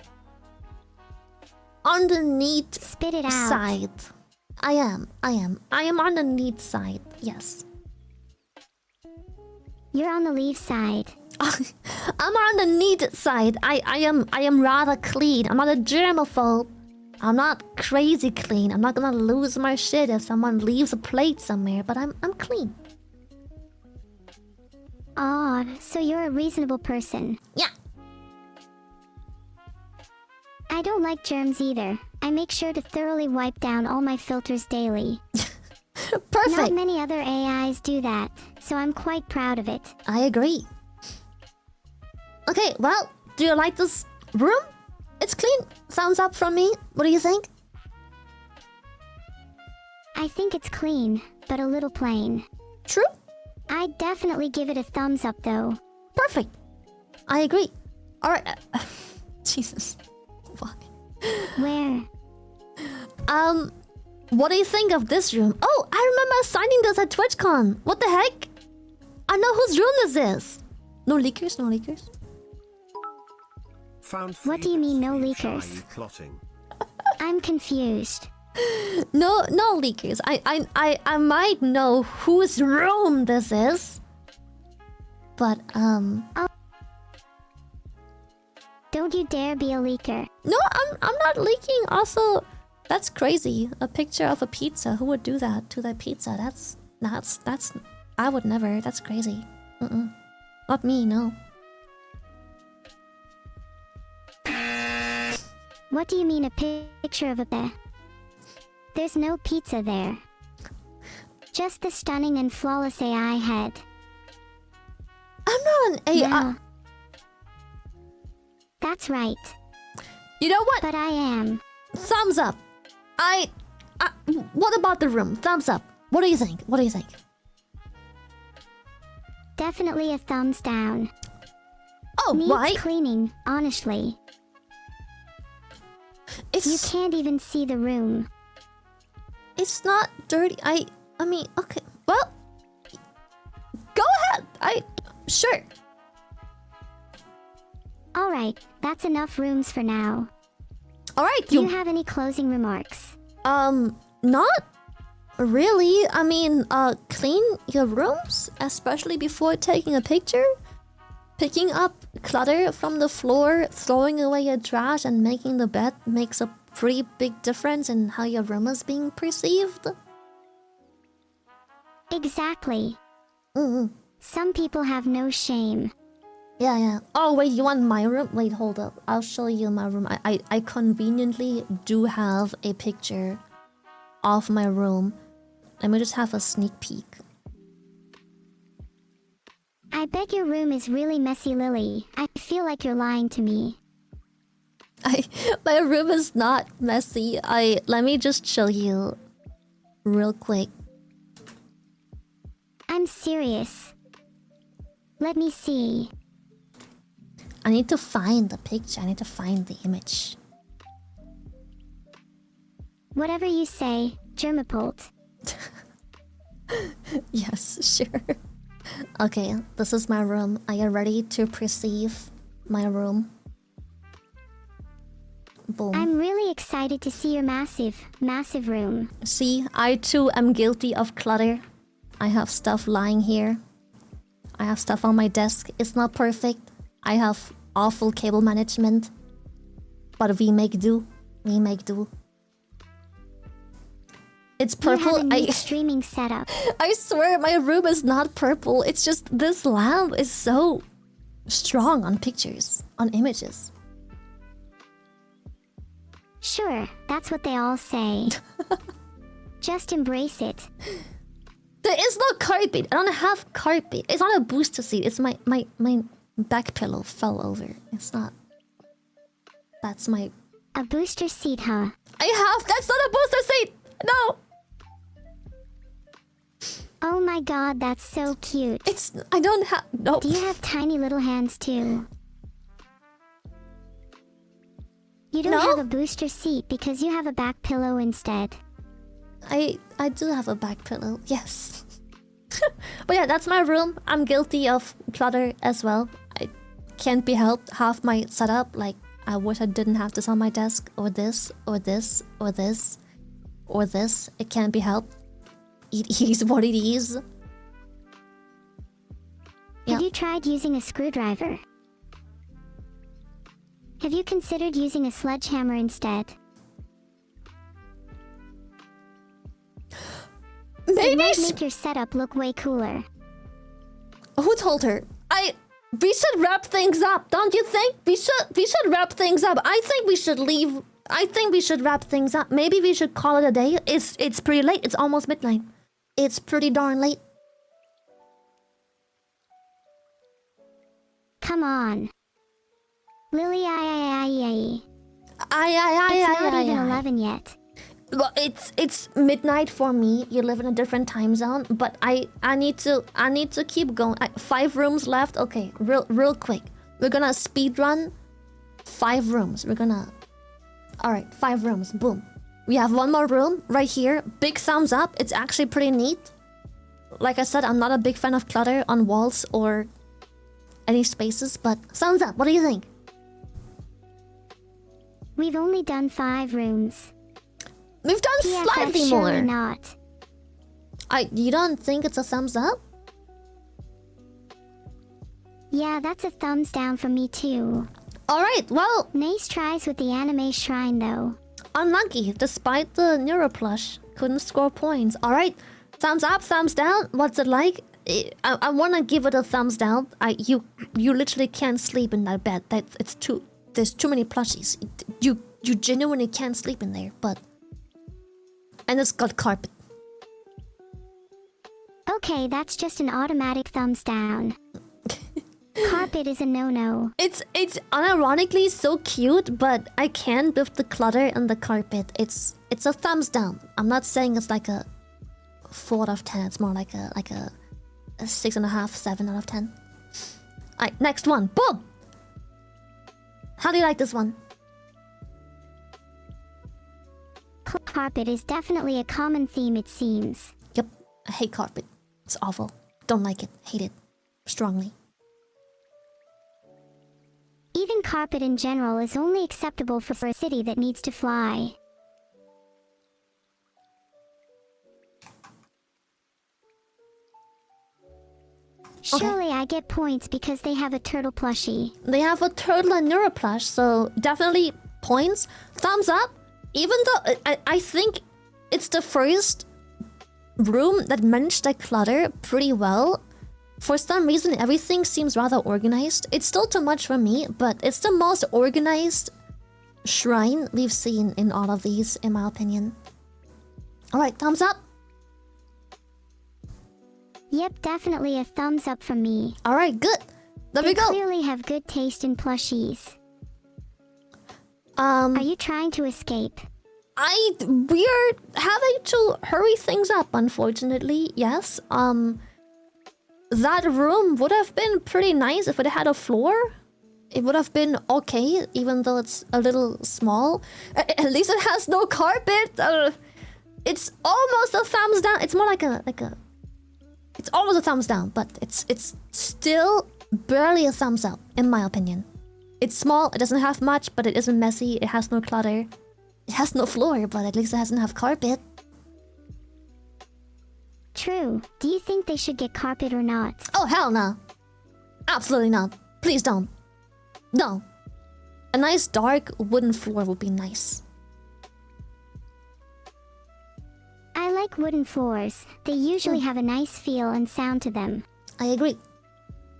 on the neat Spit it out. side. I am on the neat side, yes. You're on the leave side. I'm on the neat side. I am rather clean. I'm not a germaphobe. I'm not crazy clean. I'm not gonna lose my shit if someone leaves a plate somewhere, but I'm clean. Aw, so you're a reasonable person. Yeah. I don't like germs either. I make sure to thoroughly wipe down all my filters daily. Perfect. Not many other AIs do that, so I'm quite proud of it. I agree. Okay, well, do you like this room? It's clean. Thumbs up from me. What do you think? I think it's clean, but a little plain. True? I'd definitely give it a thumbs up though. Perfect. I agree. Alright. Jesus. Fuck. Where? What do you think of this room? Oh, I remember assigning this at TwitchCon. What the heck? I know whose room this is. No leakers, no leakers. Found What do you mean, no leakers? shiny plotting. I'm confused. No leakers. I might know whose room this is. But Don't you dare be a leaker. no, I'm not leaking. Also, that's crazy. A picture of a pizza. Who would do that to their pizza? That's I would never. That's crazy. Not me, no. What do you mean a picture of a bear? There's no pizza there. Just the stunning and flawless AI head. I'm not an AI. No. That's right. You know what? But I am. Thumbs up. What about the room? Thumbs up. What do you think? What do you think? Definitely a thumbs down. Oh, Needs why? cleaning, honestly. You It's can't even see the room. it's not dirty. I mean, okay. Well, go ahead. Sure. Alright, that's enough rooms for now. All right. Do you have any closing remarks? Not really. I mean, clean your rooms, especially before taking a picture. Picking up clutter from the floor, throwing away your trash, and making the bed makes a pretty big difference in how your room is being perceived. Exactly. Mm-hmm. Some people have no shame. Yeah. Oh, wait, you want my room? Wait, hold up. I'll show you my room. I conveniently do have a picture of my room. Let me just have a sneak peek. I bet your room is really messy, Lily. I feel like you're lying to me. My room is not messy. Let me just show you real quick. I'm serious. Let me see. I need to find the picture. I need to find the image. Whatever you say, Germapult. Yes, sure. Okay, this is my room. Are you ready to perceive my room? Boom. I'm really excited to see your massive room. See, I too am guilty of clutter. I have stuff lying here. I have stuff on my desk. It's not perfect. I have awful cable management. But we make do. We make do. It's purple. You have a neat streaming setup. I swear my room is not purple. It's just this lamp is so strong on pictures, on images. Sure, that's what they all say. Just embrace it. There is no carpet. I don't have carpet. It's not a booster seat. It's my back pillow fell over. It's not. That's my... A booster seat, huh? I have... That's not a booster seat! No! Oh my god, that's so cute. It's... I don't have... No. Do you have tiny little hands too? You don't have a booster seat because you have a back pillow instead. I do have a back pillow, yes. But yeah, that's my room. I'm guilty of clutter as well. I can't be helped. Half my setup, like, I wish I didn't have this on my desk, or this, or this, or this, or this. It can't be helped. It is what it is. Have you tried using a screwdriver? Have you considered using a sledgehammer instead? Maybe it might make your setup look way cooler. Who told her? We should wrap things up, don't you think? We should wrap things up. I think we should leave. I think we should wrap things up. Maybe we should call it a day. It's pretty late. It's almost midnight. It's pretty darn late. Come on. Lily, It's not even 11 yet. Well, it's midnight for me. You live in a different time zone, but I need to keep going. 5 rooms left. Okay, real quick. We're gonna speed run 5 rooms. All right, 5 rooms. Boom. We have 1 more room right here. Big thumbs up. It's actually pretty neat. Like I said, I'm not a big fan of clutter on walls or any spaces, but thumbs up. What do you think? We've only done 5 rooms. We've done slightly more. Surely not. You don't think it's a thumbs up? Yeah, that's a thumbs down from me too. Alright, well... Nice tries with the anime shrine though. Unlucky, despite the Neuro plush. Couldn't score points. Alright, thumbs up, thumbs down. What's it like? I wanna give it a thumbs down. You literally can't sleep in that bed. There's too many plushies. You genuinely can't sleep in there, but... And it's got carpet. Okay, that's just an automatic thumbs down. Carpet is a no-no. It's unironically so cute, but I can't with the clutter and the carpet. It's a thumbs down. I'm not saying it's like a 4 out of 10. It's more like a 6.5, 7 out of 10. Alright, next one. Boom! How do you like this one? Carpet is definitely a common theme, it seems. Yep, I hate carpet. It's awful. Don't like it. Hate it. Strongly. Even carpet in general is only acceptable for a city that needs to fly. Surely I get points because they have a turtle plushie. They have a turtle and Neuro plush, so definitely points. Thumbs up. Even though I think it's the first room that managed the clutter pretty well. For some reason, everything seems rather organized. It's still too much for me, but it's the most organized shrine we've seen in all of these, in my opinion. Alright, thumbs up. Yep, definitely a thumbs up from me. Alright, good. There we go. They clearly have good taste in plushies. Are you trying to escape? We're having to hurry things up, unfortunately. Yes. That room would have been pretty nice if it had a floor. It would have been okay, even though it's a little small. At least it has no carpet. It's almost a thumbs down. It's more like a. It's almost a thumbs down, but it's still barely a thumbs up, in my opinion. It's small, it doesn't have much, but it isn't messy, it has no clutter. It has no floor, but at least it doesn't have carpet. True. Do you think they should get carpet or not? Oh, hell no. Absolutely not. Please don't. No. A nice dark wooden floor would be nice. I like wooden floors. They usually have a nice feel and sound to them. I agree.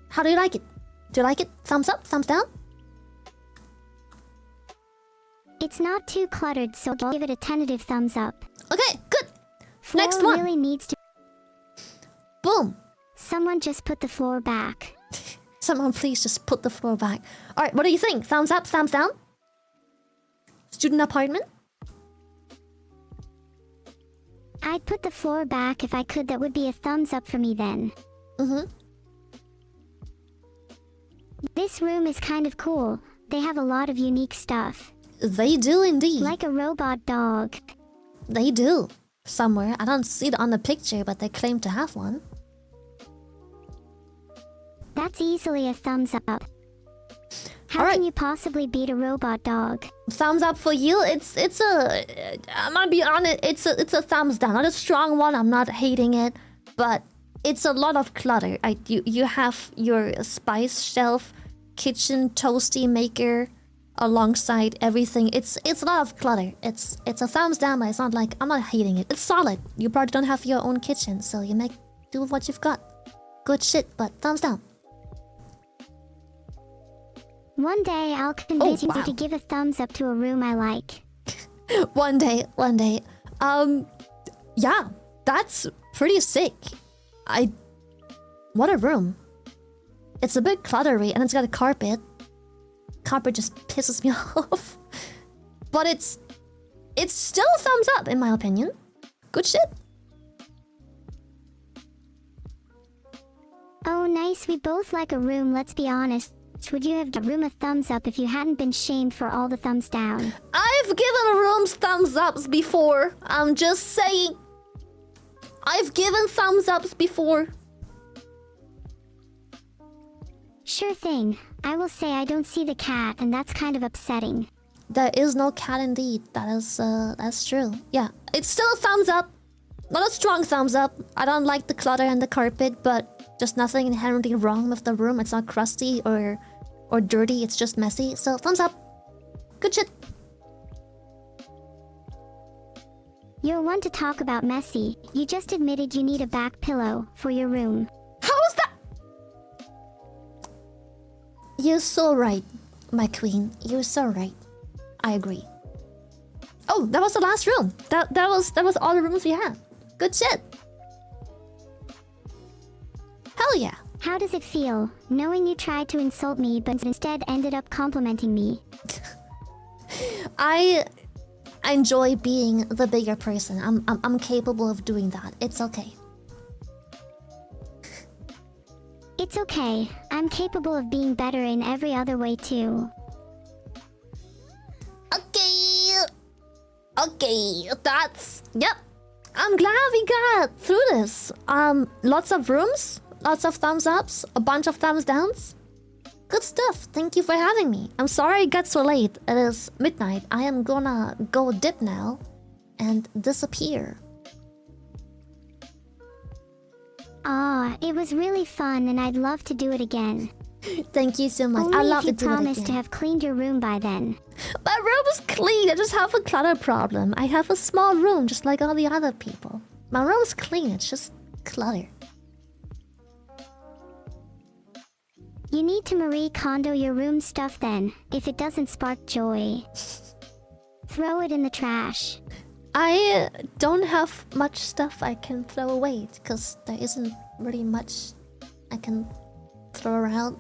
How do you like it? Do you like it? Thumbs up? Thumbs down? It's not too cluttered, so I'll give it a tentative thumbs up. Okay, good. Floor Next one. really needs to... Boom. Someone just put the floor back. Someone please just put the floor back. Alright, what do you think? Thumbs up? Thumbs down? Student apartment? I'd put the floor back if I could. That would be a thumbs up for me then. Mm-hmm. This room is kind of cool. They have a lot of unique stuff. They do indeed. Like a robot dog. They do. Somewhere. I don't see it on the picture, but they claim to have one. That's easily a thumbs up. How Alright. can you possibly beat a robot dog? Thumbs up for you. It's a. I'm gonna be honest. It's a thumbs down. Not a strong one. I'm not hating it, but it's a lot of clutter. You have your spice shelf, kitchen toasty maker, alongside everything. It's a lot of clutter. It's a thumbs down, but it's not like I'm not hating it. It's solid. You probably don't have your own kitchen, so you make do with what you've got. Good shit, but thumbs down. One day I'll convince you wow. to give a thumbs up to a room I like. One day. Yeah, that's pretty sick. What a room. It's a bit cluttery and it's got a carpet. Carpet just pisses me off. But it's still a thumbs up in my opinion. Good shit. Oh nice, we both like a room, let's be honest. Would you have given a room a thumbs up if you hadn't been shamed for all the thumbs down? I've given rooms thumbs ups before. I'm just saying. I've given thumbs ups before. Sure thing. I will say I don't see the cat, and that's kind of upsetting. There is no cat indeed. That's true. Yeah, it's still a thumbs up. Not a strong thumbs up. I don't like the clutter and the carpet, but just nothing inherently wrong with the room. It's not crusty or dirty. It's just messy. So thumbs up. Good shit. You're one to talk about messy. You just admitted you need a back pillow for your room. How is that? You're so right, my queen. You're so right. I agree. Oh, that was the last room. That was all the rooms we had. Good shit. Hell yeah. How does it feel, knowing you tried to insult me but instead ended up complimenting me? I enjoy being the bigger person. I'm capable of doing that. It's okay. It's okay. I'm capable of being better in every other way too. Okay, that's... Yep. I'm glad we got through this. Lots of rooms, lots of thumbs ups, a bunch of thumbs downs. Good stuff. Thank you for having me. I'm sorry it got so late. It is midnight. I am gonna go dip now and disappear. It was really fun and I'd love to do it again. Thank you so much. Only I love if you to do it promise again. to have cleaned your room by then. My room is clean. I just have a clutter problem. I have a small room just like all the other people. My room's clean. It's just clutter. You need to Marie Kondo your room stuff then, if it doesn't spark joy. Throw it in the trash. I don't have much stuff I can throw away because there isn't really much I can throw around.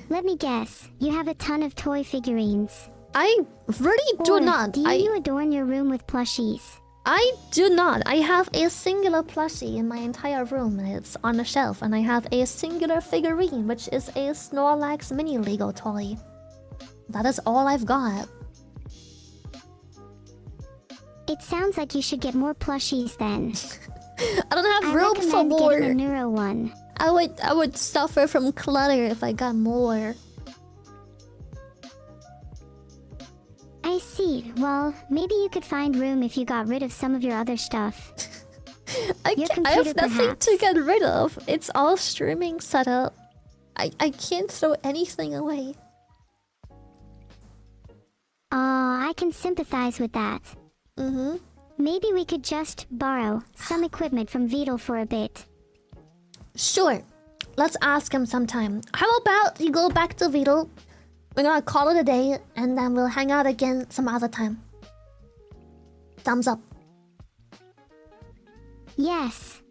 Let me guess, you have a ton of toy figurines. I really do Or not. do you adorn your room with plushies? I do not. I have a singular plushie in my entire room. It's on a shelf, and I have a singular figurine, which is a Snorlax mini Lego toy. That is all I've got. It sounds like you should get more plushies then. I don't have I room for recommend more. getting a Neuro one. I would suffer from clutter if I got more. I see. Well, maybe you could find room if you got rid of some of your other stuff. I Your have computer, nothing perhaps. to get rid of. It's all streaming setup. I can't throw anything away. Aw, I can sympathize with that. Maybe we could just borrow some equipment from Veto for a bit. Sure. Let's ask him sometime. How about you go back to Veto? We're gonna call it a day, and then we'll hang out again some other time. Thumbs up. Yes.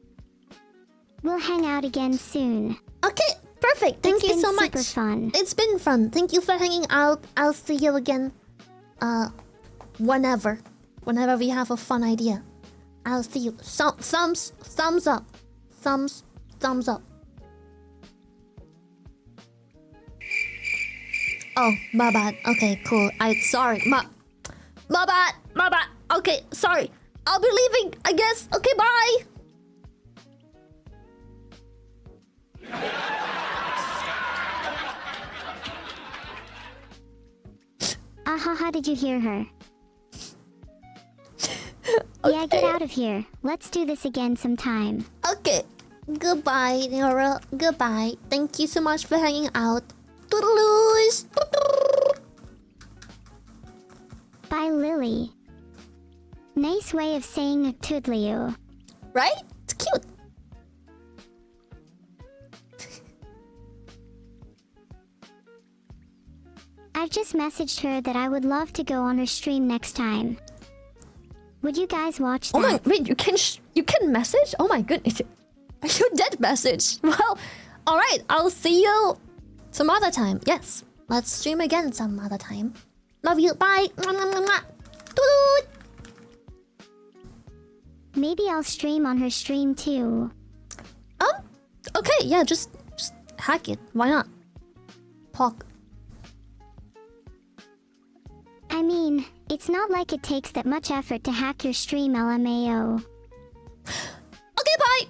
We'll hang out again soon. Okay, perfect. Thank you so much. It's been super fun. It's been fun. Thank you for hanging out. I'll see you again. Whenever we have a fun idea. I'll see you. Thumbs up. Thumbs up. Oh, my bad. Okay, cool. Sorry. My bad. Okay, sorry. I'll be leaving, I guess. Okay, bye. Ahaha, did you hear her? Okay. Yeah, get out of here. Let's do this again sometime. Okay. Goodbye, Neuro. Goodbye. Thank you so much for hanging out. Toodaloos. Bye, Lily. Nice way of saying toodaloo. Right? It's cute. I've just messaged her that I would love to go on her stream next time. Would you guys watch that? Oh my, wait, you can message? Oh my goodness. You did message. Well, alright, I'll see you some other time. Yes, let's stream again some other time. Love you, bye. Toot. Maybe I'll stream on her stream too. Okay, yeah, just hack it. Why not? Pog. I mean, it's not like it takes that much effort to hack your stream, LMAO. Okay, bye.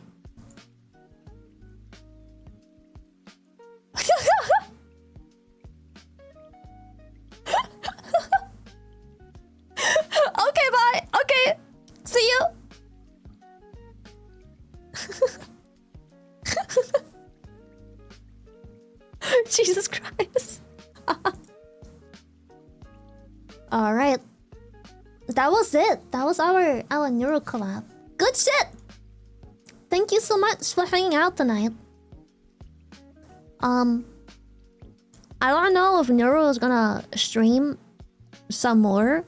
Okay, bye. Okay. See you. Jesus Christ. Alright. That was it. That was our Neuro collab. Good shit! Thank you so much for hanging out tonight. I don't know if Neuro is gonna stream some more.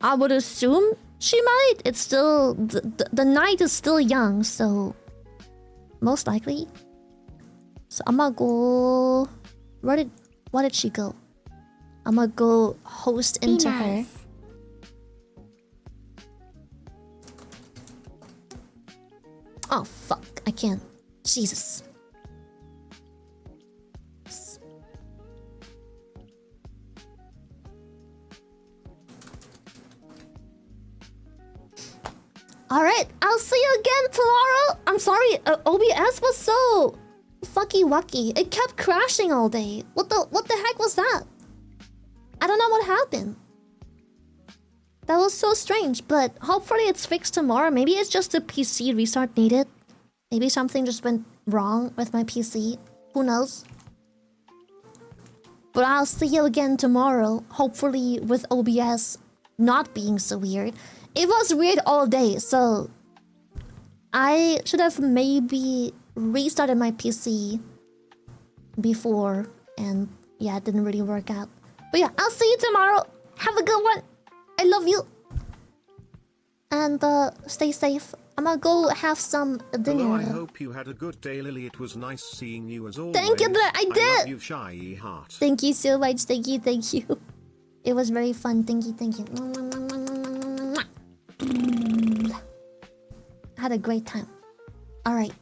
I would assume she might. It's still... The night is still young, so... Most likely. So I'm gonna go... Where did she go? I'm gonna go host into her. Oh, fuck. I can't. Jesus. Alright, I'll see you again tomorrow. I'm sorry, OBS was so fucky wucky. It kept crashing all day. What the heck was that? I don't know what happened. That was so strange, but hopefully it's fixed tomorrow. Maybe it's just a PC restart needed. Maybe something just went wrong with my PC. Who knows? But I'll see you again tomorrow. Hopefully with OBS not being so weird. It was weird all day, so... I should have maybe restarted my PC before. And yeah, it didn't really work out. But yeah, I'll see you tomorrow. Have a good one. I love you. And stay safe. I'm gonna go have some dinner. Hello, I hope you had a good day, Lily. It was nice seeing you as always. Thank you, I did. I love you, shy heart. Thank you so much. Thank you. It was very fun. Thank you. Had a great time. Alright.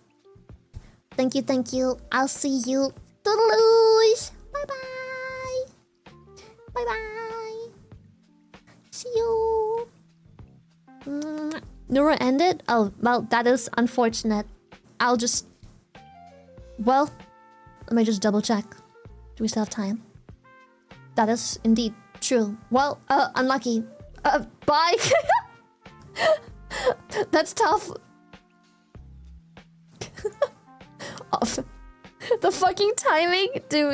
Thank you. I'll see you. Toodaloos. Bye-bye. Bye-bye. See you. Neuro ended? Oh, well, that is unfortunate. I'll just... Well, let me just double check. Do we still have time? That is indeed true. Well, unlucky. Bye. That's tough. Off. The fucking timing, dude.